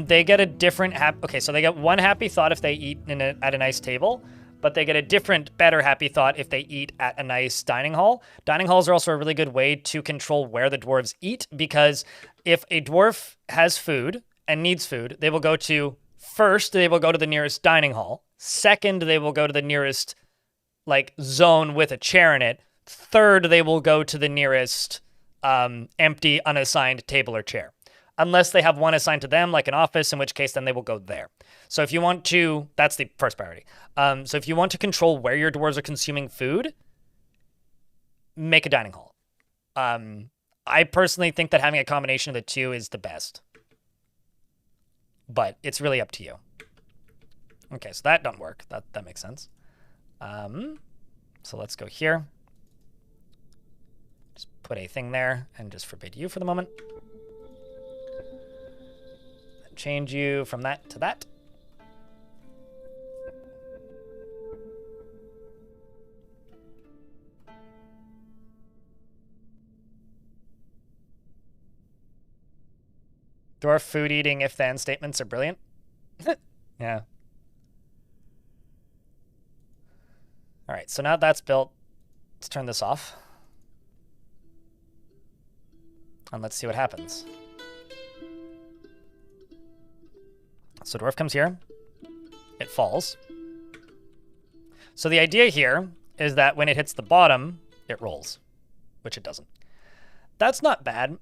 Speaker 1: They get a different okay, so they get one happy thought if they eat at a nice table, but they get a different, better happy thought if they eat at a nice dining hall. Dining halls are also a really good way to control where the dwarves eat, because if a dwarf has food and needs food, they will go to, first, they will go to the nearest dining hall. Second, they will go to the nearest, like, zone with a chair in it. Third, they will go to the nearest empty, unassigned table or chair. Unless they have one assigned to them, like an office, in which case then they will go there. So if you want to, that's the first priority. So if you want to control where your dwarves are consuming food, make a dining hall. I personally think that having a combination of the two is the best. But it's really up to you. Okay, so that doesn't work. That makes sense. So let's go here. Just put a thing there and just forbid you for the moment. Change you from that to that. Dwarf food eating if then statements are brilliant. Yeah. All right, so now that's built, let's turn this off. And let's see what happens. So dwarf comes here, it falls. So the idea here is that when it hits the bottom, it rolls, which it doesn't. That's not bad,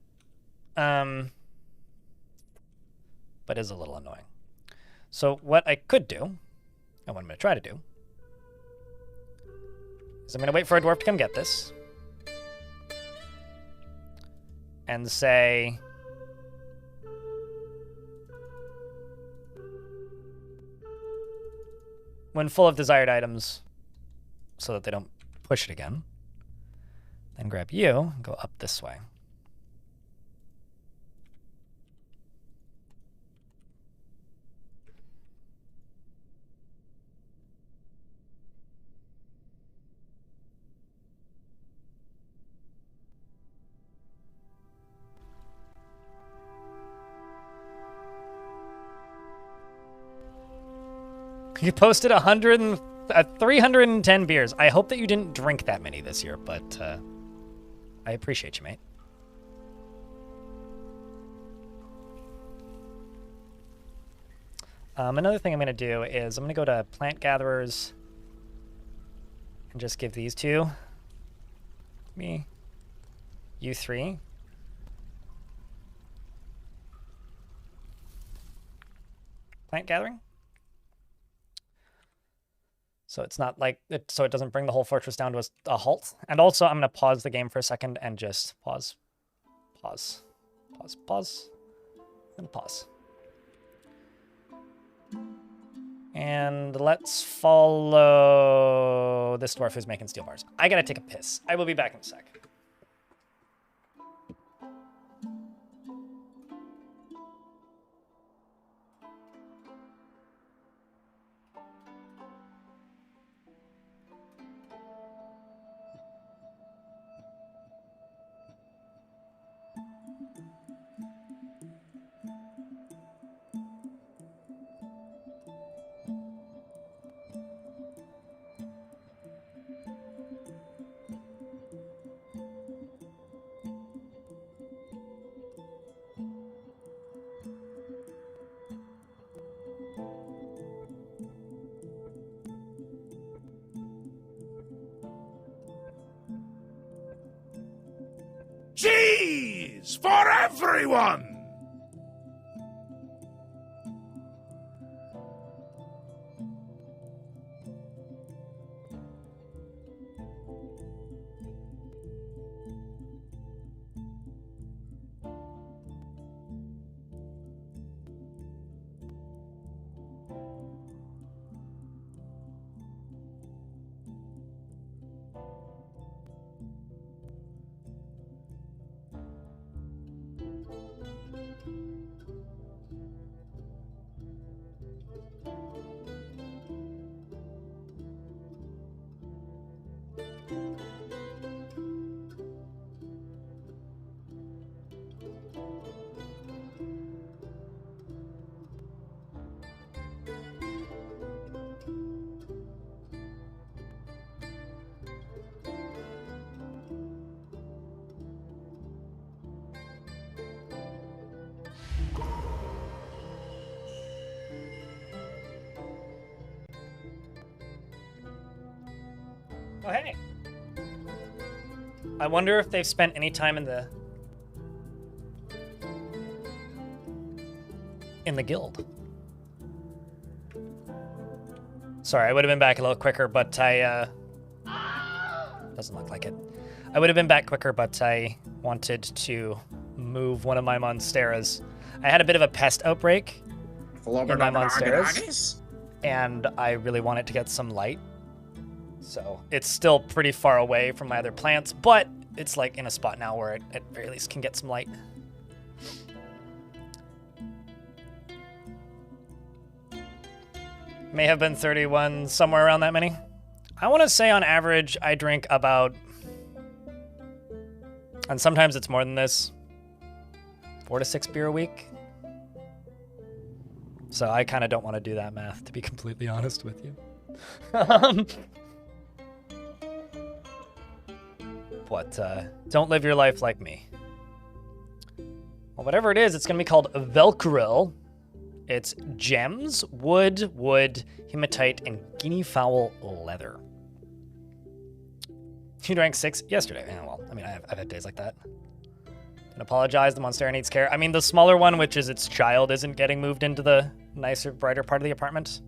Speaker 1: but is a little annoying. So what I could do, and what I'm going to try to do, is I'm going to wait for a dwarf to come get this, and say, when full of desired items, so that they don't push it again, then grab you and go up this way. You posted 310 beers. I hope that you didn't drink that many this year, but I appreciate you, mate. Another thing I'm going to do is I'm going to go to plant gatherers and just give these two me, you three. Plant gathering. So it's not like so it doesn't bring the whole fortress down to a halt. And also I'm going to pause the game for a second and just pause. I'm going to pause. And let's follow this dwarf who's making steel bars. I got to take a piss. I will be back in a sec.
Speaker 4: for everyone!
Speaker 1: Oh, hey. I wonder if they've spent any time in the guild. Sorry, I would have been back a little quicker, but I doesn't look like it. I would have been back quicker, but I wanted to move one of my monsteras. I had a bit of a pest outbreak in my monsteras, and I really wanted to get some light. So it's still pretty far away from my other plants, but it's like in a spot now where it at very least can get some light. May have been 31, somewhere around that many. I want to say on average I drink about, and sometimes it's more than this, 4 to 6 beer a week. So I kind of don't want to do that math, to be completely honest with you. But don't live your life like me. Well, whatever it is, it's going to be called Velcro. It's gems, wood, hematite, and guinea fowl leather. You drank 6 yesterday. Yeah, well, I mean, I've had days like that. And apologize, the monstera needs care. I mean, the smaller one, which is its child, isn't getting moved into the nicer, brighter part of the apartment.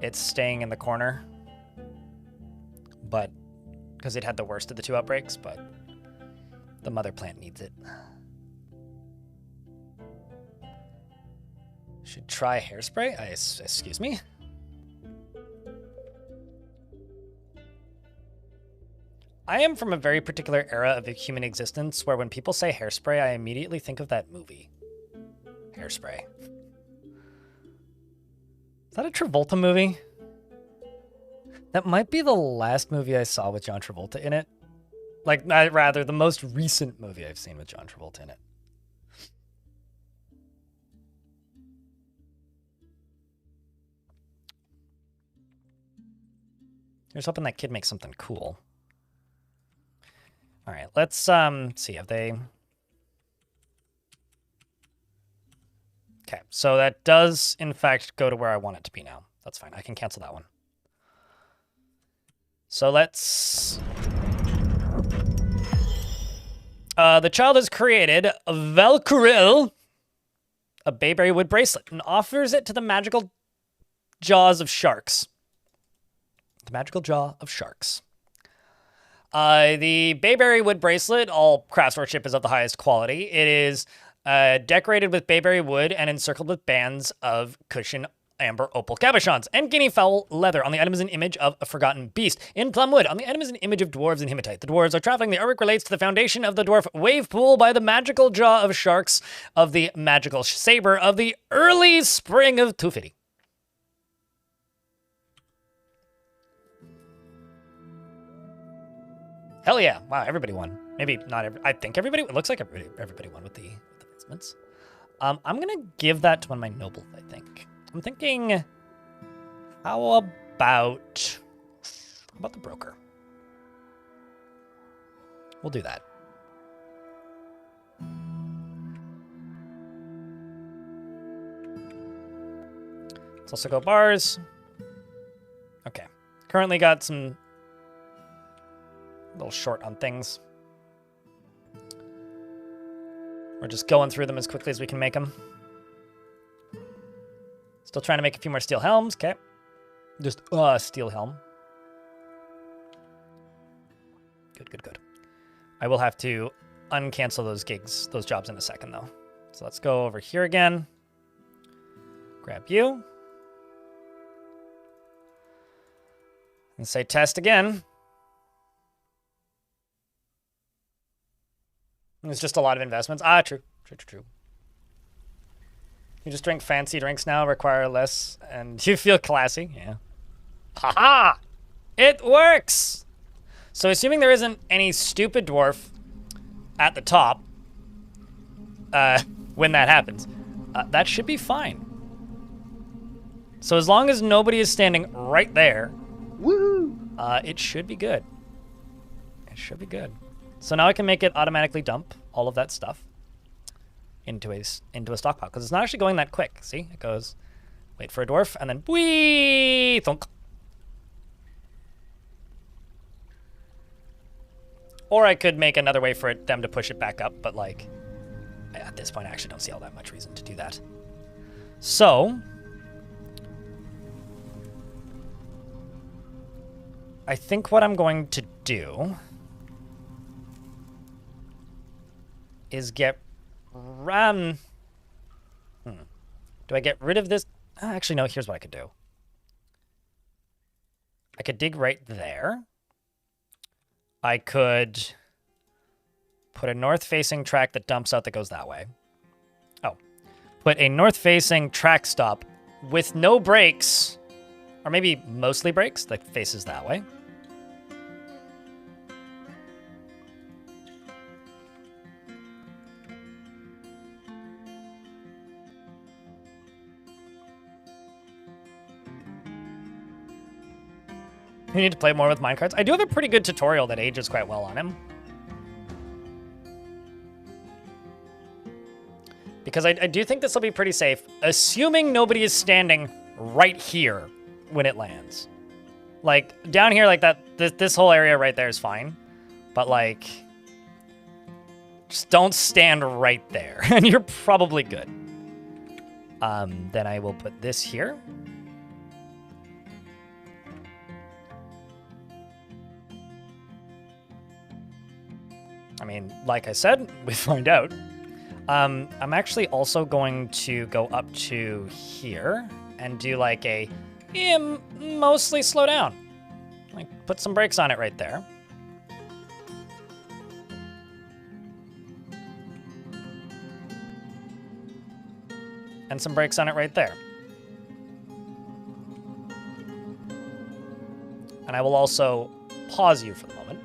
Speaker 1: It's staying in the corner. But because it had the worst of the 2 outbreaks, but the mother plant needs it. Should try hairspray? Excuse me? I am from a very particular era of human existence where when people say hairspray, I immediately think of that movie. Hairspray. Is that a Travolta movie? That might be the last movie I saw with John Travolta in it. Like, rather, the most recent movie I've seen with John Travolta in it. Here's hoping that kid makes something cool. All right, let's see. Have they... Okay, so that does, in fact, go to where I want it to be now. That's fine. I can cancel that one. So let's... the child has created a Valkyrie, a bayberry wood bracelet, and offers it to the magical jaws of sharks. The magical jaw of sharks. The bayberry wood bracelet, all craftsmanship is of the highest quality. It is decorated with bayberry wood and encircled with bands of cushion amber opal cabochons, and guinea fowl leather. On the item is an image of a forgotten beast. In plum wood, on the item is an image of dwarves and hematite. The dwarves are traveling. The artwork relates to the foundation of the dwarf wave pool by the magical jaw of sharks of the magical saber of the early spring of 250. Hell yeah. Wow, everybody won. Maybe not every... I think everybody... It looks like everybody won with the investments. I'm going to give that to one of my nobles, I think. I'm thinking... How about the broker? We'll do that. Let's also go bars. Okay. Currently got some... a little short on things. We're just going through them as quickly as we can make them. Still trying to make a few more steel helms. Okay. Just steel helm. Good, good, good. I will have to uncancel those gigs, those jobs in a second, though. So let's go over here again. Grab you. And say test again. It's just a lot of investments. Ah, true. True. You just drink fancy drinks now, require less, and you feel classy. Yeah. Haha! It works! So assuming there isn't any stupid dwarf at the top, when that happens, that should be fine. So as long as nobody is standing right there, it should be good. It should be good. So now I can make it automatically dump all of that stuff into a stockpile, because it's not actually going that quick. See, it goes, wait for a dwarf, and then whee, thunk. Or I could make another way for them to push it back up, but like, at this point I actually don't see all that much reason to do that. So, I think what I'm going to do is get do I get rid of this? Actually, no, here's what I could do. I could dig right there. I could put a north-facing track that dumps out that goes that way. Oh. Put a north-facing track stop with no brakes, or maybe mostly brakes, that faces that way. You need to play more with minecarts. I do have a pretty good tutorial that ages quite well on him. Because I do think this will be pretty safe, assuming nobody is standing right here when it lands. Like, down here like that, this whole area right there is fine. But like, just don't stand right there, and you're probably good. Then I will put this here. I mean, like I said, we find out. I'm actually also going to go up to here and do like a mostly slow down. Like put some brakes on it right there. And some brakes on it right there. And I will also pause you for the moment.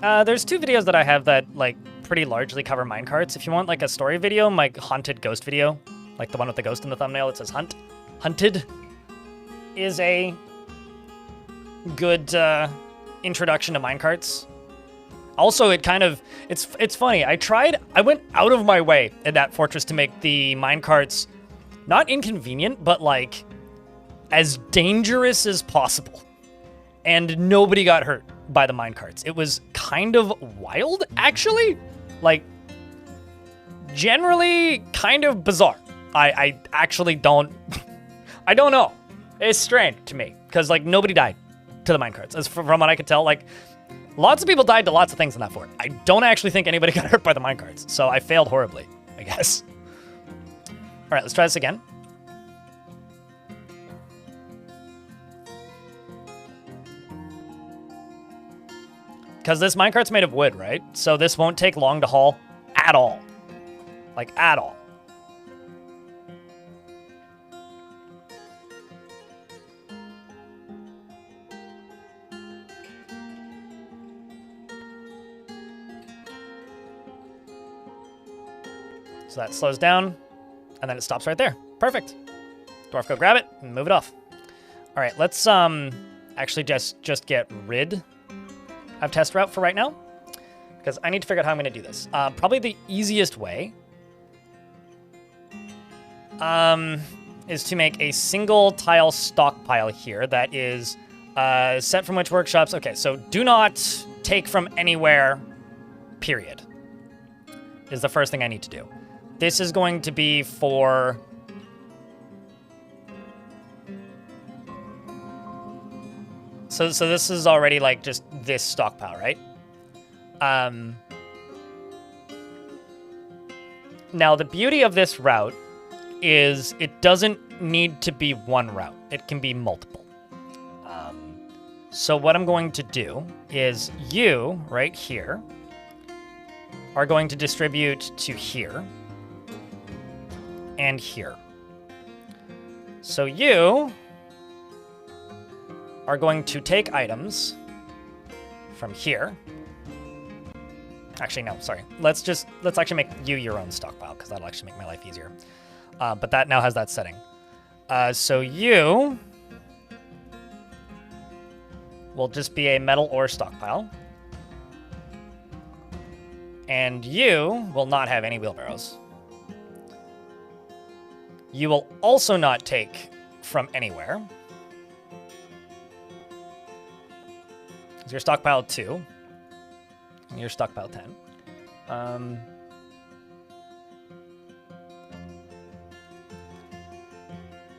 Speaker 1: There's two videos that I have that, like, pretty largely cover minecarts. If you want, like, a story video, my haunted ghost video, like the one with the ghost in the thumbnail that says hunted, is a good, introduction to minecarts. Also, it kind of, it's funny. I went out of my way in that fortress to make the minecarts not inconvenient, but, like, as dangerous as possible. And nobody got hurt by the minecarts. It was kind of wild, actually. Like, generally kind of bizarre. I actually don't... I don't know. It's strange to me, because, like, nobody died to the minecarts. As from what I could tell, like, lots of people died to lots of things in that fort. I don't actually think anybody got hurt by the minecarts, so I failed horribly, I guess. All right, let's try this again. Because this minecart's made of wood, right? So this won't take long to haul at all. Like, at all. So that slows down, and then it stops right there. Perfect. Dwarf, go grab it and move it off. All right, let's actually just get rid of test route for right now, because I need to figure out how I'm going to do this. Probably the easiest way is to make a single tile stockpile here that is Set from which workshops? Okay, so do not take from anywhere, period, is the first thing I need to do. This is going to be for... So this is already like just this stockpile, right? Now, the beauty of this route is it doesn't need to be one route. It can be multiple. So what I'm going to do is you, right here, are going to distribute to here and here. So you are going to take items from here. Actually, no, sorry. Let's actually make you your own stockpile, because that'll actually make my life easier. But that now has that setting. So you will just be a metal ore stockpile. And you will not have any wheelbarrows. You will also not take from anywhere. So your stockpile 2. And your stockpile 10.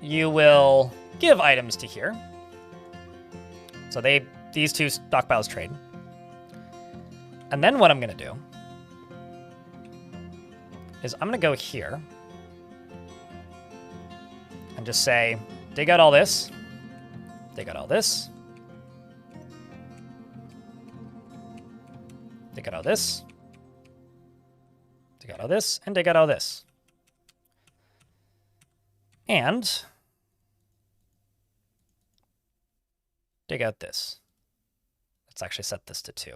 Speaker 1: You will give items to here. So these two stockpiles trade. And then what I'm going to do is I'm going to go here and just say, dig out all this, dig out all this, dig out all this, dig out all this, and dig out all this. And dig out this. Let's actually set this to 2.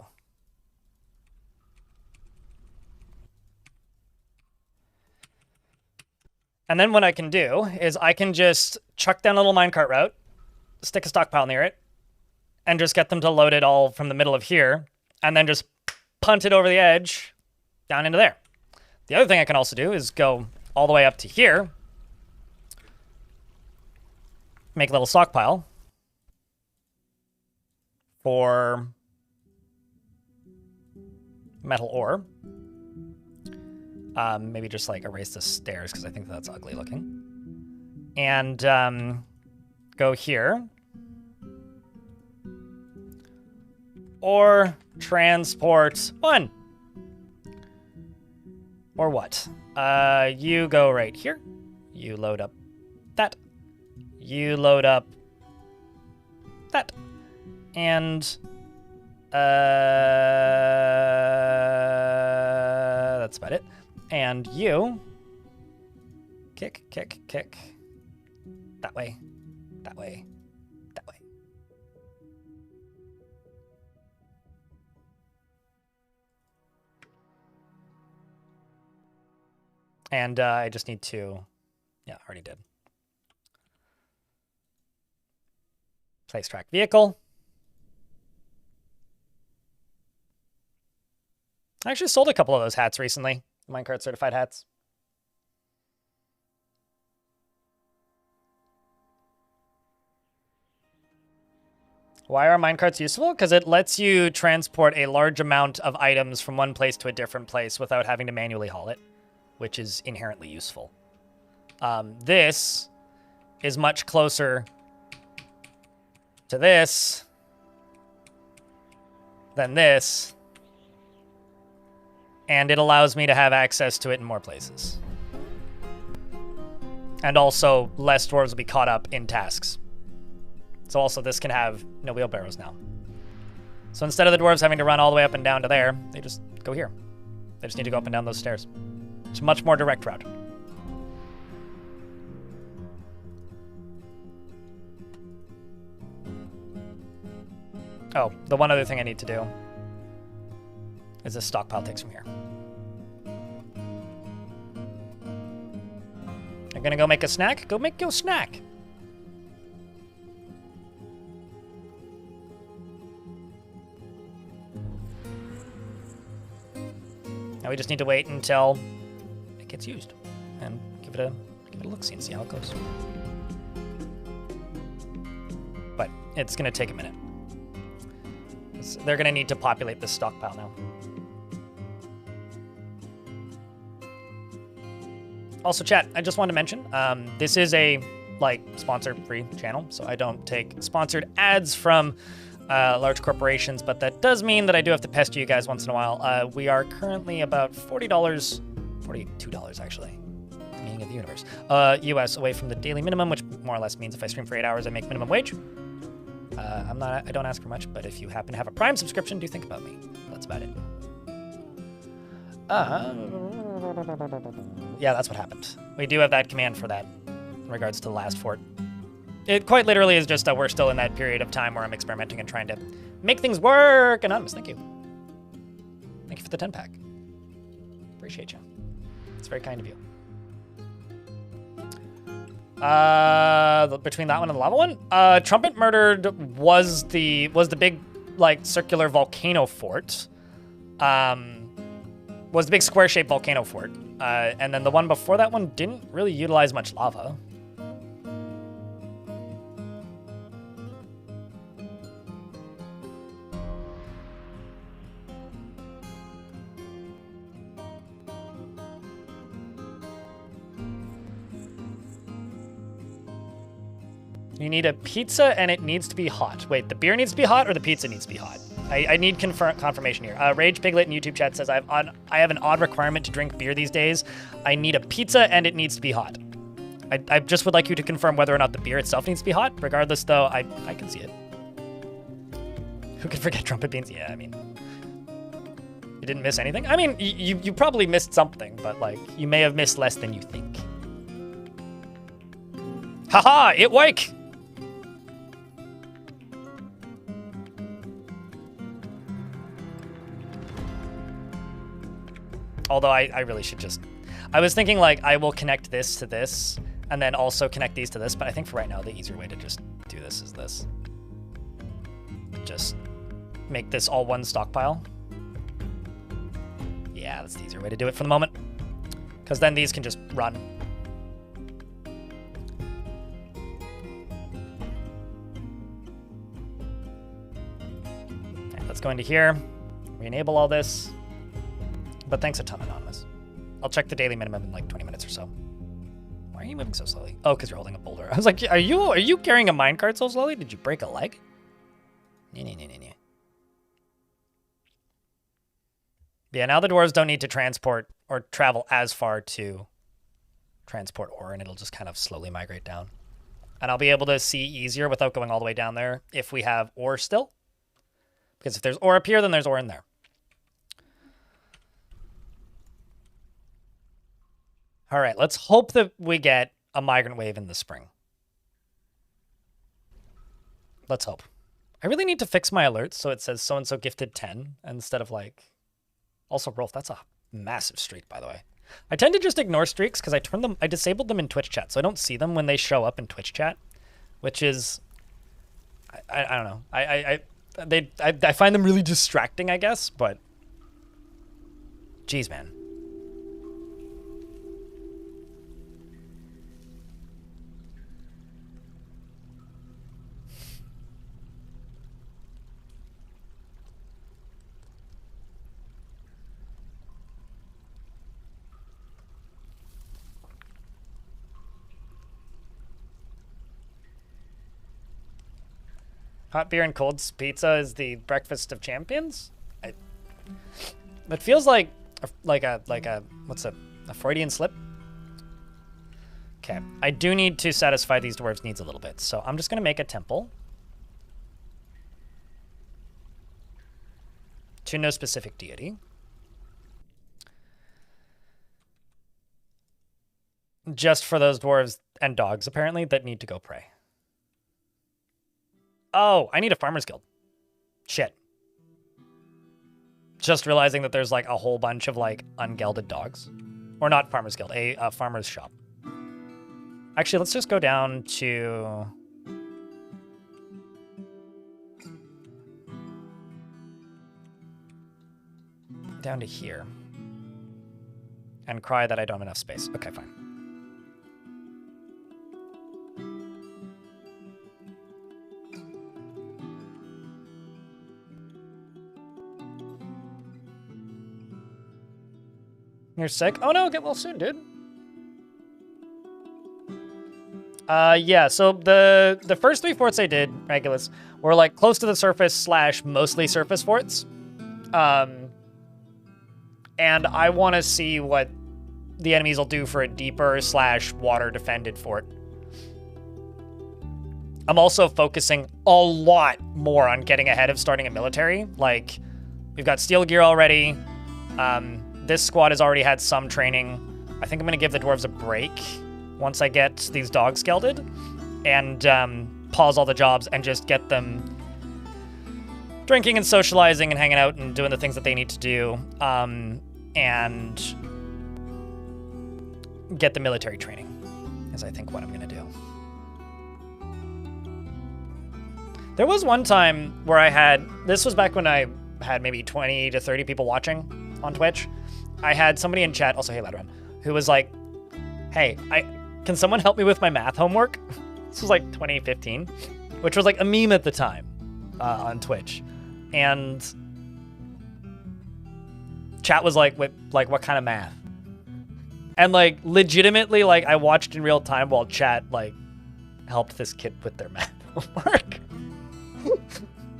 Speaker 1: And then what I can do is I can just chuck down a little minecart route, stick a stockpile near it, and just get them to load it all from the middle of here, and then just punt it over the edge down into there. The other thing I can also do is go all the way up to here, make a little stockpile for metal ore. Maybe just like erase the stairs because I think that's ugly looking. And go here. Or transport 1. Or what? You go right here. You load up that. You load up that. And that's about it. And you kick, kick, kick. That way, that way, that way. And I just need to, yeah, already did. Place track vehicle. I actually sold a couple of those hats recently. Minecart certified hats. Why are minecarts useful? Because it lets you transport a large amount of items from one place to a different place without having to manually haul it, which is inherently useful. This is much closer to this than this. And it allows me to have access to it in more places. And also, less dwarves will be caught up in tasks. So also, this can have no wheelbarrows now. So instead of the dwarves having to run all the way up and down to there, they just go here. They just need to go up and down those stairs. It's a much more direct route. Oh, the one other thing I need to do is this stockpile takes from here. You're gonna go make a snack? Go make your snack. Now we just need to wait until it gets used and give it a look-see and see how it goes. But it's going to take a minute. They're going to need to populate this stockpile now. Also, chat, I just wanted to mention, this is a sponsor-free channel, so I don't take sponsored ads from large corporations, but that does mean that I do have to pester you guys once in a while. We are currently about $40, $42 actually, the meaning of the universe, US away from the daily minimum, which more or less means if I stream for 8 hours, I make minimum wage. I don't ask for much, but if you happen to have a Prime subscription, do think about me. That's about it. Yeah, that's what happened. We do have that command for that in regards to the last fort. It quite literally is just that we're still in that period of time where I'm experimenting and trying to make things work. Anonymous, thank you. Thank you for the 10-pack. Appreciate you. It's very kind of you. Between that one and the lava one, Trumpet Murdered was the big circular volcano fort. Was the big square-shaped volcano fort. And then the one before that one didn't really utilize much lava. You need a pizza and it needs to be hot. Wait, the beer needs to be hot or the pizza needs to be hot? I need confirmation here. Rage Piglet in YouTube chat says, I have an odd requirement to drink beer these days. I need a pizza and it needs to be hot. I just would like you to confirm whether or not the beer itself needs to be hot. Regardless, though, I can see it. Who could forget trumpet beans? Yeah, I mean, you didn't miss anything? I mean, you probably missed something, but, you may have missed less than you think. Haha, it wake! Although I really should just... I was thinking, I will connect this to this, and then also connect these to this, but I think for right now, the easier way to just do this is this. Just make this all one stockpile. Yeah, that's the easier way to do it for the moment. Because then these can just run. Okay, let's go into here. Re-enable all this. But thanks a ton, Anonymous. I'll check the daily minimum in 20 minutes or so. Why are you moving so slowly? Oh, because you're holding a boulder. I was like, are you carrying a minecart so slowly? Did you break a leg? Yeah. Yeah, now the dwarves don't need to transport or travel as far to transport ore, and it'll just kind of slowly migrate down. And I'll be able to see easier without going all the way down there if we have ore still. Because if there's ore up here, then there's ore in there. All right, let's hope that we get a migrant wave in the spring. Let's hope. I really need to fix my alerts so it says so-and-so gifted 10 instead of Also, Rolf, that's a massive streak, by the way. I tend to just ignore streaks because I disabled them in Twitch chat, so I don't see them when they show up in Twitch chat, which is, I don't know. I find them really distracting, I guess, but geez, man. Hot beer and cold pizza is the breakfast of champions? It feels like a what's a Freudian slip? Okay, I do need to satisfy these dwarves' needs a little bit, so I'm just gonna make a temple. To no specific deity. Just for those dwarves and dogs, apparently, that need to go pray. Oh, I need a farmer's guild. Shit. Just realizing that there's a whole bunch of ungelded dogs. Or not farmer's guild, a farmer's shop. Actually, let's just go down to... down to here. And cry that I don't have enough space. Okay, fine. You're sick? Oh no, get well soon, dude. Yeah, so the first 3 forts I did, Regulus, were like close to the surface / mostly surface forts. And I want to see what the enemies will do for a deeper / water defended fort. I'm also focusing a lot more on getting ahead of starting a military. Like, we've got steel gear already. This squad has already had some training. I think I'm going to give the dwarves a break once I get these dogs gelded and pause all the jobs and just get them drinking and socializing and hanging out and doing the things that they need to do, and get the military training is I think what I'm going to do. There was one time where this was back when I had maybe 20 to 30 people watching on Twitch. I had somebody in chat, also hey Ladron, who was like, hey, can someone help me with my math homework? This was like 2015, which was like a meme at the time on Twitch. And chat was like, what kind of math? And like legitimately, like I watched in real time while chat like helped this kid with their math homework.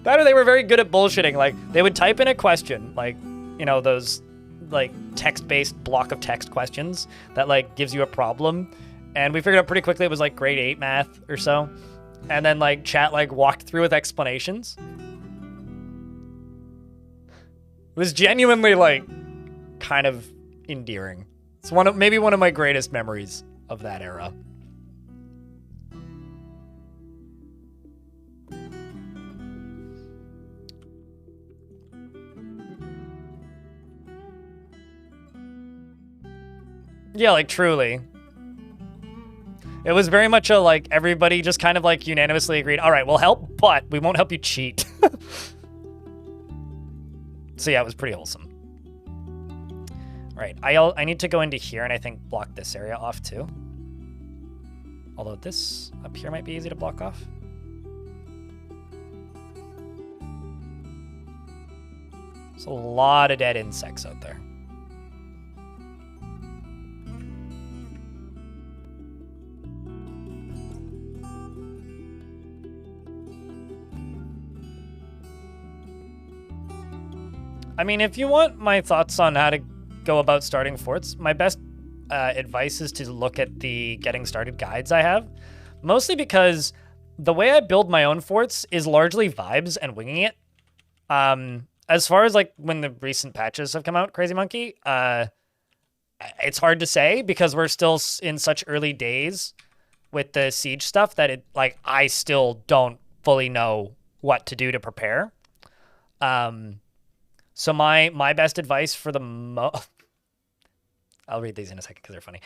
Speaker 1: That or they were very good at bullshitting. Like they would type in a question, like, you know, those like text-based block of text questions that like gives you a problem. And we figured out pretty quickly it was like grade 8 math or so. And then like chat like walked through with explanations. It was genuinely like kind of endearing. It's maybe one of my greatest memories of that era. Yeah, like truly. It was very much a like everybody just kind of like unanimously agreed, all right, we'll help, but we won't help you cheat. So yeah, it was pretty wholesome. Right, I need to go into here and I think block this area off too. Although this up here might be easy to block off. There's a lot of dead insects out there. I mean, if you want my thoughts on how to go about starting forts, my best advice is to look at the getting started guides I have. Mostly because the way I build my own forts is largely vibes and winging it. As far as like when the recent patches have come out, Crazy Monkey, it's hard to say because we're still in such early days with the siege stuff that I still don't fully know what to do to prepare. So my best advice for I'll read these in a second because they're funny.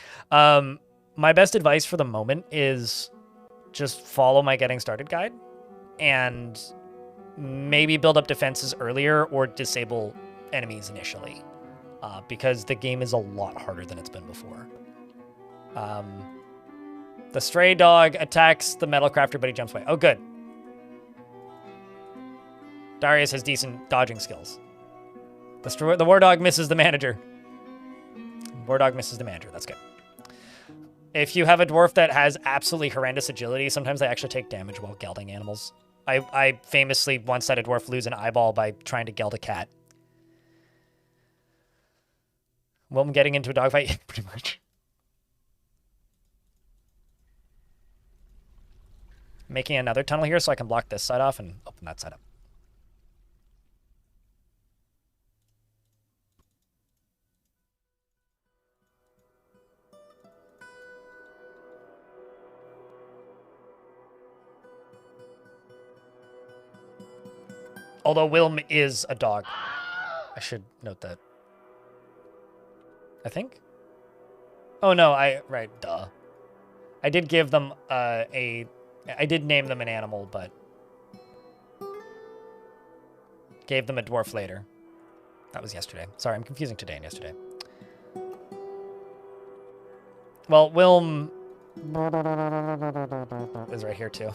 Speaker 1: My best advice for the moment is just follow my getting started guide and maybe build up defenses earlier or disable enemies initially, because the game is a lot harder than it's been before. The stray dog attacks the metal crafter, but he jumps away. Oh, good. Darius has decent dodging skills. The war dog misses the manager. War dog misses the manager. That's good. If you have a dwarf that has absolutely horrendous agility, sometimes they actually take damage while gelding animals. I famously once had a dwarf lose an eyeball by trying to geld a cat. Well, I'm getting into a dogfight, pretty much. Making another tunnel here so I can block this side off and open that side up. Although Wilm is a dog. I should note that. I think? Oh no, right, duh. I did give them I did name them an animal, but gave them a dwarf later. That was yesterday. Sorry, I'm confusing today and yesterday. Well, Wilm is right here too.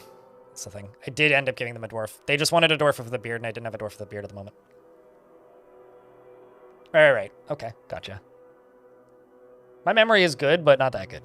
Speaker 1: That's the thing. I did end up giving them a dwarf. They just wanted a dwarf with a beard, and I didn't have a dwarf with a beard at the moment. Right. Okay, gotcha. My memory is good, but not that good.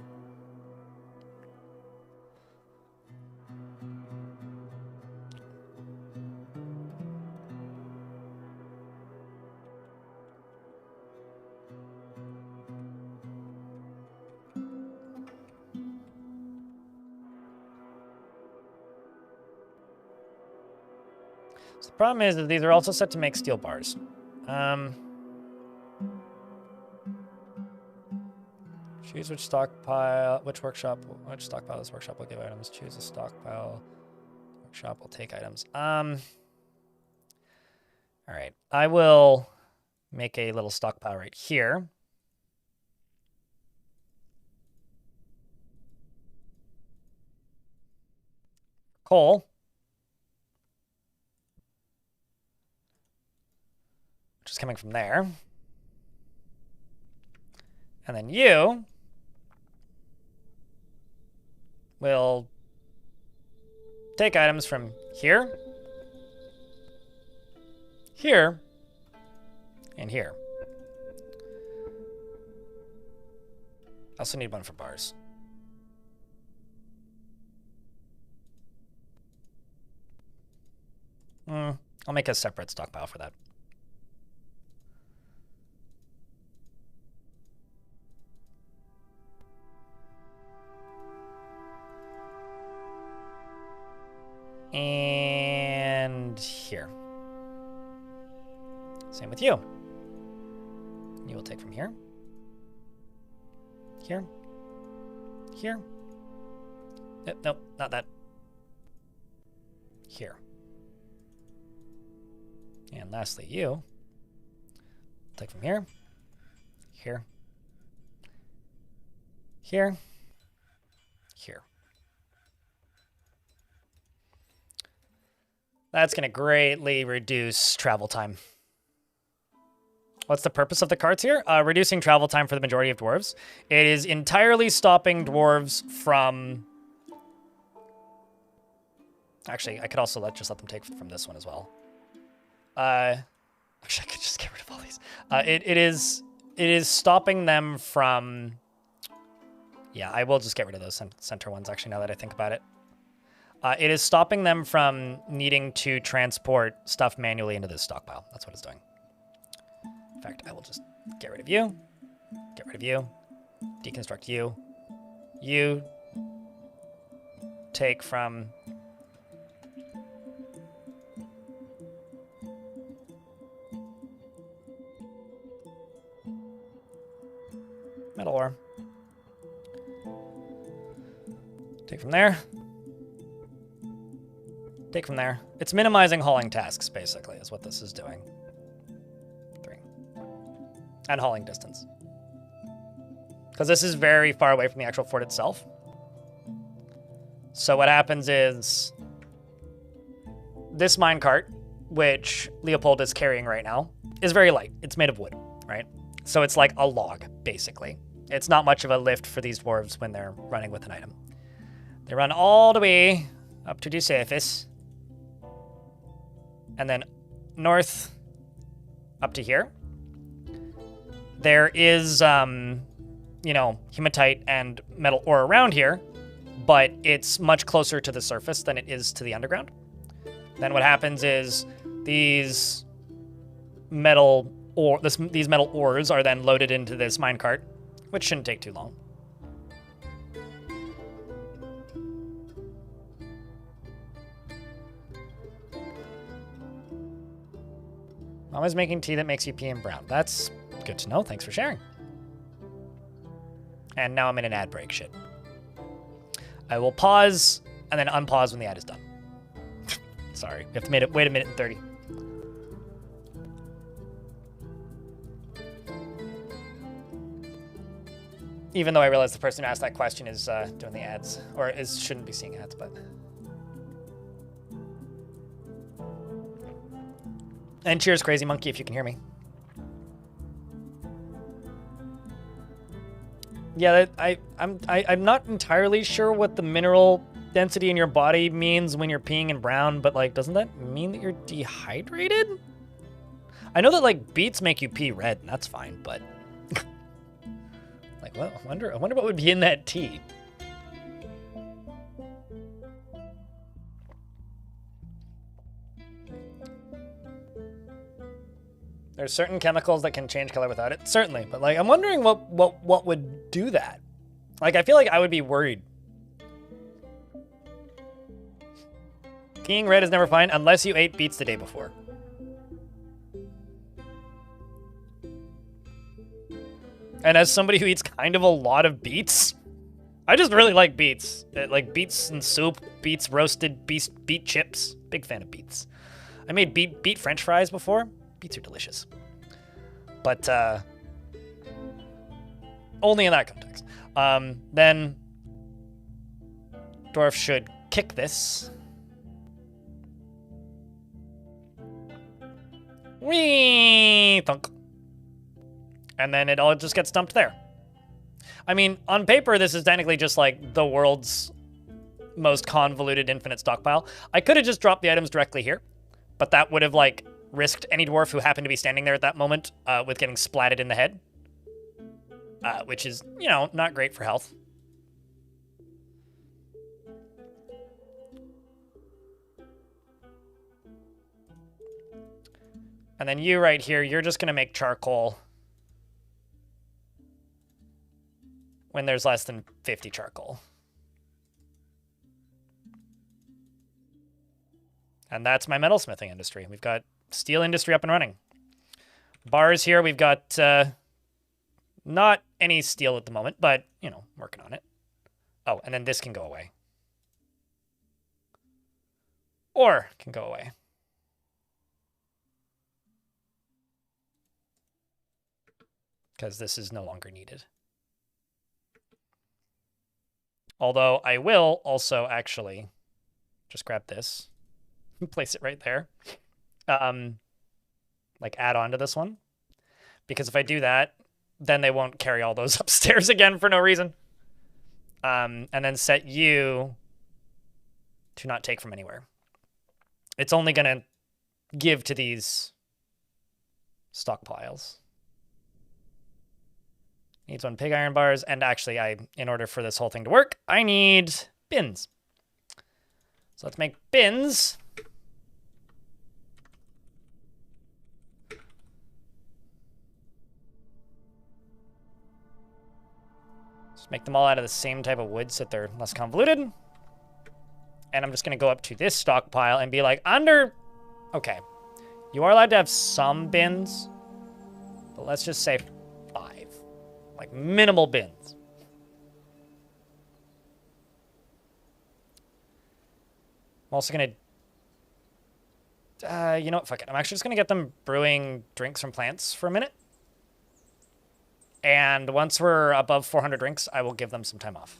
Speaker 1: So the problem is that these are also set to make steel bars. Choose which stockpile, which stockpile this workshop will give items. Choose a stockpile. Workshop will take items. All right, I will make a little stockpile right here. Coal. Which is coming from there. And then you will take items from here, here, and here. I also need one for bars. I'll make a separate stockpile for that. And here. Same with you. You will take from here. Here. Here. Nope, not that. Here. And lastly, you take from here. Here. Here. Here. That's going to greatly reduce travel time. What's the purpose of the carts here? Reducing travel time for the majority of dwarves. It is entirely stopping dwarves from... Actually, I could also just let them take from this one as well. Actually, I could just get rid of all these. It is stopping them from... Yeah, I will just get rid of those center ones, actually, now that I think about it. It is stopping them from needing to transport stuff manually into this stockpile. That's what it's doing. In fact, I will just get rid of you, get rid of you, deconstruct you. You take from... metal ore. Take from there. Take from there. It's minimizing hauling tasks, basically, is what this is doing. 3. And hauling distance. Because this is very far away from the actual fort itself. So what happens is... this minecart, which Leopold is carrying right now, is very light. It's made of wood, right? So it's like a log, basically. It's not much of a lift for these dwarves when they're running with an item. They run all the way up to the surface. And then north up to here. There is, you know, hematite and metal ore around here, but it's much closer to the surface than it is to the underground. Then what happens is these metal ores are then loaded into this minecart, which shouldn't take too long. Mama's making tea that makes you pee and brown. That's good to know. Thanks for sharing. And now I'm in an ad break. Shit. I will pause and then unpause when the ad is done. Sorry. We have to wait a minute and 30. Even though I realize the person who asked that question is doing the ads, or shouldn't be seeing ads, but... And cheers, Crazy Monkey, if you can hear me. Yeah, I'm not entirely sure what the mineral density in your body means when you're peeing in brown, but like, doesn't that mean that you're dehydrated? I know that like beets make you pee red, and that's fine, but Like, well, I wonder what would be in that tea. There's certain chemicals that can change color without it, certainly. But like, I'm wondering what would do that. Like, I feel like I would be worried. Peeing red is never fine unless you ate beets the day before. And as somebody who eats kind of a lot of beets, I just really like beets. Like beets in soup, beets roasted, beet chips. Big fan of beets. I made beet French fries before. Beets are delicious. But only in that context. Then Dwarf should kick this. Whee! Thunk. And then it all just gets dumped there. I mean, on paper, this is technically just like the world's most convoluted infinite stockpile. I could have just dropped the items directly here, but that would have like risked any dwarf who happened to be standing there at that moment with getting splatted in the head, which is, you know, not great for health. And then you right here, you're just going to make charcoal when there's less than 50 charcoal. And that's my metalsmithing industry. We've got steel industry up and running. Bars here, we've got not any steel at the moment, but, you know, working on it. Oh, and then this can go away. Or can go away. Because this is no longer needed. Although I will also actually just grab this, place it right there, like add on to this one. Because if I do that, then they won't carry all those upstairs again for no reason. And then set you to not take from anywhere. It's only going to give to these stockpiles. Needs 1 pig iron bars, and actually, in order for this whole thing to work, I need bins. So let's make bins. Just make them all out of the same type of wood so that they're less convoluted. And I'm just going to go up to this stockpile and be like, okay, you are allowed to have some bins, but let's just say 5. Like minimal bins. I'm also going to, you know what, fuck it. I'm actually just going to get them brewing drinks from plants for a minute. And once we're above 400 drinks, I will give them some time off.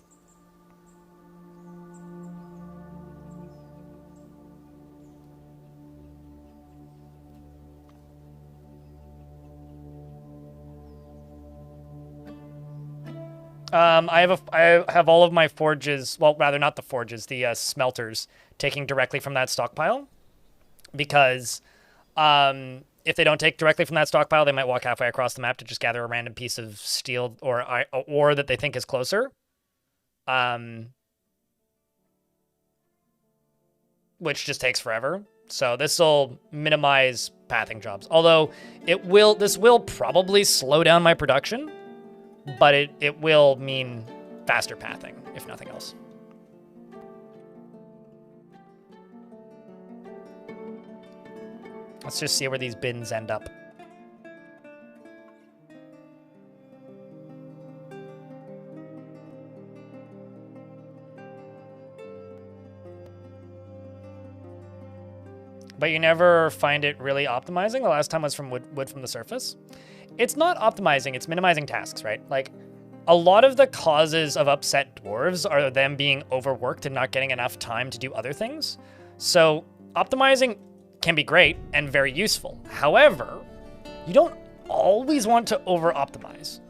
Speaker 1: I have all of my forges, well, rather not the forges, the smelters, taking directly from that stockpile. Because if they don't take directly from that stockpile, they might walk halfway across the map to just gather a random piece of steel or ore that they think is closer. Which just takes forever. So this will minimize pathing jobs. Although this will probably slow down my production. But it will mean faster pathing, if nothing else. Let's just see where these bins end up. But you never find it really optimizing? The last time was from wood from the surface? It's not optimizing, it's minimizing tasks, right? Like, a lot of the causes of upset dwarves are them being overworked and not getting enough time to do other things. So, optimizing can be great and very useful. However, you don't always want to over-optimize.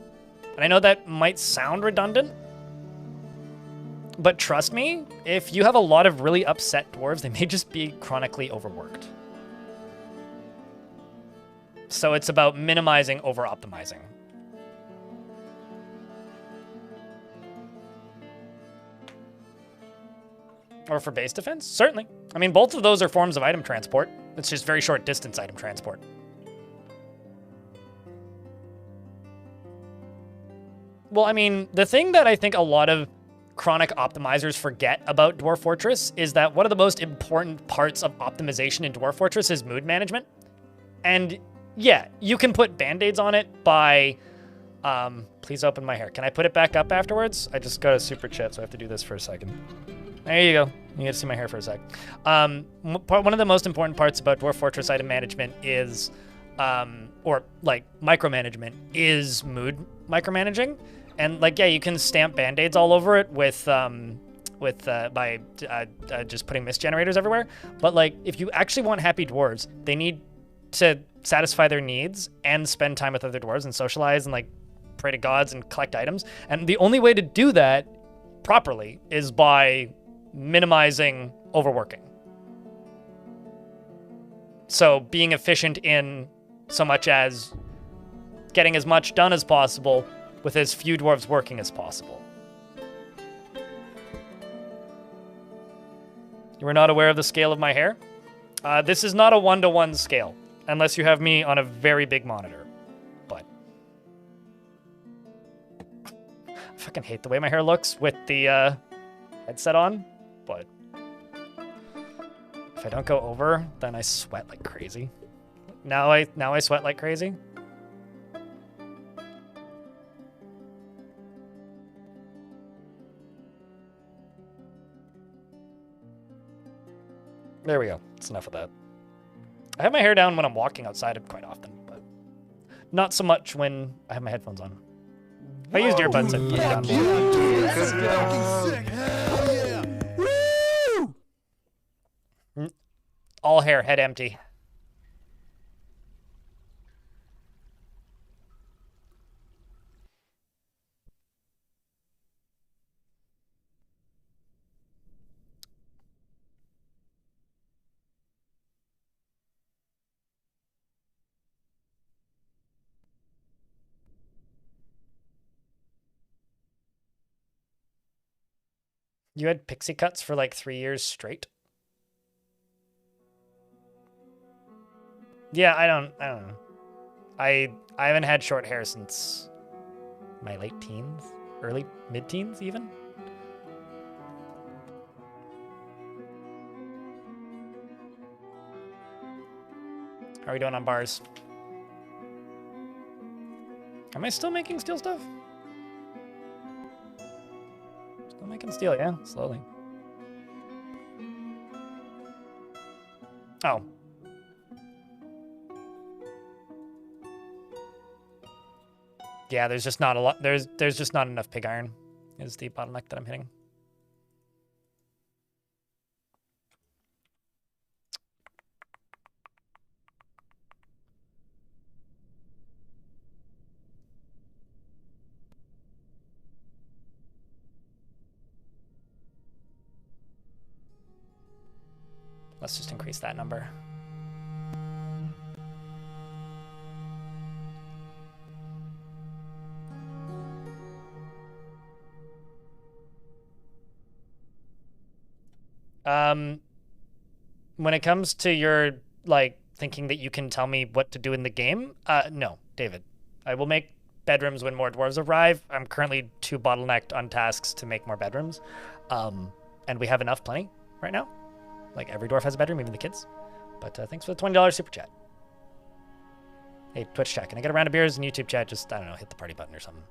Speaker 1: And I know that might sound redundant, but trust me, if you have a lot of really upset dwarves, they may just be chronically overworked. So it's about minimizing over-optimizing. Or for base defense? Certainly. I mean, both of those are forms of item transport. It's just very short distance item transport. Well, I mean, the thing that I think a lot of chronic optimizers forget about Dwarf Fortress is that one of the most important parts of optimization in Dwarf Fortress is mood management. And yeah, you can put band-aids on it by... please open my hair. Can I put it back up afterwards? I just got a super chat, so I have to do this for a second. There you go. You get to see my hair for a sec. One of the most important parts about Dwarf Fortress item management is, or like micromanagement, is mood micromanaging. And like, yeah, you can stamp band-aids all over it by just putting mist generators everywhere. But like, if you actually want happy dwarves, they need to satisfy their needs and spend time with other dwarves and socialize and like pray to gods and collect items. And the only way to do that properly is by minimizing overworking. So being efficient in so much as getting as much done as possible with as few dwarves working as possible. You were not aware of the scale of my hair? This is not a 1-to-1 scale, unless you have me on a very big monitor. But I fucking hate the way my hair looks with the headset on, but if I don't go over, then I sweat like crazy. Now I sweat like crazy. There we go. That's enough of that. I have my hair down when I'm walking outside quite often, but not so much when I have my headphones on. If I used earbuds, I'd put it down. All hair, head empty. You had pixie cuts for like 3 years straight? Yeah, I don't know. I haven't had short hair since my late teens, early mid-teens even. How are we doing on bars? Am I still making steel stuff? Still making steel, yeah, slowly. Oh. Yeah, there's just not a lot. There's just not enough pig iron is the bottleneck that I'm hitting. Let's just increase that number. When it comes to your, like, thinking that you can tell me what to do in the game, no, David. I will make bedrooms when more dwarves arrive. I'm currently too bottlenecked on tasks to make more bedrooms. And we have enough plenty right now. Like, every dwarf has a bedroom, even the kids. But thanks for the $20 super chat. Hey, Twitch chat, can I get a round of beers? And YouTube chat, just, I don't know, hit the party button or something.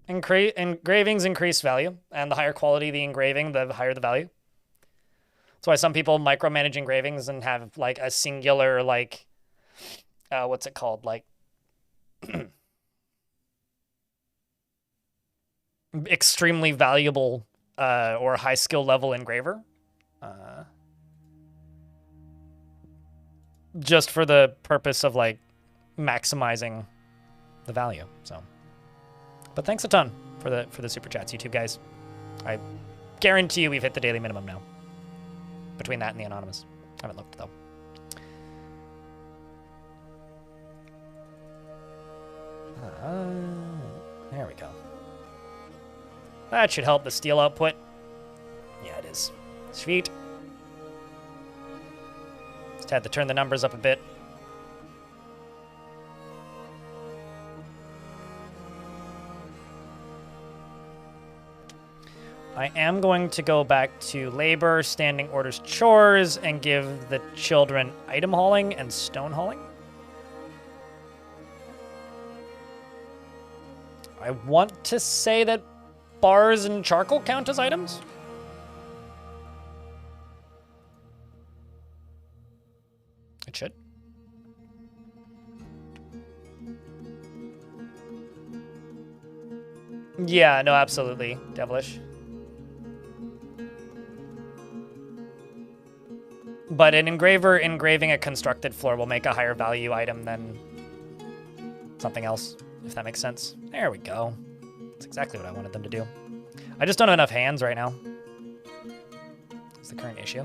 Speaker 1: Engravings increase value, and the higher quality the engraving, the higher the value. That's why some people micromanage engravings and have, like, a singular, like, what's it called? Like, extremely valuable or high skill level engraver. Just for the purpose of, like, maximizing the value, so. But thanks a ton for the super chats, YouTube guys. I guarantee you we've hit the daily minimum now. Between that and the anonymous. I haven't looked though. There we go. That should help the steel output. Yeah, it is. Sweet. Just had to turn the numbers up a bit. I am going to go back to labor, standing orders, chores, and give the children item hauling and stone hauling. I want to say that bars and charcoal count as items. It should. Yeah, no, absolutely. Devilish. But an engraver engraving a constructed floor will make a higher value item than something else, if that makes sense. There we go. That's exactly what I wanted them to do. I just don't have enough hands right now. That's the current issue.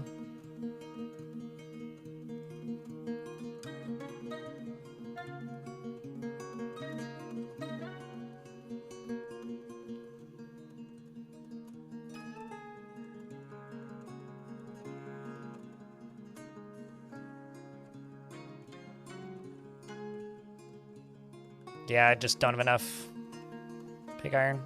Speaker 1: Yeah, I just don't have enough pig iron.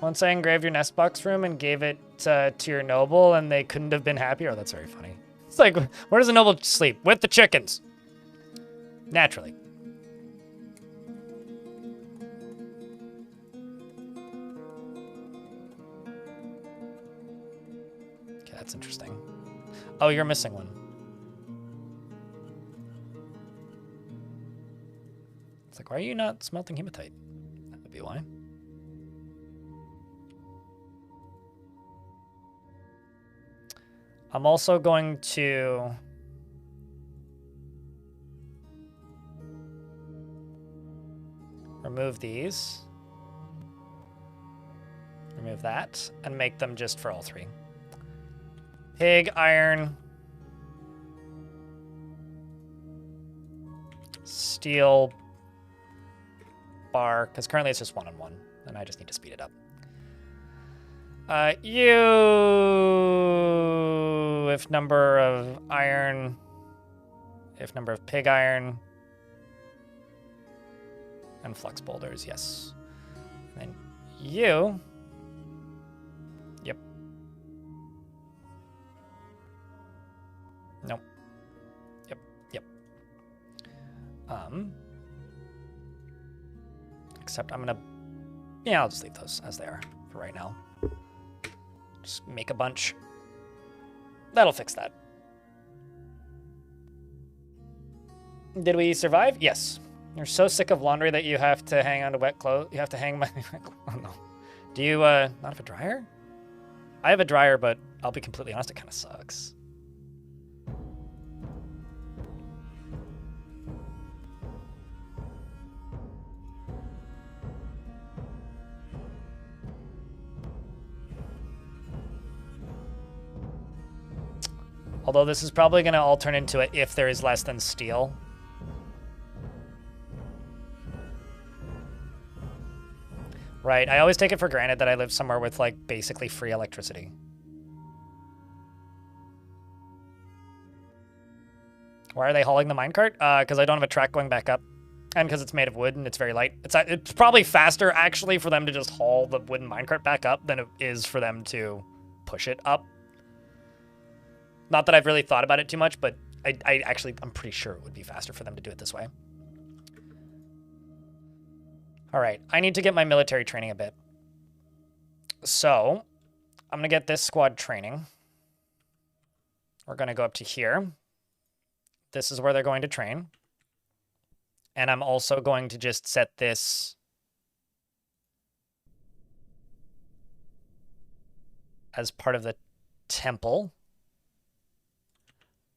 Speaker 1: Once I engraved your nest box room and gave it to your noble, and they couldn't have been happier. Oh, that's very funny. It's like, where does a noble sleep? With the chickens. Naturally. Okay, that's interesting. Oh, you're missing one. It's like, why are you not smelting hematite? That would be why. I'm also going to remove these, remove that, and make them just for all three. Pig, iron, steel, bar, because currently it's just 1 on 1, and I just need to speed it up. If number of iron, if number of pig iron, and flux boulders, yes. And then you, yep. Nope. Yep, yep. Except I'm gonna, yeah, I'll just leave those as they are for right now. Just make a bunch. That'll fix that. Did we survive? Yes. You're so sick of laundry that you have to hang on to wet clothes. You have to hang my... Oh, no. Do you, not have a dryer? I have a dryer, but I'll be completely honest, it kind of sucks. Although this is probably going to all turn into a if there is less than steel. Right, I always take it for granted that I live somewhere with, like, basically free electricity. Why are they hauling the minecart? Because I don't have a track going back up. And because it's made of wood and it's very light. It's probably faster, actually, for them to just haul the wooden minecart back up than it is for them to push it up. Not that I've really thought about it too much, but I'm pretty sure it would be faster for them to do it this way. All right, I need to get my military training a bit. So, I'm gonna get this squad training. We're gonna go up to here. This is where they're going to train. And I'm also going to just set this as part of the temple.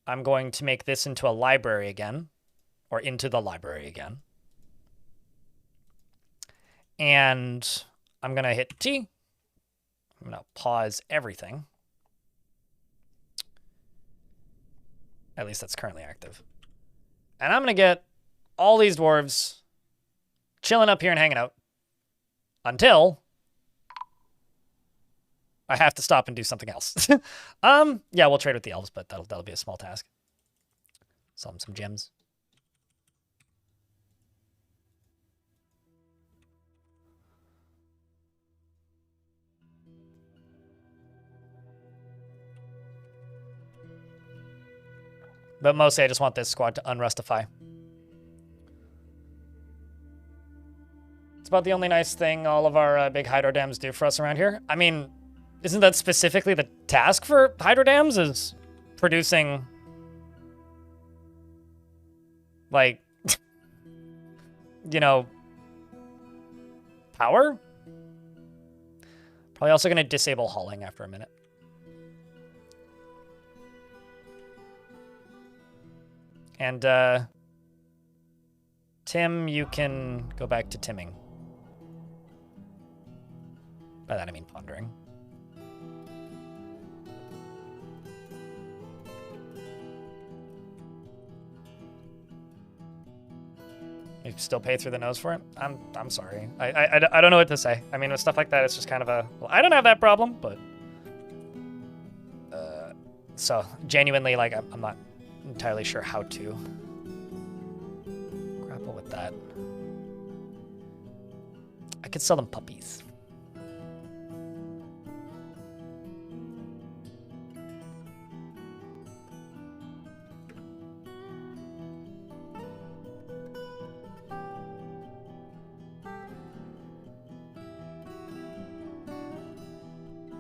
Speaker 1: I'm going to make this into a library again, or into the library again. And I'm going to hit T. I'm going to pause everything. At least that's currently active. And I'm going to get all these dwarves chilling up here and hanging out until I have to stop and do something else. Yeah, we'll trade with the elves, but that'll be a small task. Sell them some gems. But mostly I just want this squad to unrustify. It's about the only nice thing all of our big hydro dams do for us around here. I mean, isn't that specifically the task for hydro dams, is producing, like, you know, power? Probably also going to disable hauling after a minute. And, Tim, you can go back to timming. By that I mean pondering. You still pay through the nose for it? I'm sorry. I don't know what to say. I mean, with stuff like that, it's just kind of a... Well, I don't have that problem, but... So, genuinely, like, I'm not entirely sure how to grapple with that. I could sell them puppies.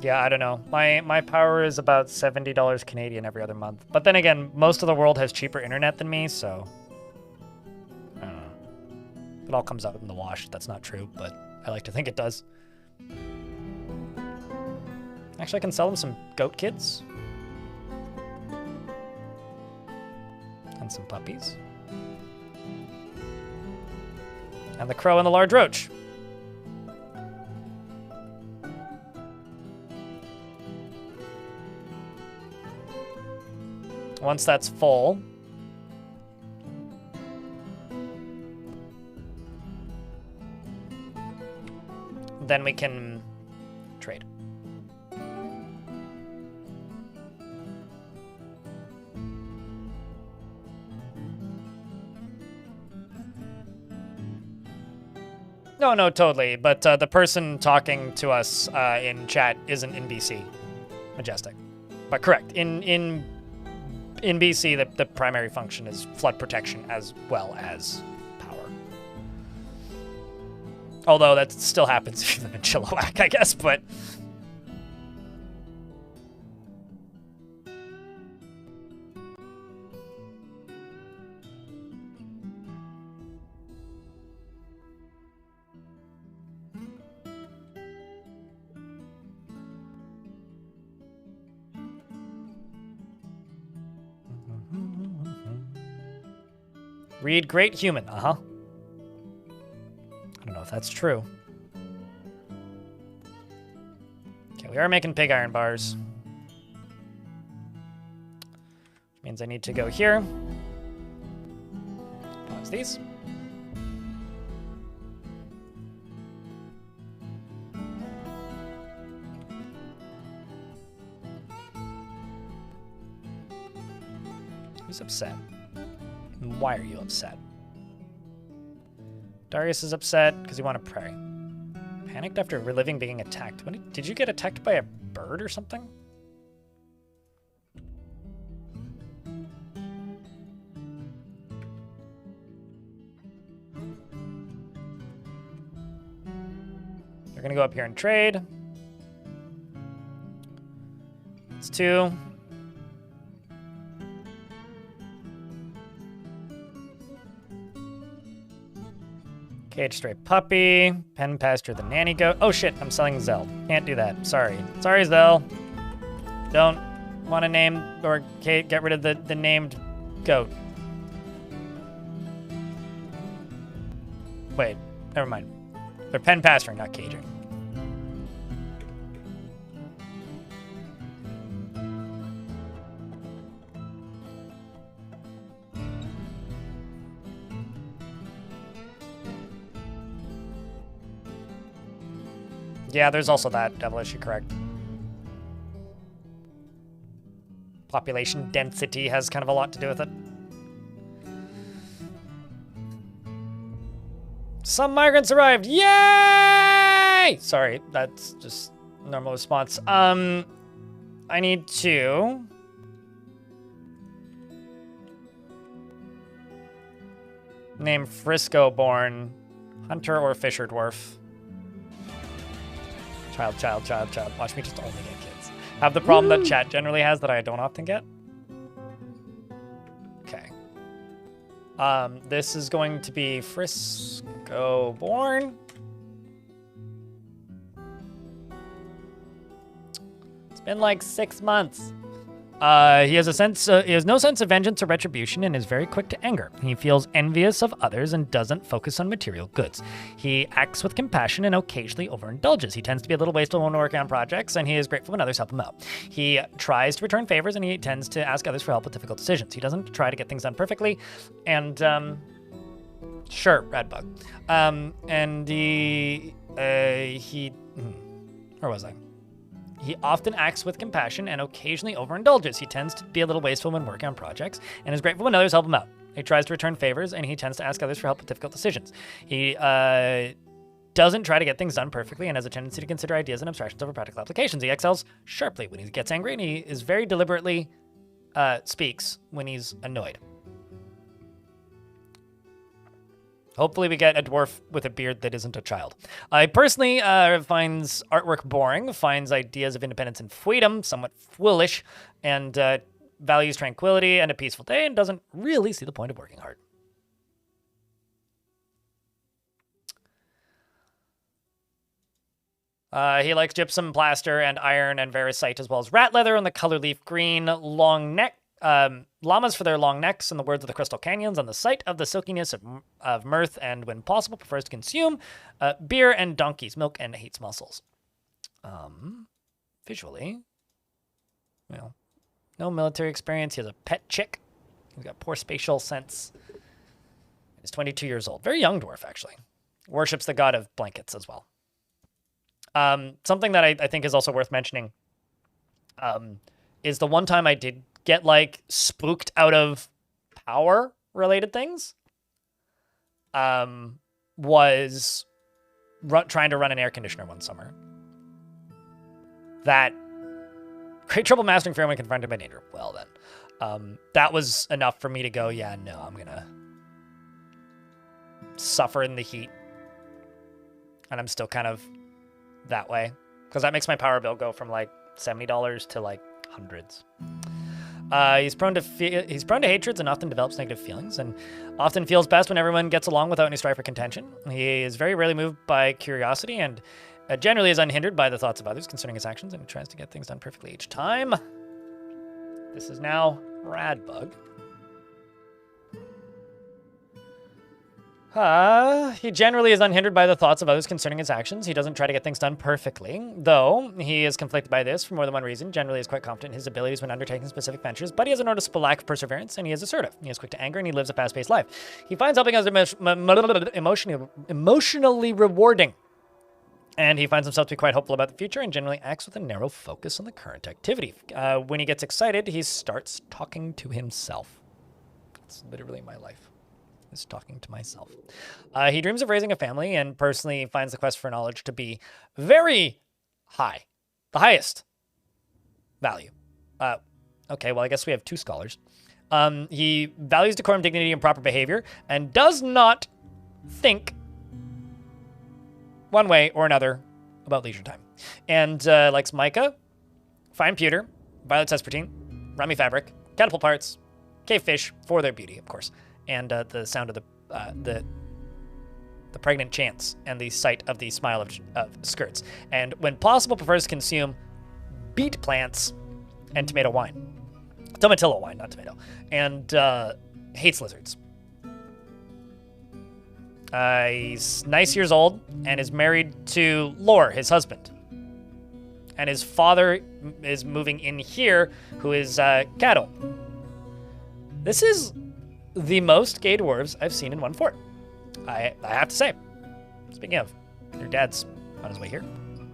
Speaker 1: Yeah, I don't know. My power is about $70 Canadian every other month. But then again, most of the world has cheaper internet than me, so... I don't know. It all comes out in the wash. That's not true, but I like to think it does. Actually, I can sell them some goat kids. And some puppies. And the crow and the large roach. Once that's full, then we can trade. No, totally. But the person talking to us in chat isn't in BC. Majestic. But correct. In BC, the primary function is flood protection as well as power. Although that still happens if you live in Chilliwack, I guess, but... Read Great Human, I don't know if that's true. Okay, we are making pig iron bars. Which means I need to go here. Pause these. Who's upset? Why are you upset? Darius is upset because you want to pray. Panicked after reliving being attacked. Did you get attacked by a bird or something? They're gonna go up here and trade. It's 2. Cage stray puppy. Pen pasture the nanny goat. Oh shit, I'm selling Zell. Can't do that. Sorry. Sorry, Zell. Don't want to name or get rid of the named goat. Wait, never mind. They're pen pasturing, not caging. Yeah, there's also that, Devilish, you're correct. Population density has kind of a lot to do with it. Some migrants arrived. Yay! Sorry, that's just normal response. I need to... name Frisco-born hunter or fisher dwarf. Child. Watch me just only get kids. Have the problem that chat generally has that I don't often get. Okay. This is going to be Frisco-born. It's been like 6 months. He has no sense of vengeance or retribution and is very quick to anger. He feels envious of others and doesn't focus on material goods. He acts with compassion and occasionally overindulges. He tends to be a little wasteful when working on projects, and he is grateful when others help him out. He tries to return favors, and he tends to ask others for help with difficult decisions. He doesn't try to get things done perfectly, and sure, Radbug. And where was I? He often acts with compassion and occasionally overindulges. He tends to be a little wasteful when working on projects and is grateful when others help him out. He tries to return favors, and he tends to ask others for help with difficult decisions. He doesn't try to get things done perfectly and has a tendency to consider ideas and abstractions over practical applications. He excels sharply when he gets angry, and he is very deliberately speaks when he's annoyed. Hopefully we get a dwarf with a beard that isn't a child. I personally finds artwork boring, finds ideas of independence and freedom somewhat foolish, and values tranquility and a peaceful day, and doesn't really see the point of working hard. He likes gypsum, plaster, and iron, and varicite, as well as rat leather and the color leaf green, long neck. Llamas for their long necks, in the words of the Crystal Canyons, on the sight of the silkiness of mirth, and when possible prefers to consume beer and donkey's milk, and hates mussels. Visually, well, no military experience. He has a pet chick. He's got poor spatial sense. He's 22 years old. Very young dwarf, actually. Worships the god of blankets as well. Something that I think is also worth mentioning is the one time I did get like spooked out of power related things was trying to run an air conditioner one summer. That great trouble mastering fear when confronted by danger. Well then, that was enough for me to go, yeah, no, I'm gonna suffer in the heat. And I'm still kind of that way, because that makes my power bill go from like $70 to like hundreds. He's prone to hatreds and often develops negative feelings, and often feels best when everyone gets along without any strife or contention. He is very rarely moved by curiosity, and generally is unhindered by the thoughts of others concerning his actions, and he tries to get things done perfectly each time. This is now Radbug. He generally is unhindered by the thoughts of others concerning his actions. He doesn't try to get things done perfectly, though he is conflicted by this for more than one reason. Generally is quite confident in his abilities when undertaking specific ventures, but he has a noticeable lack of perseverance, and he is assertive. He is quick to anger, and he lives a fast-paced life. He finds helping others emotionally rewarding, and he finds himself to be quite hopeful about the future and generally acts with a narrow focus on the current activity. When he gets excited, he starts talking to himself. It's literally my life. Is talking to myself. He dreams of raising a family and personally finds the quest for knowledge to be very high. The highest value. Okay, well, I guess we have 2 scholars. He values decorum, dignity, and proper behavior and does not think one way or another about leisure time. And likes mica, fine pewter, violet sespertine, rummy fabric, catapult parts, cave fish for their beauty, of course. And the sound of the pregnant chants and the sight of the smile of skirts. And when possible, prefers to consume beet plants and tomato wine. Tomatillo wine, not tomato. And hates lizards. He's nice years old and is married to Lore, his husband. And his father is moving in here, who is Cato. This is the most gay dwarves I've seen in one fort. I have to say. Speaking of, your dad's on his way here.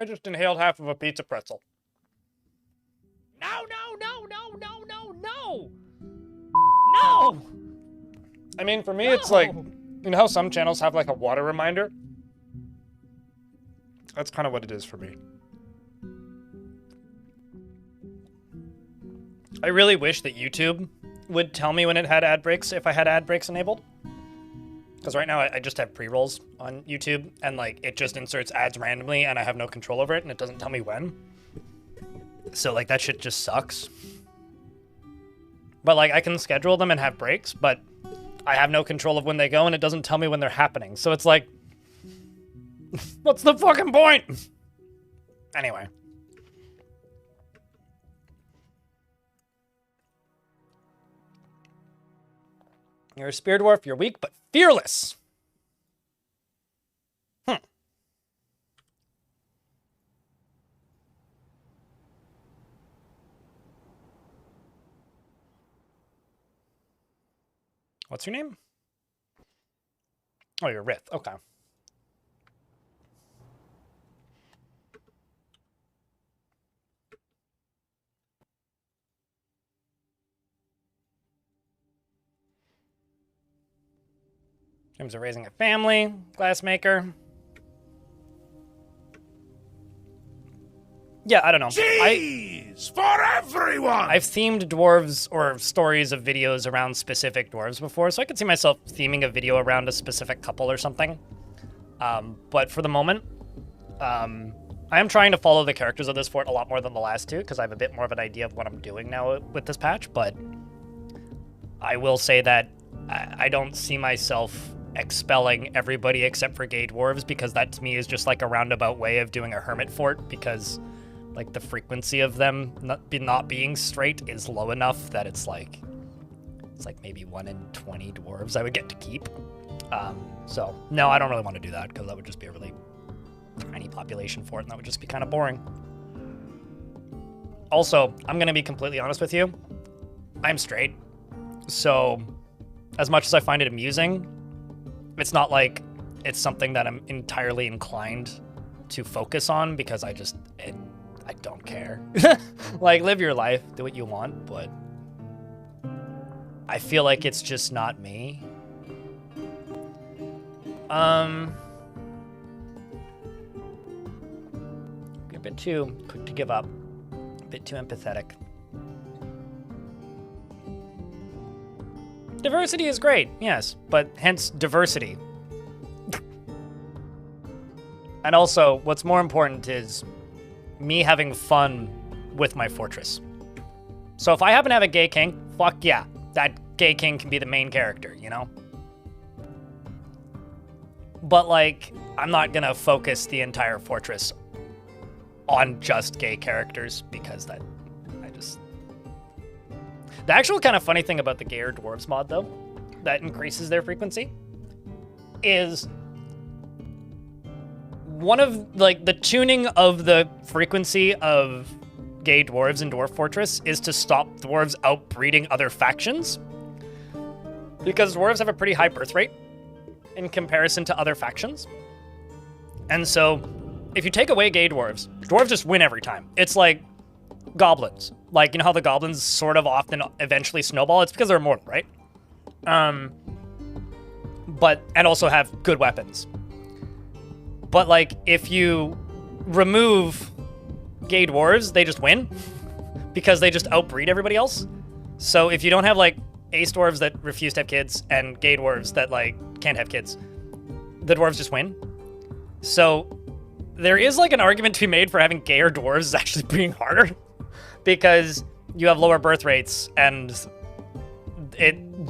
Speaker 1: I just inhaled half of a pizza pretzel. No! No! I mean, for me, it's like, you know how some channels have like a water reminder? That's kind of what it is for me. I really wish that YouTube would tell me when it had ad breaks if I had ad breaks enabled. Because right now I just have pre-rolls on YouTube and like it just inserts ads randomly and I have no control over it and it doesn't tell me when. So like that shit just sucks. But like I can schedule them and have breaks, but I have no control of when they go and it doesn't tell me when they're happening. So it's like, what's the fucking point? Anyway. You're a spear dwarf, you're weak, but fearless. What's your name? Oh, you're Rith. Okay. Dreams of raising a family, glassmaker. Yeah, I don't know.
Speaker 4: Cheese for everyone!
Speaker 1: I've themed dwarves or stories of videos around specific dwarves before, so I could see myself theming a video around a specific couple or something. But for the moment, I am trying to follow the characters of this fort a lot more than the last two, because I have a bit more of an idea of what I'm doing now with this patch, but I will say that I don't see myself expelling everybody except for gay dwarves, because that to me is just like a roundabout way of doing a hermit fort, because like the frequency of them not being straight is low enough that it's like maybe 1 in 20 dwarves I would get to keep. So no, I don't really want to do that because that would just be a really tiny population fort and that would just be kind of boring. Also, I'm gonna be completely honest with you. I'm straight, so as much as I find it amusing, it's not like it's something that I'm entirely inclined to focus on because I don't care. Like, live your life, do what you want, but I feel like it's just not me. You're a bit too quick to give up, a bit too empathetic. Diversity is great, yes, but hence diversity. And also, what's more important is me having fun with my fortress. So if I happen to have a gay king, fuck yeah, that gay king can be the main character, you know? But like, I'm not gonna focus the entire fortress on just gay characters because that, The actual kind of funny thing about the gayer dwarves mod though, that increases their frequency, is one of, like, the tuning of the frequency of gay dwarves in Dwarf Fortress is to stop dwarves outbreeding other factions. Because dwarves have a pretty high birth rate in comparison to other factions. And so, if you take away gay dwarves just win every time. It's like goblins. Like, you know how the goblins sort of often eventually snowball? It's because they're immortal, right? And also have good weapons. But like, if you remove gay dwarves, they just win because they just outbreed everybody else. So if you don't have like ace dwarves that refuse to have kids and gay dwarves that like can't have kids, the dwarves just win. So there is like an argument to be made for having gayer dwarves actually being harder because you have lower birth rates and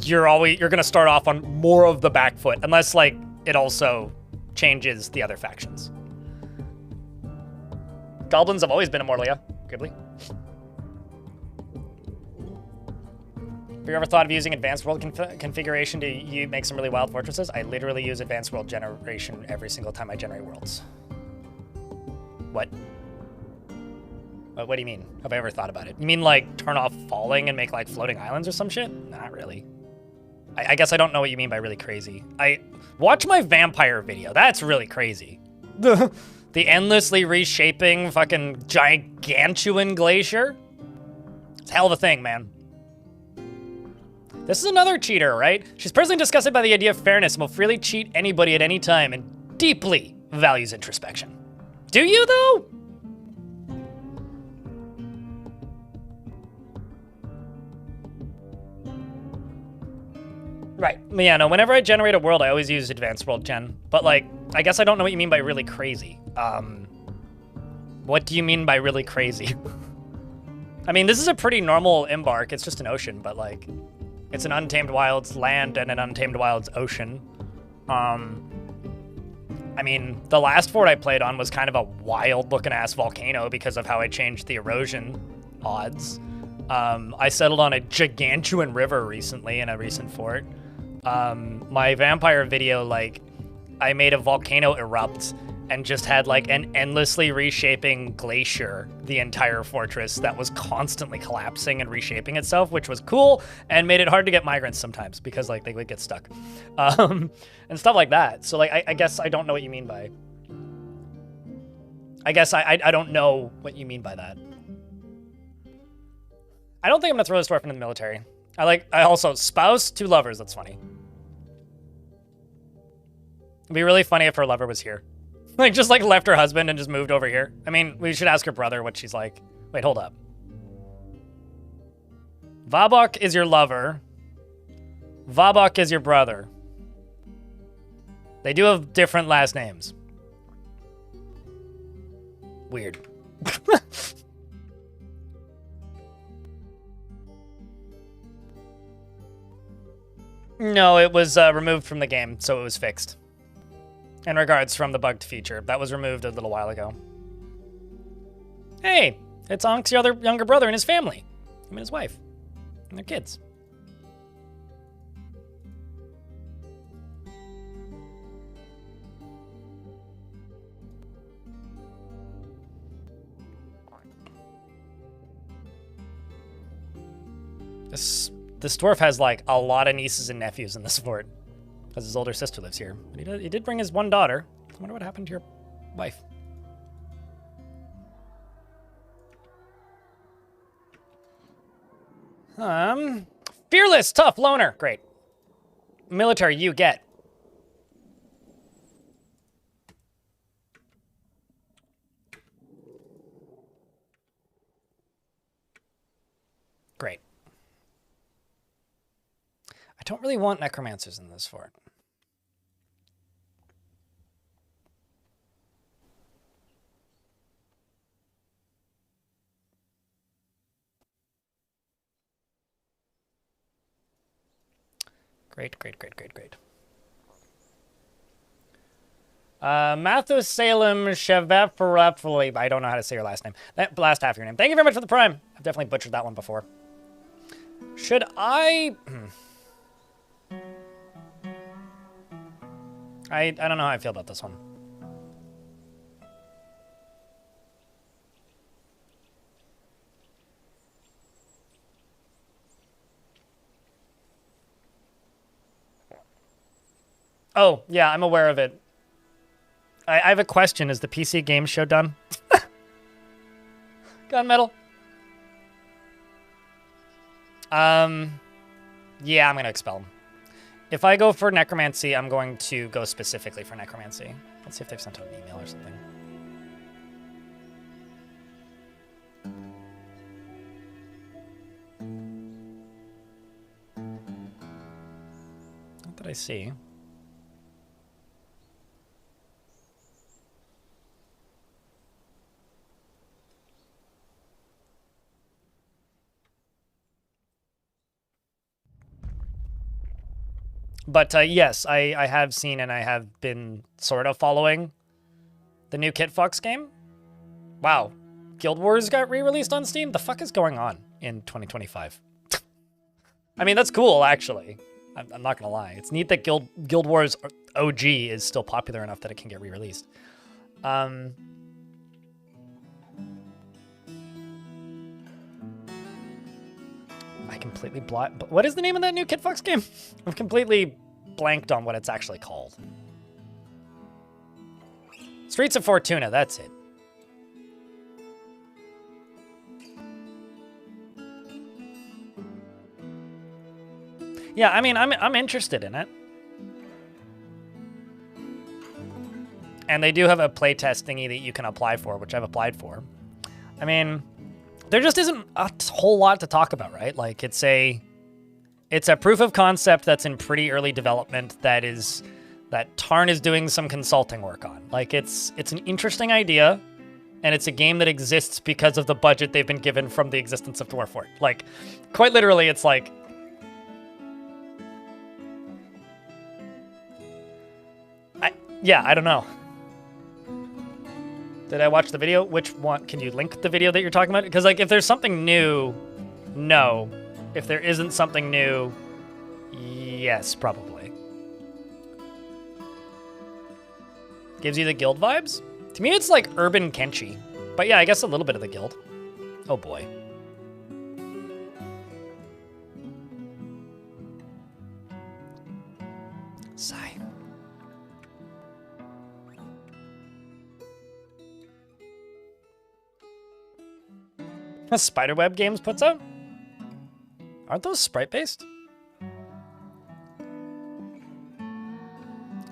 Speaker 1: you're gonna start off on more of the back foot unless like it also changes the other factions. Goblins have always been immortal, yeah, Ghibli. Have you ever thought of using advanced world configuration to make some really wild fortresses? I literally use advanced world generation every single time I generate worlds. What? What do you mean? Have I ever thought about it? You mean like turn off falling and make like floating islands or some shit? Not really. I guess I don't know what you mean by really crazy. Watch my vampire video. That's really crazy. The endlessly reshaping fucking gigantuan glacier? It's a hell of a thing, man. This is another cheater, right? She's personally disgusted by the idea of fairness and will freely cheat anybody at any time and deeply values introspection. Do you, though? Right. Yeah, no, whenever I generate a world, I always use advanced world gen. But, like, I guess I don't know what you mean by really crazy. What do you mean by really crazy? I mean, this is a pretty normal embark. It's just an ocean, but, like, it's an Untamed Wilds land and an Untamed Wilds ocean. I mean, the last fort I played on was kind of a wild-looking-ass volcano because of how I changed the erosion odds. I settled on a gigantuan river recently in a recent fort. My vampire video, like, I made a volcano erupt and just had, like, an endlessly reshaping glacier, the entire fortress, that was constantly collapsing and reshaping itself, which was cool and made it hard to get migrants sometimes because, like, they would get stuck. And stuff like that. So, like, I guess I don't know what you mean by... I guess I don't know what you mean by that. I don't think I'm gonna throw this dwarf into the military. I also, spouse to lovers, that's funny. It'd be really funny if her lover was here. Like, just, like, left her husband and just moved over here. I mean, we should ask her brother what she's like. Wait, hold up. Vabok is your lover. Vabok is your brother. They do have different last names. Weird. No, it was removed from the game, so it was fixed. In regards from the bugged feature. That was removed a little while ago. Hey, it's Ank's other younger brother and his family. Him and his wife. And their kids. This dwarf has, like, a lot of nieces and nephews in this fort. Because his older sister lives here. But he did bring his one daughter. I wonder what happened to your wife. Fearless, tough, loner. Great. Military, you get. Great. I don't really want necromancers in this fort. Great, great, great, great, great. Mathus Salem Shevapharaphley. I don't know how to say your last name. That last half of your name. Thank you very much for the prime. I've definitely butchered that one before. Should I... I don't know how I feel about this one. Oh, yeah, I'm aware of it. I have a question. Is the PC game show done? Gunmetal. Yeah, I'm gonna expel him. If I go for necromancy, I'm going to go specifically for necromancy. Let's see if they've sent out an email or something. Not that I see. But yes, I have seen and I have been sort of following the new Kit Fox game. Wow. Guild Wars got re-released on Steam? The fuck is going on in 2025? I mean, that's cool, actually. I'm not gonna lie. It's neat that Guild Wars OG is still popular enough that it can get re-released. I completely what is the name of that new Kit Fox game? I've completely blanked on what it's actually called. Streets of Fortuna, that's it. Yeah, I mean, I'm interested in it. And they do have a playtest thingy that you can apply for, which I've applied for. I mean, there just isn't a whole lot to talk about, right? Like, it's a proof of concept that's in pretty early development that Tarn is doing some consulting work on. Like, it's an interesting idea, and it's a game that exists because of the budget they've been given from the existence of Dwarf Fort. Like, quite literally, it's like... I don't know. Did I watch the video? Which one? Can you link the video that you're talking about? Because, like, if there's something new, no. If there isn't something new, yes, probably. Gives you the guild vibes? To me, it's like urban Kenshi. But yeah, I guess a little bit of the guild. Oh boy. Sigh. Spiderweb Games puts out? Aren't those sprite-based?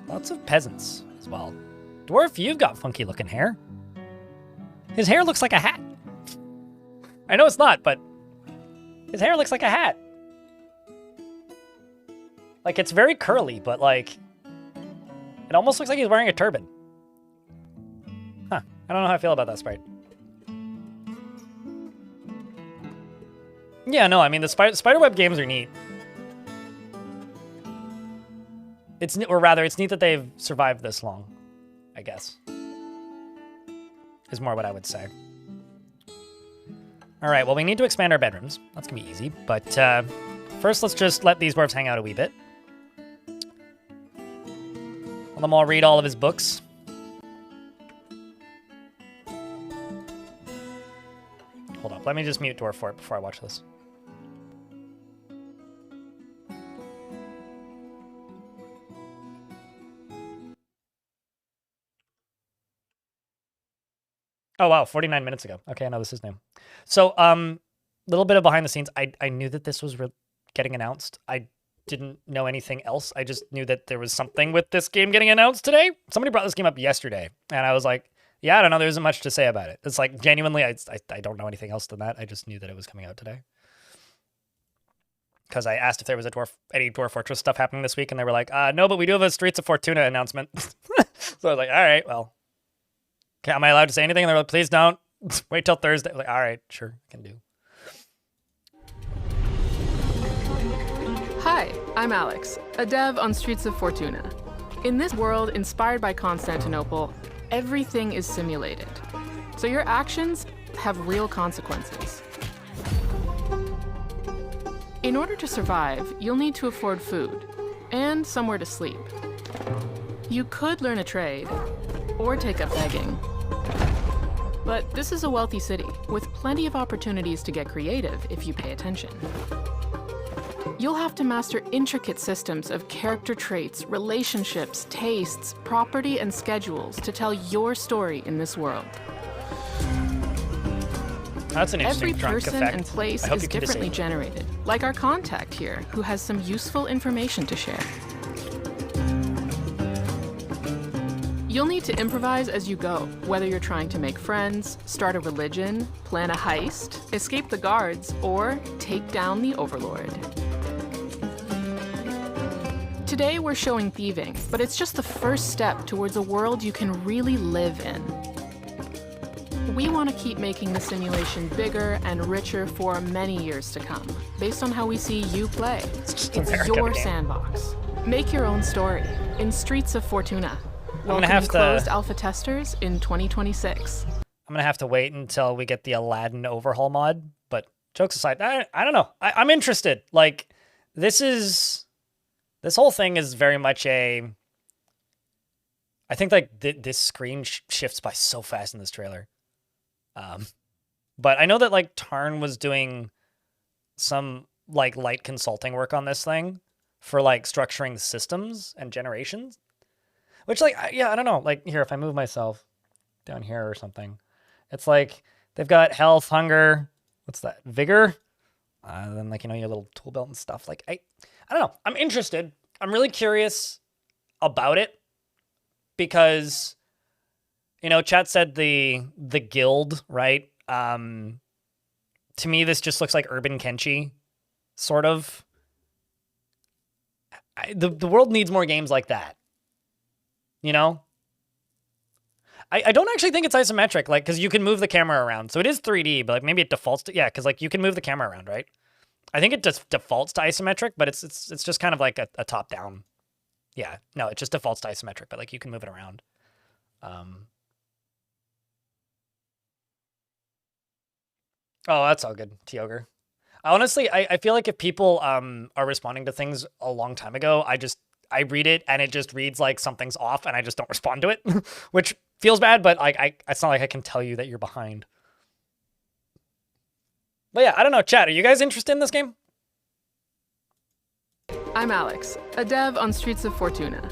Speaker 1: Lots of peasants as well. Dwarf, you've got funky-looking hair. His hair looks like a hat. I know it's not, but his hair looks like a hat. Like, it's very curly, but, like, it almost looks like he's wearing a turban. Huh. I don't know how I feel about that sprite. Yeah, no, I mean, the Spiderweb games are neat. It's neat that they've survived this long, I guess. Is more what I would say. All right, well, we need to expand our bedrooms. That's gonna be easy, but first let's just let these dwarves hang out a wee bit. Let them all read all of his books. Hold up, let me just mute Dwarf Fort before I watch this. Oh, wow, 49 minutes ago. Okay, I know this is new. So, little bit of behind the scenes. I knew that this was getting announced. I didn't know anything else. I just knew that there was something with this game getting announced today. Somebody brought this game up yesterday, and I was like, yeah, I don't know. There isn't much to say about it. It's like, genuinely, I don't know anything else than that. I just knew that it was coming out today. Because I asked if there was any Dwarf Fortress stuff happening this week, and they were like, no, but we do have a Streets of Fortuna announcement. So I was like, all right, well. Okay, am I allowed to say anything? And they're like, please don't. Wait till Thursday. I'm like, all right, sure, I can do.
Speaker 5: Hi, I'm Alex, a dev on Streets of Fortuna. In this world inspired by Constantinople, everything is simulated. So your actions have real consequences. In order to survive, you'll need to afford food and somewhere to sleep. You could learn a trade or take up begging. But this is a wealthy city with plenty of opportunities to get creative if you pay attention. You'll have to master intricate systems of character traits, relationships, tastes, property, and schedules to tell your story in this world.
Speaker 1: That's an interesting
Speaker 5: Every person
Speaker 1: effect.
Speaker 5: and place is differently generated, like our contact here, who has some useful information to share. You'll need to improvise as you go, whether you're trying to make friends, start a religion, plan a heist, escape the guards, or take down the Overlord. Today we're showing thieving, but it's just the first step towards a world you can really live in. We want to keep making the simulation bigger and richer for many years to come, based on how we see you play. It's your sandbox. Make your own story in Streets of Fortuna.
Speaker 1: I'm gonna have to
Speaker 5: closed alpha testers in 2026.
Speaker 1: I'm gonna have to wait until we get the Aladdin overhaul mod. But jokes aside, I don't know. I'm interested. Like, this whole thing is very much a. I think like this screen shifts by so fast in this trailer. But I know that like Tarn was doing some like light consulting work on this thing for like structuring systems and generations. Which, like, yeah, I don't know. Like, here, if I move myself, down here or something. It's like they've got health, hunger. What's that? Vigor. Then like, you know, your little tool belt and stuff. Like I don't know. I'm interested. I'm really curious about it because, you know, chat said the guild, right? To me, this just looks like Urban Kenshi, sort of. The world needs more games like that. You know? I don't actually think it's isometric, like, because you can move the camera around. So it is 3D, but like maybe it defaults to, yeah, because like you can move the camera around, right? I think it just defaults to isometric, but it's just kind of like a top-down. Yeah, no, it just defaults to isometric, but like you can move it around. Oh, that's all good, T-Ogre. Honestly, I feel like if people are responding to things a long time ago, I read it and it just reads like something's off and I just don't respond to it, which feels bad, but like it's not like I can tell you that you're behind. But yeah, I don't know, chat, are you guys interested in this game?
Speaker 5: I'm Alex, a dev on Streets of Fortuna.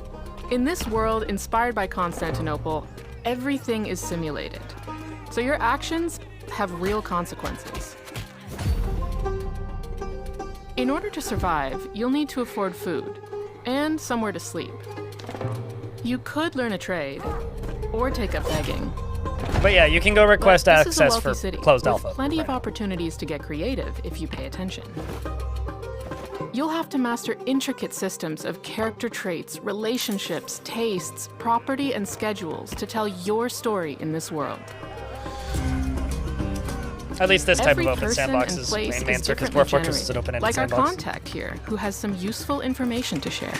Speaker 5: In this world inspired by Constantinople, everything is simulated. So your actions have real consequences. In order to survive, you'll need to afford food and somewhere to sleep. You could learn a trade or take up begging.
Speaker 1: But yeah, you can go request access for
Speaker 5: city
Speaker 1: closed
Speaker 5: with
Speaker 1: alpha.
Speaker 5: Plenty of opportunities to get creative if you pay attention. You'll have to master intricate systems of character traits, relationships, tastes, property, and schedules to tell your story in this world.
Speaker 1: At least this type
Speaker 5: Every
Speaker 1: of open
Speaker 5: person
Speaker 1: sandbox
Speaker 5: and
Speaker 1: is
Speaker 5: place
Speaker 1: main answer because
Speaker 5: differently
Speaker 1: Dwarf Fortress is an open-ended
Speaker 5: like
Speaker 1: sandbox.
Speaker 5: our contact here, who has some useful information to share.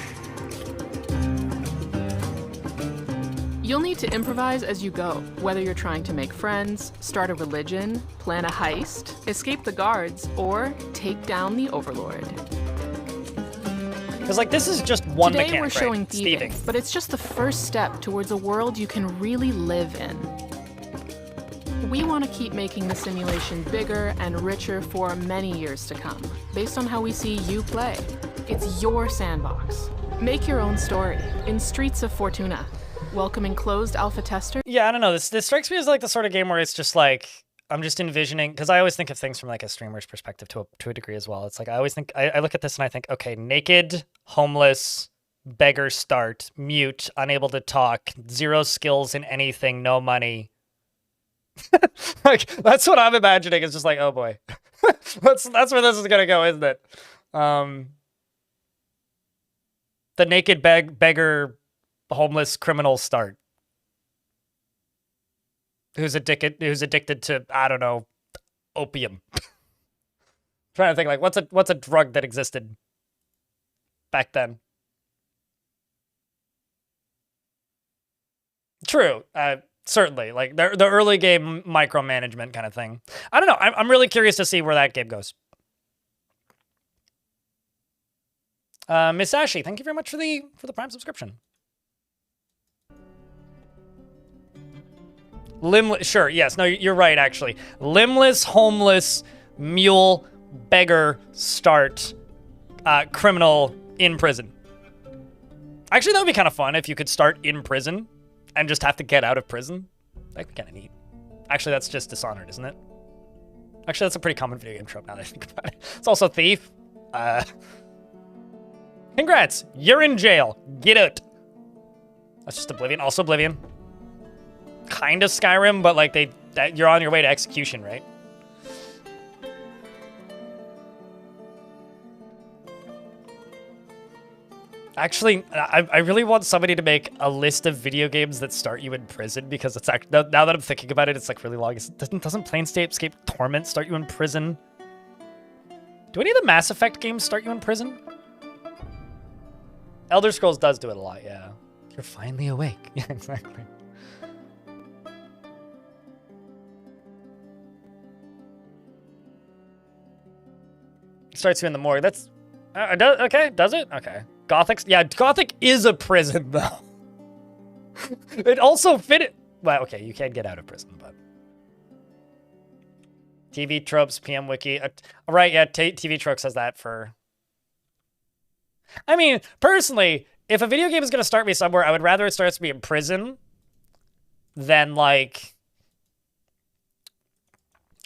Speaker 5: You'll need to improvise as you go, whether you're trying to make friends, start a religion, plan a heist, escape the guards, or take down the Overlord.
Speaker 1: Because like this is just one
Speaker 5: Today
Speaker 1: mechanic,
Speaker 5: we're showing
Speaker 1: right?
Speaker 5: thieving, but it's just the first step towards a world you can really live in. We want to keep making the simulation bigger and richer for many years to come, based on how we see you play. It's your sandbox. Make your own story in Streets of Fortuna. Welcoming closed alpha testers.
Speaker 1: Yeah, I don't know. This strikes me as like the sort of game where it's just like I'm just envisioning, because I always think of things from like a streamer's perspective to a degree as well. It's like I always think I look at this and I think, okay, naked, homeless, beggar start, mute, unable to talk, zero skills in anything, no money. Like that's what I'm imagining. It's just like, oh boy, that's where this is gonna go, isn't it? The naked beggar, homeless criminal start. Who's addicted to, I don't know, opium. Trying to think like what's a drug that existed back then. True. Certainly, like the early game micromanagement kind of thing. I don't know. I'm really curious to see where that game goes. Miss Ashley, thank you very much for the Prime subscription. Limbless, sure, yes, no, you're right, actually. Limbless, homeless, mule, beggar, start, criminal in prison. Actually, that would be kind of fun if you could start in prison and just have to get out of prison. That'd be kind of neat. Actually, that's just Dishonored, isn't it? Actually, that's a pretty common video game trope now that I think about it. It's also Thief. Congrats, you're in jail. Get out. That's just Oblivion. Also Oblivion. Kind of Skyrim, but like you're on your way to execution, right? Actually, I really want somebody to make a list of video games that start you in prison, because it's actually, now that I'm thinking about it, it's like really long. Doesn't Planescape Torment start you in prison? Do any of the Mass Effect games start you in prison? Elder Scrolls does do it a lot, yeah. You're finally awake. Yeah, exactly. Starts you in the morgue. That's okay. Does it? Okay. Gothic. Yeah, Gothic is a prison though. It also fit. Well, okay, you can't get out of prison, but TV tropes, PM Wiki. Right? Yeah, TV tropes has that for. I mean, personally, if a video game is gonna start me somewhere, I would rather it starts me in prison then, like,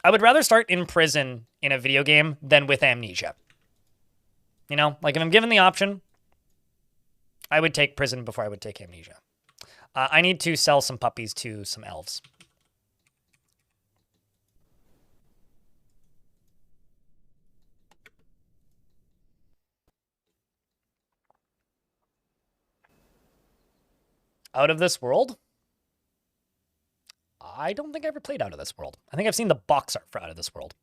Speaker 1: I would rather start in prison in a video game than with amnesia. You know, like, if I'm given the option, I would take prison before I would take amnesia. I need to sell some puppies to some elves. Out of This World? I don't think I ever played Out of This World. I think I've seen the box art for Out of This World.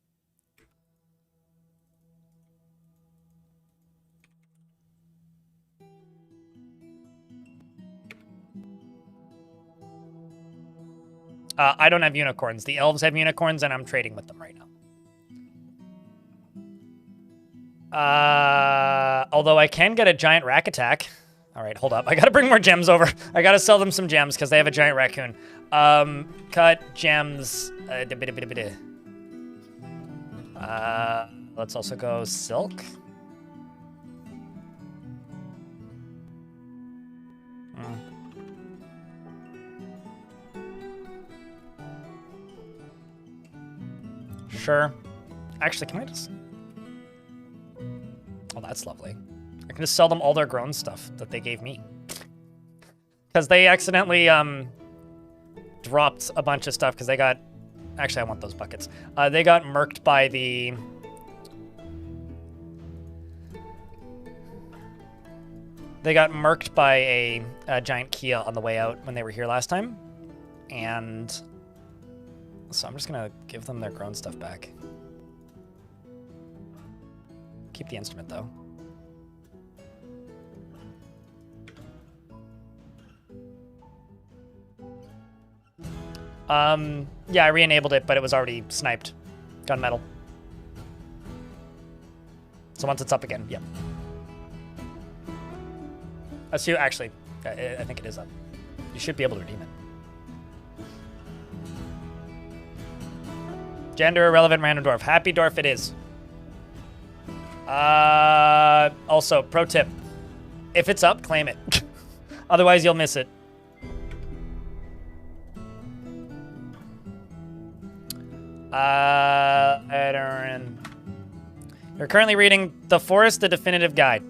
Speaker 1: I don't have unicorns. The elves have unicorns, and I'm trading with them right now. Although I can get a giant rack attack. All right, hold up. I gotta bring more gems over. I gotta sell them some gems because they have a giant raccoon. Cut gems. Let's also go silk. Sure. Actually, can I just... Oh, that's lovely. I can just sell them all their grown stuff that they gave me. Because they accidentally dropped a bunch of stuff because they got... Actually, I want those buckets. They got murked by the... They got murked by a giant Kia on the way out when they were here last time. And... So I'm just gonna give them their grown stuff back. Keep the instrument, though. Yeah, I re-enabled it, but it was already sniped. Gunmetal. So once it's up again, yep. Actually, I think it is up. You should be able to redeem it. Gender irrelevant random dwarf. Happy dwarf it is. Also, pro tip. If it's up, claim it. Otherwise, you'll miss it. You're currently reading The Forest, the Definitive Guide.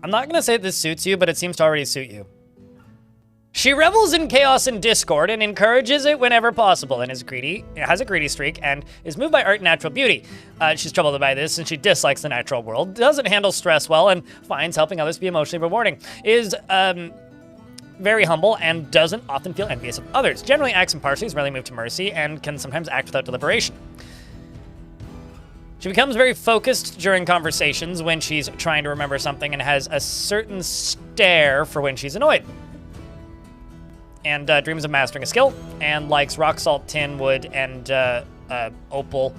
Speaker 1: I'm not going to say this suits you, but it seems to already suit you. She revels in chaos and discord and encourages it whenever possible, and has a greedy streak and is moved by art and natural beauty. She's troubled by this, and she dislikes the natural world, doesn't handle stress well, and finds helping others to be emotionally rewarding. Is very humble and doesn't often feel envious of others. Generally acts impartially, is rarely moved to mercy, and can sometimes act without deliberation. She becomes very focused during conversations when she's trying to remember something, and has a certain stare for when she's annoyed. And dreams of mastering a skill, and likes rock salt, tin, wood, and opal,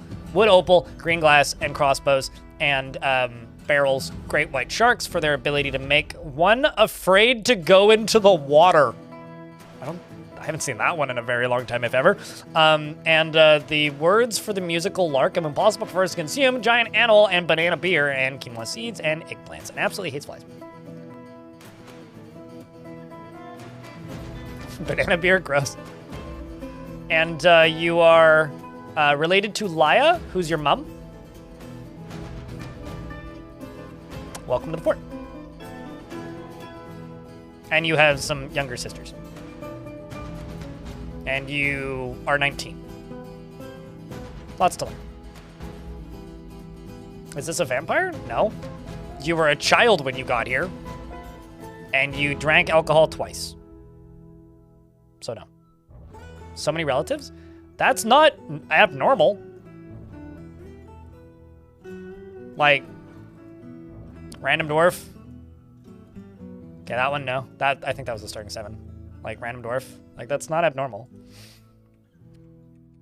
Speaker 1: green glass, and crossbows, and barrels, great white sharks for their ability to make one afraid to go into the water. I haven't seen that one in a very long time, if ever. And the words for the musical lark, I'm impossible for us to consume, giant animal, and banana beer, and quinoa seeds, and eggplants, and absolutely hates flies. Banana beer, gross. And you are related to Laya, who's your mom. Welcome to the fort. And you have some younger sisters. And you are 19. Lots to learn. Is this a vampire? No. You were a child when you got here. And you drank alcohol twice. So no. So many relatives? That's not abnormal. Like, random dwarf. Okay, that one, no. I think that was the starting 7. Like, random dwarf. Like, that's not abnormal.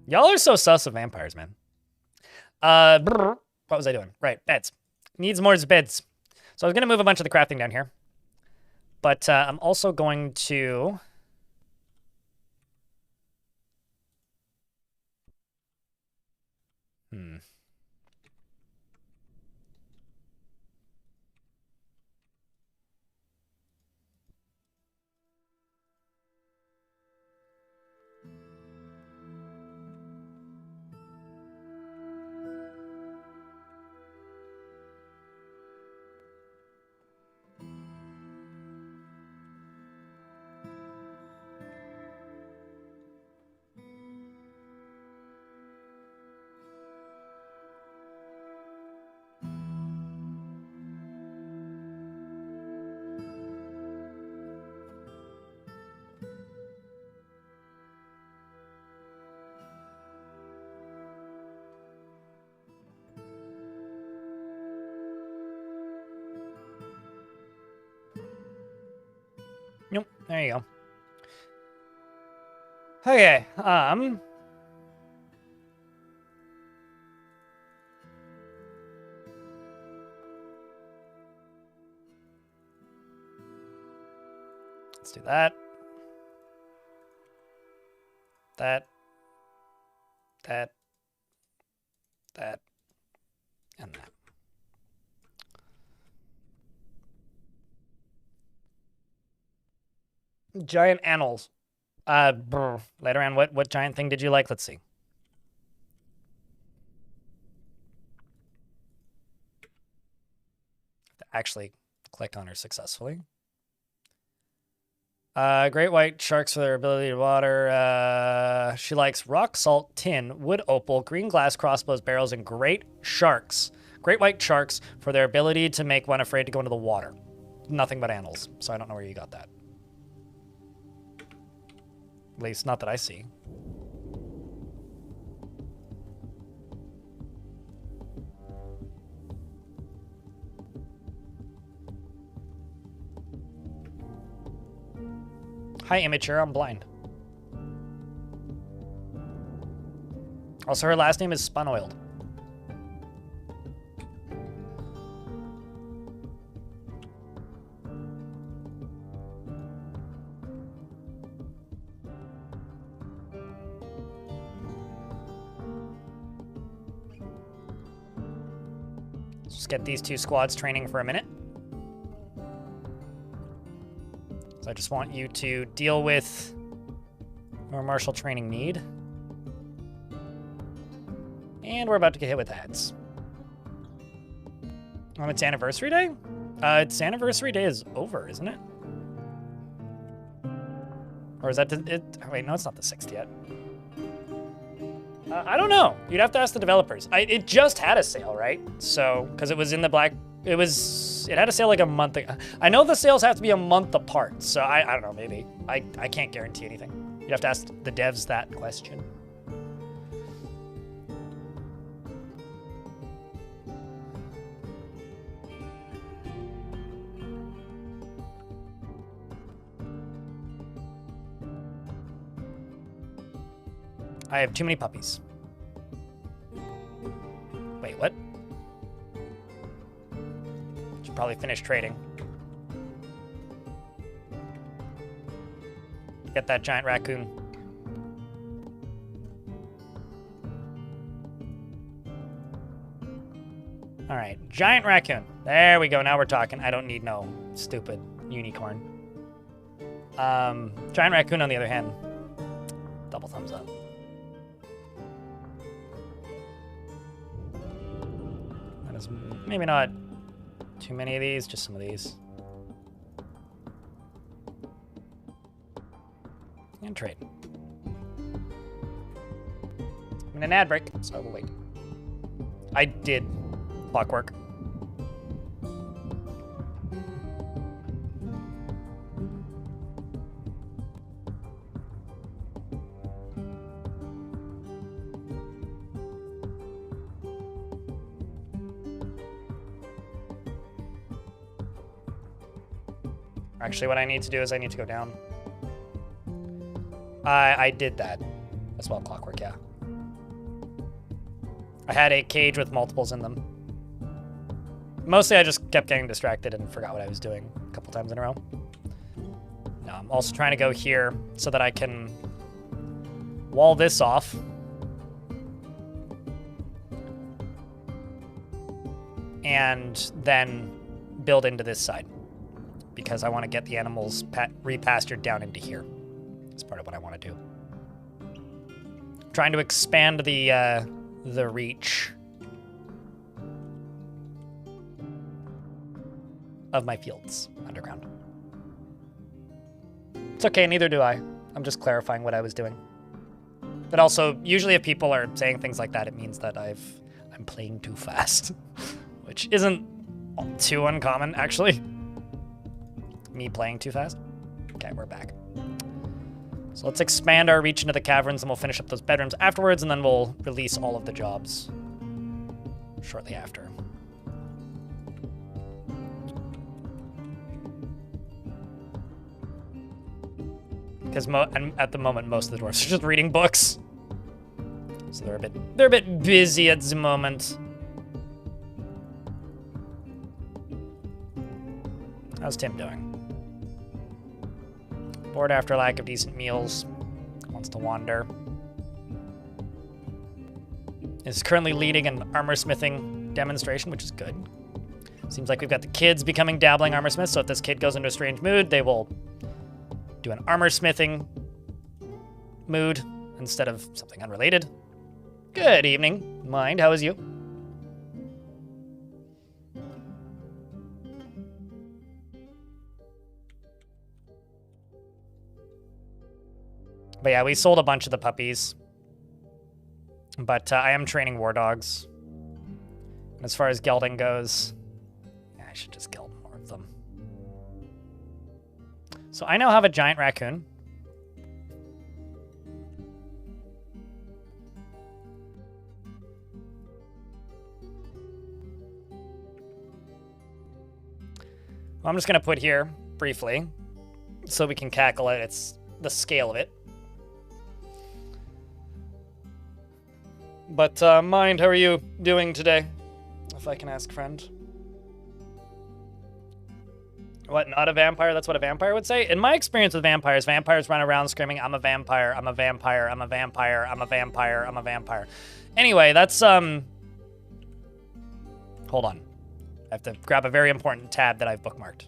Speaker 1: Y'all are so sus of vampires, man. What was I doing? Right, beds. Needs more beds. So I was going to move a bunch of the crafting down here. But I'm also going to... Nope. There you go. Okay. Let's do that. That. And that. Giant animals. Later on, what giant thing did you like? Let's see. Actually click on her successfully. Great white sharks for their ability to water. She likes rock salt, tin, wood opal, green glass, crossbows, barrels, and great sharks. Great white sharks for their ability to make one afraid to go into the water. Nothing but animals, so I don't know where you got that. At least not that I see. Hi, immature. I'm blind. Also, her last name is Spun-Oiled. Let's just get these two squads training for a minute. So I just want you to deal with your martial training need. And we're about to get hit with ads. It's anniversary day? Its anniversary day is over, isn't it? Or is that it? Wait, no, it's not the 6th yet. I don't know. You'd have to ask the developers. It just had a sale, right? So, because it was in the black, it had a sale like a month ago. I know the sales have to be a month apart, so I don't know, maybe. I can't guarantee anything. You'd have to ask the devs that question. I have too many puppies. Wait, what? Should probably finish trading. Get that giant raccoon. All right, giant raccoon. There we go. Now we're talking. I don't need no stupid unicorn. Giant raccoon, on the other hand, double thumbs up. That is maybe not too many of these, just some of these. And trade. I'm in an ad break, so I will wait. I did clockwork. Actually, what I need to do is I need to go down. I did that as well, clockwork, yeah. I had a cage with multiples in them. Mostly I just kept getting distracted and forgot what I was doing a couple times in a row. Now I'm also trying to go here so that I can wall this off. And then build into this side. Because I want to get the animals repastured down into here. That's part of what I want to do. I'm trying to expand the reach of my fields underground. It's okay, neither do I. I'm just clarifying what I was doing. But also, usually if people are saying things like that, it means that I'm playing too fast, which isn't too uncommon, actually. Me playing too fast. Okay, we're back. So let's expand our reach into the caverns and we'll finish up those bedrooms afterwards, and then we'll release all of the jobs shortly after. Because at the moment, most of the dwarves are just reading books. So they're a bit busy at the moment. How's Tim doing? Bored after lack of decent meals. Wants to wander. Is currently leading an armor smithing demonstration, which is good. Seems like we've got the kids becoming dabbling armor smiths, so if this kid goes into a strange mood, they will do an armor smithing mood instead of something unrelated. Good evening. Mind, how is you? But yeah, we sold a bunch of the puppies. But I am training war dogs. And as far as gelding goes, yeah, I should just geld more of them. So I now have a giant raccoon. Well, I'm just going to put here, briefly, so we can calculate the scale of it. But, Mind, how are you doing today? If I can ask, friend. What, not a vampire? That's what a vampire would say? In my experience with vampires, vampires run around screaming, I'm a vampire, I'm a vampire, I'm a vampire, I'm a vampire, I'm a vampire. Anyway, that's, hold on. I have to grab a very important tab that I've bookmarked.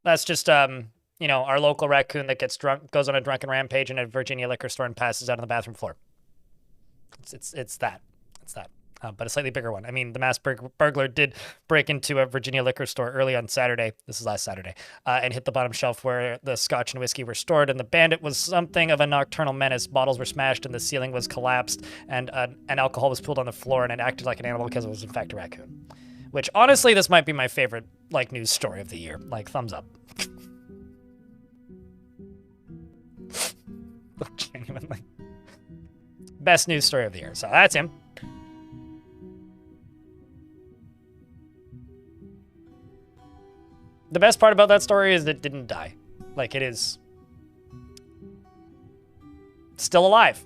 Speaker 1: That's just, you know, our local raccoon that gets drunk, goes on a drunken rampage in a Virginia liquor store and passes out on the bathroom floor. It's that. But a slightly bigger one. I mean, the mass burglar did break into a Virginia liquor store early on Saturday. This is last Saturday. And hit the bottom shelf where the scotch and whiskey were stored. And the bandit was something of a nocturnal menace. Bottles were smashed and the ceiling was collapsed. And alcohol was pooled on the floor, and it acted like an animal because it was in fact a raccoon. Which, honestly, this might be my favorite, like, news story of the year. Like, thumbs up. Genuinely. Best news story of the year. So that's him. The best part about that story is that it didn't die. Like, it is still alive.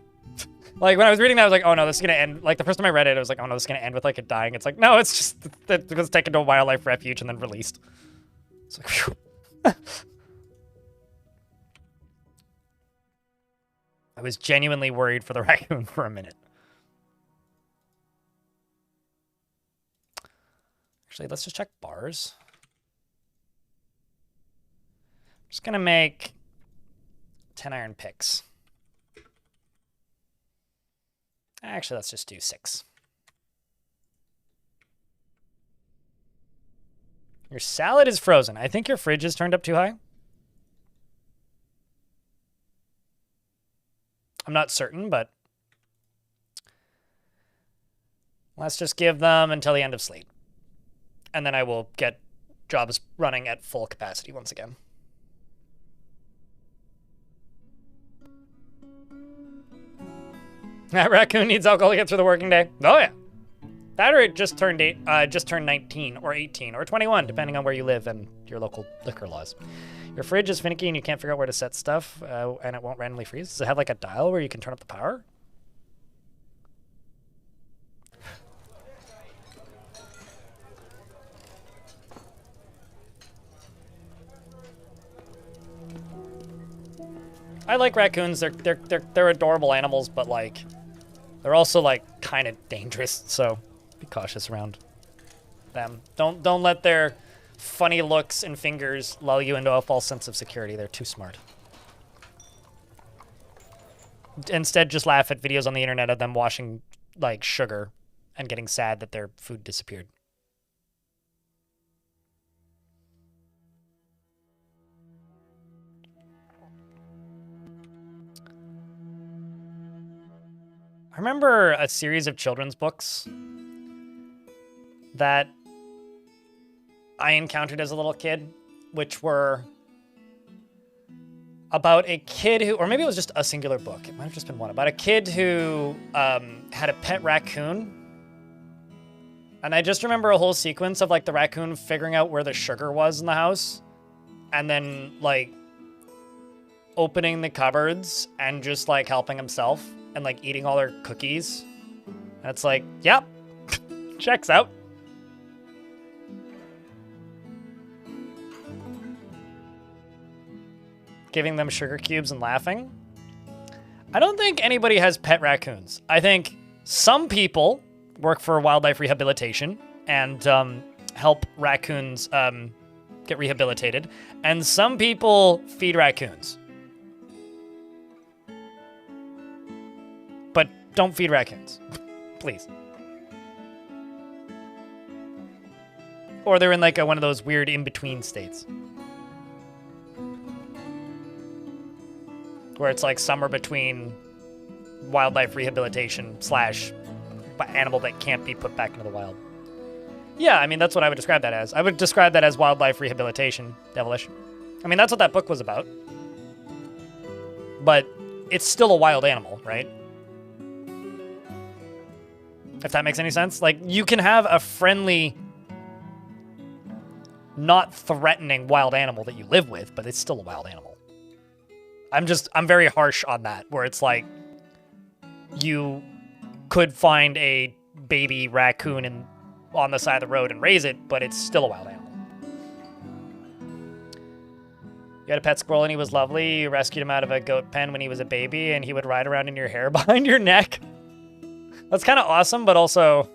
Speaker 1: Like, when I was reading that, I was like, oh no, this is going to end. Like, the first time I read it, I was like, oh no, this is going to end with, like, it dying. It's like, no, it's just that it was taken to a wildlife refuge and then released. It's like, phew. I was genuinely worried for the raccoon for a minute. Actually, let's just check bars. I'm just going to make 10 iron picks. Actually, let's just do 6. Your salad is frozen. I think your fridge is turned up too high. I'm not certain, but let's just give them until the end of sleep. And then I will get jobs running at full capacity once again. That raccoon needs alcohol to get through the working day. Oh yeah. That or it just turned 19 or 18 or 21, depending on where you live and your local liquor laws. Your fridge is finicky and you can't figure out where to set stuff, and it won't randomly freeze. Does it have like a dial where you can turn up the power? I like raccoons. They're adorable animals, but like they're also like kind of dangerous. So be cautious around them. Don't let their funny looks and fingers lull you into a false sense of security. They're too smart. Instead, just laugh at videos on the internet of them washing like sugar and getting sad that their food disappeared. I remember a series of children's books that I encountered as a little kid, which were about a kid who, or maybe it was just a singular book. It might have just been one about a kid who had a pet raccoon. And I just remember a whole sequence of like the raccoon figuring out where the sugar was in the house, and then like opening the cupboards and just like helping himself and like eating all their cookies. And it's like, yep, checks out. Giving them sugar cubes and laughing. I don't think anybody has pet raccoons. I think some people work for wildlife rehabilitation and help raccoons get rehabilitated, and some people feed raccoons. But don't feed raccoons, please. Or they're in like one of those weird in-between states. Where it's like somewhere between wildlife rehabilitation / animal that can't be put back into the wild. Yeah, I mean, that's what I would describe that as. I would describe that as wildlife rehabilitation, devilish. I mean, that's what that book was about. But it's still a wild animal, right? If that makes any sense. Like, you can have a friendly, not threatening wild animal that you live with, but it's still a wild animal. I'm very harsh on that, where it's like, you could find a baby raccoon on the side of the road and raise it, but it's still a wild animal. You had a pet squirrel and he was lovely. You rescued him out of a goat pen when he was a baby, and he would ride around in your hair behind your neck. That's kind of awesome, but also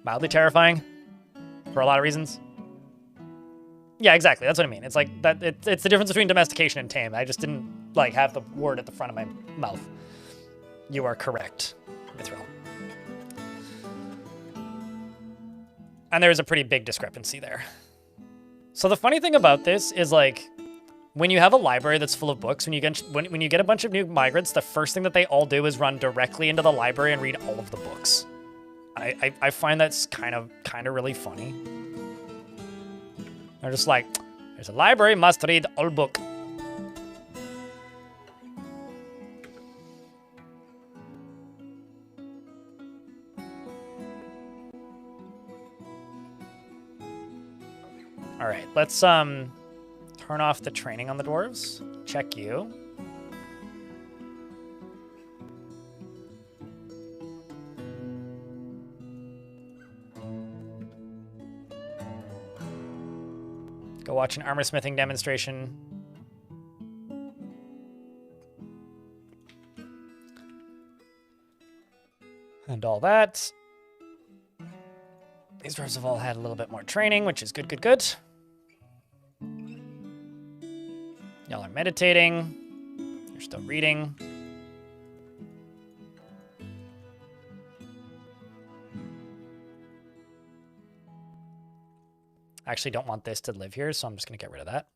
Speaker 1: mildly terrifying for a lot of reasons. Yeah, exactly. That's what I mean. It's like that. It's the difference between domestication and tame. I just didn't like have the word at the front of my mouth. You are correct, Mithril. And there's a pretty big discrepancy there. So the funny thing about this is, like, when you have a library that's full of books, when you get a bunch of new migrants, the first thing that they all do is run directly into the library and read all of the books. I find that's kind of really funny. They're just like, there's a library, must read all book. All right, let's turn off the training on the dwarves. Check you. Go watch an armor smithing demonstration. And all that. These dwarves have all had a little bit more training, which is good, good, good. Y'all are meditating. You're still reading. I actually don't want this to live here, so I'm just going to get rid of that.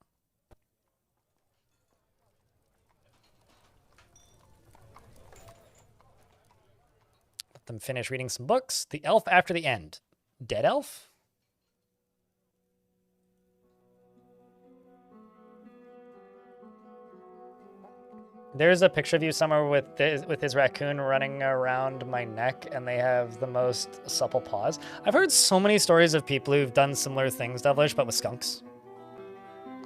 Speaker 1: Let them finish reading some books. The elf after the end. Dead elf? There's a picture of you somewhere with his raccoon running around my neck, and they have the most supple paws. I've heard so many stories of people who've done similar things, Devilish, but with skunks.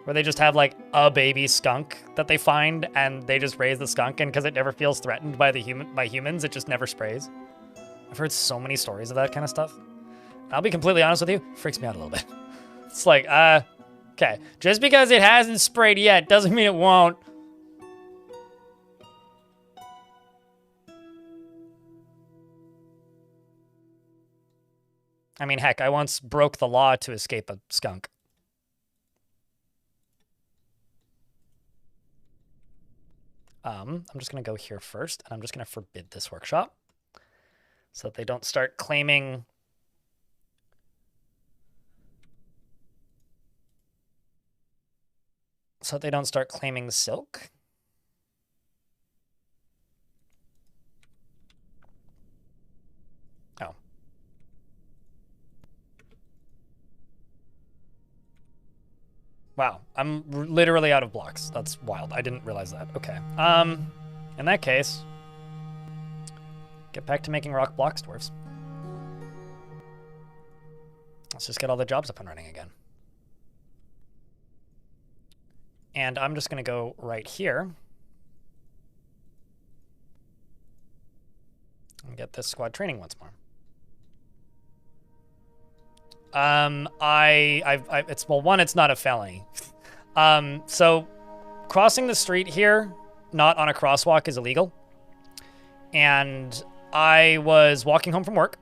Speaker 1: Where they just have, like, a baby skunk that they find, and they just raise the skunk, and because it never feels threatened by humans, it just never sprays. I've heard so many stories of that kind of stuff. I'll be completely honest with you, it freaks me out a little bit. It's like, okay, just because it hasn't sprayed yet doesn't mean it won't. I mean, heck, I once broke the law to escape a skunk. I'm just going to go here first, and I'm just going to forbid this workshop so that they don't start claiming... So that they don't start claiming silk. Oh. Wow, I'm literally out of blocks. That's wild. I didn't realize that. Okay. In that case, get back to making rock blocks, dwarves. Let's just get all the jobs up and running again. And I'm just going to go right here and get this squad training once more. It's not a felony. So crossing the street here, not on a crosswalk, is illegal. And I was walking home from work,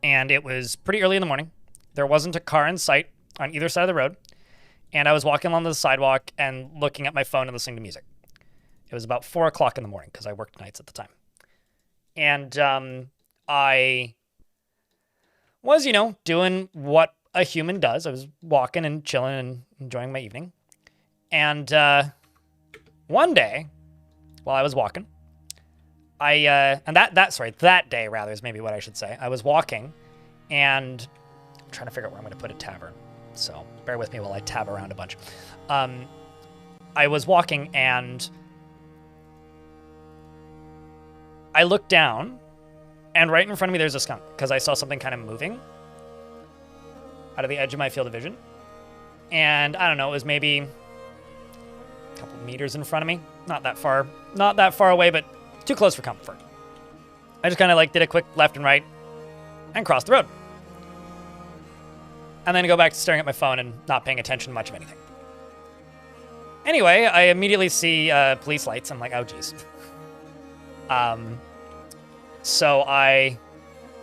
Speaker 1: and it was pretty early in the morning. There wasn't a car in sight on either side of the road. And I was walking along the sidewalk and looking at my phone and listening to music. It was about 4 o'clock in the morning because I worked nights at the time. And I was, doing what a human does. I was walking and chilling and enjoying my evening. And one day, while I was walking, that day rather is maybe what I should say. I was walking, and I'm trying to figure out where I'm going to put a tavern. So bear with me while I tab around a bunch. I was walking, and I looked down, and right in front of me there's a skunk, because I saw something kind of moving out of the edge of my field of vision. And I don't know, it was maybe a couple meters in front of me. Not that far away, but too close for comfort. I just kind of did a quick left and right and crossed the road. And then go back to staring at my phone and not paying attention to much of anything. Anyway, I immediately see police lights. I'm like, oh, geez. So I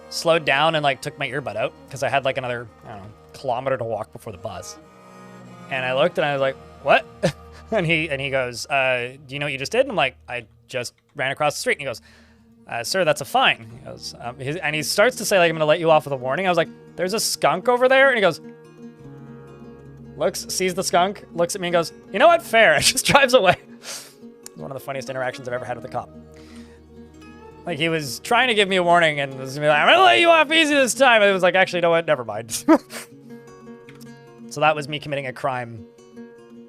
Speaker 1: slowed down and took my earbud out because I had another, kilometer to walk before the bus. And I looked and I was like, what? and he goes, do you know what you just did? And I'm like, I just ran across the street. And he goes, sir, that's a fine. He goes, and he starts to say, I'm going to let you off with a warning. I was like, there's a skunk over there. And he goes, sees the skunk, looks at me and goes, you know what? Fair. And just drives away. It was one of the funniest interactions I've ever had with a cop. He was trying to give me a warning and was like, I'm going to let you off easy this time. And it was like, actually, you know what? Never mind. So that was me committing a crime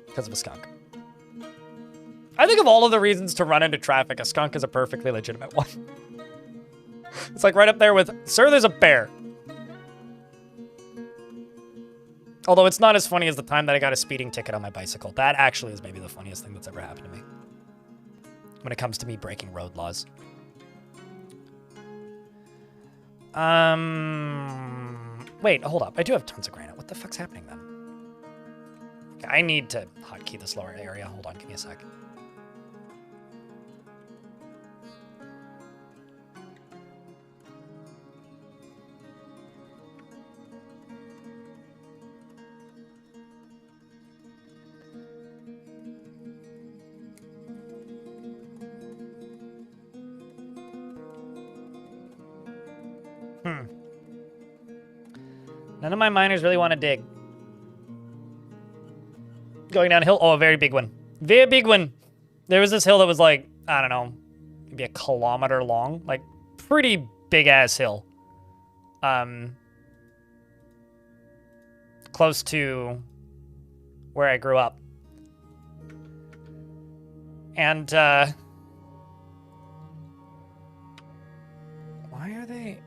Speaker 1: because of a skunk. I think of all of the reasons to run into traffic, a skunk is a perfectly legitimate one. It's right up there with, sir, there's a bear. Although it's not as funny as the time that I got a speeding ticket on my bicycle. That actually is maybe the funniest thing that's ever happened to me. When it comes to me breaking road laws. Wait, hold up. I do have tons of granite. What the fuck's happening then? Okay, I need to hotkey this lower area. Hold on, give me a sec. None of my miners really want to dig. Going downhill. Oh, a very big one. Very big one. There was this hill that was I don't know, maybe a kilometer long. Pretty big ass hill. Close to where I grew up. And, why are they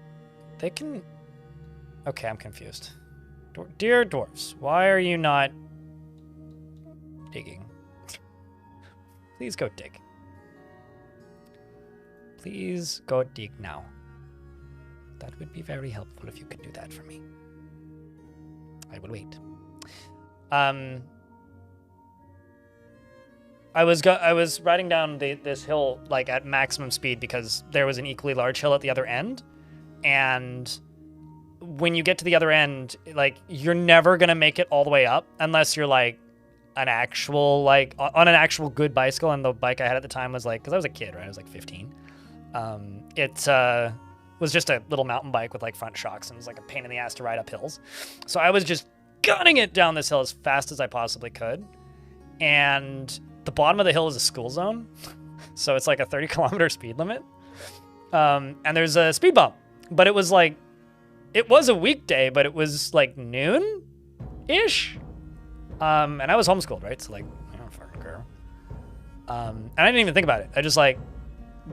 Speaker 1: can... Okay, I'm confused. Dear dwarves, why are you not digging? Please go dig. Please go dig now. That would be very helpful if you could do that for me. I will wait. I was riding down this hill at maximum speed because there was an equally large hill at the other end, and when you get to the other end, you're never gonna make it all the way up unless you're an actual on an actual good bicycle. And the bike I had at the time was because I was a kid, right? I was 15. It was just a little mountain bike with front shocks, and it was a pain in the ass to ride up hills. So I was just gunning it down this hill as fast as I possibly could. And the bottom of the hill is a school zone, so it's a 30-kilometer speed limit. And there's a speed bump, but it was it was a weekday, but it was noon-ish. And I was homeschooled, right? So like, I don't fucking care. And I didn't even think about it. I just like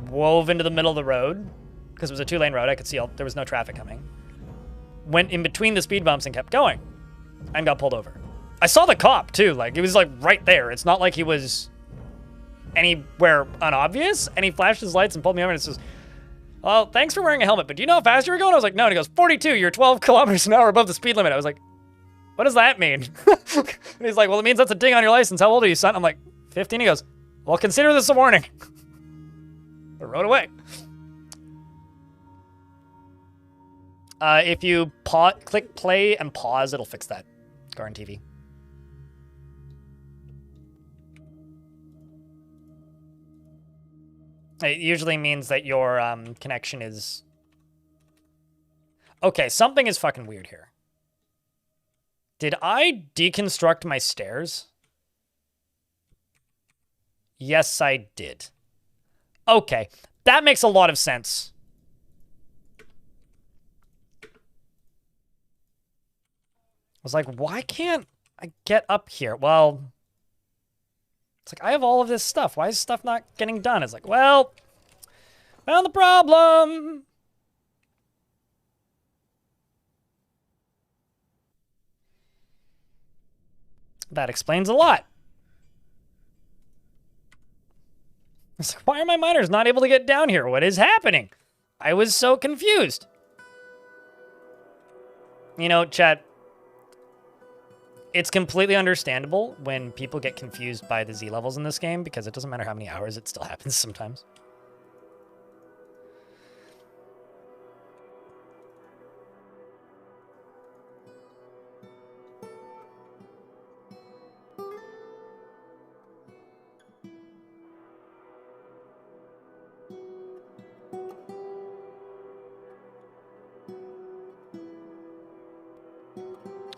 Speaker 1: wove into the middle of the road because it was a 2-lane road. I could see there was no traffic coming. Went in between the speed bumps and kept going and got pulled over. I saw the cop too. Like, he was like right there. It's not like he was anywhere unobvious. And he flashed his lights and pulled me over and says, well, thanks for wearing a helmet, but do you know how fast you were going? I was like, no. And he goes, 42, you're 12 kilometers an hour above the speed limit. I was like, what does that mean? And he's like, well, it means that's a ding on your license. How old are you, son? I'm like, 15. He goes, well, consider this a warning. I rode away. If you click play and pause, it'll fix that. Garden TV. It usually means that your connection is... Okay, something is fucking weird here. Did I deconstruct my stairs? Yes, I did. Okay, that makes a lot of sense. I was like, why can't I get up here? Well, it's like, I have all of this stuff. Why is stuff not getting done? It's like, well, found the problem. That explains a lot. It's like, why are my miners not able to get down here? What is happening? I was so confused. You know, chat, it's completely understandable when people get confused by the Z levels in this game because it doesn't matter how many hours, it still happens sometimes.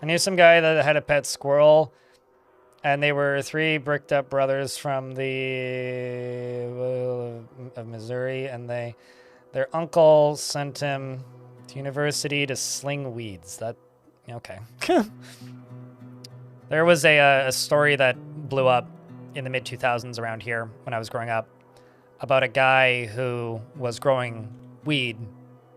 Speaker 1: I knew some guy that had a pet squirrel, and they were 3 bricked up brothers from of Missouri, and their uncle sent him to university to sling weeds. That, okay. There was a story that blew up in the mid-2000s around here when I was growing up about a guy who was growing weed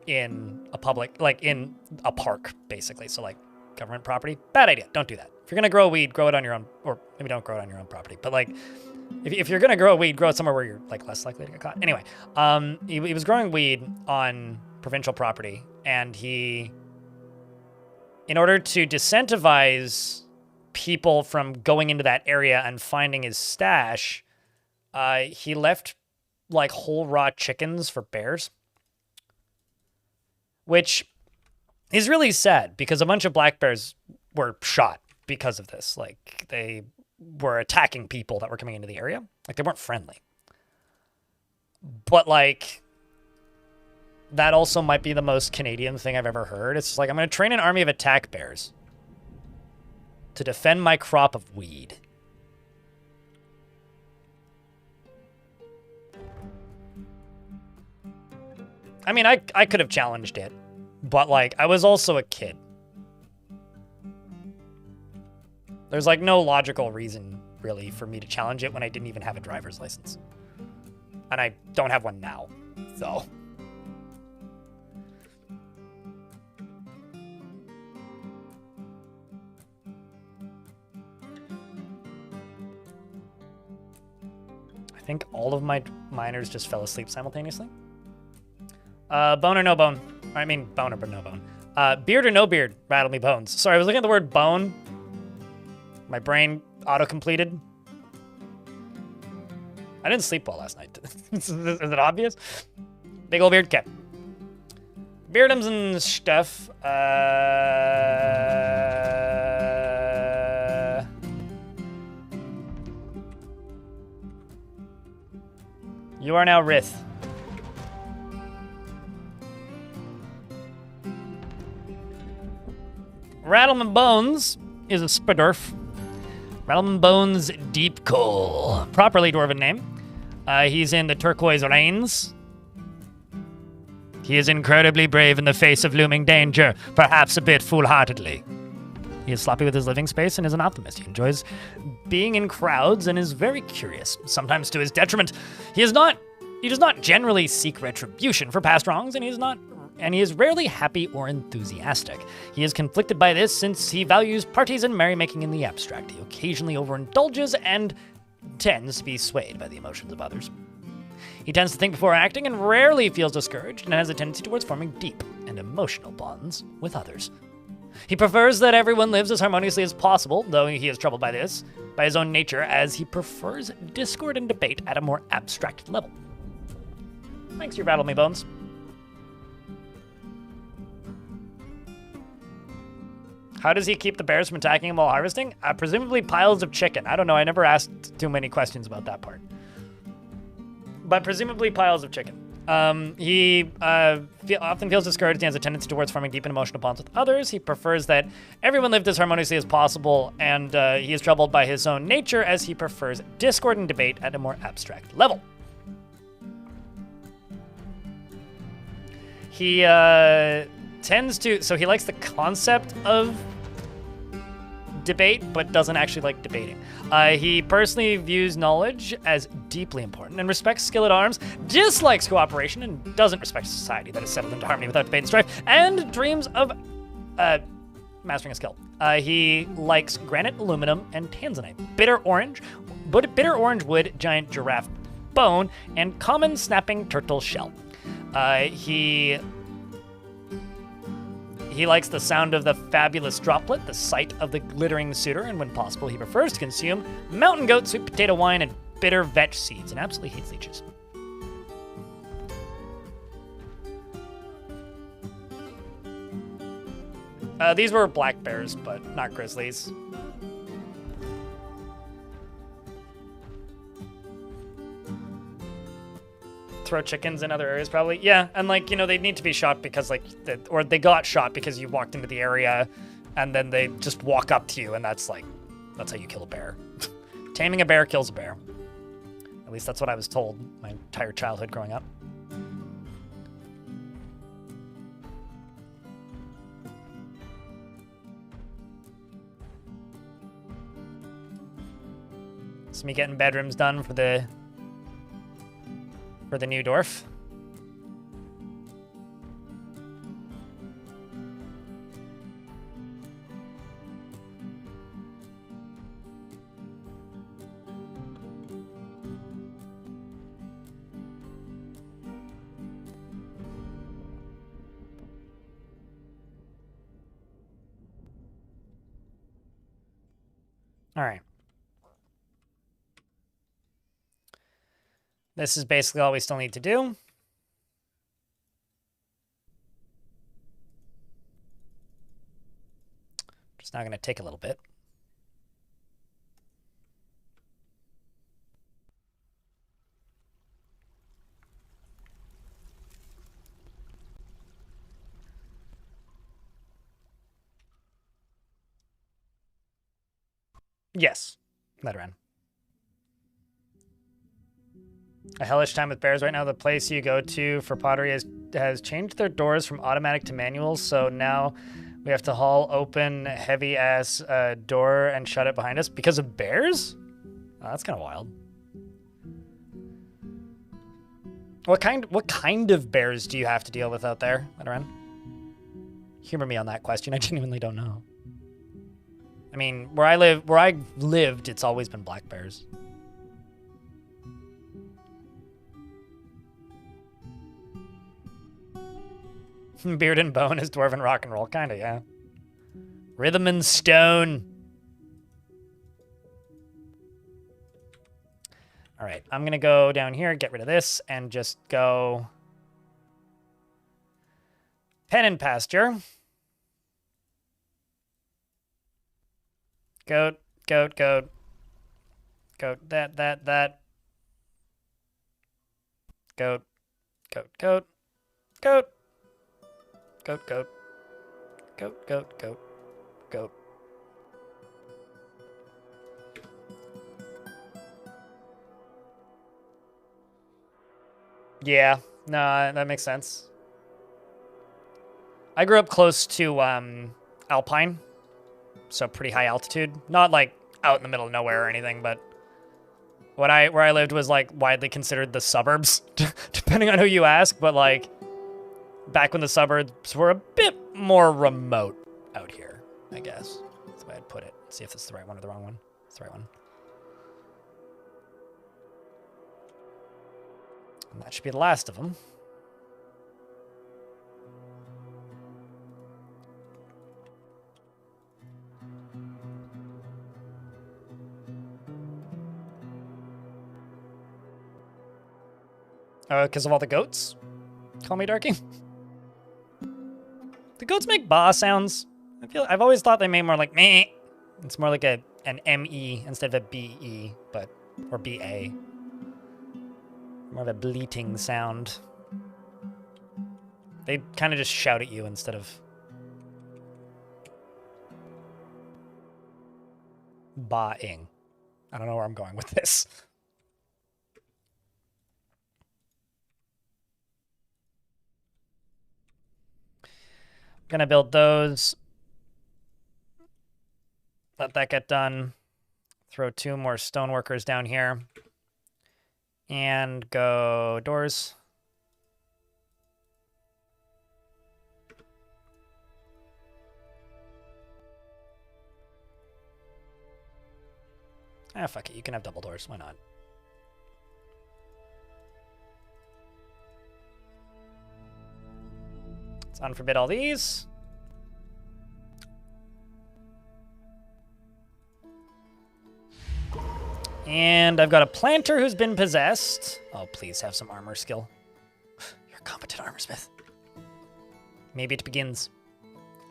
Speaker 1: in a public, like in a park, basically. So like, government property, bad idea. Don't do that. If you're gonna grow weed, grow it on your own, or maybe don't grow it on your own property. But like, if you're gonna grow weed, grow it somewhere where you're like less likely to get caught. Anyway, he was growing weed on provincial property, and in order to disincentivize people from going into that area and finding his stash, he left like whole raw chickens for bears, which is really sad because a bunch of black bears were shot because of this. Like, they were attacking people that were coming into the area. Like, they weren't friendly. But, like, that also might be the most Canadian thing I've ever heard. It's like, I'm going to train an army of attack bears to defend my crop of weed. I mean, I could have challenged it. But, like, I was also a kid. There's, like, no logical reason, really, for me to challenge it when I didn't even have a driver's license. And I don't have one now, so. I think all of my miners just fell asleep simultaneously. Bone or no bone? I mean, bone or no bone. Beard or no beard? Rattle me bones. Sorry, I was looking at the word bone. My brain auto-completed. I didn't sleep well last night. Is it obvious? Big ol' beard? Okay. Beardums and stuff. You are now Rith. Rattleman Bones is a Spadurf. Rattleman Bones Deep Coal. Properly dwarven name. He's in the Turquoise Rains. He is incredibly brave in the face of looming danger, perhaps a bit foolhardily. He is sloppy with his living space and is an optimist. He enjoys being in crowds and is very curious, sometimes to his detriment. He does not generally seek retribution for past wrongs, and he is rarely happy or enthusiastic. He is conflicted by this since he values parties and merrymaking in the abstract. He occasionally overindulges and tends to be swayed by the emotions of others. He tends to think before acting and rarely feels discouraged and has a tendency towards forming deep and emotional bonds with others. He prefers that everyone lives as harmoniously as possible, though he is troubled by this, by his own nature, as he prefers discord and debate at a more abstract level. Thanks, you rattled me, Bones. How does he keep the bears from attacking him while harvesting? Presumably piles of chicken. I don't know, I never asked too many questions about that part. But presumably piles of chicken. He often feels discouraged and has a tendency towards forming deep and emotional bonds with others. He prefers that everyone lived as harmoniously as possible, and he is troubled by his own nature as he prefers discord and debate at a more abstract level. He so he likes the concept of debate, but doesn't actually like debating. He personally views knowledge as deeply important and respects skill at arms, dislikes cooperation, and doesn't respect society that is settled into harmony without debate and strife, and dreams of mastering a skill. He likes granite, aluminum, and tanzanite, bitter orange wood, giant giraffe bone, and common snapping turtle shell. He likes the sound of the fabulous droplet, the sight of the glittering suitor, and when possible, he prefers to consume mountain goat, sweet potato wine, and bitter vetch seeds, and absolutely hates leeches. These were black bears, but not grizzlies. Throw chickens in other areas, probably. Yeah, and like, you know, they need to be shot because like, or they got shot because you walked into the area and then they just walk up to you, and that's how you kill a bear. Taming a bear kills a bear. At least that's what I was told my entire childhood growing up. So me getting bedrooms done for the new dwarf. All right. This is basically all we still need to do. Just now going to take a little bit. Yes, let her in. A hellish time with bears right now. The place you go to for pottery has changed their doors from automatic to manual, so now we have to haul open heavy-ass door and shut it behind us because of bears? Oh, that's kind of wild. What kind of bears do you have to deal with out there, Letteran? Humor me on that question. I genuinely don't know. I mean, where I've lived, it's always been black bears. Beard and bone is dwarven rock and roll, kinda, yeah. Rhythm and stone. All right, I'm gonna go down here, get rid of this, and just go pen and pasture. Goat, goat, goat. Goat, that. Goat, goat, goat, goat. Goat, goat. Goat, goat, goat, goat. Yeah, no, that makes sense. I grew up close to Alpine, so pretty high altitude. Not like out in the middle of nowhere or anything, but where I lived was like widely considered the suburbs, depending on who you ask. But like back when the suburbs were a bit more remote out here, I guess. That's the way I'd put it. Let's see if this is the right one or the wrong one. It's the right one. And that should be the last of them. Because of all the goats? Call me Darky. The goats make ba sounds. I've always thought they made more like meh. It's more like an M-E instead of a B-E, or B-A. More of a bleating sound. They kind of just shout at you instead of ba-ing. I don't know where I'm going with this. Gonna build those. Let that get done. Throw 2 more stoneworkers down here. And go doors. Ah, fuck it. You can have double doors. Why not? Let's unforbid all these. And I've got a planter who's been possessed. Oh, please have some armor skill. You're a competent armorsmith. Maybe it begins.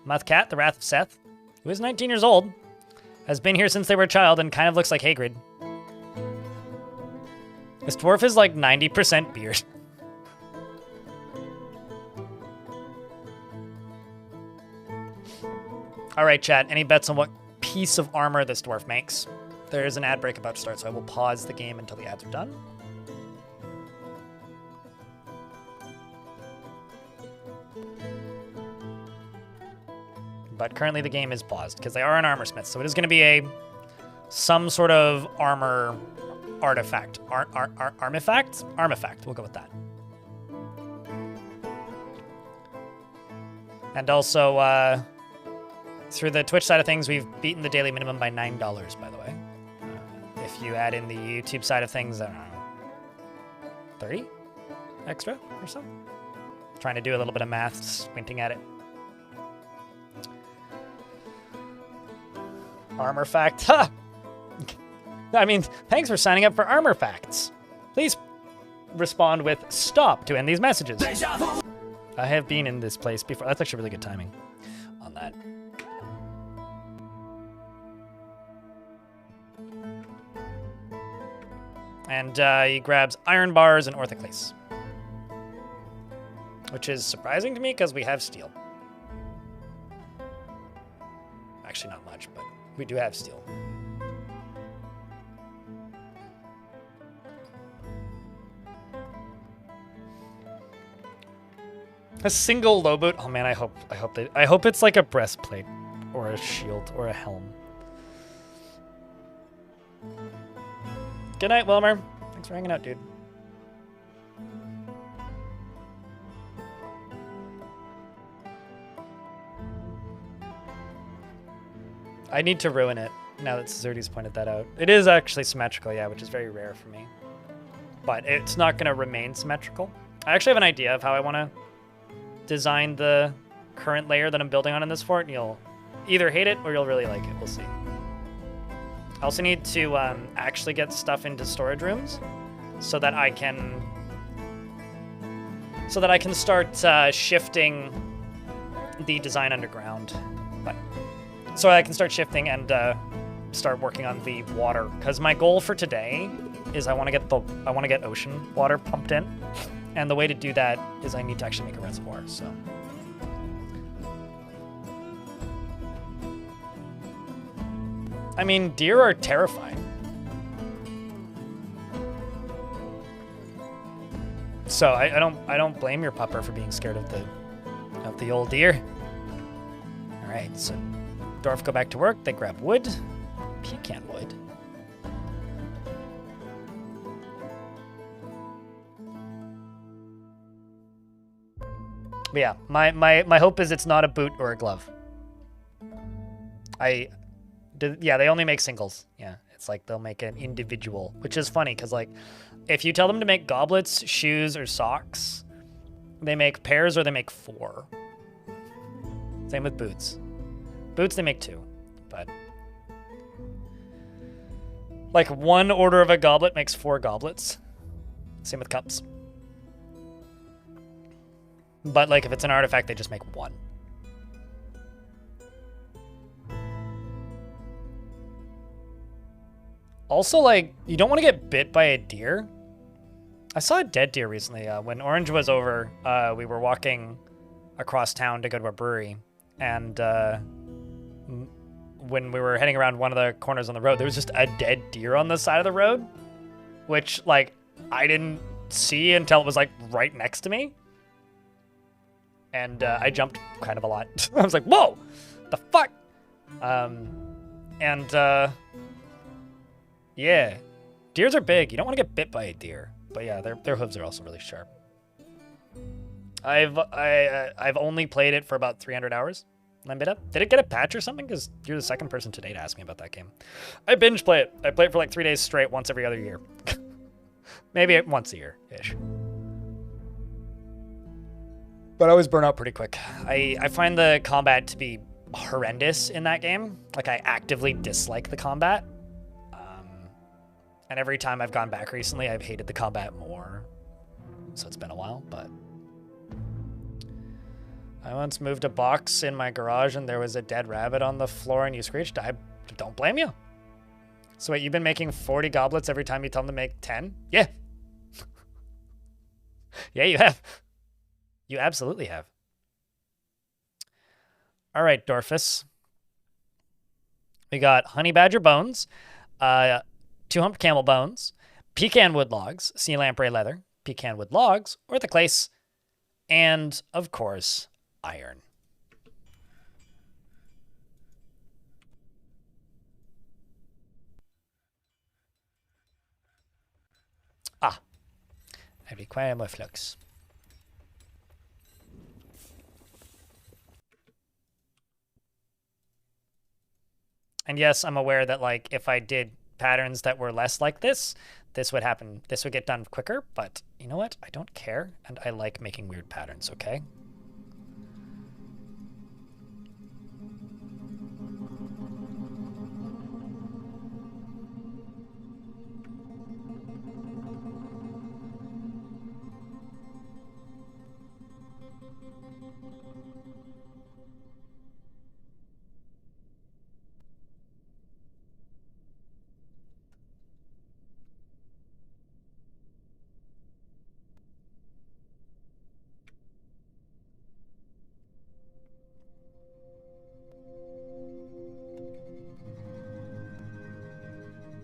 Speaker 1: Muthcat, the Wrath of Seth, who is 19 years old, has been here since they were a child and kind of looks like Hagrid. This dwarf is like 90% beard. All right, chat. Any bets on what piece of armor this dwarf makes? There is an ad break about to start, so I will pause the game until the ads are done. But currently the game is paused because they are an armorsmith, so it is going to be some sort of armor artifact. Armifact? Armifact. We'll go with that. And also, through the Twitch side of things, we've beaten the daily minimum by $9, by the way. If you add in the YouTube side of things, I don't know, 30 extra or so? Trying to do a little bit of math, squinting at it. Armor fact. Ha! I mean, thanks for signing up for Armor Facts. Please respond with stop to end these messages. I have been in this place before. That's actually really good timing on that. And he grabs iron bars and orthoclase. Which is surprising to me because we have steel. Actually, not much, but we do have steel. A single low boot. Oh man, I hope it's like a breastplate or a shield or a helm. Good night, Wilmer. Thanks for hanging out, dude. I need to ruin it now that Zerdy's pointed that out. It is actually symmetrical, yeah, which is very rare for me. But it's not going to remain symmetrical. I actually have an idea of how I want to design the current layer that I'm building on in this fort, and you'll either hate it or you'll really like it. We'll see. I also need to actually get stuff into storage rooms so that I can start shifting the design underground. But so I can start shifting and start working on the water, because my goal for today is I want to get ocean water pumped in, and the way to do that is I need to actually make a reservoir. So. I mean, deer are terrifying. So I don't blame your pupper for being scared of the old deer. All right, so Dwarf go back to work. They grab wood. Pecan wood. But yeah, my hope is it's not a boot or a glove. Yeah, they only make singles. Yeah, it's like they'll make an individual, which is funny because like if you tell them to make goblets, shoes, or socks, they make pairs or they make 4. Same with boots. Boots they make 2, but like 1 order of a goblet makes 4 goblets. Same with cups. But like if it's an artifact, they just make 1. Also, like, you don't want to get bit by a deer. I saw a dead deer recently. When Orange was over, we were walking across town to go to a brewery. And when we were heading around one of the corners on the road, there was just a dead deer on the side of the road. Which, like, I didn't see until it was, like, right next to me. And I jumped kind of a lot. I was like, whoa! The fuck? Yeah, deers are big. You don't want to get bit by a deer, but yeah, their hooves are also really sharp. I've only played it for about 300 hours. Did it get a patch or something? Because you're the second person today to ask me about that game. I binge play it. I play it for like 3 days straight, once every other year. Maybe once a year-ish. But I always burn out pretty quick. I find the combat to be horrendous in that game. Like I actively dislike the combat. And every time I've gone back recently, I've hated the combat more. So it's been a while, but... I once moved a box in my garage and there was a dead rabbit on the floor and you screeched. I don't blame you. So wait, you've been making 40 goblets every time you tell them to make 10? Yeah. Yeah, you have. You absolutely have. All right, Dorfus. We got honey badger bones. 2-humped camel bones, pecan wood logs, sea lamprey leather, pecan wood logs, orthoclase, and, of course, iron. Ah, I require more flux. And yes, I'm aware that, like, if I did patterns that were less like this would happen. This would get done quicker, but you know what? I don't care, and I like making weird patterns, okay?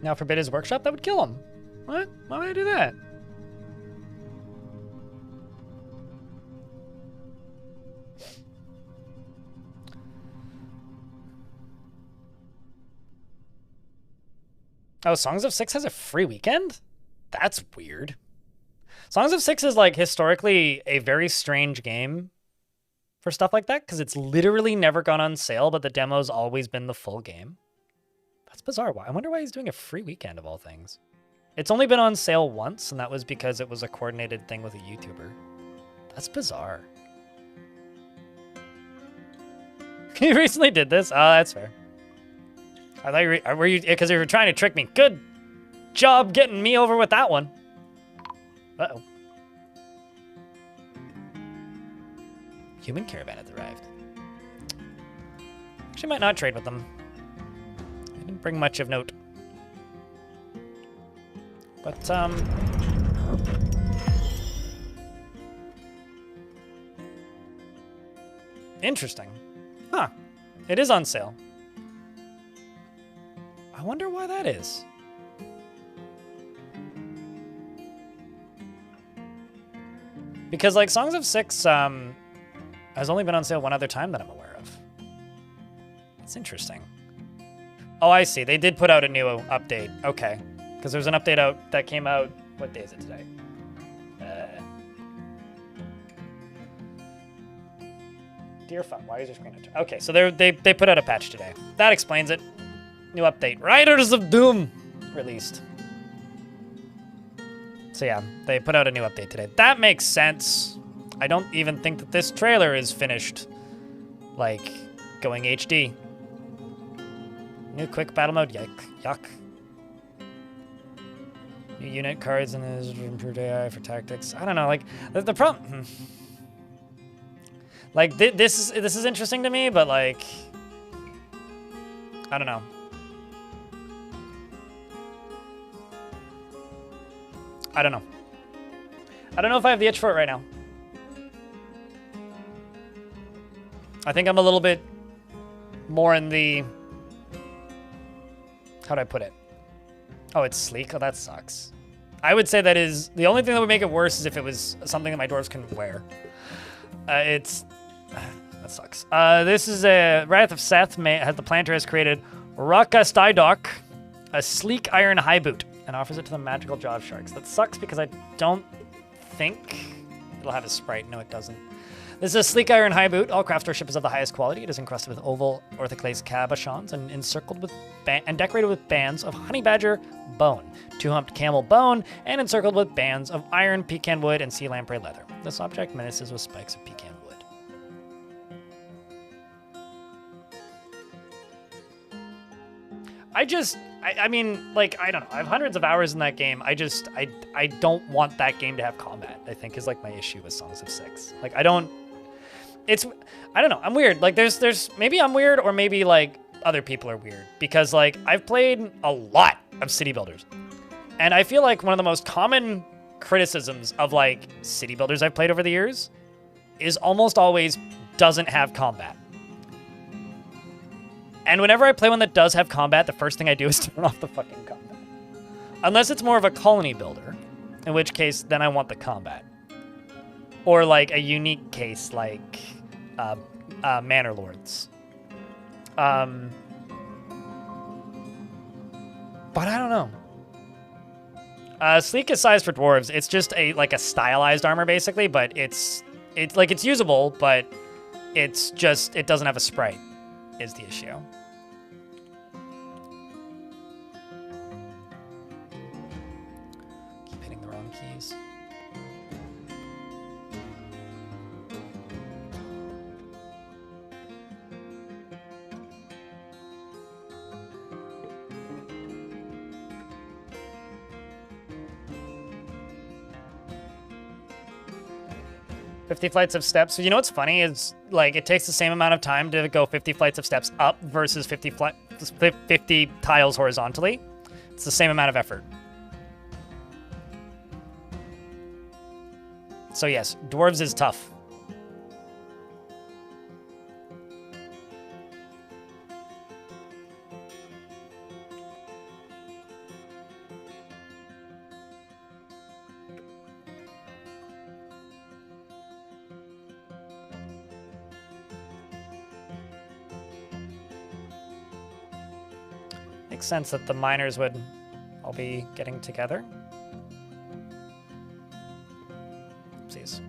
Speaker 1: Now forbid his workshop? That would kill him. What? Why would I do that? Oh, Songs of Six has a free weekend? That's weird. Songs of Six is like historically a very strange game for stuff like that because it's literally never gone on sale, but the demo's always been the full game. That's bizarre. I wonder why he's doing a free weekend of all things. It's only been on sale once, and that was because it was a coordinated thing with a YouTuber. That's bizarre. He recently did this? Oh, that's fair. I thought were you, because you were trying to trick me. Good job getting me over with that one. Uh-oh. Human caravan has arrived. Actually, might not trade with them. They didn't bring much of note. But, interesting. Huh. It is on sale. I wonder why that is. Because, like, Songs of Six, has only been on sale one other time that I'm aware of. That's interesting. Oh, I see. They did put out a new update. Okay. Because there's an update out that came out... What day is it today? Dear fun, why is your screen not... Okay, so they put out a patch today. That explains it. New update. Riders of Doom released. So yeah, they put out a new update today. That makes sense. I don't even think that this trailer is finished. Like, going HD. New quick battle mode. Yuck. New unit cards and his improved AI for tactics. I don't know, like, the problem... Like, this is interesting to me, but, like... I don't know. I don't know. I don't know if I have the itch for it right now. I think I'm a little bit more in the... How do I put it? Oh, it's sleek? Oh, that sucks. I would say that is... The only thing that would make it worse is if it was something that my dwarves can wear. That sucks. This is a... Wrath of Seth the planter has created Raka Stydok, a sleek iron high boot, and offers it to the magical jaw of sharks. That sucks because I don't think it'll have a sprite. No, it doesn't. This is a sleek iron high boot. All craft worship is of the highest quality. It is encrusted with oval orthoclase cabochons and encircled with and decorated with bands of honey badger bone, two-humped camel bone, and encircled with bands of iron, pecan wood, and sea lamprey leather. This object menaces with spikes of pecan wood. I mean, like, I don't know. I have hundreds of hours in that game. I don't want that game to have combat, I think, is, like, my issue with Songs of Six. Like, I don't know. I'm weird. Like, there's, maybe I'm weird, or maybe, like, other people are weird. Because, like, I've played a lot of city builders. And I feel like one of the most common criticisms of, like, city builders I've played over the years is almost always doesn't have combat. And whenever I play one that does have combat, the first thing I do is turn off the fucking combat. Unless it's more of a colony builder, in which case, then I want the combat. Or, like, a unique case, like, Manor Lords. But I don't know. Sleek is sized for dwarves. It's just a stylized armor, basically, but it's usable, but it's just, it doesn't have a sprite, is the issue. Keep hitting the wrong keys. "50 flights of steps." So you know what's funny is, like, it takes the same amount of time to go 50 flights of steps up versus 50 tiles horizontally. It's the same amount of effort. So yes, dwarves is tough. Makes sense that the miners would all be getting together. Oopsies.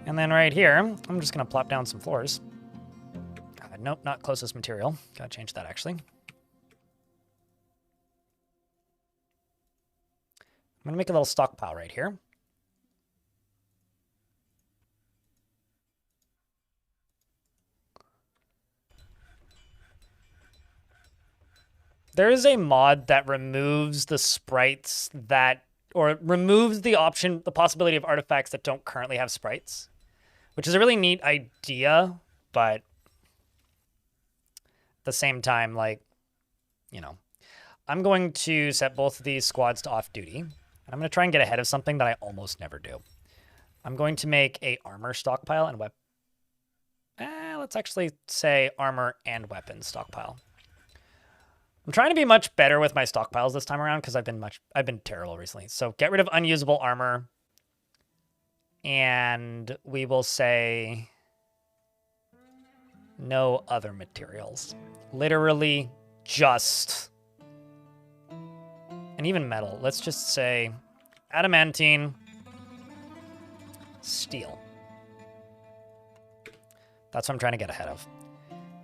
Speaker 1: And then right here, I'm just going to plop down some floors. Nope, not closest material. Gotta change that, actually. I'm going to make a little stockpile right here. There is a mod that removes the sprites that, or removes the option, the possibility of artifacts that don't currently have sprites, which is a really neat idea, but at the same time, like, you know, I'm going to set both of these squads to off duty, and I'm going to try and get ahead of something that I almost never do. I'm going to make a armor stockpile and let's actually say armor and weapons stockpile. I'm trying to be much better with my stockpiles this time around because I've been terrible recently. So get rid of unusable armor. And we will say no other materials. Literally just, and even metal. Let's just say adamantine, steel. That's what I'm trying to get ahead of.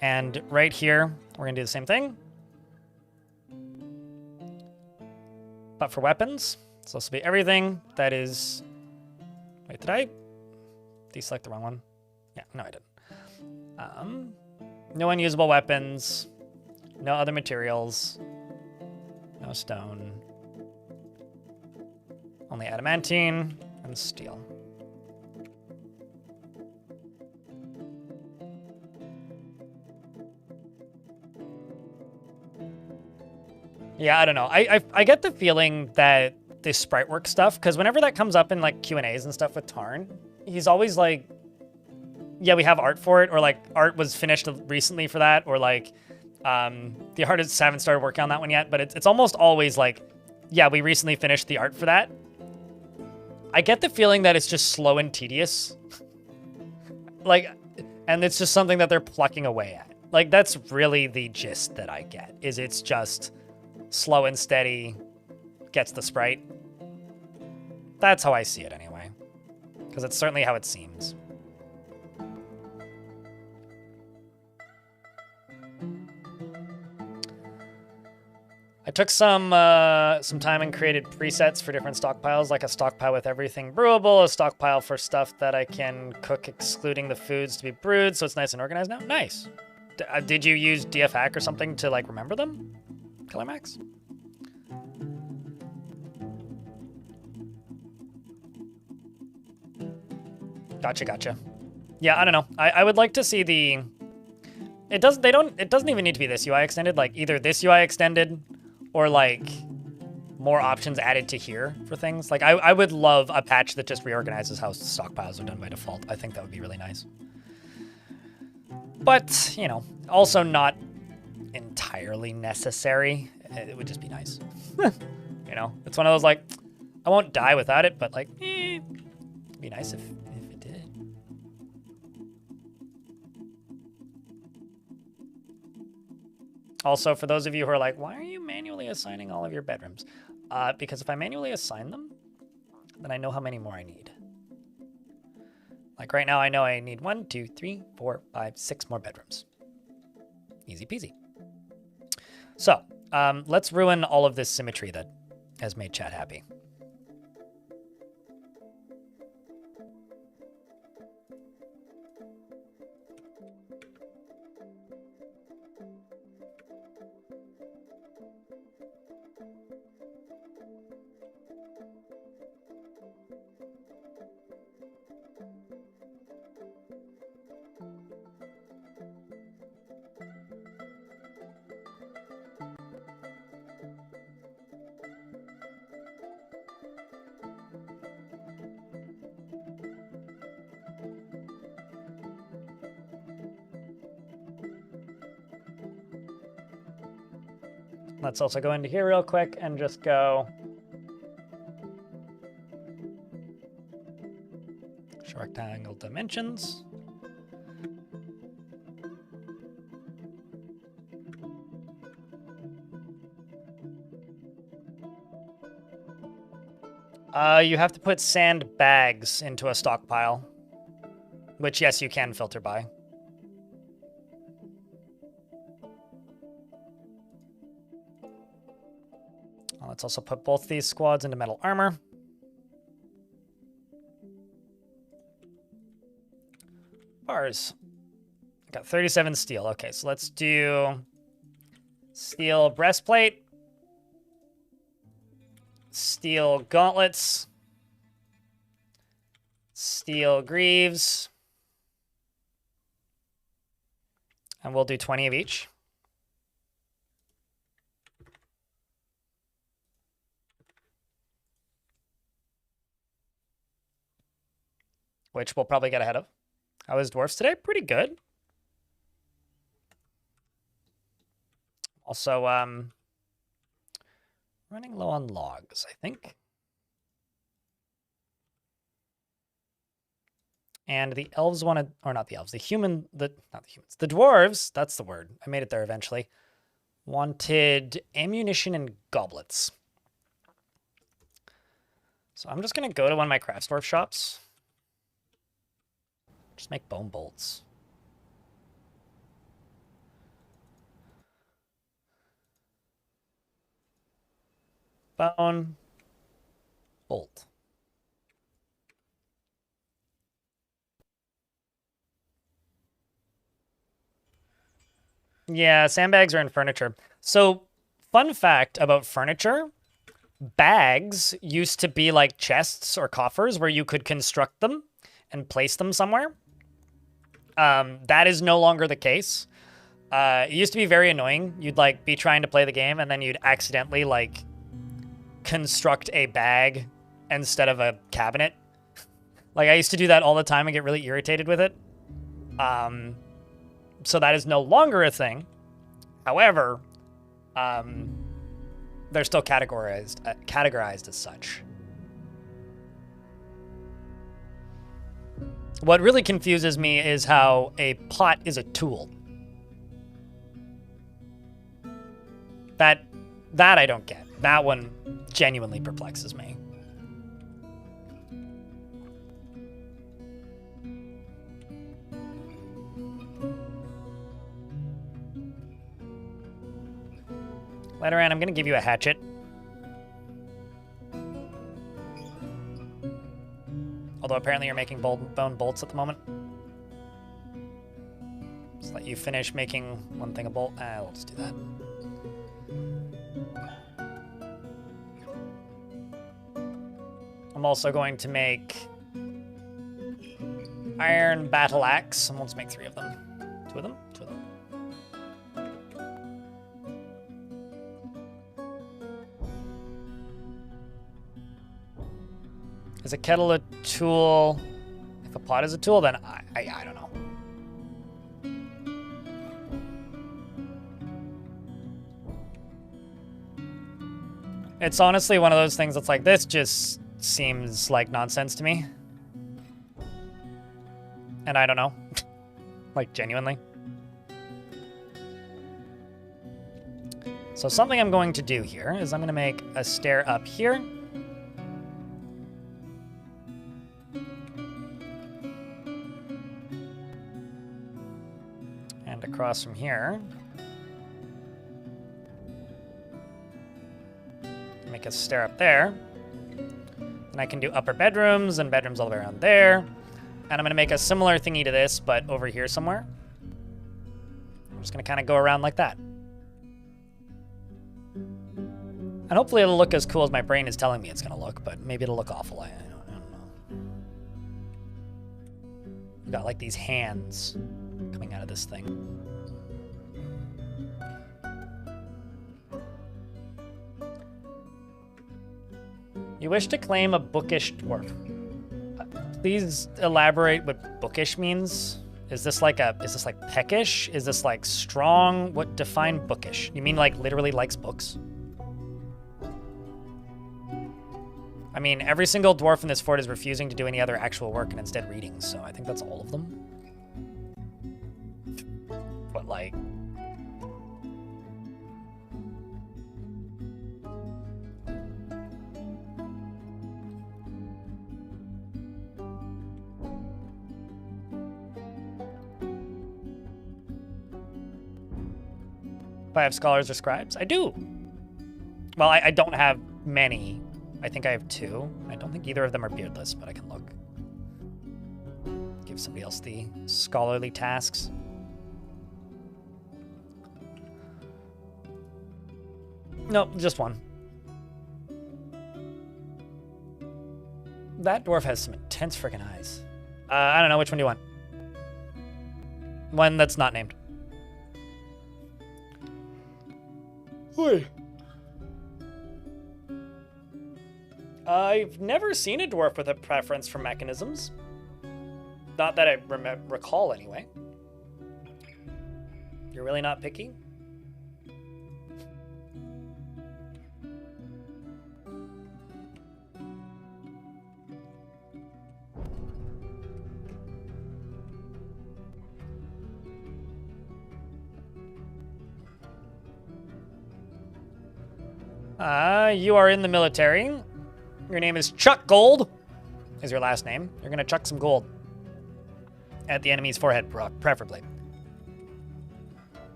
Speaker 1: And right here, we're going to do the same thing. But for weapons, so this will be everything that is... Wait, did I deselect the wrong one? Yeah, no, I didn't. No unusable weapons. No other materials. No stone. Only adamantine and steel. Yeah, I don't know. I get the feeling that this sprite work stuff, because whenever that comes up in like Q&As and stuff with Tarn, he's always like, yeah, we have art for it, or like art was finished recently for that, or like the artists haven't started working on that one yet, but it's almost always like, yeah, we recently finished the art for that. I get the feeling that it's just slow and tedious. Like, and it's just something that they're plucking away at. Like, that's really the gist that I get, is it's just slow and steady, gets the sprite. That's how I see it anyway, because it's certainly how it seems. I took some time and created presets for different stockpiles, like a stockpile with everything brewable, a stockpile for stuff that I can cook excluding the foods to be brewed, so it's nice and organized now. Nice. Did you use DF hack or something to like remember them, Killer Max? Gotcha. Yeah, I don't know. I would like to see the... It doesn't even need to be this UI extended, like either this UI extended or like more options added to here for things. Like I would love a patch that just reorganizes how stockpiles are done by default. I think that would be really nice. But, you know, also not entirely necessary. It would just be nice. You know, it's one of those like, I won't die without it, but like, it'd be nice if it did. Also, for those of you who are like, why are you manually assigning all of your bedrooms? Because if I manually assign them, then I know how many more I need. Like right now, I know I need 1, 2, 3, 4, 5, 6 more bedrooms. Easy peasy. So, let's ruin all of this symmetry that has made chat happy. Let's also go into here real quick and just go show rectangle dimensions. You have to put sand bags into a stockpile, which yes, you can filter by. Let's also put both these squads into metal armor. Bars. Got 37 steel. Okay, so let's do steel breastplate, steel gauntlets, steel greaves, and we'll do 20 of each. Which we'll probably get ahead of. How is dwarfs today? Pretty good. Also, running low on logs, I think. And the elves wanted, or not the elves, not the humans, the dwarves, that's the word. I made it there eventually. Wanted ammunition and goblets. So I'm just going to go to one of my craftsdwarf shops. Just make bone bolts. Bone. Bolt. Yeah, sandbags are in furniture. So, fun fact about furniture. Bags used to be like chests or coffers where you could construct them and place them somewhere. That is no longer the case. It used to be very annoying. You'd like be trying to play the game and then you'd accidentally like construct a bag instead of a cabinet. Like I used to do that all the time and get really irritated with it. So that is no longer a thing. However, they're still categorized as such. What really confuses me is how a pot is a tool. That I don't get. That one genuinely perplexes me. Later on, I'm going to give you a hatchet. Although apparently you're making bone bolts at the moment. Just let you finish making one thing a bolt. We'll just do that. I'm also going to make iron battle axe, and we'll just make 3 of them. 2 of them? 2 of them. Is a kettle a tool? If a pot is a tool, then I don't know. It's honestly one of those things that's like, this just seems like nonsense to me. And I don't know. Like, genuinely. So something I'm going to do here is I'm going to make a stair up here. And across from here. Make a stair up there. And I can do upper bedrooms and bedrooms all the way around there. And I'm going to make a similar thingy to this, but over here somewhere. I'm just going to kind of go around like that. And hopefully it'll look as cool as my brain is telling me it's going to look, but maybe it'll look awful. I don't know. We've got like these hands coming out of this thing. You wish to claim a bookish dwarf. Please elaborate what bookish means. Is this like peckish? Is this like strong? What define bookish? You mean like literally likes books? I mean, every single dwarf in this fort is refusing to do any other actual work and instead reading, so I think that's all of them. But like... I have scholars or scribes? I do. Well, I don't have many. I think I have 2. I don't think either of them are beardless, but I can look. Give somebody else the scholarly tasks. No, just 1. That dwarf has some intense freaking eyes. I don't know. Which one do you want? One that's not named. Oi. I've never seen a dwarf with a preference for mechanisms. Not that I recall, anyway. You're really not picky? You are in the military. Your name is Chuck Gold, is your last name. You're gonna chuck some gold at the enemy's forehead, preferably.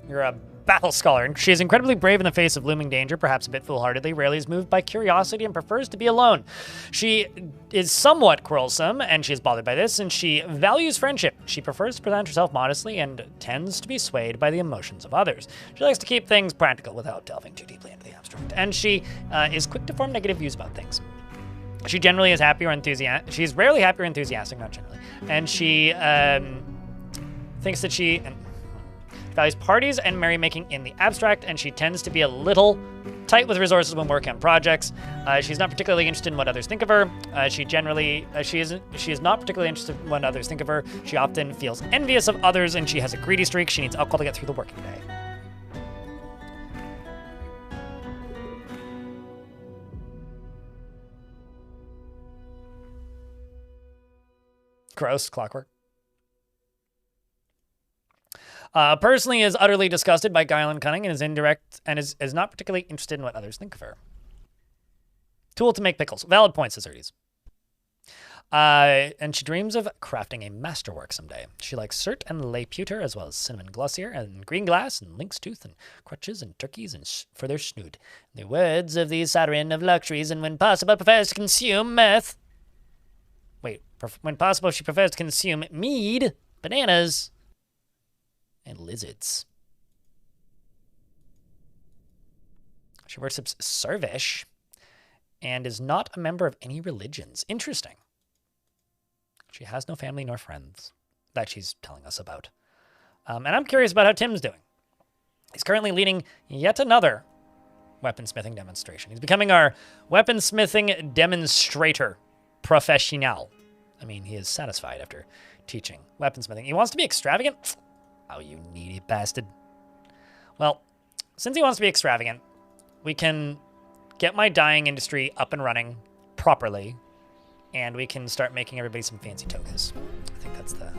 Speaker 1: You're a battle scholar, and she is incredibly brave in the face of looming danger, perhaps a bit foolhardily, rarely is moved by curiosity, and prefers to be alone. She is somewhat quarrelsome, and she is bothered by this, and she values friendship. She prefers to present herself modestly and tends to be swayed by the emotions of others. She likes to keep things practical without delving too deeply into the abstract, and she is quick to form negative views about things. She generally is happy or enthusiastic. She's rarely happy or enthusiastic, not generally. And she thinks that she values parties and merrymaking in the abstract, and she tends to be a little tight with resources when working on projects. She's not particularly interested in what others think of her. She is not particularly interested in what others think of her. She often feels envious of others, and she has a greedy streak. She needs alcohol to get through the working day. Gross. Clockwork. Personally is utterly disgusted by guile and cunning and is indirect and is not particularly interested in what others think of her. Tool to make pickles. Valid point, says Erdes. And she dreams of crafting a masterwork someday. She likes cert and lay pewter, as well as cinnamon glossier and green glass and lynx tooth and crutches and turkeys and for their snood. In the words of the sovereign of luxuries, and when possible prefers to consume meth. Wait, when possible she prefers to consume mead, bananas, and lizards. She worships Servish and is not a member of any religions. Interesting. She has no family nor friends that she's telling us about. And I'm curious about how Tim's doing. He's currently leading yet another weaponsmithing demonstration. He's becoming our weaponsmithing demonstrator professional. I mean, he is satisfied after teaching weaponsmithing. He wants to be extravagant? Oh, you needy bastard. Well, since he wants to be extravagant, we can get my dyeing industry up and running properly, and we can start making everybody some fancy togas. I think that's the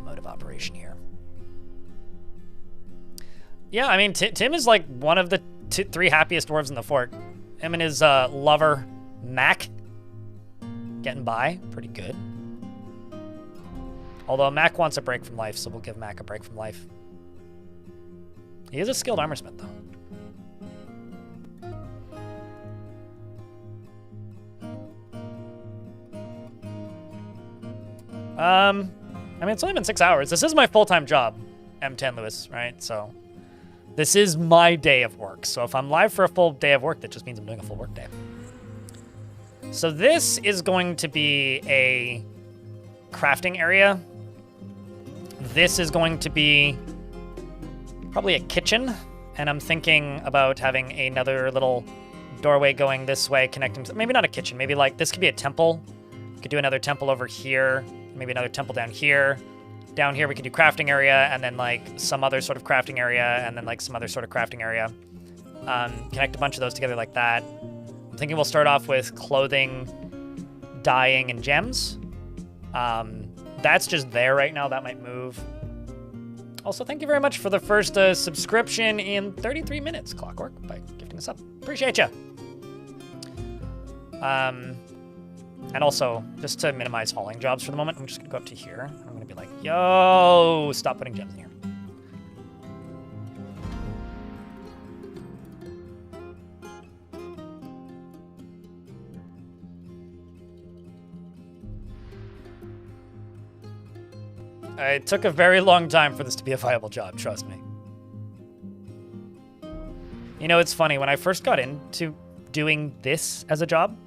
Speaker 1: mode of operation here. Yeah, I mean, Tim is like one of the three happiest dwarves in the fort. Him and his lover, Mac, getting by pretty good. Although Mac wants a break from life, so we'll give Mac a break from life. He is a skilled armorsmith, though. I mean, it's only been 6 hours. This is my full-time job, M10 Lewis, right? So this is my day of work. So if I'm live for a full day of work, that just means I'm doing a full work day. So this is going to be a crafting area. This is going to be probably a kitchen, and I'm thinking about having another little doorway going this way, connecting to, maybe not a kitchen, maybe like this could be a temple. We could do another temple over here, maybe another temple down here. Down here we could do crafting area, and then like some other sort of crafting area, and then like some other sort of crafting area. Connect a bunch of those together like that. I'm thinking we'll start off with clothing, dyeing, and gems. That's just there right now. That might move. Also, thank you very much for the first subscription in 33 minutes, Clockwork, by gifting us up. Appreciate you. And also, just to minimize hauling jobs for the moment, I'm just going to go up to here. I'm going to be like, yo, stop putting gems in here. It took a very long time for this to be a viable job, trust me. You know, it's funny, when I first got into doing this as a job,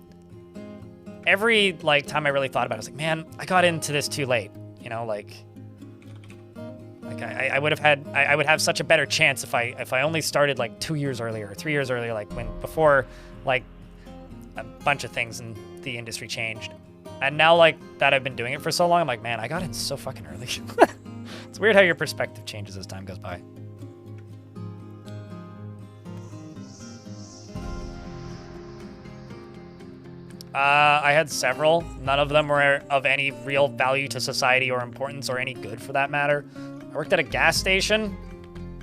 Speaker 1: every time I really thought about it, I was like, man, I got into this too late. You know, I would have such a better chance if I only started like 2 years earlier, 3 years earlier, before a bunch of things in the industry changed. And now, that I've been doing it for so long, I'm like, man, I got in so fucking early. It's weird how your perspective changes as time goes by. I had several. None of them were of any real value to society or importance or any good for that matter. I worked at a gas station.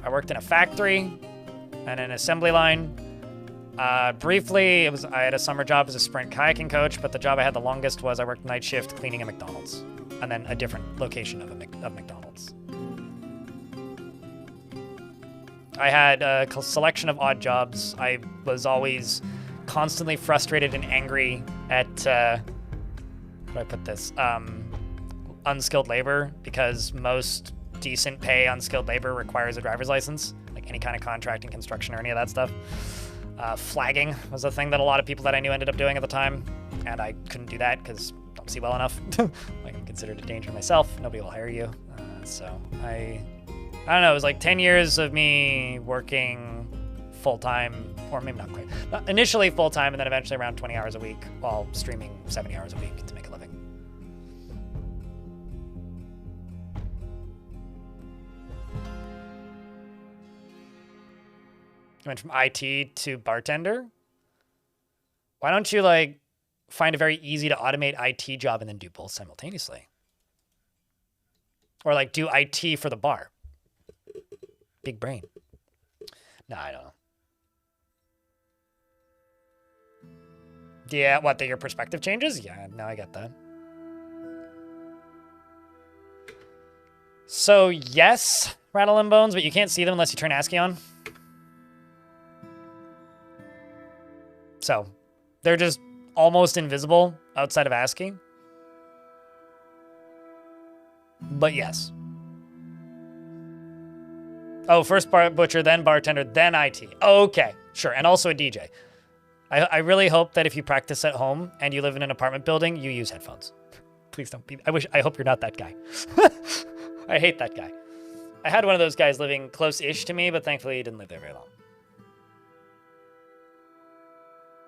Speaker 1: I worked in a factory. and an assembly line. Briefly, I had a summer job as a sprint kayaking coach, but the job I had the longest was I worked night shift cleaning a McDonald's, and then a different location of McDonald's. I had a selection of odd jobs. I was always constantly frustrated and angry at, how do I put this? Unskilled labor, because most decent pay unskilled labor requires a driver's license, like any kind of contracting, construction, or any of that stuff. Flagging was a thing that a lot of people that I knew ended up doing at the time, and I couldn't do that because I don't see well enough. Like, I'm considered a danger myself. Nobody will hire you. So I don't know. It was like 10 years of me working full-time, or maybe not quite. Initially full-time, and then eventually around 20 hours a week while streaming 70 hours a week to make a living. You went from IT to bartender? Why don't you, like, find a very easy to automate IT job and then do both simultaneously? Or, like, do IT for the bar? Big brain. No, I don't know. Yeah, what, that your perspective changes? Yeah, no, I get that. So, yes, Rattle and Bones, but you can't see them unless you turn ASCII on. So, they're just almost invisible outside of ASCII. But yes. Oh, first butcher, then bartender, then IT. Okay, sure, and also a DJ. I really hope that if you practice at home and you live in an apartment building, you use headphones. Please don't be. I hope you're not that guy. I hate that guy. I had one of those guys living close-ish to me, but thankfully he didn't live there very long.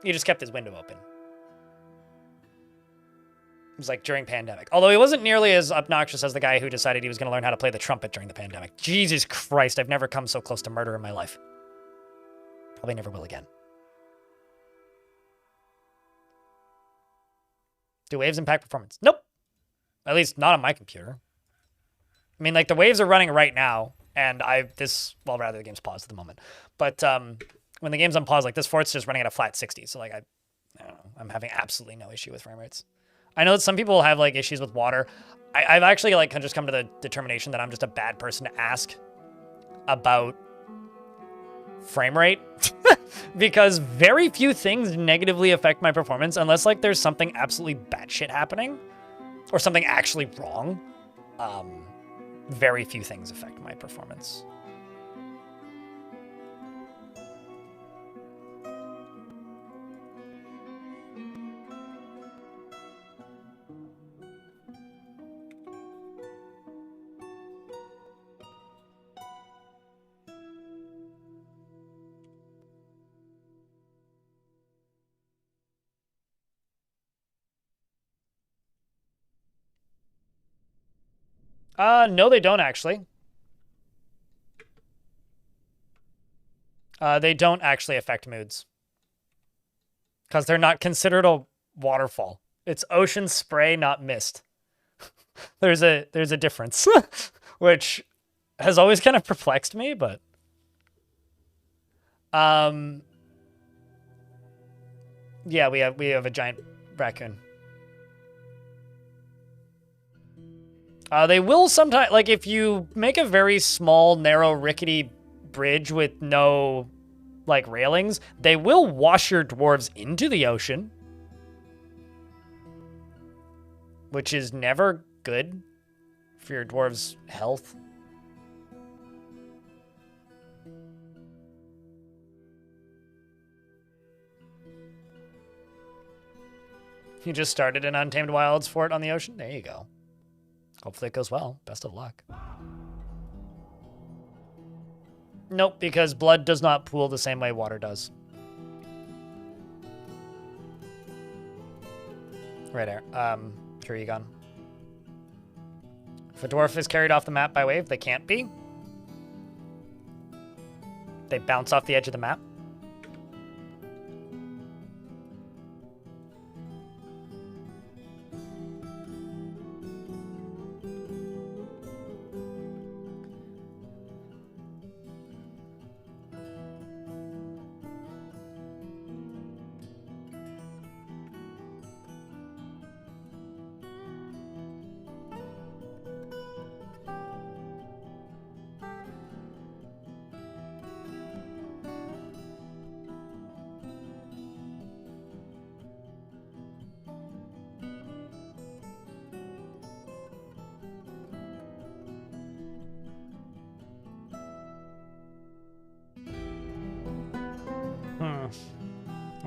Speaker 1: He just kept his window open. It was like during pandemic. Although he wasn't nearly as obnoxious as the guy who decided he was going to learn how to play the trumpet during the pandemic. Jesus Christ, I've never come so close to murder in my life. Probably never will again. Do waves impact performance? Nope. At least not on my computer. I mean, like, the waves are running right now, and well, rather, the game's paused at the moment. But, when the game's on pause, like, this fort's just running at a flat 60. So, like, I don't know. I'm having absolutely no issue with frame rates. I know that some people have, like, issues with water. I've actually, like, just come to the determination that I'm just a bad person to ask about frame rate. Because very few things negatively affect my performance unless, like, there's something absolutely batshit happening or something actually wrong. Very few things affect my performance. No, they don't actually. They don't actually affect moods. Because they're not considered a waterfall. It's ocean spray, not mist. There's a difference. Which has always kind of perplexed me, but... Yeah, we have a giant raccoon. They will sometimes, like, if you make a very small, narrow, rickety bridge with no, like, railings, they will wash your dwarves into the ocean. Which is never good for your dwarves' health. You just started an Untamed Wilds fort on the ocean? There you go. Hopefully it goes well. Best of luck. Nope, because blood does not pool the same way water does. Right there. Sure, you gone. If a dwarf is carried off the map by wave, they can't be. They bounce off the edge of the map.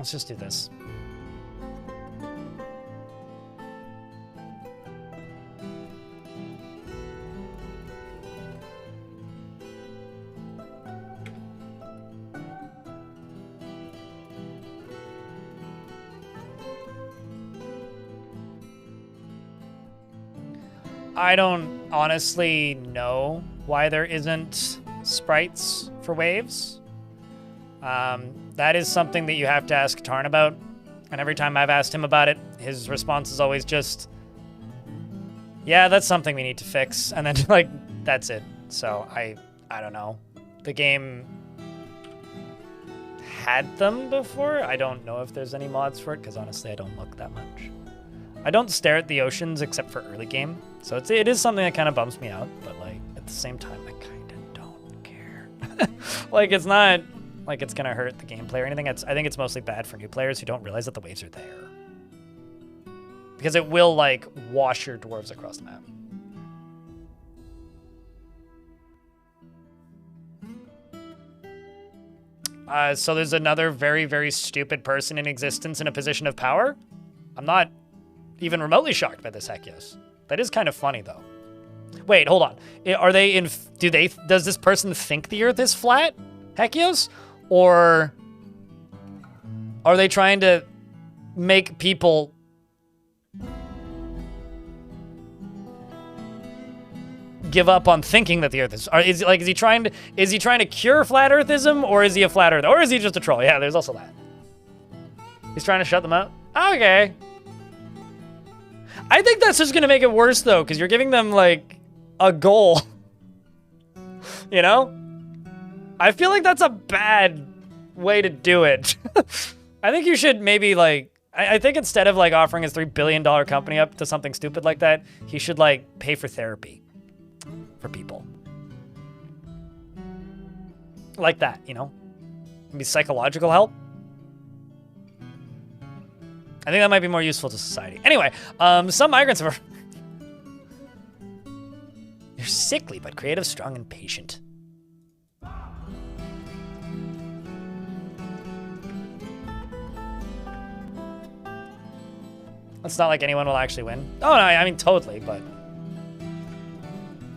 Speaker 1: Let's just do this. I don't honestly know why there isn't sprites for waves. That is something that you have to ask Tarn about. And every time I've asked him about it, his response is always just, yeah, that's something we need to fix. And then, like, that's it. So I don't know. The game had them before. I don't know if there's any mods for it, because honestly, I don't look that much. I don't stare at the oceans except for early game. So it is something that kind of bumps me out. But, like, at the same time, I kind of don't care. Like, it's not like it's going to hurt the gameplay or anything. I think it's mostly bad for new players who don't realize that the waves are there. Because it will, like, wash your dwarves across the map. So there's another very, very stupid person in existence in a position of power? I'm not even remotely shocked by this, Hekios. That is kind of funny, though. Wait, hold on. Are they in... Does this person think the Earth is flat, Hekios? Or are they trying to make people give up on thinking that the Earth is... Is he trying to cure flat Earthism, or is he a flat Earth? Or is he just a troll? Yeah, there's also that. He's trying to shut them out? Okay. I think that's just gonna make it worse, though, because you're giving them, like, a goal. You know? I feel like that's a bad way to do it. I think you should maybe, like... I think instead of, like, offering his $3 billion company up to something stupid like that, he should, like, pay for therapy for people. Like that, you know? Maybe psychological help. I think that might be more useful to society. Anyway, some migrants are... They're sickly, but creative, strong, and patient. It's not like anyone will actually win. Oh, no, I mean, totally, but...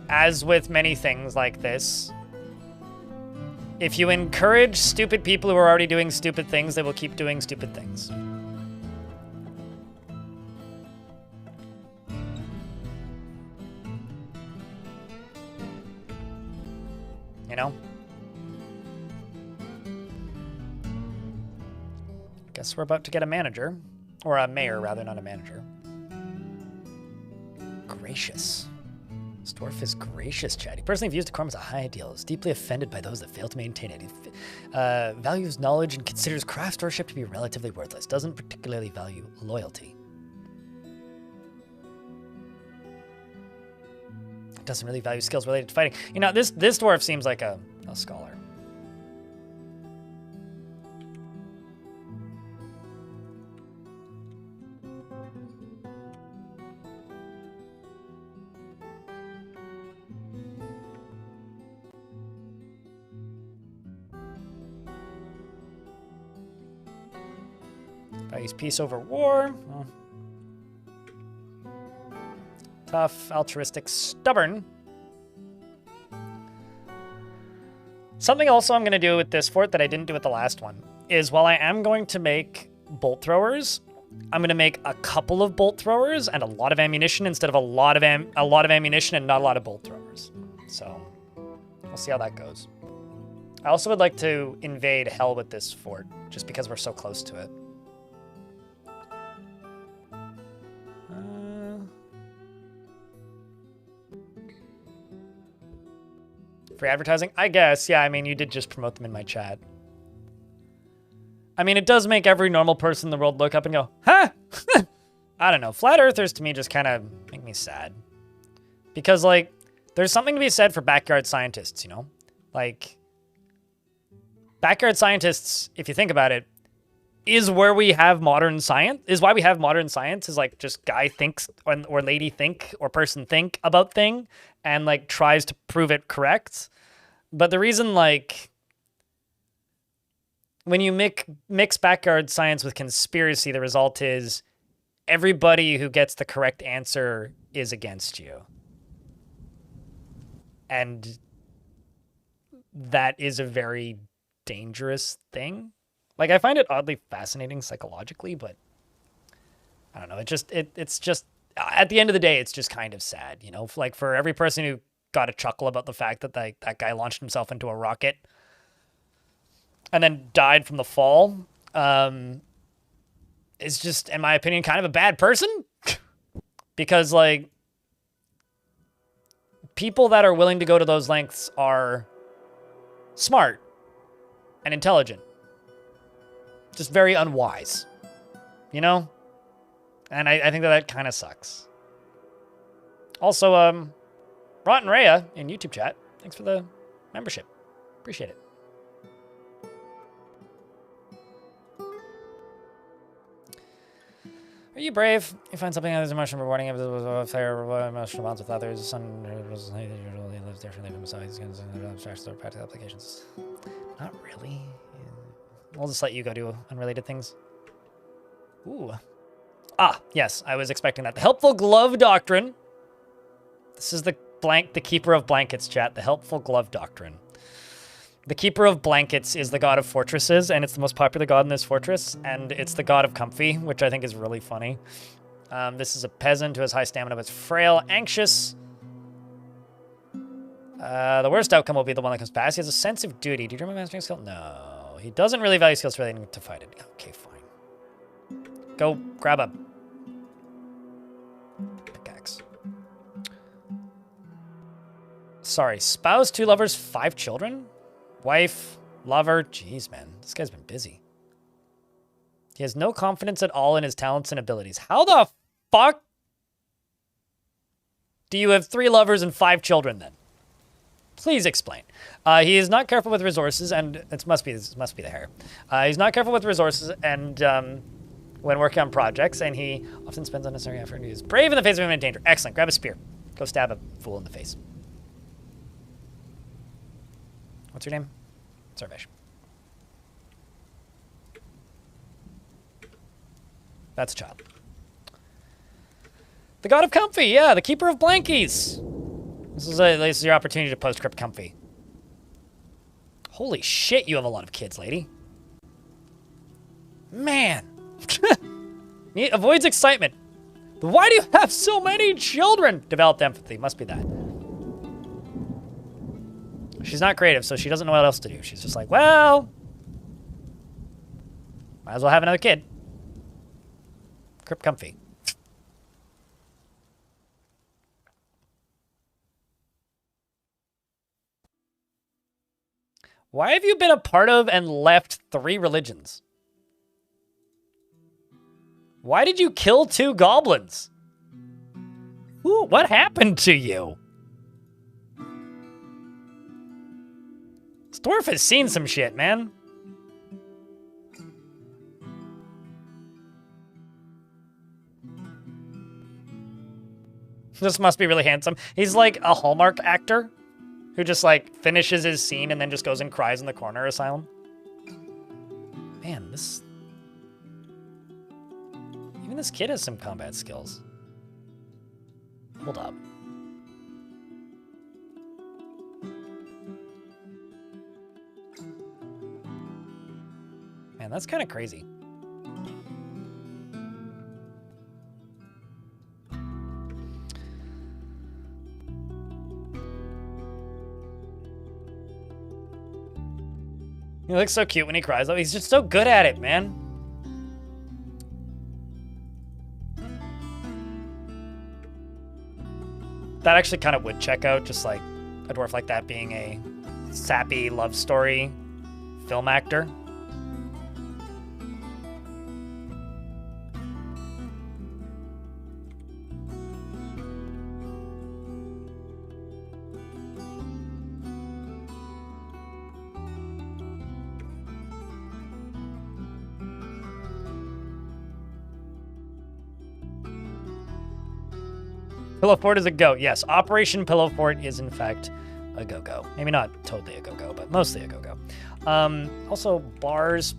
Speaker 1: As with many things like this, if you encourage stupid people who are already doing stupid things, they will keep doing stupid things. You know? Guess we're about to get a manager. Or a mayor, rather, not a manager. Gracious. This dwarf is gracious, Chad. He personally views decorum as a high ideal, is deeply offended by those that fail to maintain it. He values knowledge and considers craftsmanship to be relatively worthless. Doesn't particularly value loyalty. Doesn't really value skills related to fighting. You know, this dwarf seems like a scholar. Values peace over war. Well, tough, altruistic, stubborn. Something also I'm going to do with this fort that I didn't do with the last one is while I am going to make bolt throwers, I'm going to make a couple of bolt throwers and a lot of ammunition instead of a lot of ammunition and not a lot of bolt throwers. So we'll see how that goes. I also would like to invade hell with this fort just because we're so close to it. Free advertising? I guess, yeah, I mean, you did just promote them in my chat. I mean, it does make every normal person in the world look up and go, huh? I don't know. Flat Earthers, to me, just kind of make me sad. Because, like, there's something to be said for backyard scientists, you know? Like, backyard scientists, if you think about it, is where we have modern science, is why we have modern science, is like just guy thinks or lady think or person think about thing and like tries to prove it correct. But the reason like when you mix backyard science with conspiracy, the result is everybody who gets the correct answer is against you. And that is a very dangerous thing. Like, I find it oddly fascinating psychologically, but I don't know. It's just, at the end of the day, it's just kind of sad, you know? Like, for every person who got a chuckle about the fact that that guy launched himself into a rocket and then died from the fall, is just, in my opinion, kind of a bad person. Because, like, people that are willing to go to those lengths are smart and intelligent. Just very unwise, you know? And I think that kind of sucks. Also, Rotten Rhea in YouTube chat, thanks for the membership. Appreciate it. Are you brave? You find something that is emotionally rewarding, if it was a fair emotional bonds with others, and usually lives differently from himself. He's going to abstract their practical applications. Not really. We'll just let you go do unrelated things. Ooh. Ah, yes, I was expecting that. The helpful glove doctrine. This is the keeper of blankets, chat. The helpful glove doctrine. The keeper of blankets is the god of fortresses, and it's the most popular god in this fortress, and it's the god of comfy, which I think is really funny. This is a peasant who has high stamina but is frail, anxious. The worst outcome will be the one that comes past. He has a sense of duty. Do you remember mastering skill? No. He doesn't really value skills relating to fight it. Okay, fine. Go grab a pickaxe. Sorry, spouse, 2 lovers, 5 children? Wife, lover. Jeez, man. This guy's been busy. He has no confidence at all in his talents and abilities. How the fuck do you have 3 lovers and 5 children then? Please explain. He is not careful with resources, and this must be the hair. He's not careful with resources and when working on projects, and he often spends unnecessary effort. He is brave in the face of imminent danger. Excellent. Grab a spear. Go stab a fool in the face. What's your name? Sarvesh. That's a child. The god of comfy, yeah, the keeper of blankies. This is your opportunity to post-script comfy. Holy shit, you have a lot of kids, lady. Man. He avoids excitement. Why do you have so many children? Developed empathy, must be that. She's not creative, so she doesn't know what else to do. She's just like, well, might as well have another kid. Crip comfy. Why have you been a part of and left 3 religions? Why did you kill 2 goblins? Ooh, what happened to you? This dwarf has seen some shit, man. This must be really handsome. He's like a Hallmark actor who just like finishes his scene and then just goes and cries in the corner asylum. Man, even this kid has some combat skills. Hold up. Man, that's kind of crazy. He looks so cute when he cries, though. He's just so good at it, man. That actually kind of would check out, just like a dwarf like that being a sappy love story film actor. Pillow Fort is a goat. Yes, Operation Pillow Fort is in fact a go-go. Maybe not totally a go-go, but mostly a go-go. Also, bars.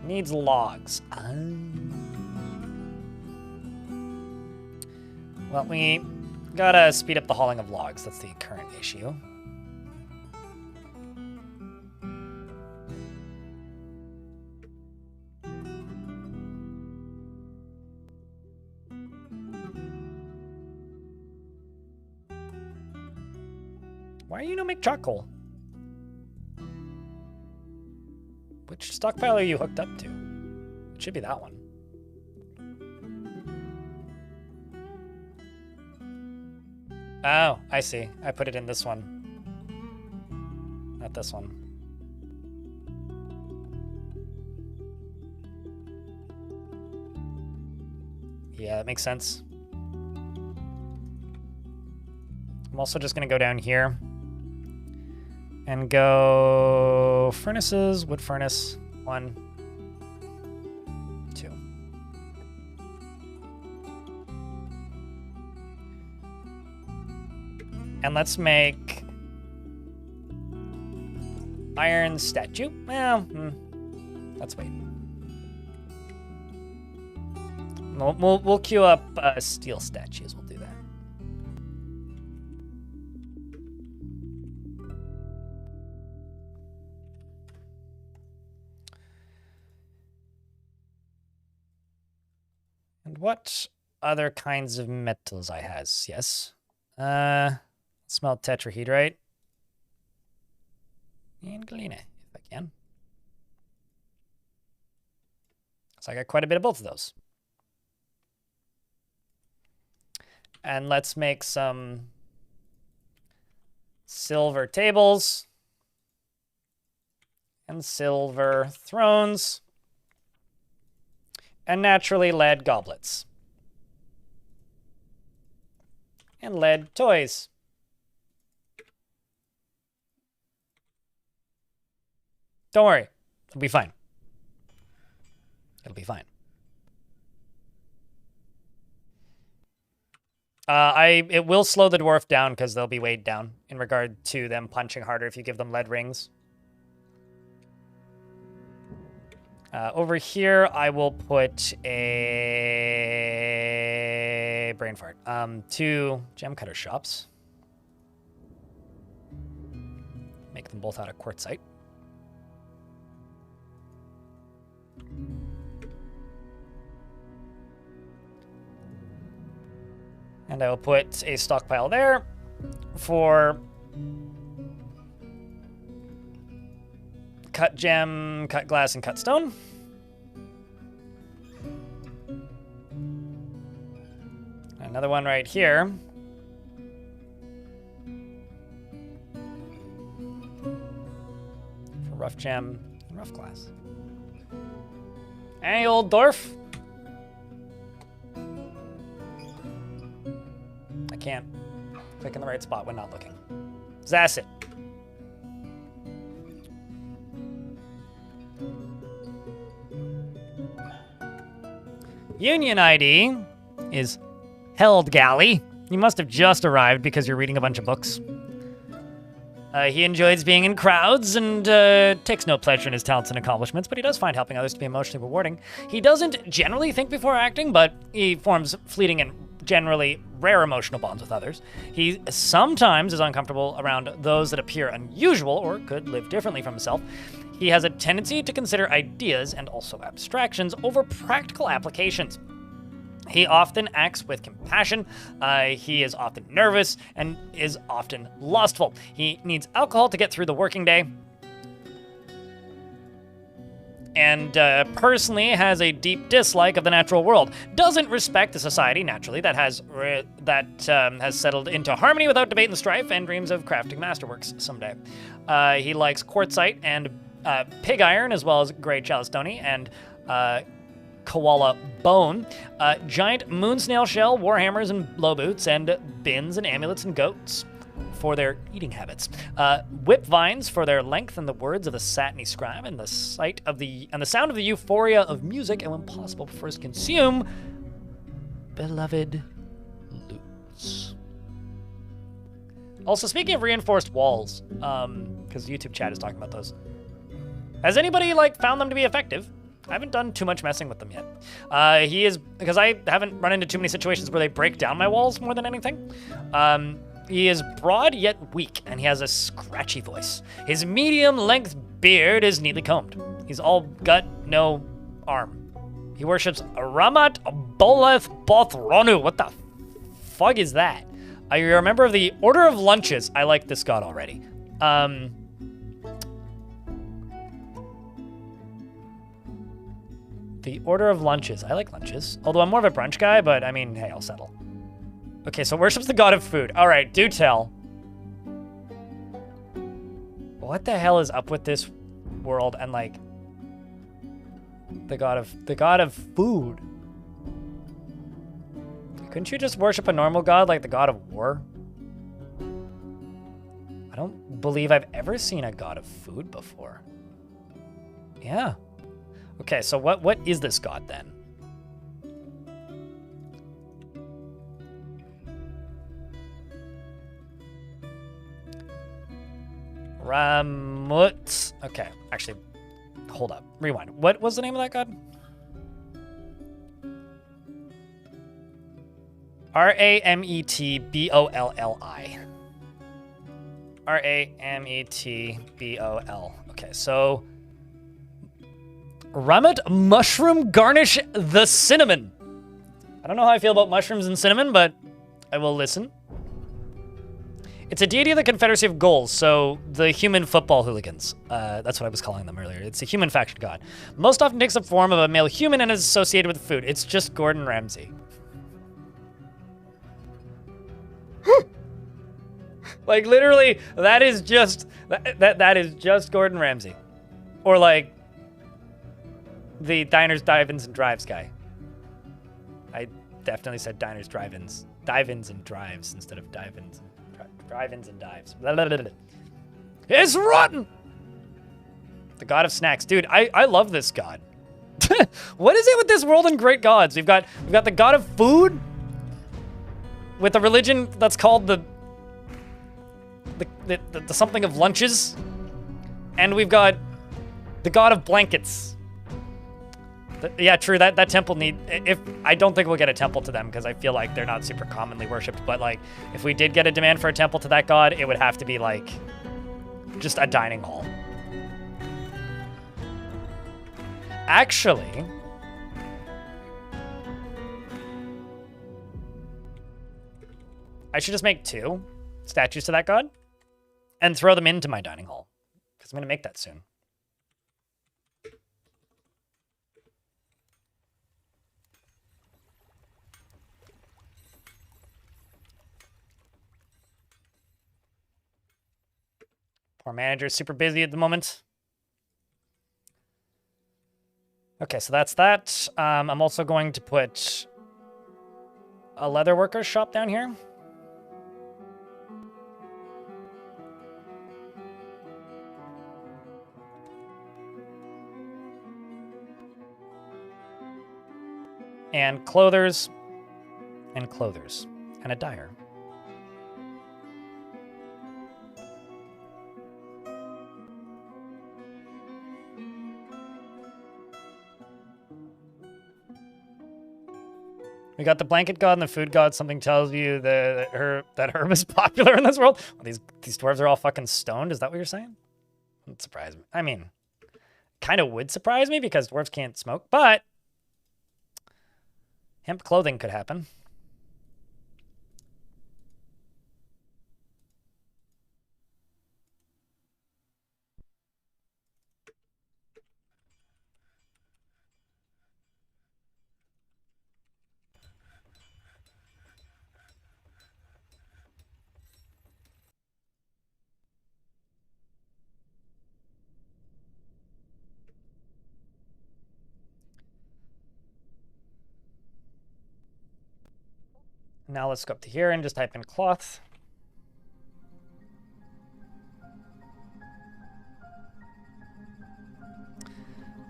Speaker 1: Needs logs. Well, we gotta speed up the hauling of logs. That's the current issue. Why do you not make charcoal? Which stockpile are you hooked up to? It should be that one. Oh, I see. I put it in this one. Not this one. Yeah, that makes sense. I'm also just going to go down here and go furnaces, wood furnace, 1, 2. And let's make iron statue. Well, let's wait. We'll queue up steel statues. We'll do that. And what other kinds of metals I has? Yes. Smelt tetrahedrite. And galena, if I can. So I got quite a bit of both of those. And let's make some silver tables and silver thrones and naturally lead goblets and lead toys. Don't worry, it'll be fine. It'll be fine. It will slow the dwarf down because they'll be weighed down in regard to them punching harder if you give them lead rings. Over here, I will put a brain fart. 2 gem cutter shops. Make them both out of quartzite. And I will put a stockpile there for cut gem, cut glass, and cut stone. Another one right here. For rough gem and rough glass. Hey, old dwarf. I can't click in the right spot when not looking. That's it. Union ID is Held Galley. You must have just arrived because you're reading a bunch of books. He enjoys being in crowds and takes no pleasure in his talents and accomplishments, but he does find helping others to be emotionally rewarding. He doesn't generally think before acting, but he forms fleeting and generally rare emotional bonds with others. He sometimes is uncomfortable around those that appear unusual or could live differently from himself. He has a tendency to consider ideas and also abstractions over practical applications. He often acts with compassion. He is often nervous and is often lustful. He needs alcohol to get through the working day. And personally has a deep dislike of the natural world. Doesn't respect a society, naturally, that has settled into harmony without debate and strife, and dreams of crafting masterworks someday. He likes quartzite and pig iron, as well as gray chalcedony and koala bone, giant moon snail shell, warhammers and blow boots, and bins and amulets and goats. for their eating habits. Whip vines for their length and the words of the satiny scribe and the sight of the sound of the euphoria of music, and when possible, first consume beloved loots. Also, speaking of reinforced walls, because YouTube chat is talking about those, has anybody found them to be effective? I haven't done too much messing with them yet. Because I haven't run into too many situations where they break down my walls more than anything. He is broad yet weak, and he has a scratchy voice. His medium-length beard is neatly combed. He's all gut, no arm. He worships Ramat Boleth Bothronu. What the fuck is that? You're a member of the Order of Lunches. I like this god already. The Order of Lunches. I like lunches. Although I'm more of a brunch guy, but I mean, hey, I'll settle. Okay, so worships the god of food. All right, do tell. What the hell is up with this world and the god of food? Couldn't you just worship a normal god like the god of war? I don't believe I've ever seen a god of food before. Yeah. Okay, so what is this god then? Ramut. Okay, actually, hold up. Rewind. What was the name of that god? Rametbolli. Rametbol. Okay, so Ramet Mushroom Garnish the Cinnamon. I don't know how I feel about mushrooms and cinnamon, but I will listen. It's a deity of the Confederacy of Ghouls, so the human football hooligans. That's what I was calling them earlier. It's a human faction god. Most often takes the form of a male human and is associated with food. It's just Gordon Ramsay. Literally, that is just that is just Gordon Ramsay, or the diners, dive-ins, and drives guy. I definitely said diners, drive-ins, dive-ins, and drives instead of dive-ins, and drive-ins and dives. Blah, blah, blah, blah. It's rotten. The god of snacks, dude. I love this god. What is it with this world and great gods? We've got the god of food with a religion that's called the something of lunches, and we've got the god of blankets. Yeah, true. That temple I don't think we'll get a temple to them because I feel like they're not super commonly worshipped. But if we did get a demand for a temple to that god, it would have to be just a dining hall. Actually, I should just make 2 statues to that god and throw them into my dining hall because I'm going to make that soon. Poor manager, super busy at the moment. Okay, so that's that. I'm also going to put a leather worker's shop down here. And clothers, and a dyer. We got the blanket god and the food god. Something tells you that herb is popular in this world. Well, these dwarves are all fucking stoned. Is that what you're saying? Wouldn't surprise me. I mean, kind of would surprise me because dwarves can't smoke, but hemp clothing could happen. Now let's go up to here and just type in cloth.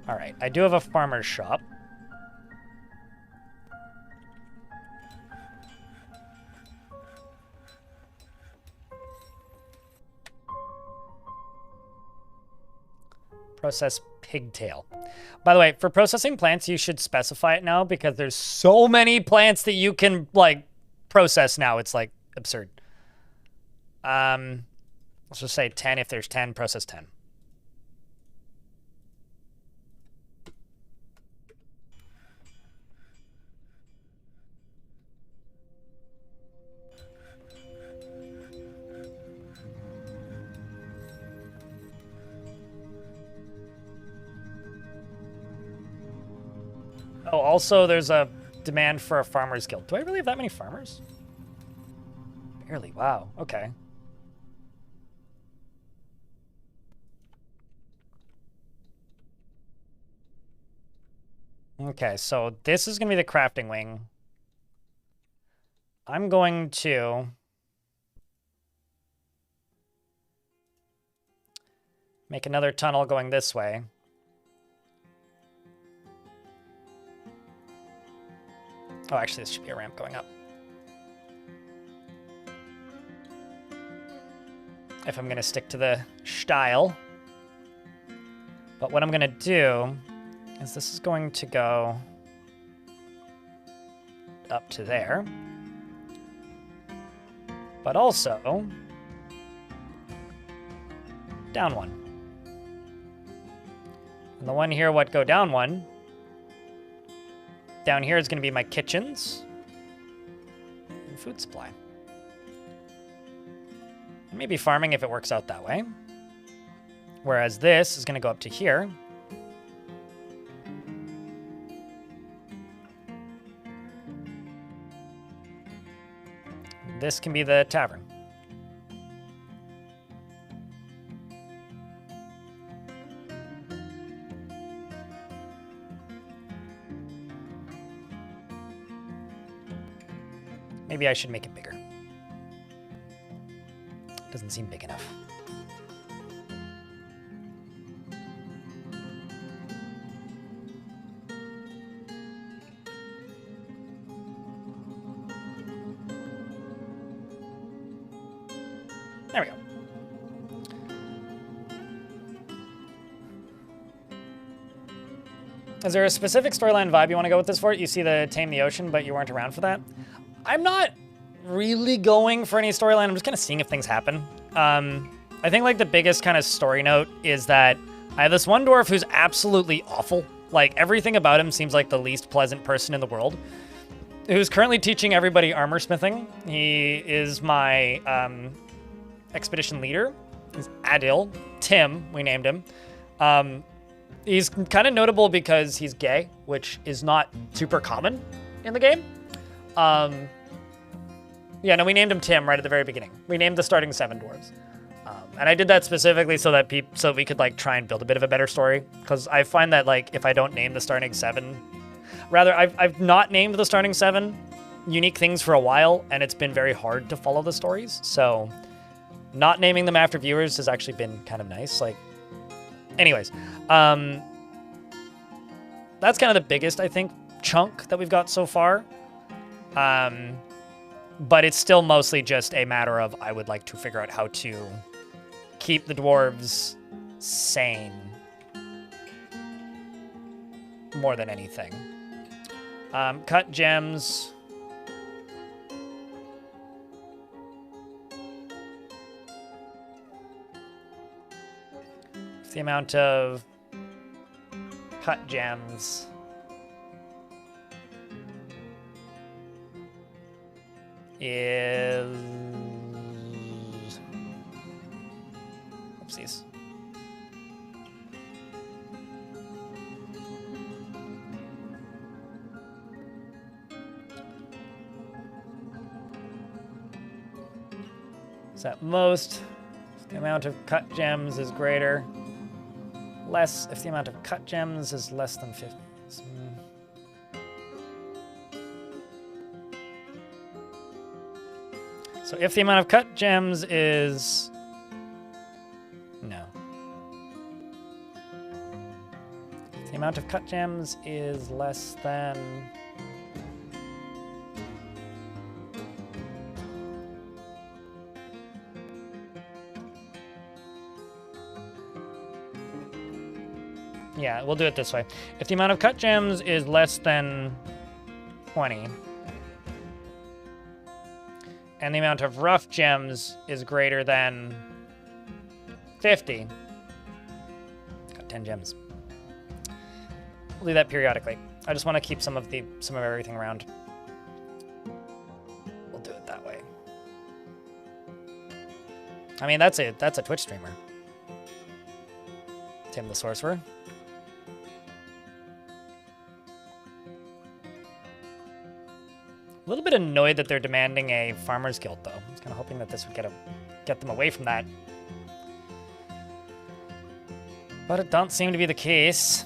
Speaker 1: All right, I do have a farmer's shop. Process pigtail. By the way, for processing plants, you should specify it now because there's so many plants that you can like process now. It's like absurd. Let's just say 10. If there's 10, process 10. Oh, also there's a demand for a farmer's guild. Do I really have that many farmers? Barely. Wow. Okay. Okay, so this is going to be the crafting wing. I'm going to make another tunnel going this way. Oh, actually, this should be a ramp going up. If I'm going to stick to the style. But what I'm going to do is this is going to go up to there. But also down one. And the one here, what go down one. Down here is going to be my kitchens and food supply. Maybe farming if it works out that way. Whereas this is going to go up to here. This can be the tavern. Maybe I should make it bigger. Doesn't seem big enough. There we go. Is there a specific storyline vibe you want to go with this for? You see the Tame the Ocean, but you weren't around for that? I'm not really going for any storyline. I'm just kind of seeing if things happen. I think like the biggest kind of story note is that I have this one dwarf who's absolutely awful. Like everything about him seems like the least pleasant person in the world. Who's currently teaching everybody armor smithing. He is my expedition leader. He's Adil. Tim, we named him. He's kind of notable because he's gay, which is not super common in the game. Yeah, no, we named him Tim right at the very beginning. We named the starting 7 dwarves. And I did that specifically so that so we could like try and build a bit of a better story. Because I find that like if I don't name the starting 7, rather I've not named the starting 7 unique things for a while, and it's been very hard to follow the stories. So not naming them after viewers has actually been kind of nice. Like, anyways, that's kind of the biggest, I think, chunk that we've got so far. But it's still mostly just a matter of I would like to figure out how to keep the dwarves sane more than anything. Cut gems. The amount of cut gems is... Oopsies. So at most, the amount of cut gems is greater. Less if the amount of cut gems is less than 50. So if the amount of cut gems is... No. The amount of cut gems is less than... Yeah, we'll do it this way. If the amount of cut gems is less than 20, and the amount of rough gems is greater than 50, got 10 gems. We'll do that periodically. I just want to keep some of everything around. We'll do it that way. I mean, that's a Twitch streamer. Tim the Sorcerer. A little bit annoyed that they're demanding a Farmers Guild, though. I was kind of hoping that this would get them away from that. But it don't seem to be the case.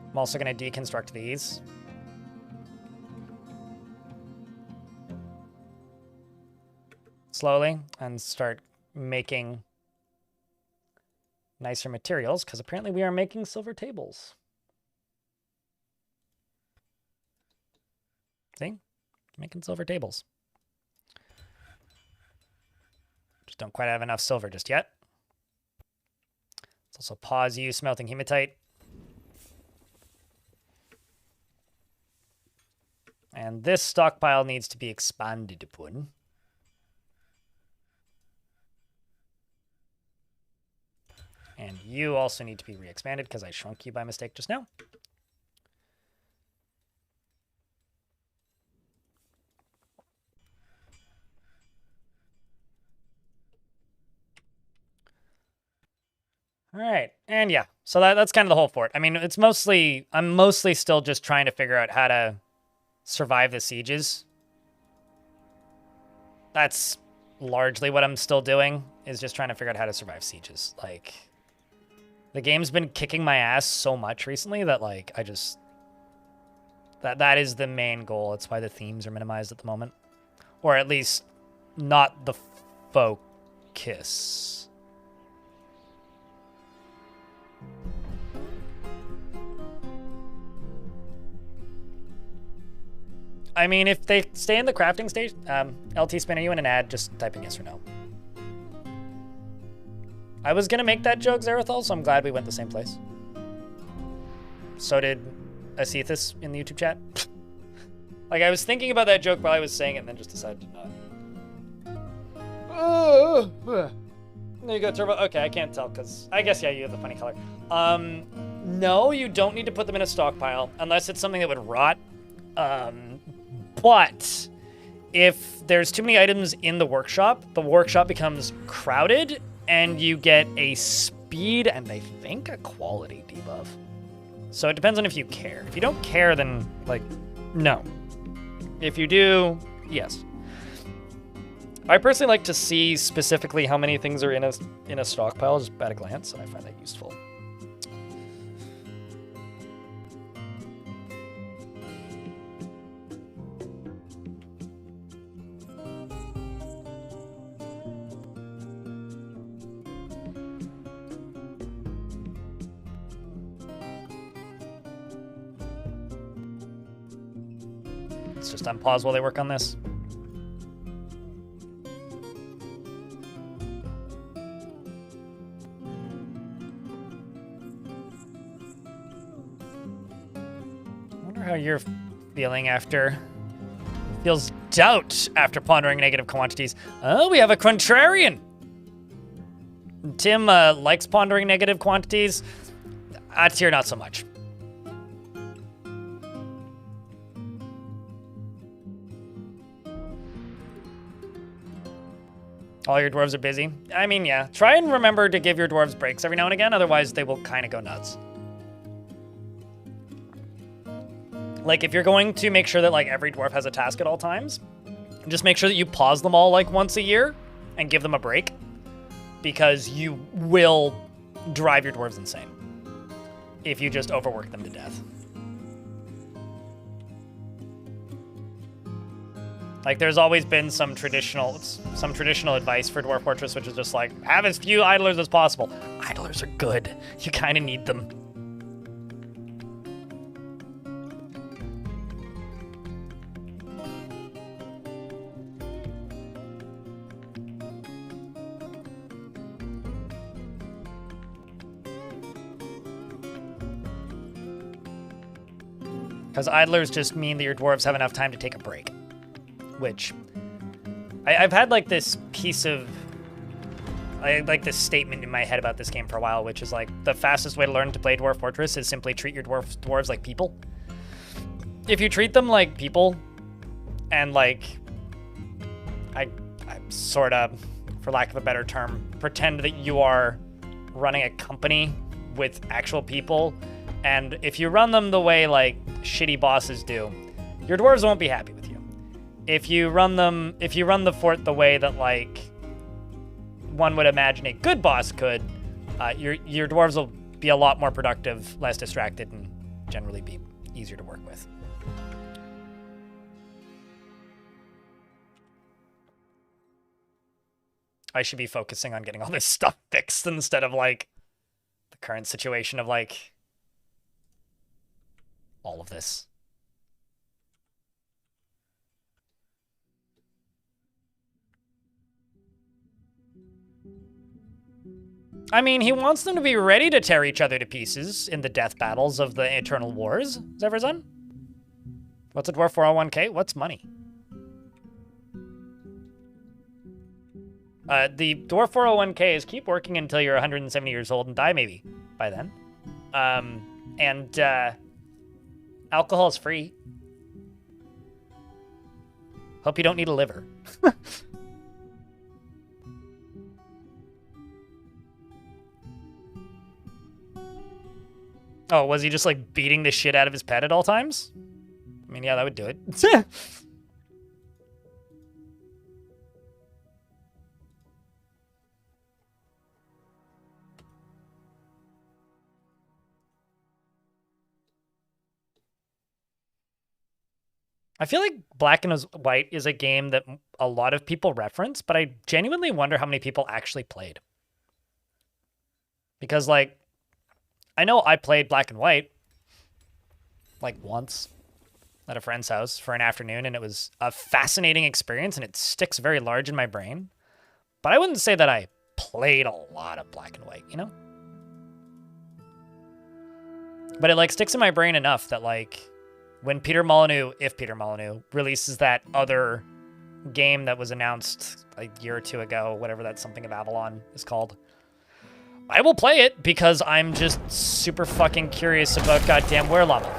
Speaker 1: I'm also going to deconstruct these. Slowly, and start making nicer materials, because apparently we are making silver tables. See? Making silver tables. Just don't quite have enough silver just yet. Let's also pause you smelting hematite. And this stockpile needs to be expanded upon. And you also need to be re-expanded because I shrunk you by mistake just now. All right, and yeah, so that's kind of the whole fort. I mean, I'm mostly still just trying to figure out how to survive the sieges. That's largely what I'm still doing, is just trying to figure out how to survive sieges. Like, the game's been kicking my ass so much recently that, like, that is the main goal. It's why the themes are minimized at the moment. Or at least not the focus. I mean, if they stay in the crafting stage, LT Spin, are you in an ad? Just type in yes or no. I was going to make that joke, Zerathal, so I'm glad we went the same place. So did Asethus in the YouTube chat. Like, I was thinking about that joke while I was saying it and then just decided to not. There you go, Turbo. Okay, I can't tell because I guess, yeah, you have the funny color. No, you don't need to put them in a stockpile unless it's something that would rot. But if there's too many items in the workshop becomes crowded and you get a speed and I think a quality debuff. So it depends on if you care. If you don't care, then, like, no. If you do, yes. I personally like to see specifically how many things are in a stockpile just at a glance, and I find that useful. Let's just unpause while they work on this. I wonder how you're feeling after... Feels doubt after pondering negative quantities. Oh, we have a contrarian! Tim likes pondering negative quantities. Atir, not so much. All your dwarves are busy. I mean, yeah. Try and remember to give your dwarves breaks every now and again, otherwise they will kind of go nuts. Like, if you're going to make sure that, like, every dwarf has a task at all times, just make sure that you pause them all, like, once a year and give them a break, because you will drive your dwarves insane if you just overwork them to death. Like, there's always been some traditional advice for Dwarf Fortress, which is just like, have as few idlers as possible. Idlers are good. You kind of need them. Because idlers just mean that your dwarves have enough time to take a break. Which, I've had like this piece of, like this statement in my head about this game for a while, which is like, the fastest way to learn to play Dwarf Fortress is simply treat your dwarves like people. If you treat them like people, and like, I sort of, for lack of a better term, pretend that you are running a company with actual people, and if you run them the way like shitty bosses do, your dwarves won't be happy with you. If you run the fort the way that like one would imagine a good boss could, your dwarves will be a lot more productive, less distracted, and generally be easier to work with. I should be focusing on getting all this stuff fixed instead of like the current situation of like all of this. I mean, he wants them to be ready to tear each other to pieces in the death battles of the Eternal Wars. Zeverzun? What's a Dwarf 401k? What's money? The Dwarf 401k is keep working until you're 170 years old and die maybe by then. Alcohol is free. Hope you don't need a liver. Oh, was he just like beating the shit out of his pet at all times? I mean, yeah, that would do it. I feel like Black and White is a game that a lot of people reference, but I genuinely wonder how many people actually played. Because, like, I know I played Black and White, like, once at a friend's house for an afternoon, and it was a fascinating experience, and it sticks very large in my brain. But I wouldn't say that I played a lot of Black and White, you know? But it, like, sticks in my brain enough that, like, when Peter Molyneux, if Peter Molyneux, releases that other game that was announced a year or two ago, whatever that Something of Avalon is called, I will play it because I'm just super fucking curious about goddamn Werelama.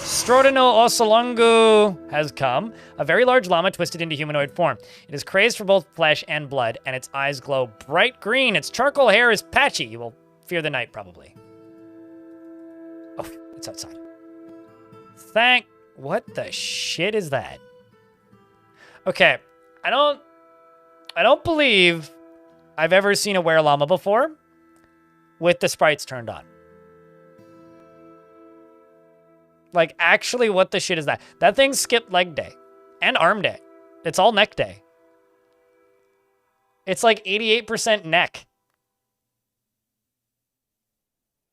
Speaker 1: Strodino Osolongu has come, a very large llama twisted into humanoid form. It is crazed for both flesh and blood, and its eyes glow bright green. Its charcoal hair is patchy. You will fear the night, probably. Oh, it's outside. What the shit is that? Okay, I don't believe I've ever seen a Werelama before with the sprites turned on. Like, actually, what the shit is that? That thing skipped leg day and arm day. It's all neck day. It's like 88% neck.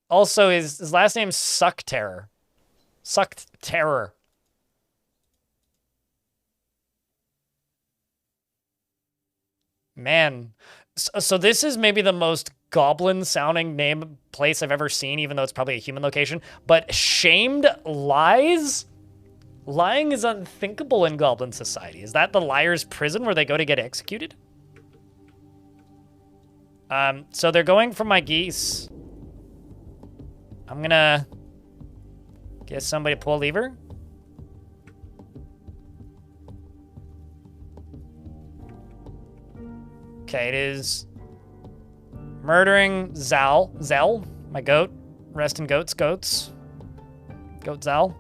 Speaker 1: Also, his last name's Suck Terror. Sucked Terror. Man. So this is maybe the most goblin-sounding name place I've ever seen, even though it's probably a human location. But Shamed Lies? Lying is unthinkable in Goblin Society. Is that the liar's prison where they go to get executed? So they're going for my geese. I'm gonna get somebody to pull a lever. Okay, it is murdering Zell, my goat. Rest in goats. Goat Zell.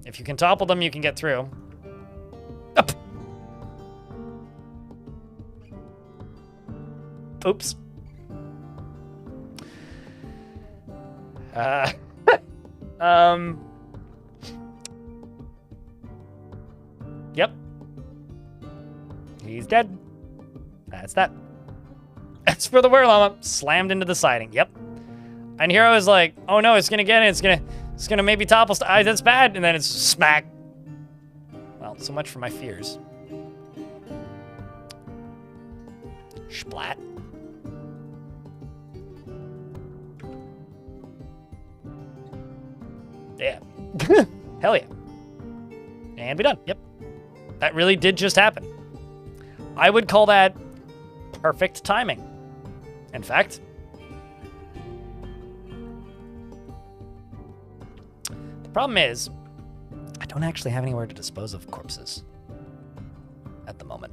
Speaker 1: If you can topple them, you can get through. Up. Oops. Yep. He's dead. That's that. That's for the werewolf. Slammed into the siding. Yep. And here I was like, oh no, it's gonna get it. It's gonna maybe topple. That's bad. And then it's smack. Well, so much for my fears. Splat. Yeah. Hell yeah. And we done. Yep. That really did just happen. I would call that perfect timing. In fact, the problem is I don't actually have anywhere to dispose of corpses at the moment.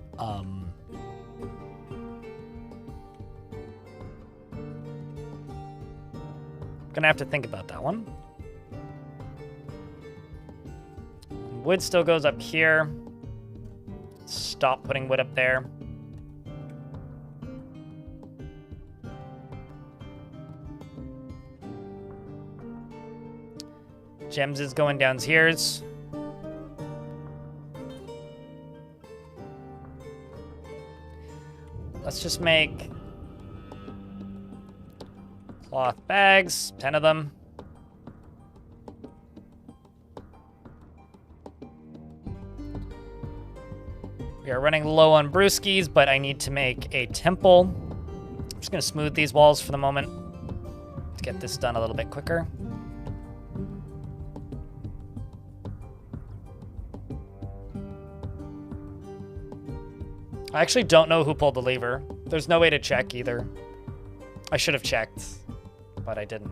Speaker 1: Gonna have to think about that one. Wood still goes up here. Stop putting wood up there. Gems is going down here. Let's just make cloth bags, 10 of them. We are running low on brewskis, but I need to make a temple. I'm just gonna smooth these walls for the moment to get this done a little bit quicker. I actually don't know who pulled the lever. There's no way to check either. I should have checked, but I didn't.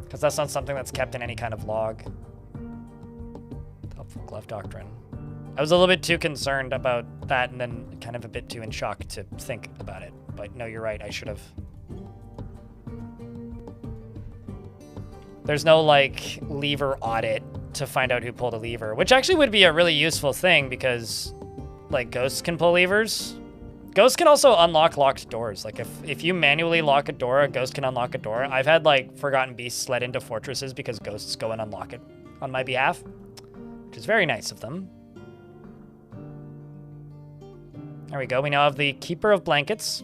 Speaker 1: Because that's not something that's kept in any kind of log. Helpful glove doctrine. I was a little bit too concerned about that and then kind of a bit too in shock to think about it. But no, you're right, I should have. There's no, like, lever audit to find out who pulled a lever, which actually would be a really useful thing because, like, ghosts can pull levers. Ghosts can also unlock locked doors. Like, if you manually lock a door, a ghost can unlock a door. I've had, like, Forgotten Beasts led into fortresses because ghosts go and unlock it on my behalf, which is very nice of them. There we go. We now have the Keeper of Blankets,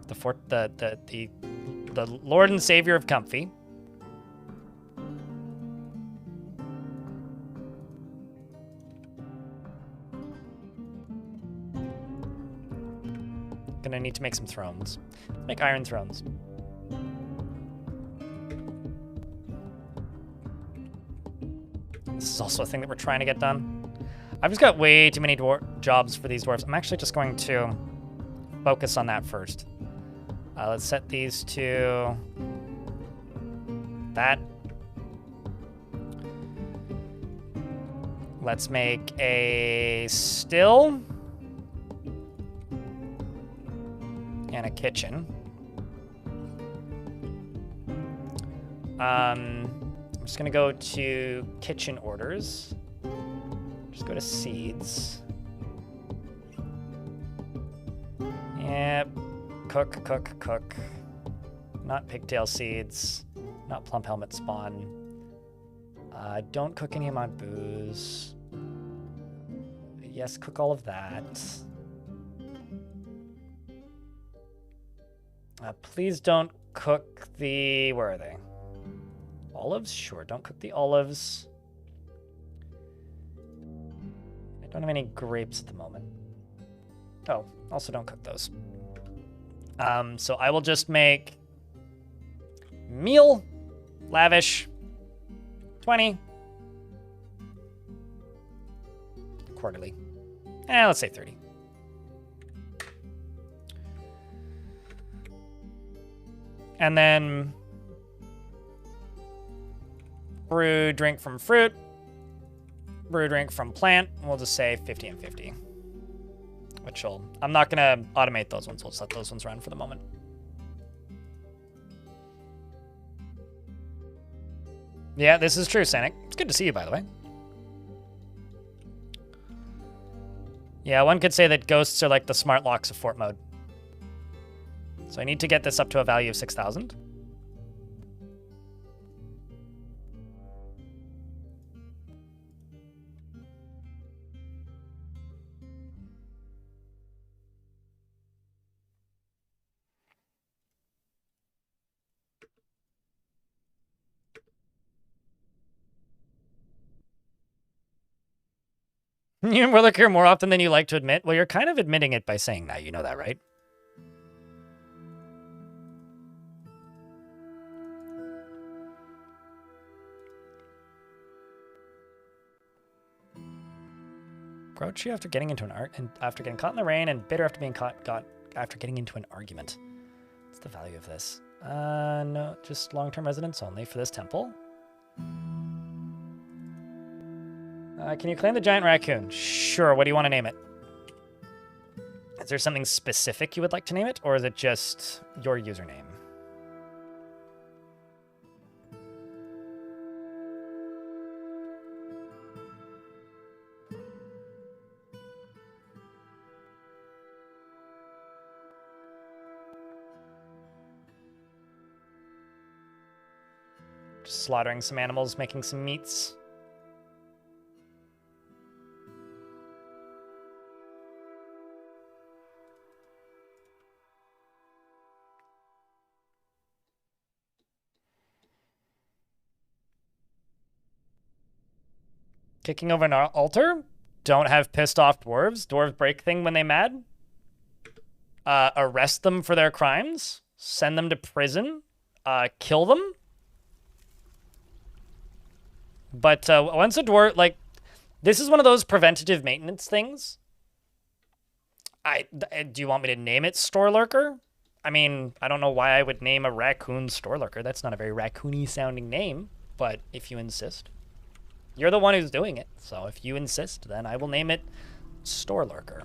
Speaker 1: the Lord and Savior of Comfy. Gonna need to make some thrones. Make iron thrones. This is also a thing that we're trying to get done. I've just got way too many jobs for these dwarves. I'm actually just going to focus on that first. Let's set these to that. Let's make a still. And a kitchen. I'm just gonna go to kitchen orders. Just go to seeds. Yep. Cook, cook, cook. Not pigtail seeds. Not plump helmet spawn. Don't cook any amount booze. Yes, cook all of that. Please don't cook the... Where are they? Olives? Sure, don't cook the olives. I don't have any grapes at the moment. Oh, also don't cook those. So I will just make meal, lavish, 20. Quarterly. Let's say 30. And then brew drink from fruit, brew drink from plant. We'll just say 50 and 50. Which I'm not gonna automate those ones. We'll just let those ones run for the moment. Yeah, this is true, Sanic. It's good to see you, by the way. Yeah, one could say that ghosts are like the smart locks of fort mode. So I need to get this up to a value of 6,000. You work here more often than you like to admit. Well, you're kind of admitting it by saying that. You know that, right? Grouchy after getting into an after getting caught in the rain, and bitter after being got after getting into an argument. What's the value of this? No, just long-term residents only for this temple. Can you claim the giant raccoon? Sure. What do you want to name it? Is there something specific you would like to name it, or is it just your username? Just slaughtering some animals, making some meats. Kicking over an altar? Don't have pissed off dwarves. Dwarves break thing when they mad. Arrest them for their crimes. Send them to prison. Kill them. But once a dwarf, like, this is one of those preventative maintenance things. Do you want me to name it Store Lurker? I mean, I don't know why I would name a raccoon Store Lurker. That's not a very raccoony sounding name, but if you insist. You're the one who's doing it, so if you insist, then I will name it Store Lurker.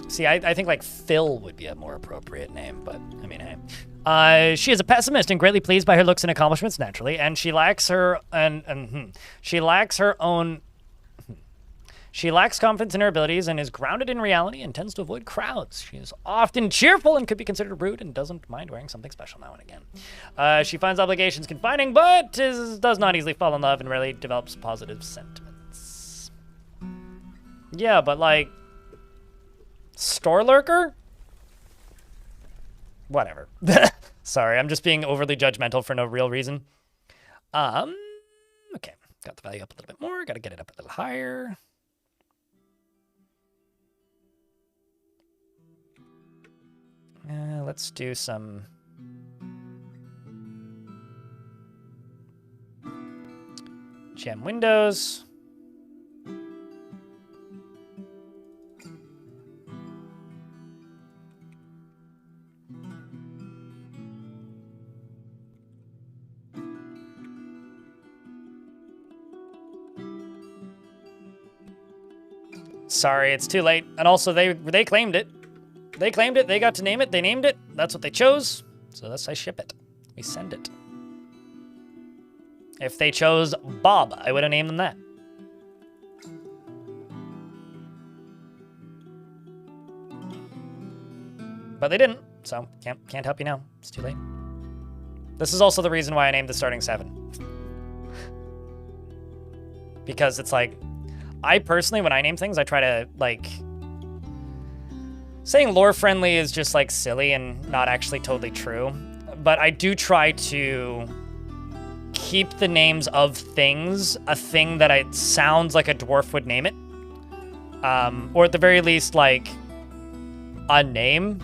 Speaker 1: See, I think like Phil would be a more appropriate name, but I mean, hey. She is a pessimist and greatly pleased by her looks and accomplishments naturally, and she lacks her She lacks confidence in her abilities and is grounded in reality and tends to avoid crowds. She is often cheerful and could be considered rude and doesn't mind wearing something special now and again. She finds obligations confining, but does not easily fall in love and rarely develops positive sentiments. Yeah, but like, Store Lurker? Whatever. Sorry, I'm just being overly judgmental for no real reason. Okay, got the value up a little bit more. Got to get it up a little higher. Let's do some gem windows. Sorry, it's too late. And also, they claimed it. They claimed it. They got to name it. They named it. That's what they chose. So thus I ship it. We send it. If they chose Bob, I would have named them that. But they didn't, so can't help you now. It's too late. This is also the reason why I named the starting 7. Because it's like, I personally, when I name things, I try to, like, saying lore friendly is just like silly and not actually totally true. But I do try to keep the names of things a thing that it sounds like a dwarf would name it. Or at the very least, like, a name.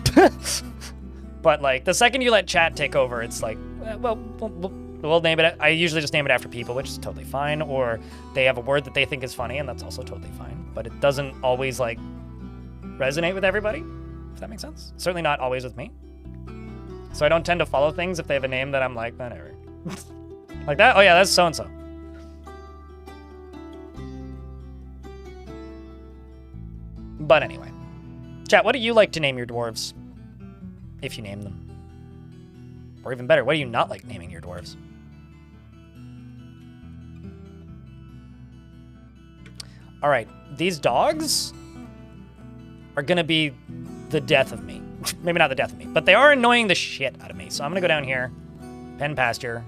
Speaker 1: But like, the second you let chat take over, it's like, well, we'll name it. I usually just name it after people, which is totally fine. Or they have a word that they think is funny, and that's also totally fine. But it doesn't always, like, resonate with everybody, if that makes sense. Certainly not always with me. So I don't tend to follow things if they have a name that I'm like, whatever. Like that? Oh yeah, that's so-and-so. But anyway. Chat, what do you like to name your dwarves? If you name them. Or even better, what do you not like naming your dwarves? All right, these dogs are gonna be the death of me. Maybe not the death of me, but they are annoying the shit out of me. So I'm gonna go down here. Pen pasture.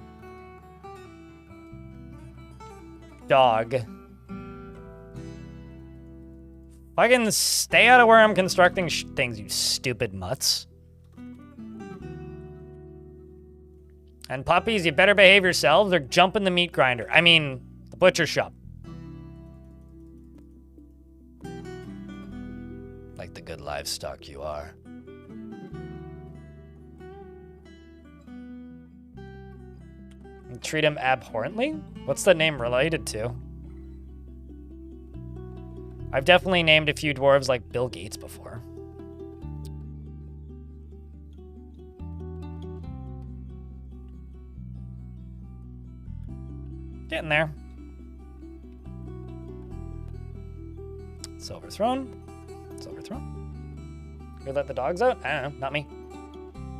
Speaker 1: Dog. Fucking stay out of where I'm constructing things, you stupid mutts. And puppies, you better behave yourselves or jump in the meat grinder. I mean, the butcher shop. Like the good livestock you are. And treat him abhorrently? What's the name related to? I've definitely named a few dwarves like Bill Gates before. Getting there. Silver throne. Silver throne. You let the dogs out? I don't know. Not me.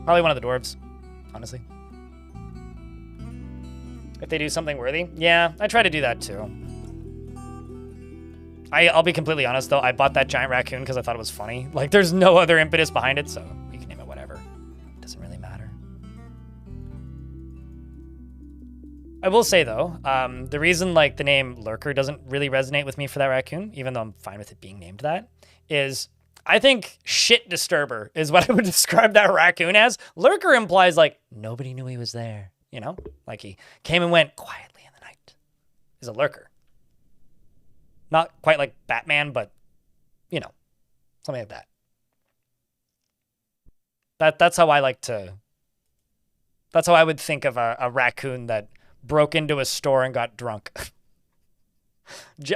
Speaker 1: Probably one of the dwarves, honestly. If they do something worthy. Yeah, I try to do that too. I'll be completely honest though, I bought that giant raccoon because I thought it was funny. Like, there's no other impetus behind it, so you can name it whatever. It doesn't really matter. I will say though, the reason like the name Lurker doesn't really resonate with me for that raccoon, even though I'm fine with it being named that, is I think shit disturber is what I would describe that raccoon as. Lurker implies like nobody knew he was there, you know? Like he came and went quietly in the night. He's a lurker. Not quite like Batman, but, you know, something like that. That's how I like to... That's how I would think of a raccoon that broke into a store and got drunk.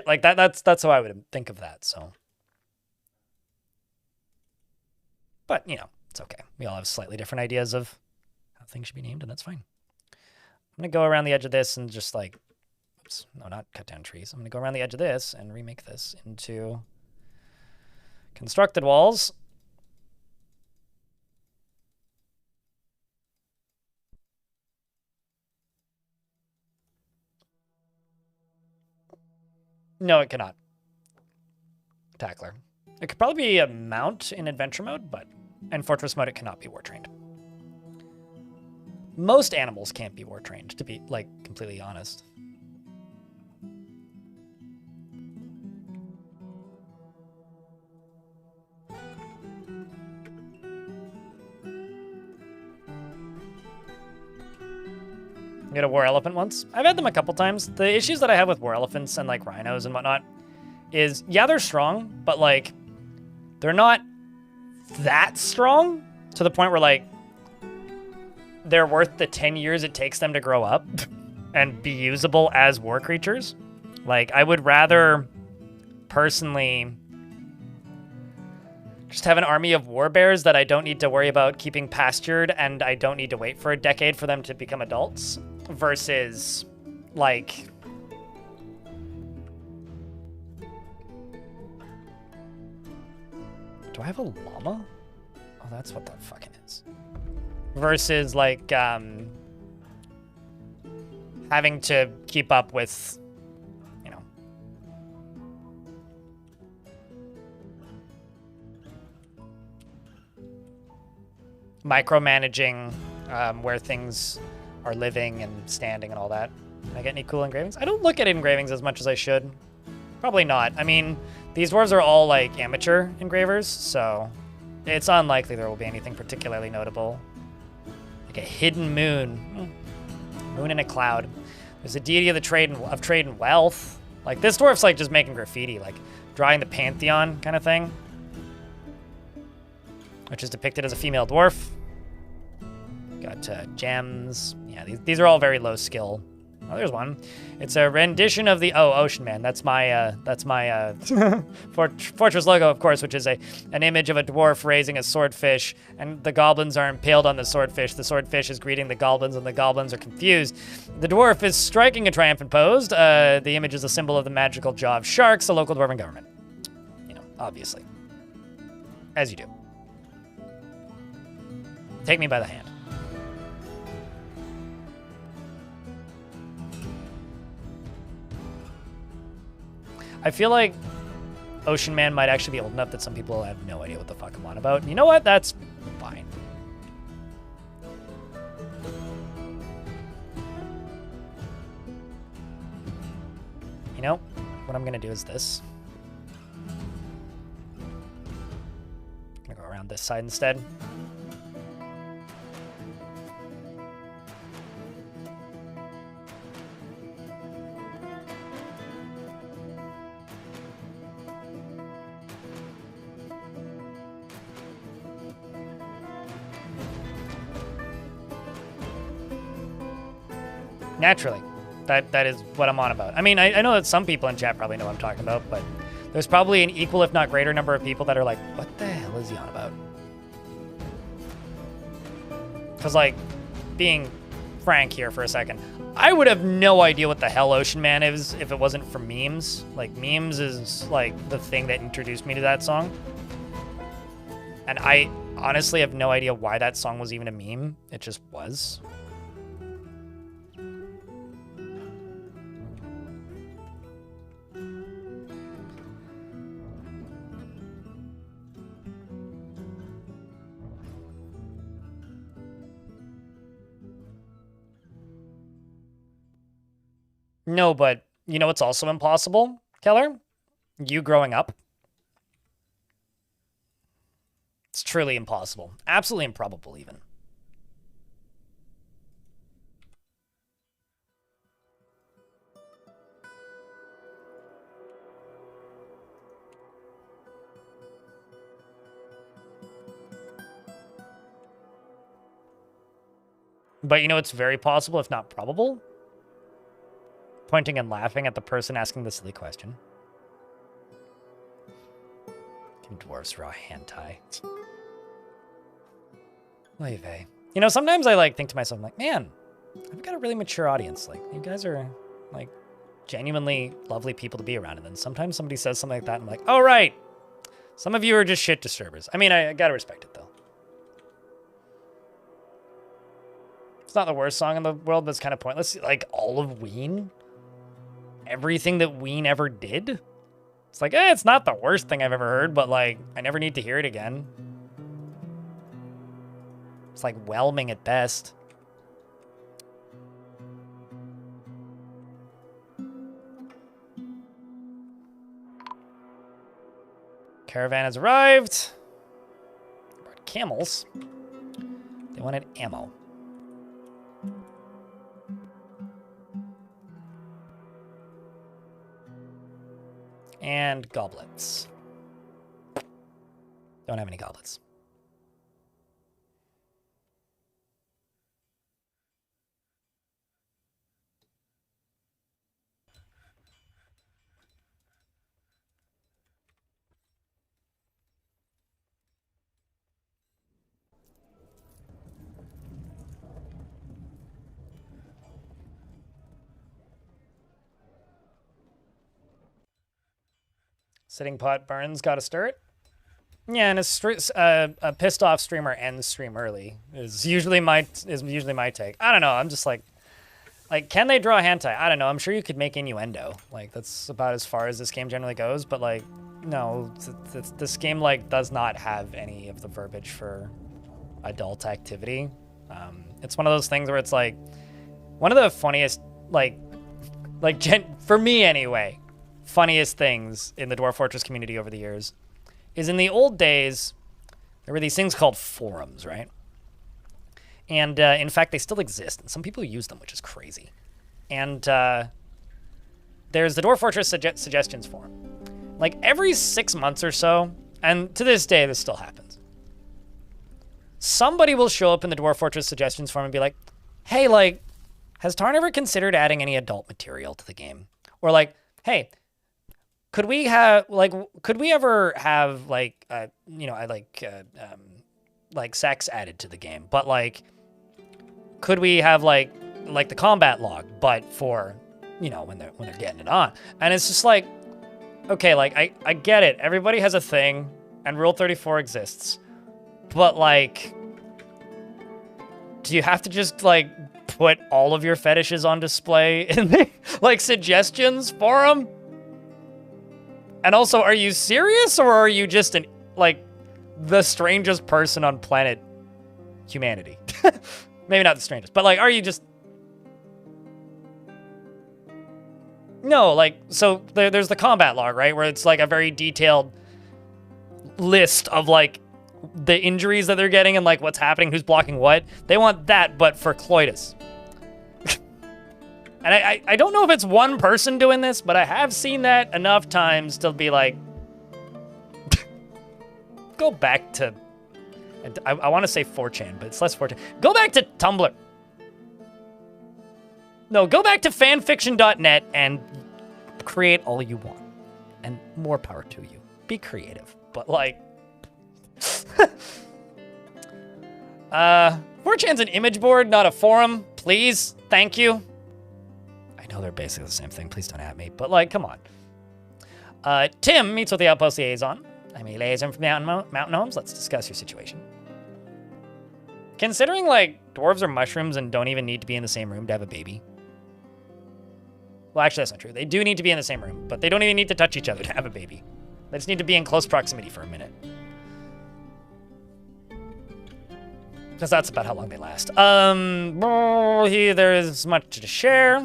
Speaker 1: Like, that's how I would think of that, so... But, you know, it's okay. We all have slightly different ideas of how things should be named, and that's fine. I'm going to go around the edge of this and just, like... Oops, no, not cut down trees. I'm going to go around the edge of this and remake this into constructed walls. No, it cannot. Tackler. It could probably be a mount in adventure mode, but in fortress mode, it cannot be war trained. Most animals can't be war trained, to be, like, completely honest. You had a war elephant once? I've had them a couple times. The issues that I have with war elephants and like rhinos and whatnot is, yeah, they're strong, but like, they're not that strong to the point where like, they're worth the 10 years it takes them to grow up and be usable as war creatures. Like, I would rather personally just have an army of war bears that I don't need to worry about keeping pastured and I don't need to wait for a decade for them to become adults. Versus, like... Do I have a llama? Oh, that's what that fucking is. Versus, like, having to keep up with, you know... micromanaging where things... are living and standing and all that. Can I get any cool engravings? I don't look at engravings as much as I should. Probably not. I mean, these dwarves are all like amateur engravers, so it's unlikely there will be anything particularly notable. Like a hidden moon. Moon in a cloud. There's a deity of the trade and wealth. Like this dwarf's like just making graffiti, like drawing the pantheon kind of thing. Which is depicted as a female dwarf. Got gems. Yeah, these are all very low skill. Oh, there's one. It's a rendition of the Ocean Man. That's my fortress logo, of course, which is an image of a dwarf raising a swordfish, and the goblins are impaled on the swordfish. The swordfish is greeting the goblins, and the goblins are confused. The dwarf is striking a triumphant pose. The image is a symbol of the magical jaw of sharks, the local dwarven government. You know, obviously, as you do. Take me by the hand. I feel like Ocean Man might actually be old enough that some people have no idea what the fuck I'm on about. And you know what? That's fine. You know, what I'm gonna do is this. I'm gonna go around this side instead. Naturally. That is what I'm on about. I mean, I know that some people in chat probably know what I'm talking about, but there's probably an equal, if not greater, number of people that are like, what the hell is he on about? Because, like, being frank here for a second, I would have no idea what the hell Ocean Man is if it wasn't for memes. Like, memes is, like, the thing that introduced me to that song. And I honestly have no idea why that song was even a meme. It just was. No, but you know what's also impossible, Keller? You growing up. It's truly impossible. Absolutely improbable, even. But you know it's very possible, if not probable? Pointing and laughing at the person asking the silly question. Can dwarves draw hentai? Oy vey. You know, sometimes I like think to myself, I'm like, man, I've got a really mature audience. Like, you guys are like genuinely lovely people to be around. And then sometimes somebody says something like that, and I'm like, oh right, some of you are just shit disturbers. I mean, I gotta respect it though. It's not the worst song in the world, but it's kind of pointless. Like all of Ween. Everything that Ween ever did. It's like, it's not the worst thing I've ever heard, but like, I never need to hear it again. It's like whelming at best. Caravan has arrived. Brought camels. They wanted ammo. And goblets. Don't have any goblets. Sitting pot burns, gotta stir it. Yeah, and a pissed off streamer ends stream early is usually my take. I don't know. I'm just like, can they draw hentai? I don't know. I'm sure you could make innuendo. Like that's about as far as this game generally goes. But like, no, this game like does not have any of the verbiage for adult activity. It's one of those things where it's like one of the funniest for me anyway. Funniest things in the Dwarf Fortress community over the years is in the old days, there were these things called forums, right? And in fact, they still exist, and some people use them, which is crazy. And there's the Dwarf Fortress Suggestions forum. Like every 6 months or so, and to this day, this still happens. Somebody will show up in the Dwarf Fortress Suggestions forum and be like, hey, like, has Tarn ever considered adding any adult material to the game? Or like, hey, could we ever have like sex added to the game? But like, could we have like the combat log, but for, when they're getting it on? And it's just like, okay, like I get it. Everybody has a thing, and Rule 34 exists, but like, do you have to just like put all of your fetishes on display in the like suggestions forum? And also, are you serious, or are you just like the strangest person on planet humanity? Maybe not the strangest, but like, are you just... No, like, so there's the combat log, right? Where it's like a very detailed list of like the injuries that they're getting and like what's happening, who's blocking what. They want that, but for Cloydus. And I don't know if it's one person doing this, but I have seen that enough times to be like, go back to, I want to say 4chan, but it's less 4chan. Go back to Tumblr. No, go back to fanfiction.net and create all you want. And more power to you. Be creative. But like, 4chan's an image board, not a forum. Please, thank you. I know they're basically the same thing. Please don't at me. But like, come on. Tim meets with the Outpost liaison. I'm a liaison from the Mountain Homes. Let's discuss your situation. Considering like dwarves are mushrooms and don't even need to be in the same room to have a baby. Well, actually, that's not true. They do need to be in the same room, but they don't even need to touch each other to have a baby. They just need to be in close proximity for a minute. Because that's about how long they last. There is much to share.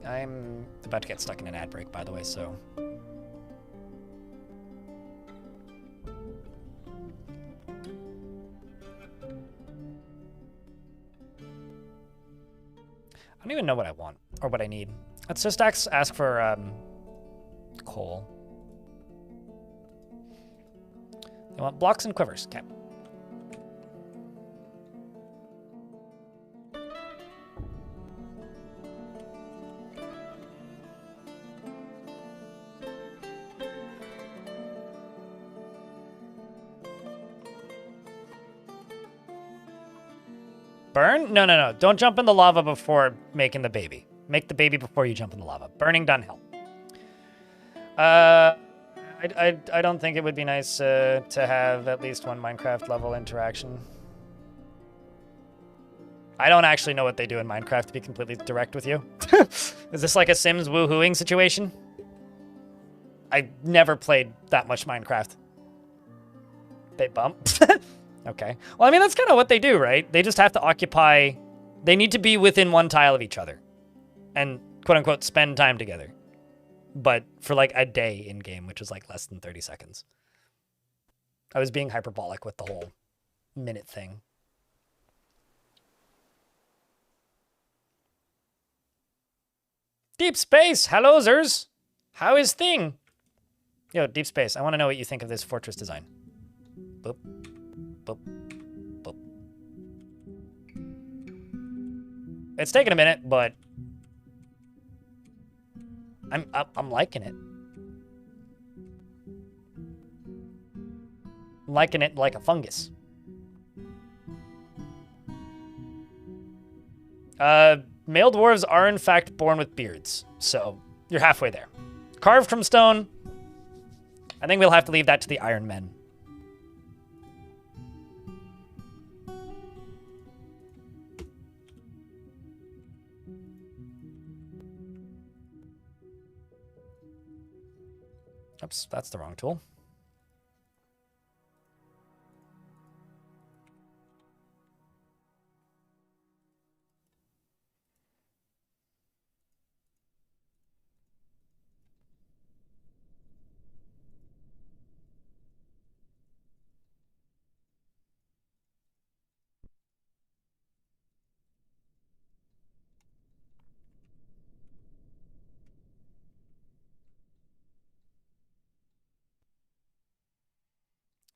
Speaker 1: I'm about to get stuck in an ad break, by the way, so... I don't even know what I want, or what I need. Let's just ask for, coal. You want blocks and quivers, okay. Burn? No, no, no. Don't jump in the lava before making the baby. Make the baby before you jump in the lava. Burning down hill. I don't think it would be nice to have at least one Minecraft level interaction. I don't actually know what they do in Minecraft, to be completely direct with you. Is this like a Sims woohooing situation? I never played that much Minecraft. They bump? Okay. Well, I mean, that's kind of what they do, right? They just have to occupy... They need to be within one tile of each other. And, quote-unquote, spend time together. But for, like, a day in-game, which is, like, less than 30 seconds. I was being hyperbolic with the whole minute thing. Deep Space! Hello, Zers! How is thing? Yo, Deep Space, I want to know what you think of this fortress design. Boop. Boop. Boop. It's taking a minute, but I'm liking it. I'm liking it like a fungus. Male dwarves are in fact born with beards, so you're halfway there. Carved from stone. I think we'll have to leave that to the Iron Men. Oops, that's the wrong tool.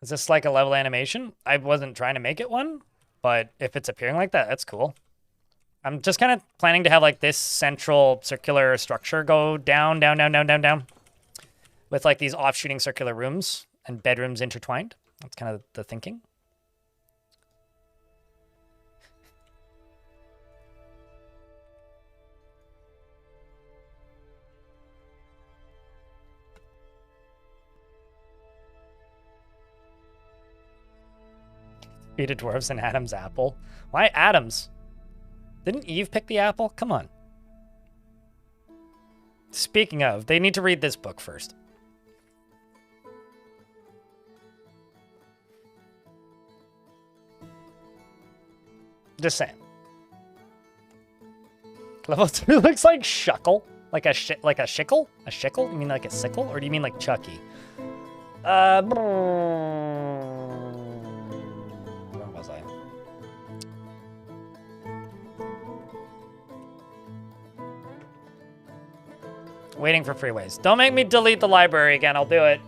Speaker 1: Is this like a level animation? I wasn't trying to make it one, but if it's appearing like that, that's cool. I'm just kind of planning to have like this central circular structure go down, down, down, down, down, down. With like these offshooting circular rooms and bedrooms intertwined. That's kind of the thinking. Feed dwarves and Adam's apple. Why Adam's? Didn't Eve pick the apple? Come on. Speaking of, they need to read this book first. Just saying. Level 2 looks like Shuckle. Like a shickle? A shickle? You mean like a sickle? Or do you mean like Chucky? Where was I? Waiting for freeways. Don't make me delete the library again. I'll do it.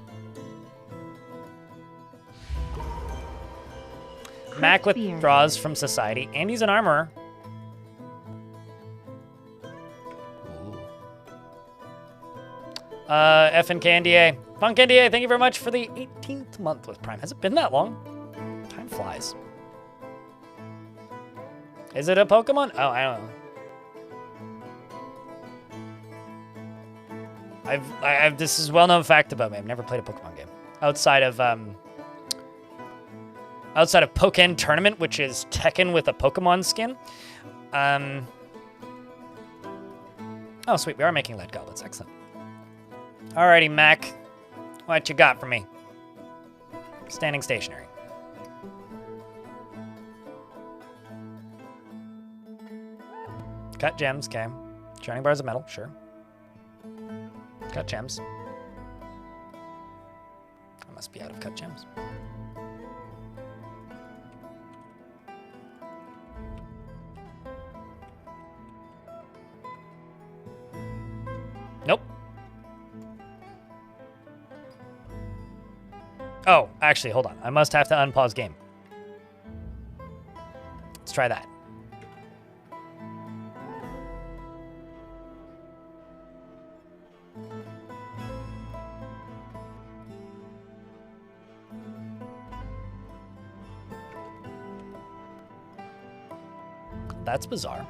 Speaker 1: Mac withdraws from society. Andy's an armorer. F and KNDA. Funk NDA, thank you very much for the 18th month with Prime. Has it been that long? Time flies. Is it a Pokemon? Oh, I don't know. This is well-known fact about me. I've never played a Pokemon game outside of Pokken Tournament, which is Tekken with a Pokemon skin. Oh, sweet. We are making lead goblets. Excellent. Alrighty, Mac. What you got for me? Standing stationary. Cut gems, okay. Shining bars of metal, sure. Cut gems. I must be out of cut gems. Nope. Oh, actually, hold on. I must have to unpause game. Let's try that. That's bizarre.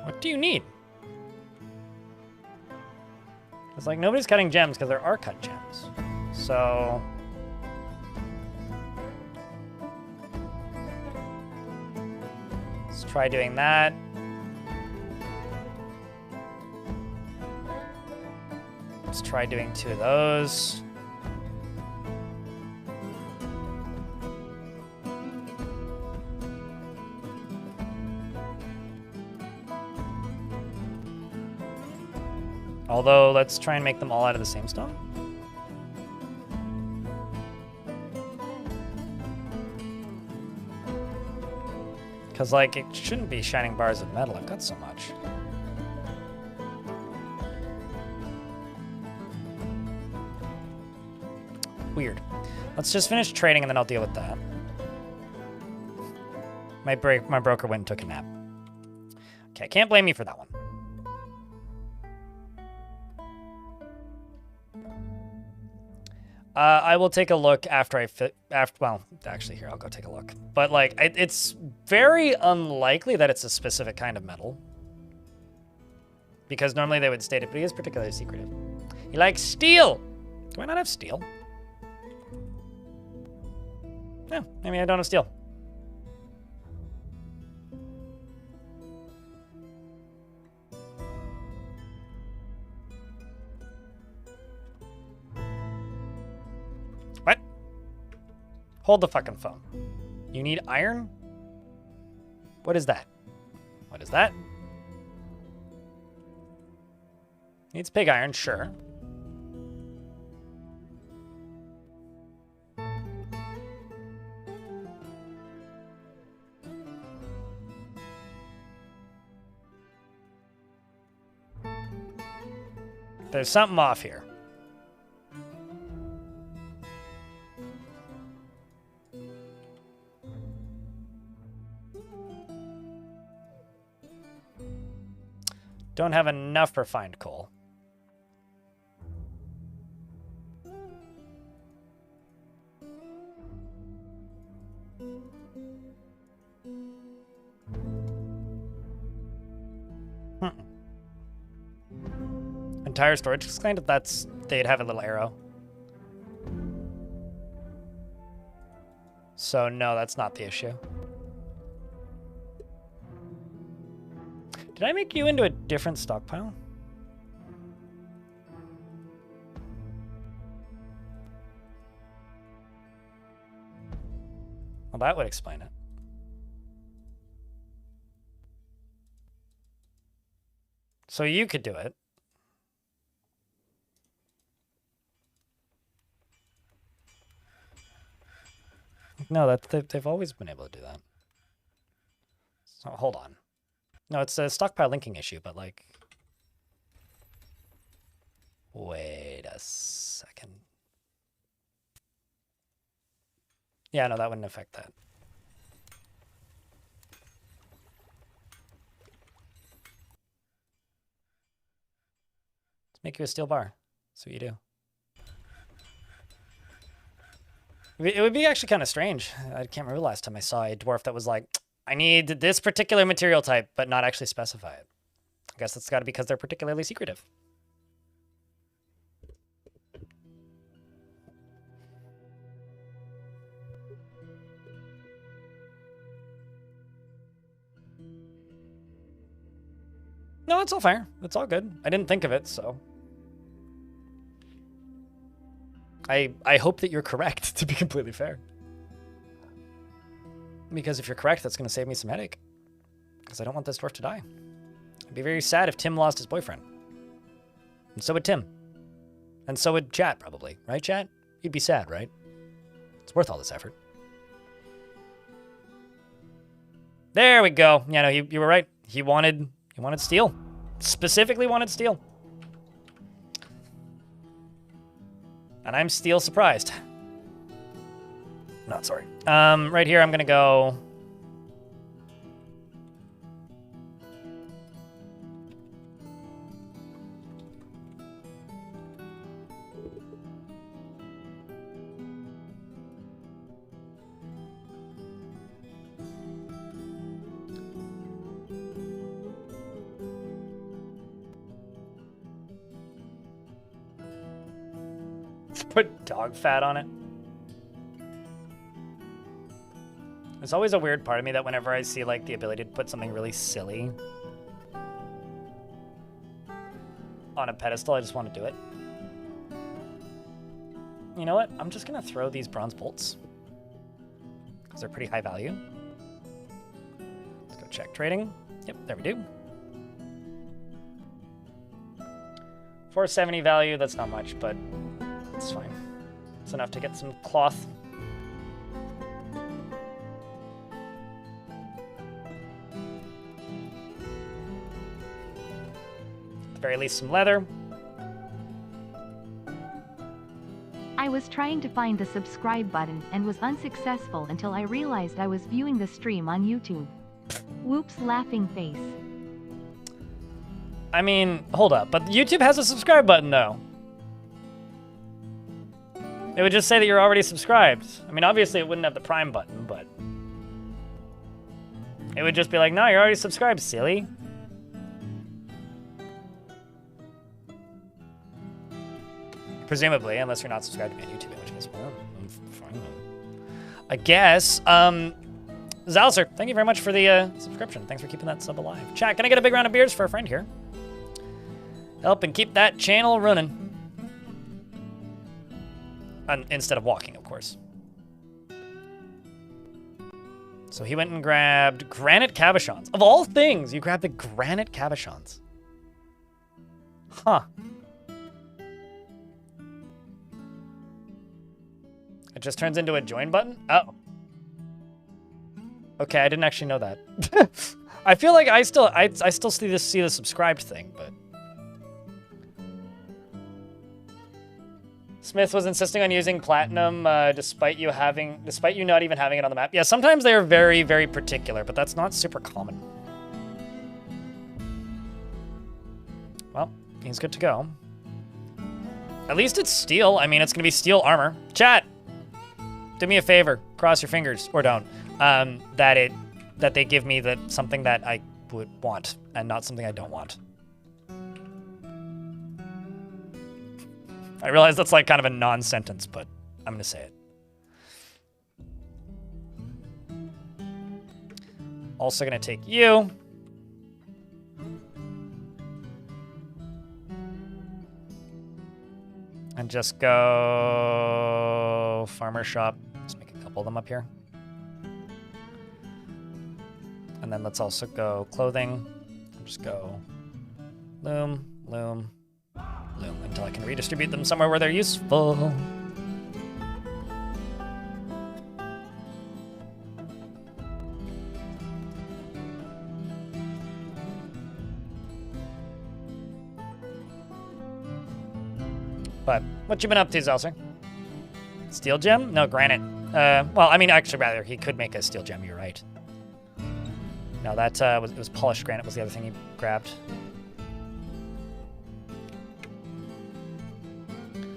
Speaker 1: What do you need? It's like nobody's cutting gems because there are cut gems. So... let's try doing that. Let's try doing 2 of those. Although, let's try and make them all out of the same stone. Because, like, it shouldn't be shining bars of metal. I've got so much. Weird. Let's just finish trading and then I'll deal with that. My broker went and took a nap. Okay, can't blame me for that one. I will take a look after well, actually here, I'll go take a look. But like, it's very unlikely that it's a specific kind of metal. Because normally they would state it, but he is particularly secretive. He likes steel! Do I not have steel? No, maybe I don't have steel. What? Hold the fucking phone. You need iron? What is that? What is that? Needs pig iron, sure. There's something off here. Don't have enough refined coal. Entire storage explained if that's they'd have a little arrow. So no, that's not the issue. Did I make you into a different stockpile? Well, that would explain it. So you could do it. No, they've always been able to do that. So hold on. No, it's a stockpile linking issue, but like... Wait a second. Yeah, no, that wouldn't affect that. Let's make you a steel bar. That's what you do. It would be actually kind of strange. I can't remember the last time I saw a dwarf that was like, I need this particular material type, but not actually specify it. I guess that's got to be because they're particularly secretive. No, it's all fair. It's all good. I didn't think of it, so... I hope that you're correct, to be completely fair. Because if you're correct, that's going to save me some headache. Because I don't want this dwarf to die. I'd be very sad if Tim lost his boyfriend. And so would Tim. And so would Chat, probably. Right, Chat? You'd be sad, right? It's worth all this effort. There we go. Yeah, no, you were right. He wanted steel. Specifically wanted steel. And I'm steel surprised. Not sorry. Right here, I'm gonna go... Put dog fat on it. There's always a weird part of me that whenever I see like the ability to put something really silly on a pedestal, I just want to do it. You know what? I'm just gonna throw these bronze bolts because they're pretty high value. Let's go check trading. Yep, there we do. 470 value, that's not much, but it's fine. It's enough to get some cloth. At the very least, some leather.
Speaker 6: I was trying to find the subscribe button and was unsuccessful until I realized I was viewing the stream on YouTube. Whoops, laughing face.
Speaker 1: I mean, hold up, but YouTube has a subscribe button though. It would just say that you're already subscribed. I mean, obviously it wouldn't have the Prime button, but it would just be like, no, you're already subscribed, silly. Presumably, unless you're not subscribed to me on YouTube, in which case, well, I'm fine. I guess. Zalser, thank you very much for the subscription. Thanks for keeping that sub alive. Chat, can I get a big round of beers for a friend here? Help and keep that channel running. Instead of walking, of course. So he went and grabbed granite cabochons. Of all things, you grabbed the granite cabochons. Huh. It just turns into a join button? Oh. Okay, I didn't actually know that. I feel like I still see the subscribed thing, but Smith was insisting on using platinum despite you not even having it on the map. Yeah, sometimes they are very, very particular, but that's not super common. Well, he's good to go. At least it's steel. I mean, it's gonna be steel armor. Chat, do me a favor, cross your fingers, or don't. That they give me something that I would want, and not something I don't want. I realize that's like kind of a non-sentence, but I'm gonna say it. Also gonna take you. And just go farmer shop. Let's make a couple of them up here. And then let's also go clothing. Just go loom, loom, loom until I can redistribute them somewhere where they're useful. But what you been up to, Zelser? Steel gem? No, granite. Well, I mean, actually, rather, he could make a steel gem. You're right. No, that it was polished granite was the other thing he grabbed.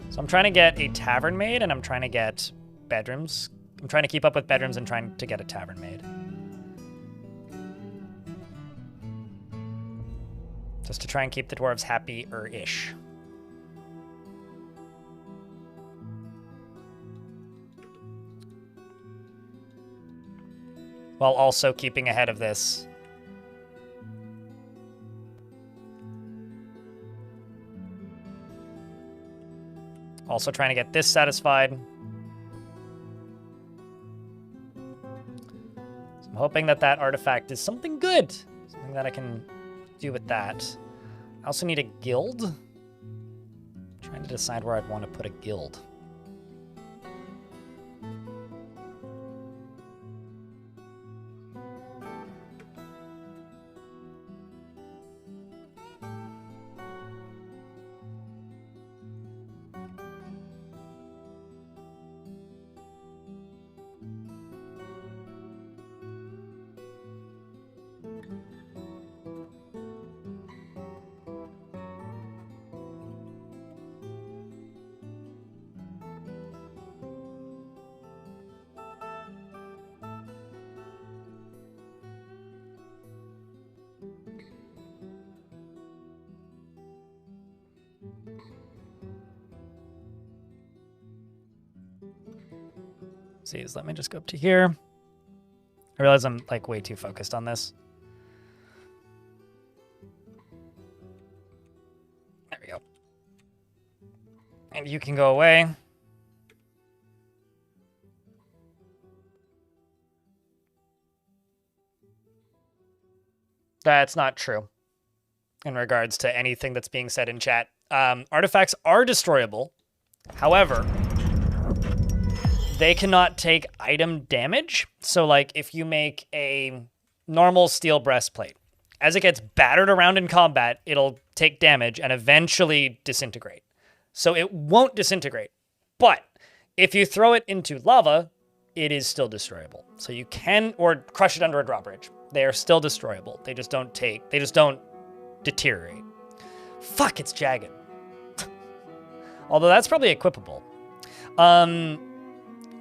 Speaker 1: So I'm trying to get a tavern made, and I'm trying to get bedrooms. I'm trying to keep up with bedrooms and trying to get a tavern made. Just to try and keep the dwarves happy-er-ish. While also keeping ahead of this. Also trying to get this satisfied. So I'm hoping that that artifact is something good. Something that I can do with that. I also need a guild. I'm trying to decide where I'd want to put a guild. See, let me just go up to here. I realize I'm like way too focused on this. There we go. And you can go away. That's not true in regards to anything that's being said in chat. Artifacts are destroyable. However, they cannot take item damage. So, like, if you make a normal steel breastplate, as it gets battered around in combat, it'll take damage and eventually disintegrate. So it won't disintegrate. But if you throw it into lava, it is still destroyable. So you can, or crush it under a drawbridge. They are still destroyable. They just don't deteriorate. Fuck, it's jagged. Although that's probably equipable.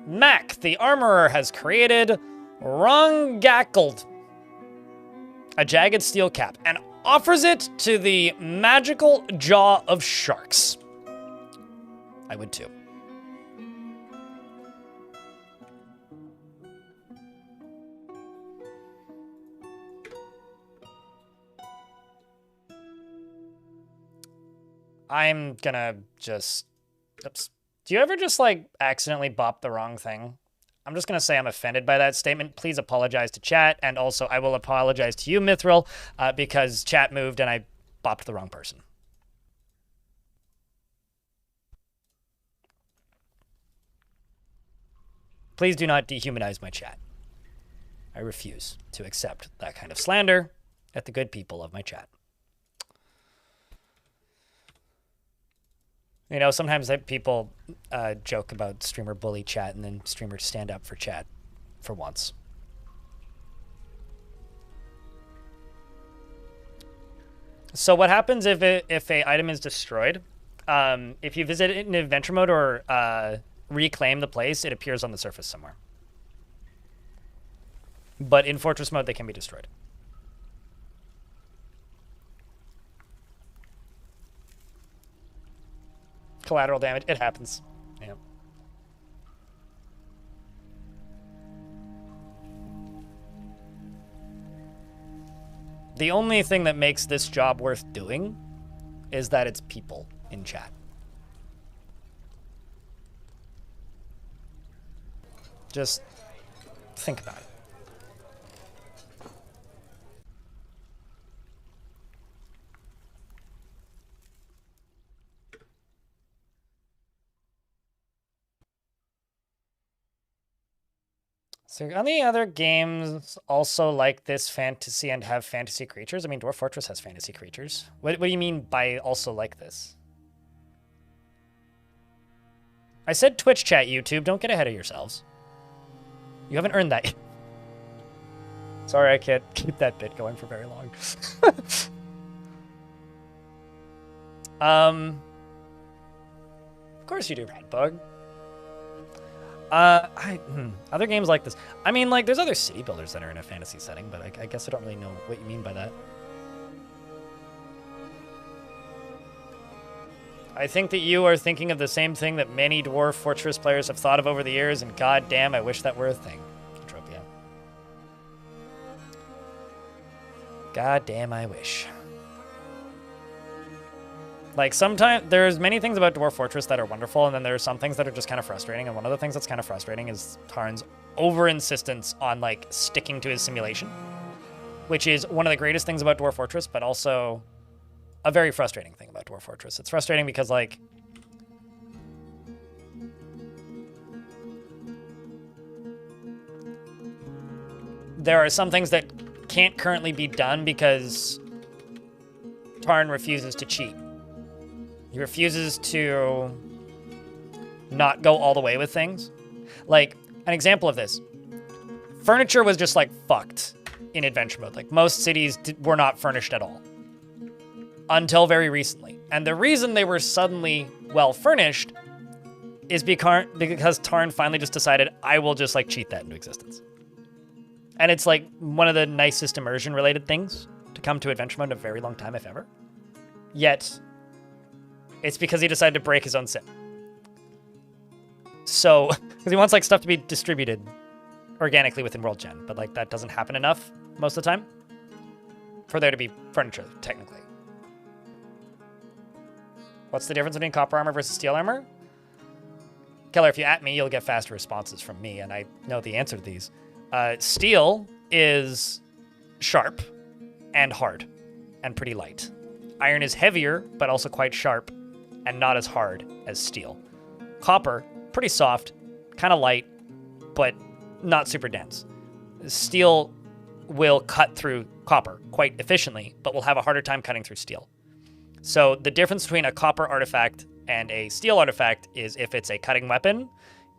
Speaker 1: Mac, the armorer, has created Rongackled, a jagged steel cap, and offers it to the magical jaw of sharks. I would too. I'm gonna just... Oops. Do you ever just, like, accidentally bop the wrong thing? I'm just gonna say I'm offended by that statement. Please apologize to chat, and also I will apologize to you, Mithril, because chat moved and I bopped the wrong person. Please do not dehumanize my chat. I refuse to accept that kind of slander at the good people of my chat. You know, sometimes people joke about streamer bully chat and then streamers stand up for chat for once. So what happens if a item is destroyed? If you visit it in adventure mode or reclaim the place, it appears on the surface somewhere. But in fortress mode, they can be destroyed. Collateral damage, it happens. Yeah. The only thing that makes this job worth doing is that it's people in chat. Just think about it. So any other games also like this fantasy and have fantasy creatures? I mean, Dwarf Fortress has fantasy creatures. What do you mean by also like this? I said Twitch chat, YouTube. Don't get ahead of yourselves. You haven't earned that yet. Sorry, I can't keep that bit going for very long. Of course you do, Redbug. Other games like this. I mean, like, there's other city builders that are in a fantasy setting, but I guess I don't really know what you mean by that. I think that you are thinking of the same thing that many Dwarf Fortress players have thought of over the years, and goddamn, I wish that were a thing. Entropia. Goddamn, I wish. Like, sometimes, there's many things about Dwarf Fortress that are wonderful, and then there are some things that are just kind of frustrating, and one of the things that's kind of frustrating is Tarn's over-insistence on, like, sticking to his simulation, which is one of the greatest things about Dwarf Fortress, but also a very frustrating thing about Dwarf Fortress. It's frustrating because, like, there are some things that can't currently be done because Tarn refuses to cheat. He refuses to not go all the way with things. Like, an example of this. Furniture was just, like, fucked in adventure mode. Like, most cities were not furnished at all. Until very recently. And the reason they were suddenly well furnished is because Tarn finally just decided, I will just, like, cheat that into existence. And it's, like, one of the nicest immersion-related things to come to adventure mode in a very long time, if ever. Yet, it's because he decided to break his own sim. So, because he wants, like, stuff to be distributed organically within World Gen, but, like, that doesn't happen enough most of the time for there to be furniture, technically. What's the difference between copper armor versus steel armor? Keller, if you at me, you'll get faster responses from me, and I know the answer to these. Steel is sharp and hard and pretty light. Iron is heavier, but also quite sharp and not as hard as steel. Copper, pretty soft, kind of light, but not super dense. Steel will cut through copper quite efficiently, but will have a harder time cutting through steel. So the difference between a copper artifact and a steel artifact is if it's a cutting weapon,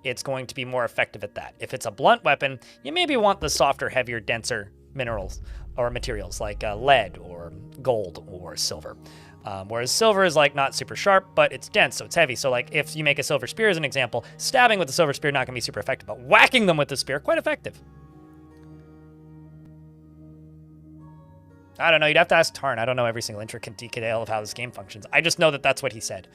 Speaker 1: it's going to be more effective at that. If it's a blunt weapon, you maybe want the softer, heavier, denser minerals or materials like lead or gold or silver. Whereas silver is like not super sharp, but it's dense, so it's heavy. So like if you make a silver spear as an example, stabbing with the silver spear not gonna be super effective, but whacking them with the spear, quite effective. I don't know, you'd have to ask Tarn. I don't know every single intricate detail of how this game functions. I just know that that's what he said.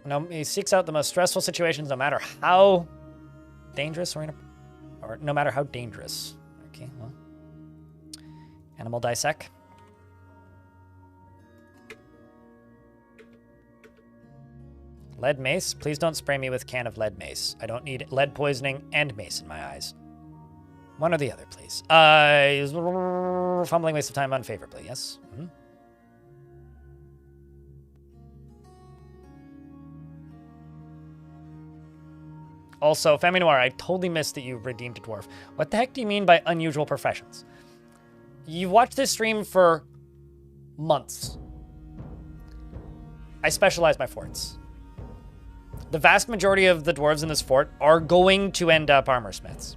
Speaker 1: No, he seeks out the most stressful situations, no matter how dangerous or no matter how dangerous. Okay, well. Animal dissect. Lead mace? Please don't spray me with can of lead mace. I don't need lead poisoning and mace in my eyes. One or the other, please. Fumbling waste of time unfavorably, yes? Mm-hmm. Also, Femi Noir, I totally missed that you redeemed a dwarf. What the heck do you mean by unusual professions? You've watched this stream for months. I specialize my forts. The vast majority of the dwarves in this fort are going to end up armor smiths.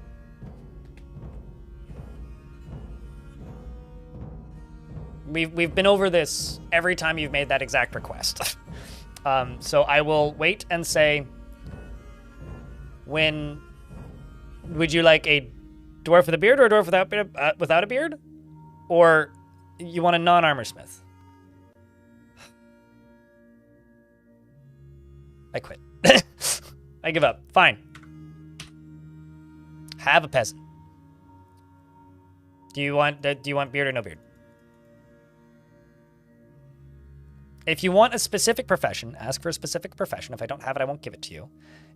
Speaker 1: We've been over this every time you've made that exact request. So I will wait and say, would you like a dwarf with a beard or a dwarf without a beard? Or you want a non-armor smith? I quit. I give up. Fine. Have a peasant. Do you want beard or no beard? If you want a specific profession, ask for a specific profession. If I don't have it, I won't give it to you.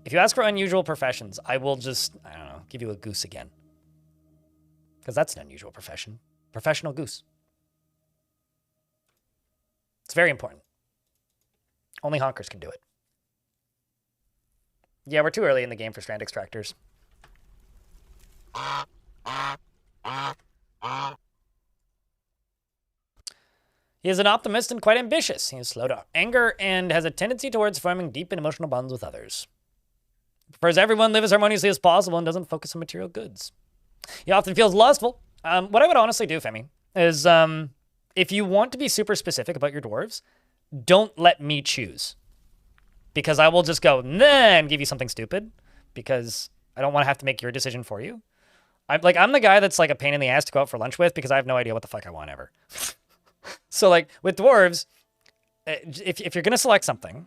Speaker 1: If you ask for unusual professions, I will just, I don't know, give you a goose again. Because that's an unusual profession. Professional goose. It's very important. Only honkers can do it. Yeah, we're too early in the game for strand extractors. He is an optimist and quite ambitious. He is slow to anger and has a tendency towards forming deep and emotional bonds with others. He prefers everyone live as harmoniously as possible and doesn't focus on material goods. He often feels lustful. What I would honestly do, Femi, is if you want to be super specific about your dwarves, don't let me choose. Because I will just go, nah, and give you something stupid. Because I don't want to have to make your decision for you. I'm the guy that's like a pain in the ass to go out for lunch with because I have no idea what the fuck I want ever. So like with dwarves, if you're going to select something,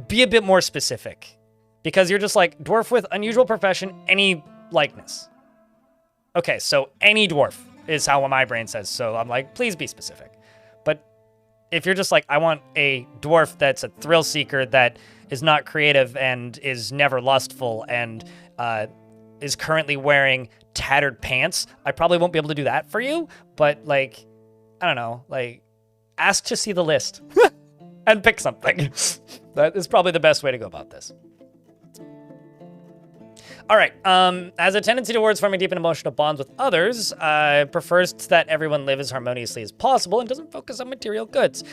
Speaker 1: be a bit more specific. Because you're just like, dwarf with unusual profession, any likeness. Okay, so any dwarf is how my brain says. So I'm like, please be specific. But if you're just like, I want a dwarf that's a thrill seeker that is not creative and is never lustful and is currently wearing tattered pants, I probably won't be able to do that for you. But like, I don't know, like ask to see the list and pick something. That is probably the best way to go about this. All right, has a tendency towards forming deep and emotional bonds with others, prefers that everyone live as harmoniously as possible, and doesn't focus on material goods.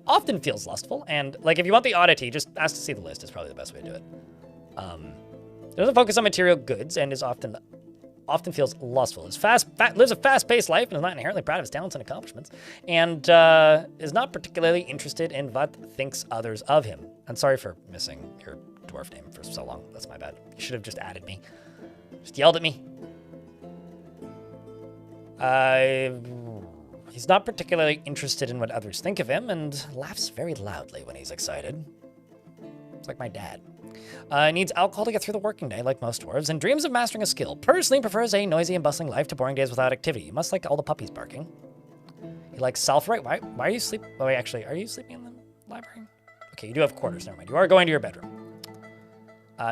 Speaker 1: Often feels lustful, and like if you want the oddity, just ask to see the list is probably the best way to do it. Doesn't focus on material goods, and is often feels lustful. Lives a fast-paced life, and is not inherently proud of his talents and accomplishments, and is not particularly interested in what thinks others of him. I'm sorry for missing your dwarf name for so long. That's my bad. You should have just added me. Just yelled at me. He's not particularly interested in what others think of him and laughs very loudly when he's excited. It's like my dad. Needs alcohol to get through the working day, like most dwarves, and dreams of mastering a skill. Personally prefers a noisy and bustling life to boring days without activity. You must like all the puppies barking. He likes self-right. Why are you sleeping? Oh, wait, actually, are you sleeping in the library? Okay, you do have quarters. Never mind. You are going to your bedroom.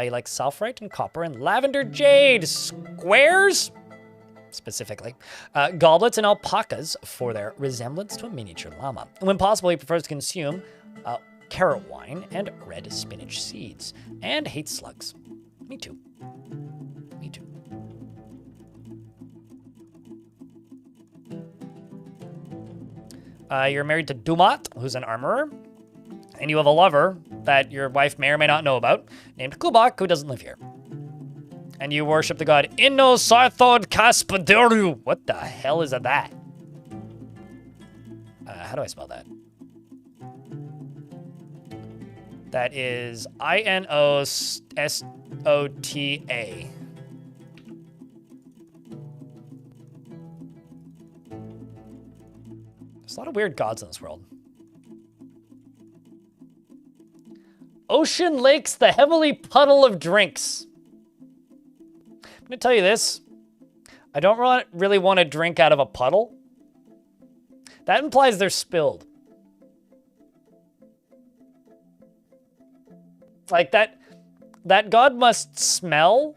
Speaker 1: He likes self-right and copper and lavender jade. Squares? Specifically. Goblets and alpacas for their resemblance to a miniature llama. And when possible, he prefers to consume carrot wine and red spinach seeds. And hates slugs. Me too. Me too. You're married to Dumat, who's an armorer. And you have a lover that your wife may or may not know about, named Kubak, who doesn't live here. And you worship the god Inno Sarthod Kaspadaru. What the hell is that? How do I spell that? That is I-N-O-S-O-T-A. There's a lot of weird gods in this world. Ocean Lakes, the heavily puddle of drinks. I'm gonna tell you this. I don't really want to drink out of a puddle. That implies they're spilled. Like that god must smell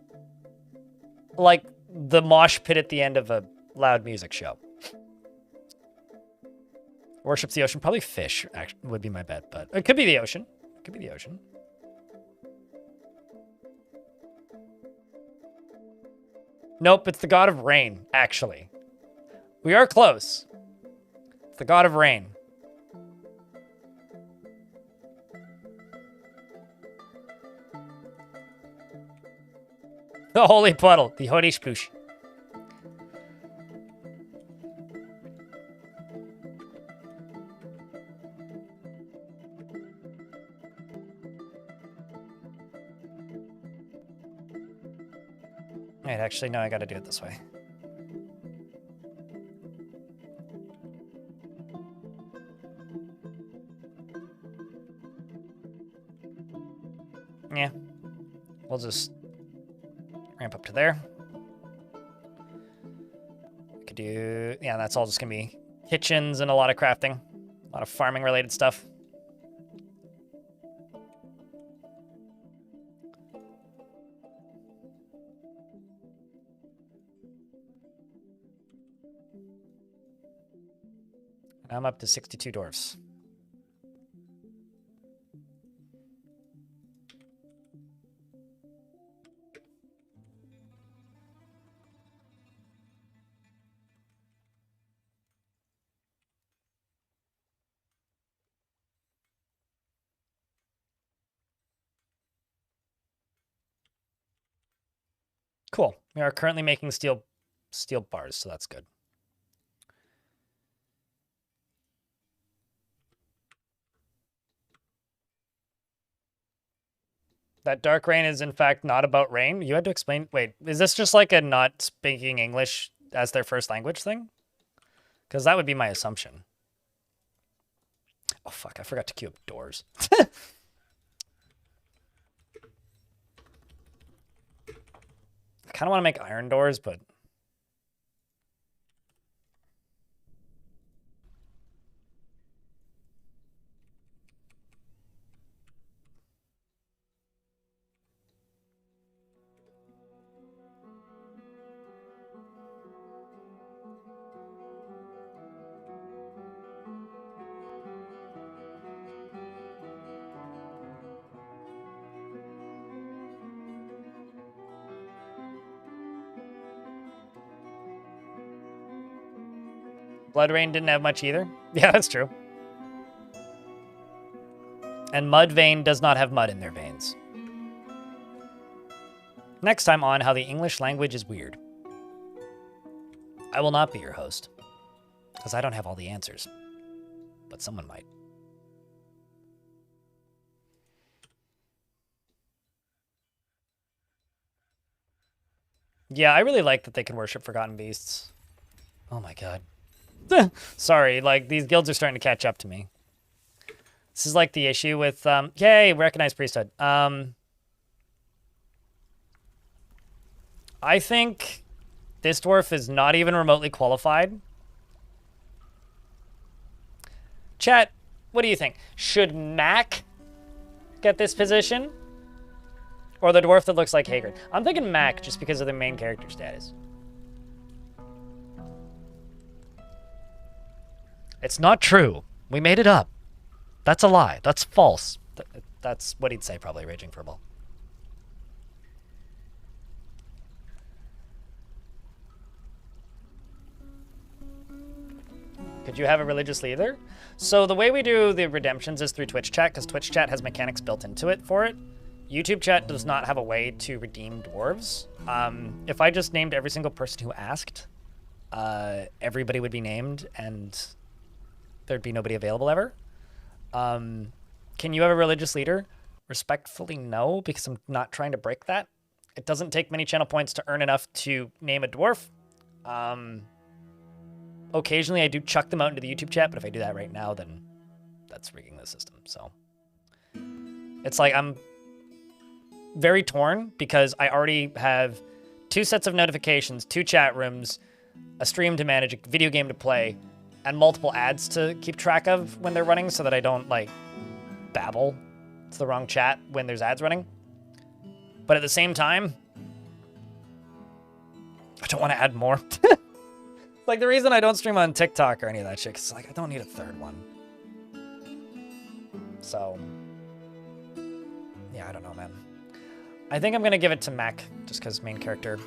Speaker 1: like the mosh pit at the end of a loud music show. Worships the ocean. Probably fish actually, would be my bet, but it could be the ocean. It could be the ocean. Nope, it's the god of rain, actually. We are close. It's the god of rain. The holy puddle, the holy sploosh. Wait, actually, no, I gotta do it this way. Yeah. We'll just ramp up to there. We could do... Yeah, that's all just gonna be kitchens and a lot of crafting. A lot of farming-related stuff. I'm up to 62 dwarfs. Cool. We are currently making steel bars, so that's good. That dark rain is in fact not about rain. You had to explain. Wait, is this just like a not speaking English as their first language thing? Because that would be my assumption. Oh fuck! I forgot to queue up doors. I kind of want to make iron doors, but Blood Rain didn't have much either. Yeah, that's true. And Mud Vein does not have mud in their veins. Next time on How the English Language is Weird. I will not be your host, because I don't have all the answers. But someone might. Yeah, I really like that they can worship forgotten beasts. Oh my god. Sorry, like, these guilds are starting to catch up to me. This is like the issue with, yay, recognized priesthood. I think this dwarf is not even remotely qualified. Chat, what do you think? Should Mac get this position? Or the dwarf that looks like Hagrid? I'm thinking Mac just because of the main character status. It's not true. We made it up. That's a lie. That's false. That's what he'd say, probably, Raging Furball. Could you have a religious leader? So the way we do the redemptions is through Twitch chat, because Twitch chat has mechanics built into it for it. YouTube chat does not have a way to redeem dwarves. If I just named every single person who asked, everybody would be named, and there'd be nobody available ever. Can you have a religious leader? Respectfully, no, because I'm not trying to break that. It doesn't take many channel points to earn enough to name a dwarf. Occasionally, I do chuck them out into the YouTube chat, but if I do that right now, then that's rigging the system. So it's like I'm very torn because I already have 2 sets of notifications, 2 chat rooms, a stream to manage, a video game to play, and multiple ads to keep track of when they're running so that I don't, like, babble to the wrong chat when there's ads running. But at the same time, I don't want to add more. Like, the reason I don't stream on TikTok or any of that shit is, like, I don't need a 3rd one. So, yeah, I don't know, man. I think I'm going to give it to Mac, just because main character.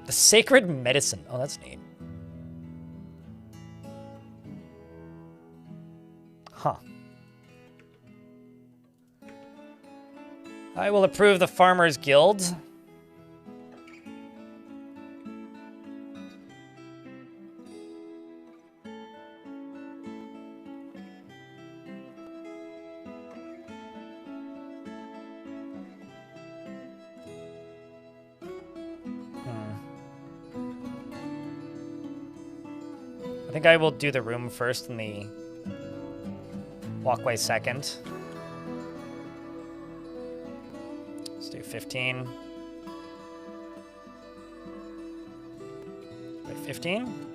Speaker 1: The Sacred Medicine. Oh, that's neat. Huh. I will approve the Farmers Guild. I think I will do the room first and the walkway second. Let's do 15. By 15?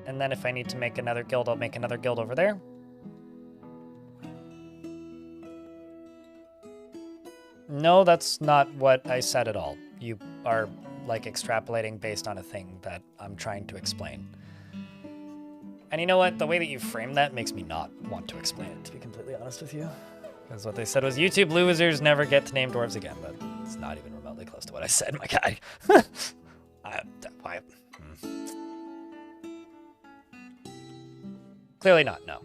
Speaker 1: And then if I need to make another guild, I'll make another guild over there. No, that's not what I said at all. You are, like, extrapolating based on a thing that I'm trying to explain. And you know what? The way that you frame that makes me not want to explain it, to be completely honest with you. Because what they said was, YouTube losers never get to name dwarves again, but it's not even remotely close to what I said, my guy. Clearly not, no.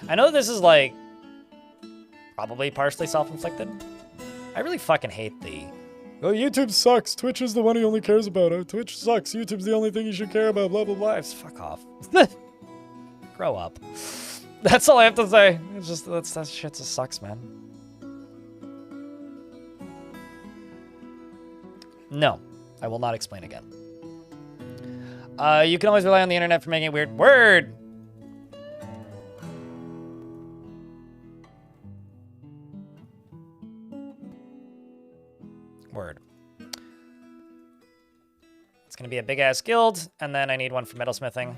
Speaker 1: I know this is, like, probably partially self-inflicted. I really fucking hate the... Oh, YouTube sucks. Twitch is the one he only cares about. Oh, Twitch sucks. YouTube's the only thing you should care about. Blah, blah, blah. Just fuck off. Grow up. That's all I have to say. It's just, that shit just sucks, man. No, I will not explain again. You can always rely on the internet for making it weird. Word! Word. It's gonna be a big-ass guild, and then I need one for metalsmithing.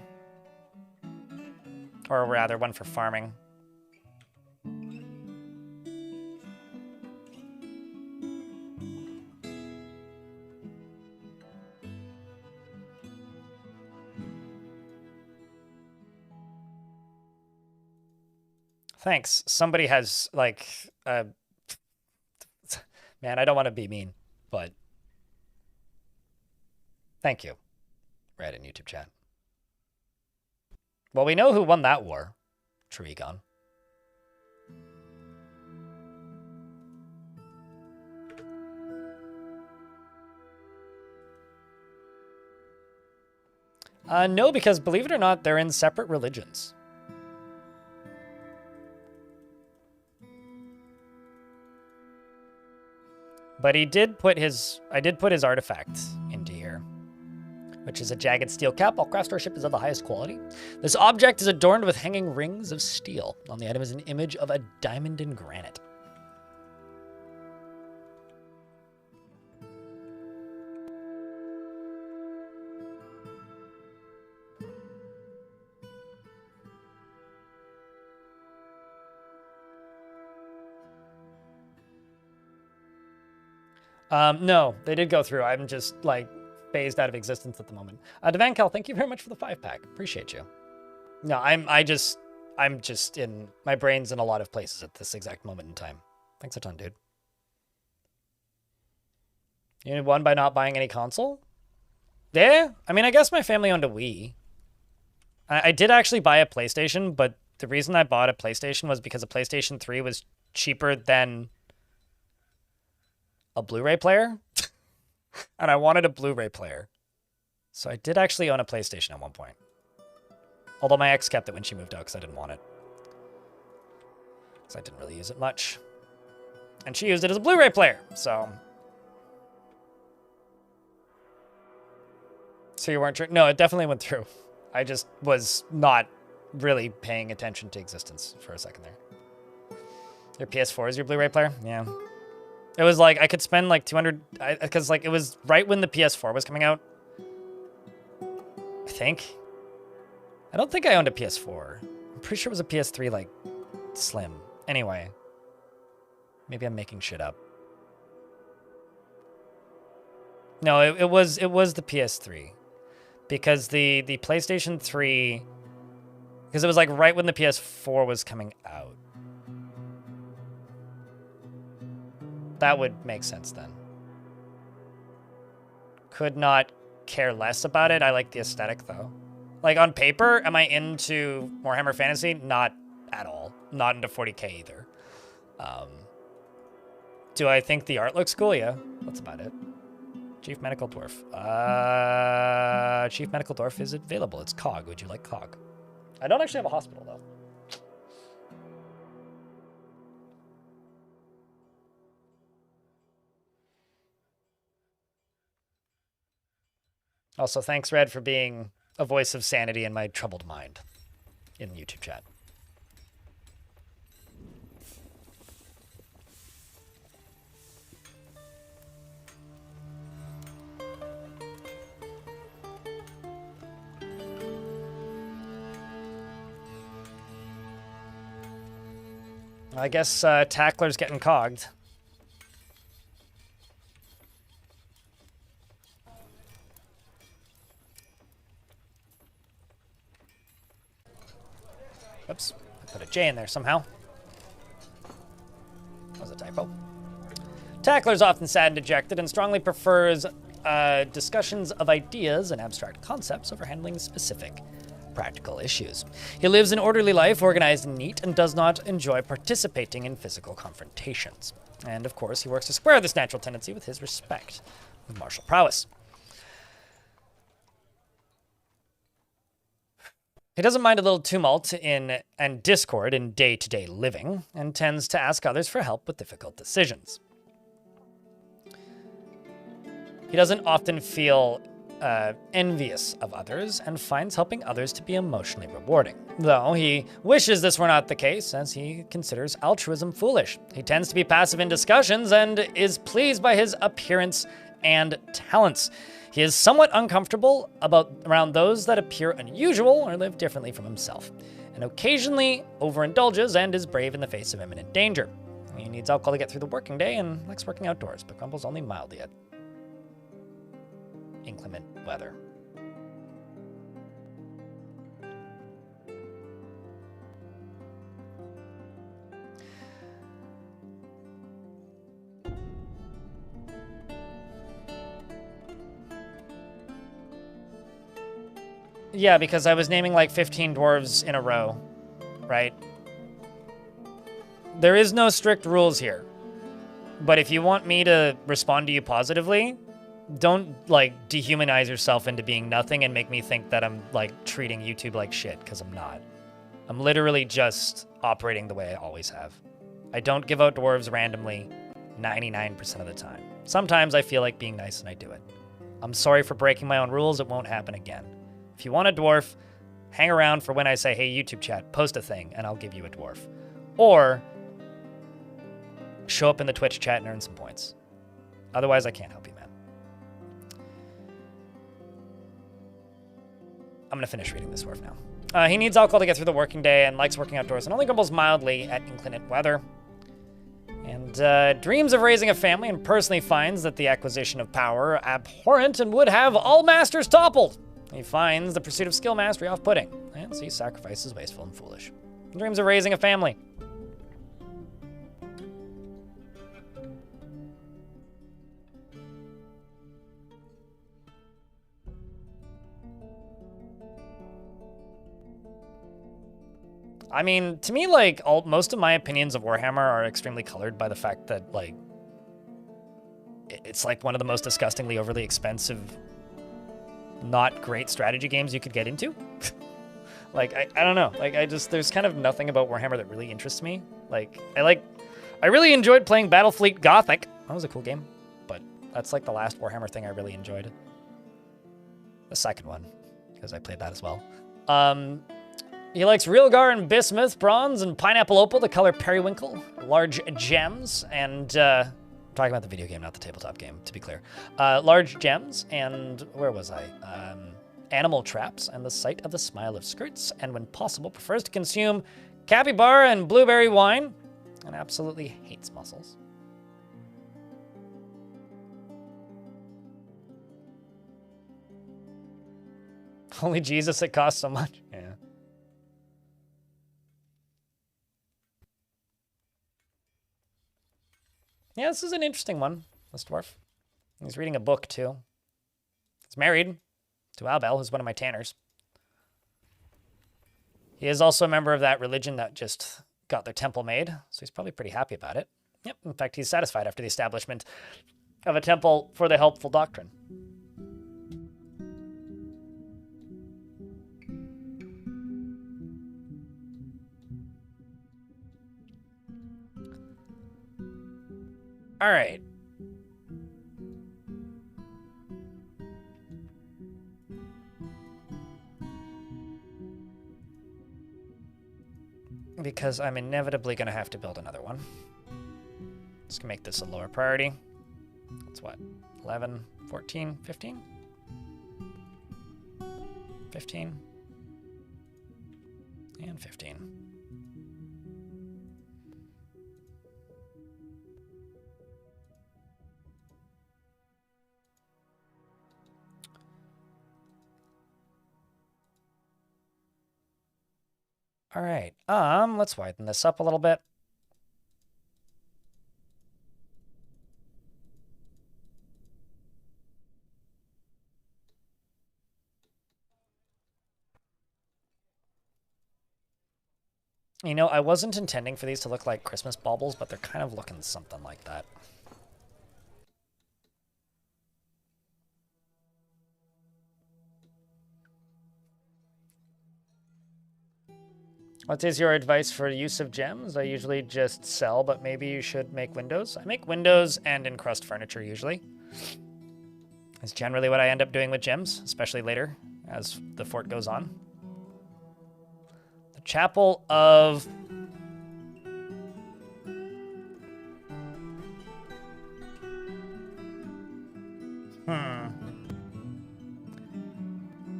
Speaker 1: Or rather, one for farming. Thanks. Somebody has, like, man, I don't want to be mean, but thank you. Read in YouTube chat. Well, we know who won that war. Trigon. No, because believe it or not, they're in separate religions. But I did put his artifact into here, which is a jagged steel cap. All craftsmanship is of the highest quality. This object is adorned with hanging rings of steel. On the item is an image of a diamond in granite. No, they did go through. I'm just, like, phased out of existence at the moment. Devankel, thank you very much for the 5-pack. Appreciate you. No, I'm just in, my brain's in a lot of places at this exact moment in time. Thanks a ton, dude. You won by not buying any console? Yeah, I mean, I guess my family owned a Wii. I did actually buy a PlayStation, but the reason I bought a PlayStation was because a PlayStation 3 was cheaper than a Blu-ray player. And I wanted a Blu-ray player. So I did actually own a PlayStation at one point. Although my ex kept it when she moved out because I didn't want it. Because I didn't really use it much. And she used it as a Blu-ray player, so... So you weren't sure? No, it definitely went through. I just was not really paying attention to existence for a second there. Your PS4 is your Blu-ray player? Yeah. It was like, I could spend like 200, because like it was right when the PS4 was coming out. I think. I don't think I owned a PS4. I'm pretty sure it was a PS3, like, slim. Anyway. Maybe I'm making shit up. No, it was the PS3. Because the PlayStation 3, because it was like right when the PS4 was coming out. That would make sense then. Could not care less about it. I like the aesthetic though. Like on paper, am I into Warhammer Fantasy? Not at all. Not into 40k either. Do I think the art looks cool? Yeah, that's about it. Chief Medical Dwarf. Chief Medical Dwarf is available. It's COG. Would you like COG? I don't actually have a hospital though. Also, thanks, Red, for being a voice of sanity in my troubled mind in YouTube chat. I guess Tackler's getting cogged. Oops, I put a J in there somehow. That was a typo. Tackler's often sad and dejected and strongly prefers discussions of ideas and abstract concepts over handling specific practical issues. He lives an orderly life, organized and neat, and does not enjoy participating in physical confrontations. And of course, he works to square this natural tendency with his respect of martial prowess. He doesn't mind a little tumult and discord in day-to-day living, and tends to ask others for help with difficult decisions. He doesn't often feel envious of others and finds helping others to be emotionally rewarding. Though he wishes this were not the case, as he considers altruism foolish. He tends to be passive in discussions and is pleased by his appearance and talents. He is somewhat uncomfortable around those that appear unusual or live differently from himself, and occasionally overindulges and is brave in the face of imminent danger. He needs alcohol to get through the working day and likes working outdoors, but grumbles only mildly at inclement weather. Yeah, because I was naming like 15 dwarves in a row, right? There is no strict rules here. But if you want me to respond to you positively, don't, like, dehumanize yourself into being nothing and make me think that I'm, like, treating YouTube like shit, because I'm not. I'm literally just operating the way I always have. I don't give out dwarves randomly 99% of the time. Sometimes I feel like being nice and I do it. I'm sorry for breaking my own rules. It won't happen again. If you want a dwarf, hang around for when I say, hey, YouTube chat, post a thing, and I'll give you a dwarf. Or show up in the Twitch chat and earn some points. Otherwise, I can't help you, man. I'm going to finish reading this dwarf now. He needs alcohol to get through the working day and likes working outdoors and only grumbles mildly at inclement weather. And dreams of raising a family and personally finds that the acquisition of power abhorrent and would have all masters toppled. He finds the pursuit of skill mastery off-putting and sees sacrifices wasteful and foolish. He dreams of raising a family. I mean, to me, like, most of my opinions of Warhammer are extremely colored by the fact that, like, it's like one of the most disgustingly overly expensive, not great strategy games you could get into. Like, I don't know. Like, there's kind of nothing about Warhammer that really interests me. Like, I really enjoyed playing Battlefleet Gothic. That was a cool game. But that's, like, the last Warhammer thing I really enjoyed. The second one, because I played that as well. He likes Realgar and Bismuth, bronze, and pineapple opal, the color periwinkle, large gems, and, I'm talking about the video game, not the tabletop game, to be clear. Large gems, and where was I? Animal traps, and the sight of the smile of skirts, and when possible, prefers to consume capybara and blueberry wine, and absolutely hates mussels. Holy Jesus, it costs so much. Yeah. Yeah, this is an interesting one, this dwarf. He's reading a book, too. He's married to Albel, who's one of my tanners. He is also a member of that religion that just got their temple made, so he's probably pretty happy about it. Yep, in fact, he's satisfied after the establishment of a temple for the helpful doctrine. All right. Because I'm inevitably going to have to build another one. Just gonna make this a lower priority. That's what? 11, 14, 15? 15. And 15. All right. Let's widen this up a little bit. You know, I wasn't intending for these to look like Christmas baubles, but they're kind of looking something like that. What is your advice for use of gems? I usually just sell, but maybe you should make windows. I make windows and encrust furniture usually. That's generally what I end up doing with gems, especially later as the fort goes on. The Chapel of...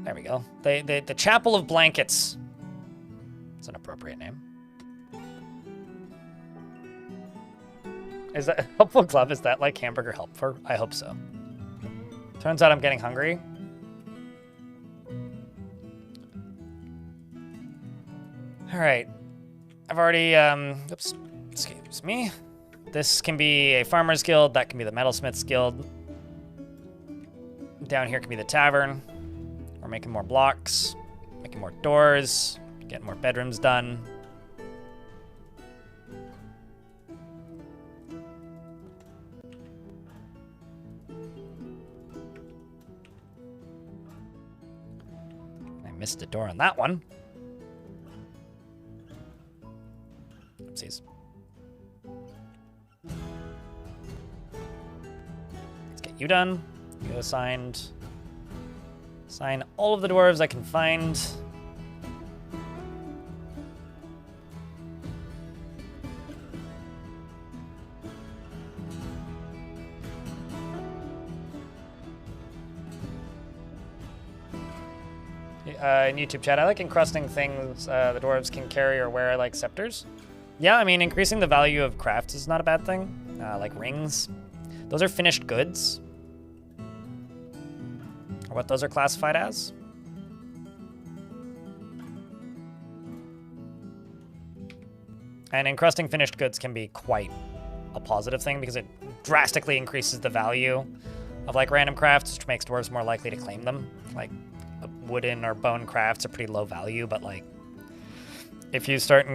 Speaker 1: There we go. The Chapel of Blankets. It's an appropriate name. Is that Helpful Club? Is that like hamburger helpful? I hope so. Turns out I'm getting hungry. All right. I've already, oops, excuse me. This can be a farmer's guild. That can be the metalsmith's guild. Down here can be the tavern. We're making more blocks, making more doors, getting more bedrooms done. I missed a door on that one. Oopsies. Let's get you done. You assigned. Assign all of the dwarves I can find. In YouTube chat, I like encrusting things the dwarves can carry or wear, like scepters. Yeah, I mean, increasing the value of crafts is not a bad thing. Like rings. Those are finished goods. Or what those are classified as. And encrusting finished goods can be quite a positive thing because it drastically increases the value of like random crafts, which makes dwarves more likely to claim them. Like wooden or bone crafts are pretty low value, but like if you start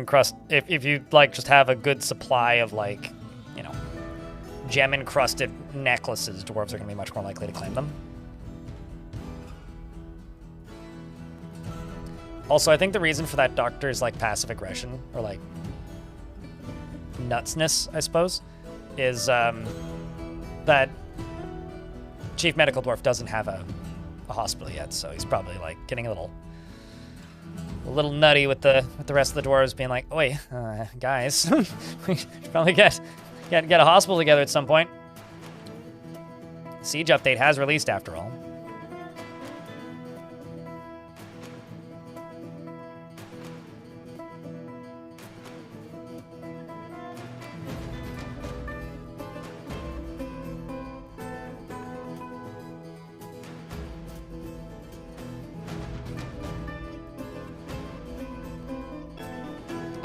Speaker 1: if you like just have a good supply of like, you know, gem encrusted necklaces, dwarves are gonna be much more likely to claim them. Also, I think the reason for that doctor's like passive aggression or like nutsness, I suppose, is that Chief Medical Dwarf doesn't have a hospital yet, so he's probably like getting a little nutty with the rest of the dwarves, being like, "Oi, guys, we should probably get a hospital together at some point." Siege update has released after all.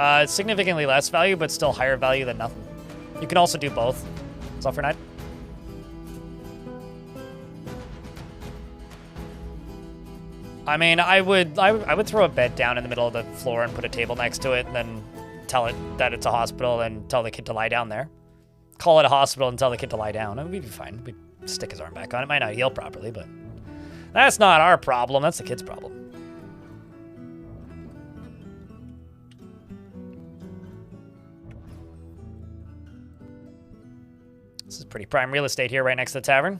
Speaker 1: It's significantly less value, but still higher value than nothing. You can also do both. That's all for night. I mean, I would throw a bed down in the middle of the floor and put a table next to it, and then tell it that it's a hospital and tell the kid to lie down there. Call it a hospital and tell the kid to lie down. We'd be fine. We'd stick his arm back on. It might not heal properly, but that's not our problem. That's the kid's problem. This is pretty prime real estate here right next to the tavern.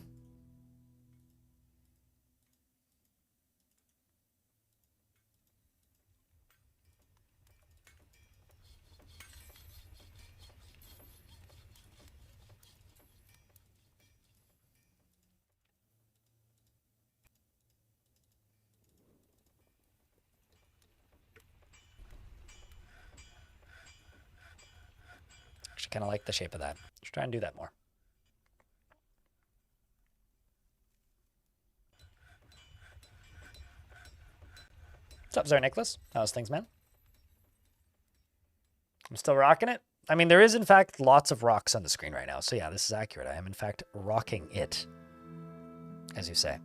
Speaker 1: Actually kind of like the shape of that. Let's try and do that more. What's up, Czar Nicholas? How's things, man? I'm still rocking it. I mean, there is, in fact, lots of rocks on the screen right now. So yeah, this is accurate. I am, in fact, rocking it, as you say.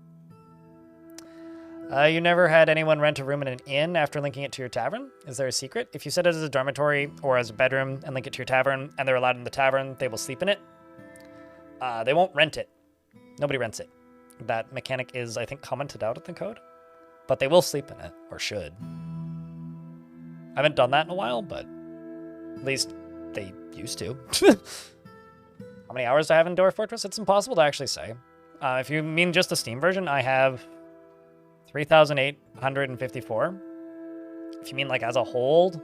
Speaker 1: You never had anyone rent a room in an inn after linking it to your tavern? Is there a secret? If you set it as a dormitory or as a bedroom and link it to your tavern and they're allowed in the tavern, they will sleep in it. They won't rent it. Nobody rents it. That mechanic is, I think, commented out of the code. But they will sleep in it, or should. I haven't done that in a while, but at least they used to. How many hours do I have in Dwarf Fortress? It's impossible to actually say. If you mean just the Steam version, I have 3,854. If you mean like as a whole,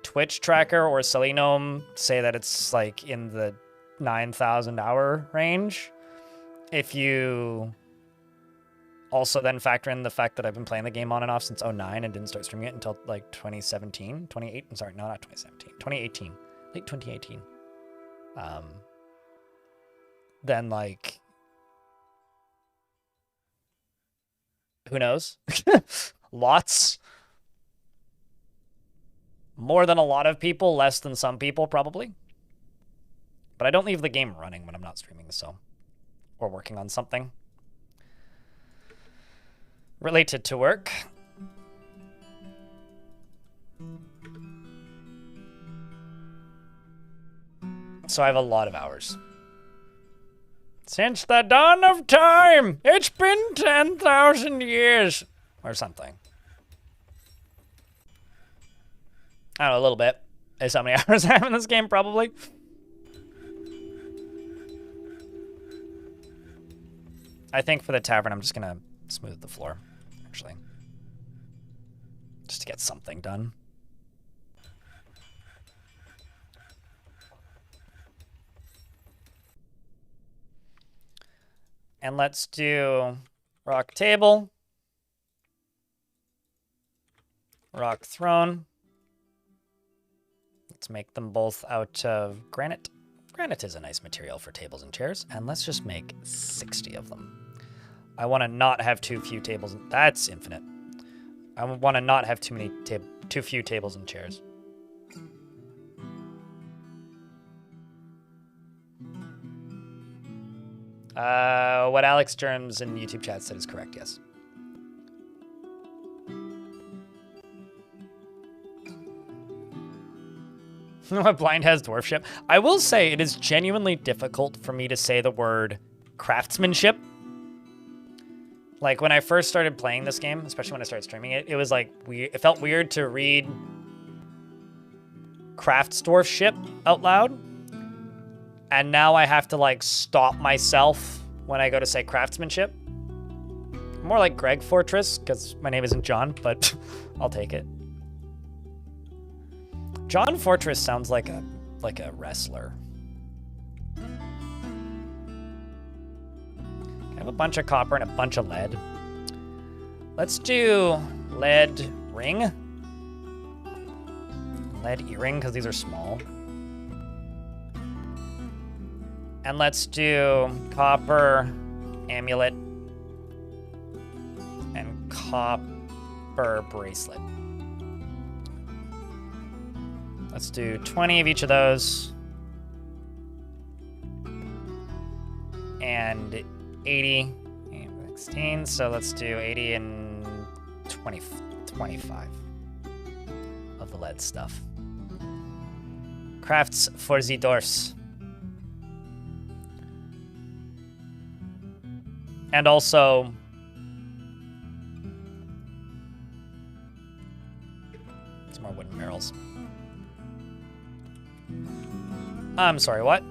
Speaker 1: Twitch Tracker or Selenome say that it's like in the 9,000 hour range. If you also then factor in the fact that I've been playing the game on and off since 09 and didn't start streaming it until like 2017, 28, I'm sorry, no, not 2017, 2018, late 2018. Then like, who knows? Lots. More than a lot of people, less than some people probably. But I don't leave the game running when I'm not streaming, so, or working on something related to work. So I have a lot of hours. Since the dawn of time, it's been 10,000 years, or something. I don't know, a little bit. Is how many hours I have in this game, probably. I think for the tavern, I'm just gonna smooth the floor, actually. Just to get something done. And let's do rock table, rock throne. Let's make them both out of granite. Granite is a nice material for tables and chairs, and let's just make 60 of them. I want to not have too few tables. That's infinite. I want to not have too few tables and chairs. What Alex Germs in YouTube chat said is correct, yes. Blind has dwarfship. I will say it is genuinely difficult for me to say the word craftsmanship. Like when I first started playing this game, especially when I started streaming it, it was like weird. It felt weird to read craftsdwarfship out loud. And now I have to like stop myself when I go to say craftsmanship. More like Greg Fortress, because my name isn't John, but I'll take it. John Fortress sounds like a wrestler. I have a bunch of copper and a bunch of lead. Let's do lead ring. Lead earring, because these are small. And let's do copper amulet and copper bracelet. Let's do 20 of each of those. And 80, 16, so let's do 80 and 25 of the lead stuff. Crafts for the dwarfs. And also, some more wooden barrels. I'm sorry, what?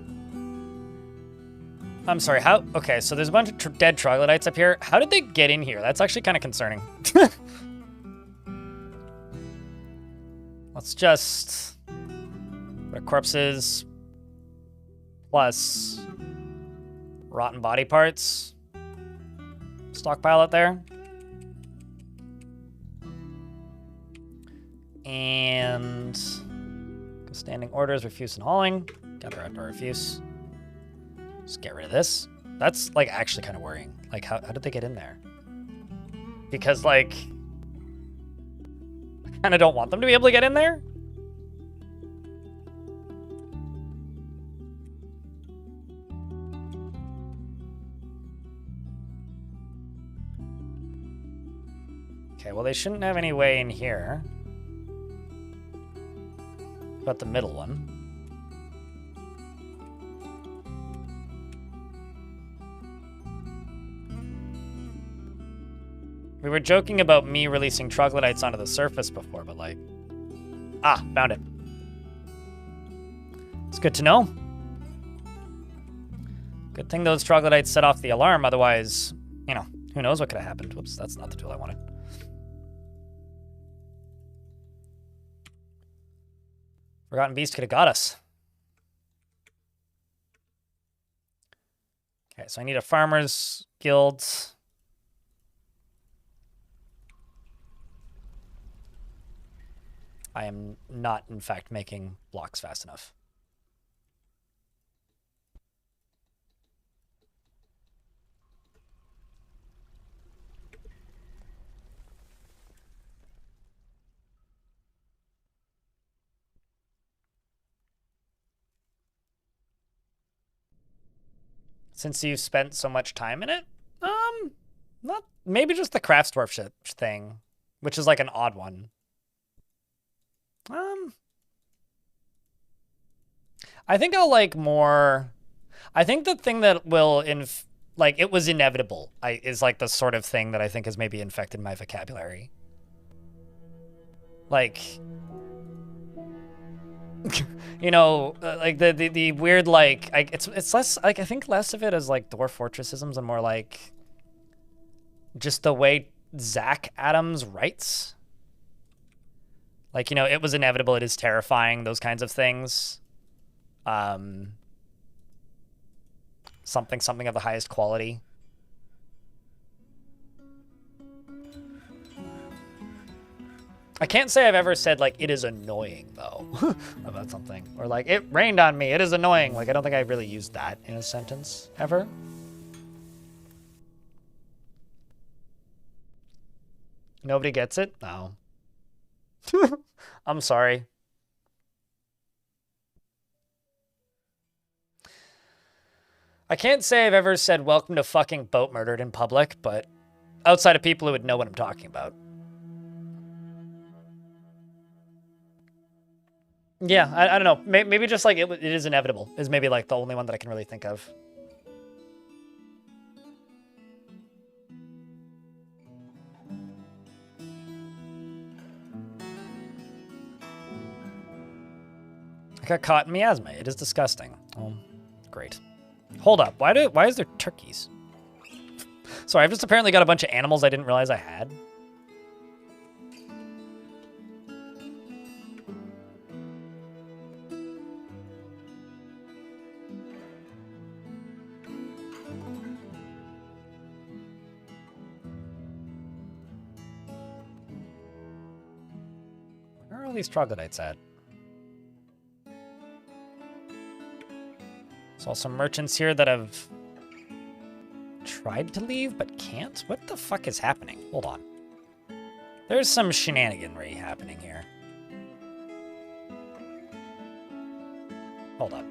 Speaker 1: I'm sorry, how? Okay, so there's a bunch of dead troglodytes up here. How did they get in here? That's actually kind of concerning. Let's just put corpses plus rotten body parts. Stockpile it there. And standing orders, refuse and hauling. Gather outdoor refuse. Just get rid of this. That's like actually kind of worrying. Like how did they get in there? Because like I kind of don't want them to be able to get in there. Okay, well, they shouldn't have any way in here. About the middle one. We were joking about me releasing troglodytes onto the surface before, but like... Ah, found it. It's good to know. Good thing those troglodytes set off the alarm, otherwise, you know, who knows what could have happened. Whoops, that's not the tool I wanted. Forgotten Beast could have got us. Okay, so I need a farmer's guild. I am not, in fact, making blocks fast enough. Since you've spent so much time in it? Not maybe just the craftsdwarf thing, which is like an odd one. I think I'll like more. I think the thing that will like it was inevitable. Is like the sort of thing that I think has maybe infected my vocabulary. Like, you know, like the weird like it's less like I think less of it as like dwarf fortressisms and more like just the way Zach Adams writes. Like, you know, it was inevitable, it is terrifying, those kinds of things. Something of the highest quality. I can't say I've ever said, like, it is annoying, though, about something. Or, like, it rained on me, it is annoying. Like, I don't think I really used that in a sentence, ever. Nobody gets it? No. I'm sorry. I can't say I've ever said welcome to fucking boat murdered in public, but outside of people who would know what I'm talking about. Yeah, I don't know. Maybe just like it is inevitable is maybe like the only one that I can really think of. I got caught in miasma. It is disgusting. Oh, great. Hold up. Why is there turkeys? Sorry, I've just apparently got a bunch of animals I didn't realize I had. Where are all these troglodytes at? Saw some merchants here that have tried to leave but can't? What the fuck is happening? Hold on. There's some shenaniganry happening here. Hold up.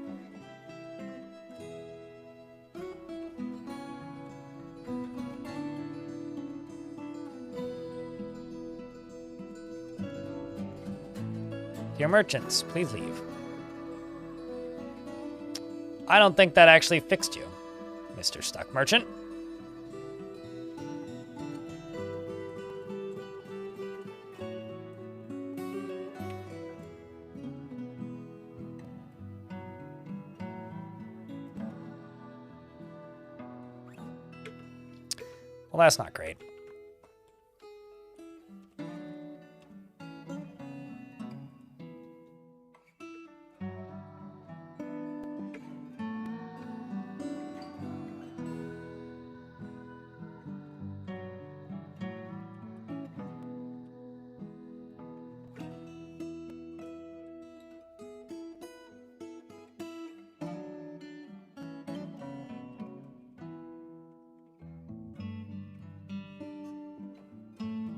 Speaker 1: Dear merchants, please leave. I don't think that actually fixed you, Mr. Stuck Merchant. Well, that's not great.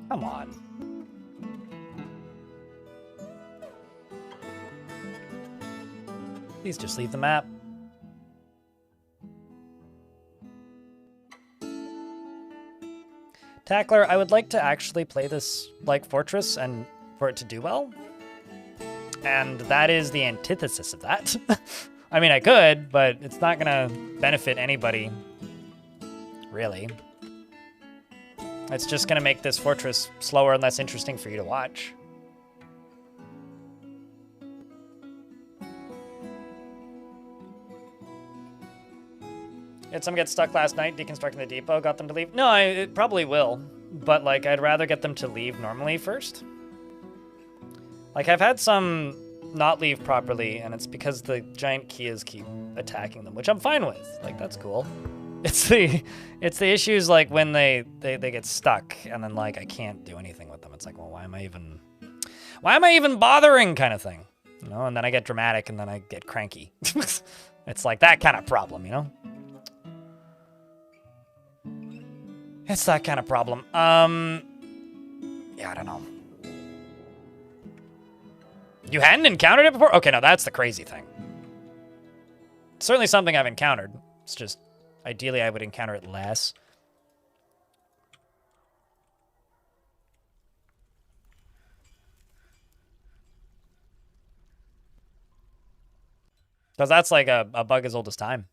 Speaker 1: Come on. Please just leave the map. Tackler, I would like to actually play this like Fortress and for it to do well. And that is the antithesis of that. I mean, I could, but it's not gonna benefit anybody, really. It's just gonna make this Fortress slower and less interesting for you to watch. Did some get stuck last night deconstructing the depot, got them to leave? No, it probably will. But, like, I'd rather get them to leave normally first. Like, I've had some not leave properly, and it's because the giant Kias keep attacking them, which I'm fine with. Like, that's cool. It's the issues, like, when they get stuck, and then, like, I can't do anything with them. It's like, well, why am I even bothering kind of thing? You know, and then I get dramatic, and then I get cranky. It's like that kind of problem, you know? It's that kind of problem. Yeah, I don't know. You hadn't encountered it before? Okay, no, that's the crazy thing. It's certainly something I've encountered. It's just, ideally, I would encounter it less. Because that's like a bug as old as time.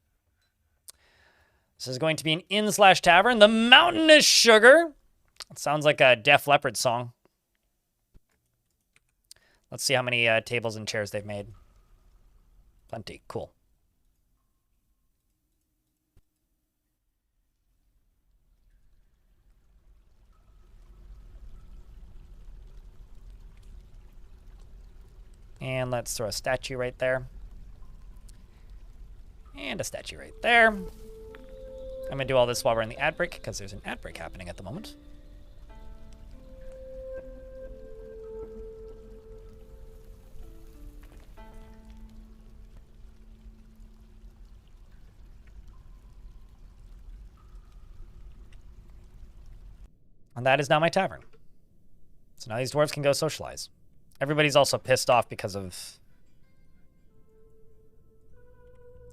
Speaker 1: This is going to be an inn/tavern. The Mountainous Sugar. It sounds like a Def Leppard song. Let's see how many tables and chairs they've made. Plenty. Cool. And let's throw a statue right there. And a statue right there. I'm going to do all this while we're in the ad break, because there's an ad break happening at the moment. And that is now my tavern. So now these dwarves can go socialize. Everybody's also pissed off because of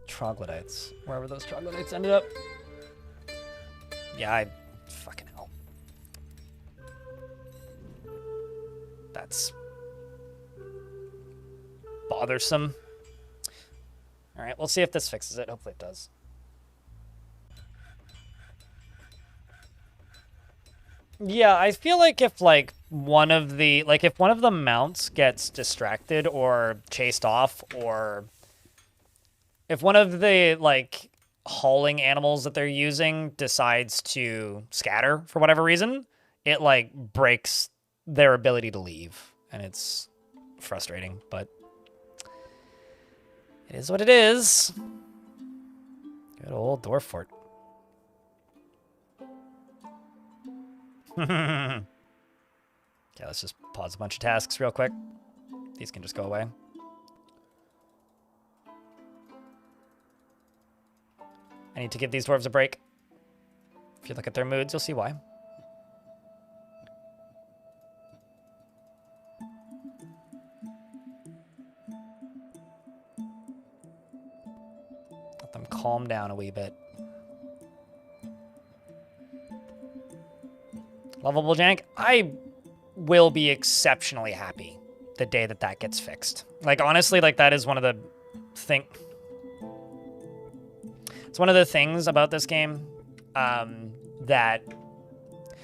Speaker 1: troglodytes. Wherever those troglodytes ended up. Yeah, fucking hell. That's bothersome. All right, we'll see if this fixes it. Hopefully it does. Yeah, I feel like if one of the mounts gets distracted or chased off, or if one of the hauling animals that they're using decides to scatter for whatever reason, it breaks their ability to leave, and it's frustrating, but it is what it is. Good old dwarf fort. Okay, let's just pause a bunch of tasks real quick. These can just go away. I need to give these dwarves a break. If you look at their moods, you'll see why. Let them calm down a wee bit. Lovable jank, I will be exceptionally happy the day that that gets fixed. Honestly, that is one of the It's one of the things about this game that,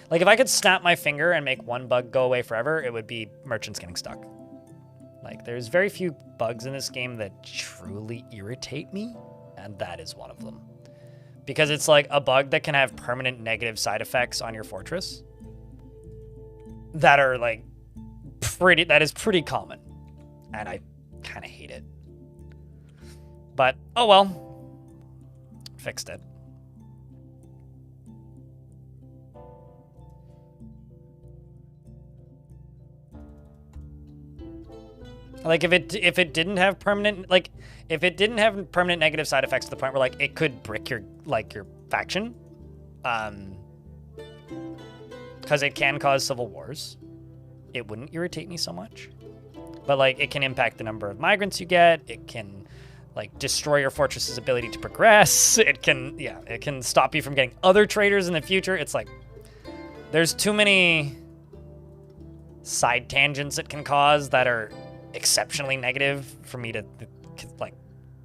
Speaker 1: if I could snap my finger and make one bug go away forever, it would be merchants getting stuck. There's very few bugs in this game that truly irritate me, and that is one of them. Because it's a bug that can have permanent negative side effects on your fortress that are that is pretty common, and I kind of hate it. But oh well. Fixed it. If it didn't have permanent negative side effects to the point where it could brick your your faction, because it can cause civil wars, it wouldn't irritate me so much. But it can impact the number of migrants you get. It can destroy your fortress's ability to progress. It can stop you from getting other traders in the future. It's There's too many side tangents it can cause that are exceptionally negative for me to, like,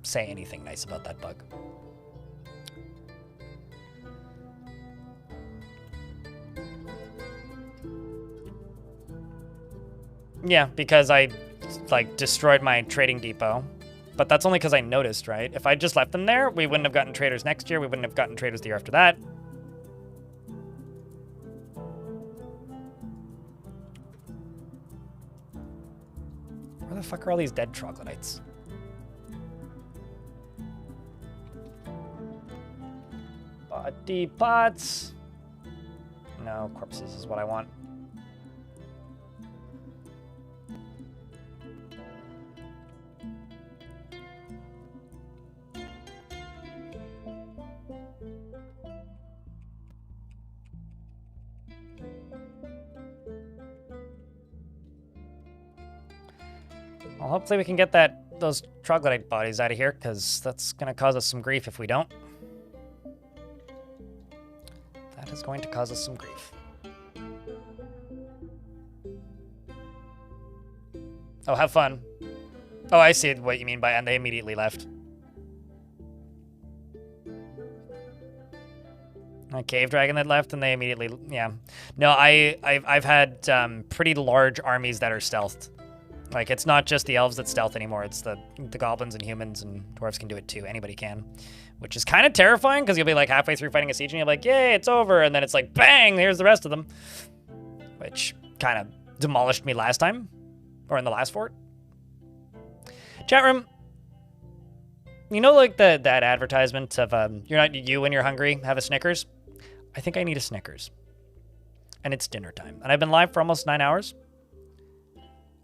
Speaker 1: say anything nice about that bug. Yeah, because I, like, destroyed my trading depot. But that's only because I noticed, right? If I just left them there, we wouldn't have gotten traders next year. We wouldn't have gotten traders the year after that. Where the fuck are all these dead troglodytes? Body pots. No, corpses is what I want. Well, hopefully we can get those troglodyte bodies out of here, because that's going to cause us some grief if we don't. That is going to cause us some grief. Oh, have fun. Oh, I see what you mean by and they immediately left. A cave dragon that left and they immediately, yeah. No, I've had pretty large armies that are stealthed. Like, it's not just the elves that stealth anymore. It's the goblins and humans, and dwarves can do it too. Anybody can. Which is kind of terrifying, because you'll be like halfway through fighting a siege and you're like, yay, it's over. And then it's like, bang, here's the rest of them. Which kind of demolished me last time. Or in the last fort. Chat room. You know, like that advertisement of you're not you when you're hungry, have a Snickers? I think I need a Snickers. And it's dinner time. And I've been live for almost 9 hours.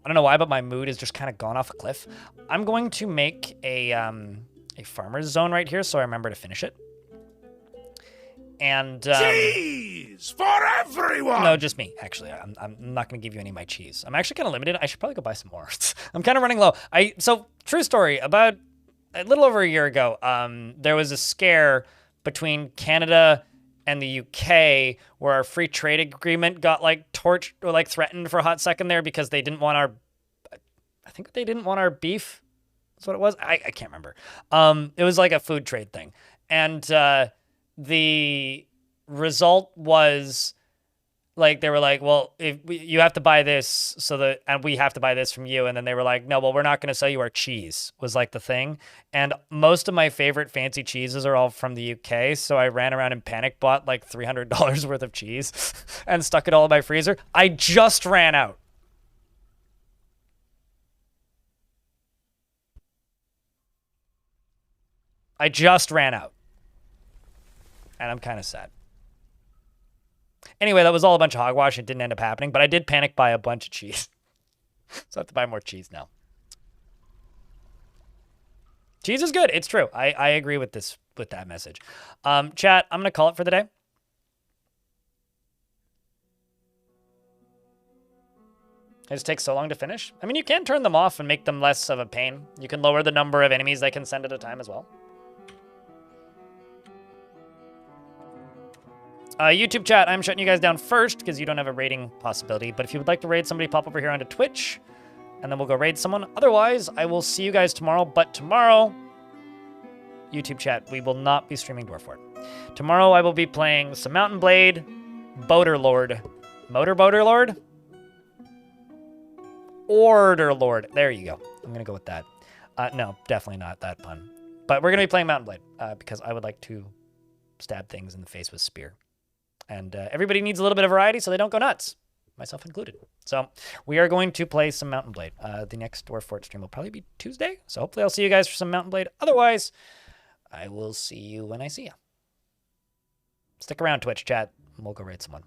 Speaker 1: I don't know why, but my mood has just kind of gone off a cliff. I'm going to make a farmer's zone right here so I remember to finish it. And
Speaker 4: cheese for everyone.
Speaker 1: No, just me. Actually, I'm not going to give you any of my cheese. I'm actually kind of limited. I should probably go buy some more. I'm kind of running low. So true story. About a little over a year ago, there was a scare between Canada and the UK where our free trade agreement got like torched or like threatened for a hot second there because they didn't want I think they didn't want our beef. That's what it was. I can't remember. It was like a food trade thing. And the result was like, they were like, well, if you have to buy this and we have to buy this from you. And then they were like, no, well, we're not going to sell you our cheese, was like the thing. And most of my favorite fancy cheeses are all from the UK. So I ran around and panic bought like $300 worth of cheese and stuck it all in my freezer. I just ran out. I just ran out. And I'm kind of sad. Anyway, that was all a bunch of hogwash. It didn't end up happening, but I did panic buy a bunch of cheese. So I have to buy more cheese now. Cheese is good. It's true. I agree with that message. Chat, I'm going to call it for the day. It just takes so long to finish. I mean, you can turn them off and make them less of a pain. You can lower the number of enemies they can send at a time as well. YouTube chat, I'm shutting you guys down first because you don't have a raiding possibility. But if you would like to raid somebody, pop over here onto Twitch, and then we'll go raid someone. Otherwise, I will see you guys tomorrow. But tomorrow, YouTube chat, we will not be streaming Dwarf Fort. Tomorrow, I will be playing some Mountain Blade, Boater Lord, Boater Lord, Order Lord. There you go. I'm gonna go with that. No, definitely not that pun. But we're gonna be playing Mountain Blade because I would like to stab things in the face with spear. And everybody needs a little bit of variety so they don't go nuts, myself included. So we are going to play some Mountain Blade. The next Dwarf Fort stream will probably be Tuesday. So hopefully I'll see you guys for some Mountain Blade. Otherwise, I will see you when I see you. Stick around, Twitch chat, and we'll go raid someone.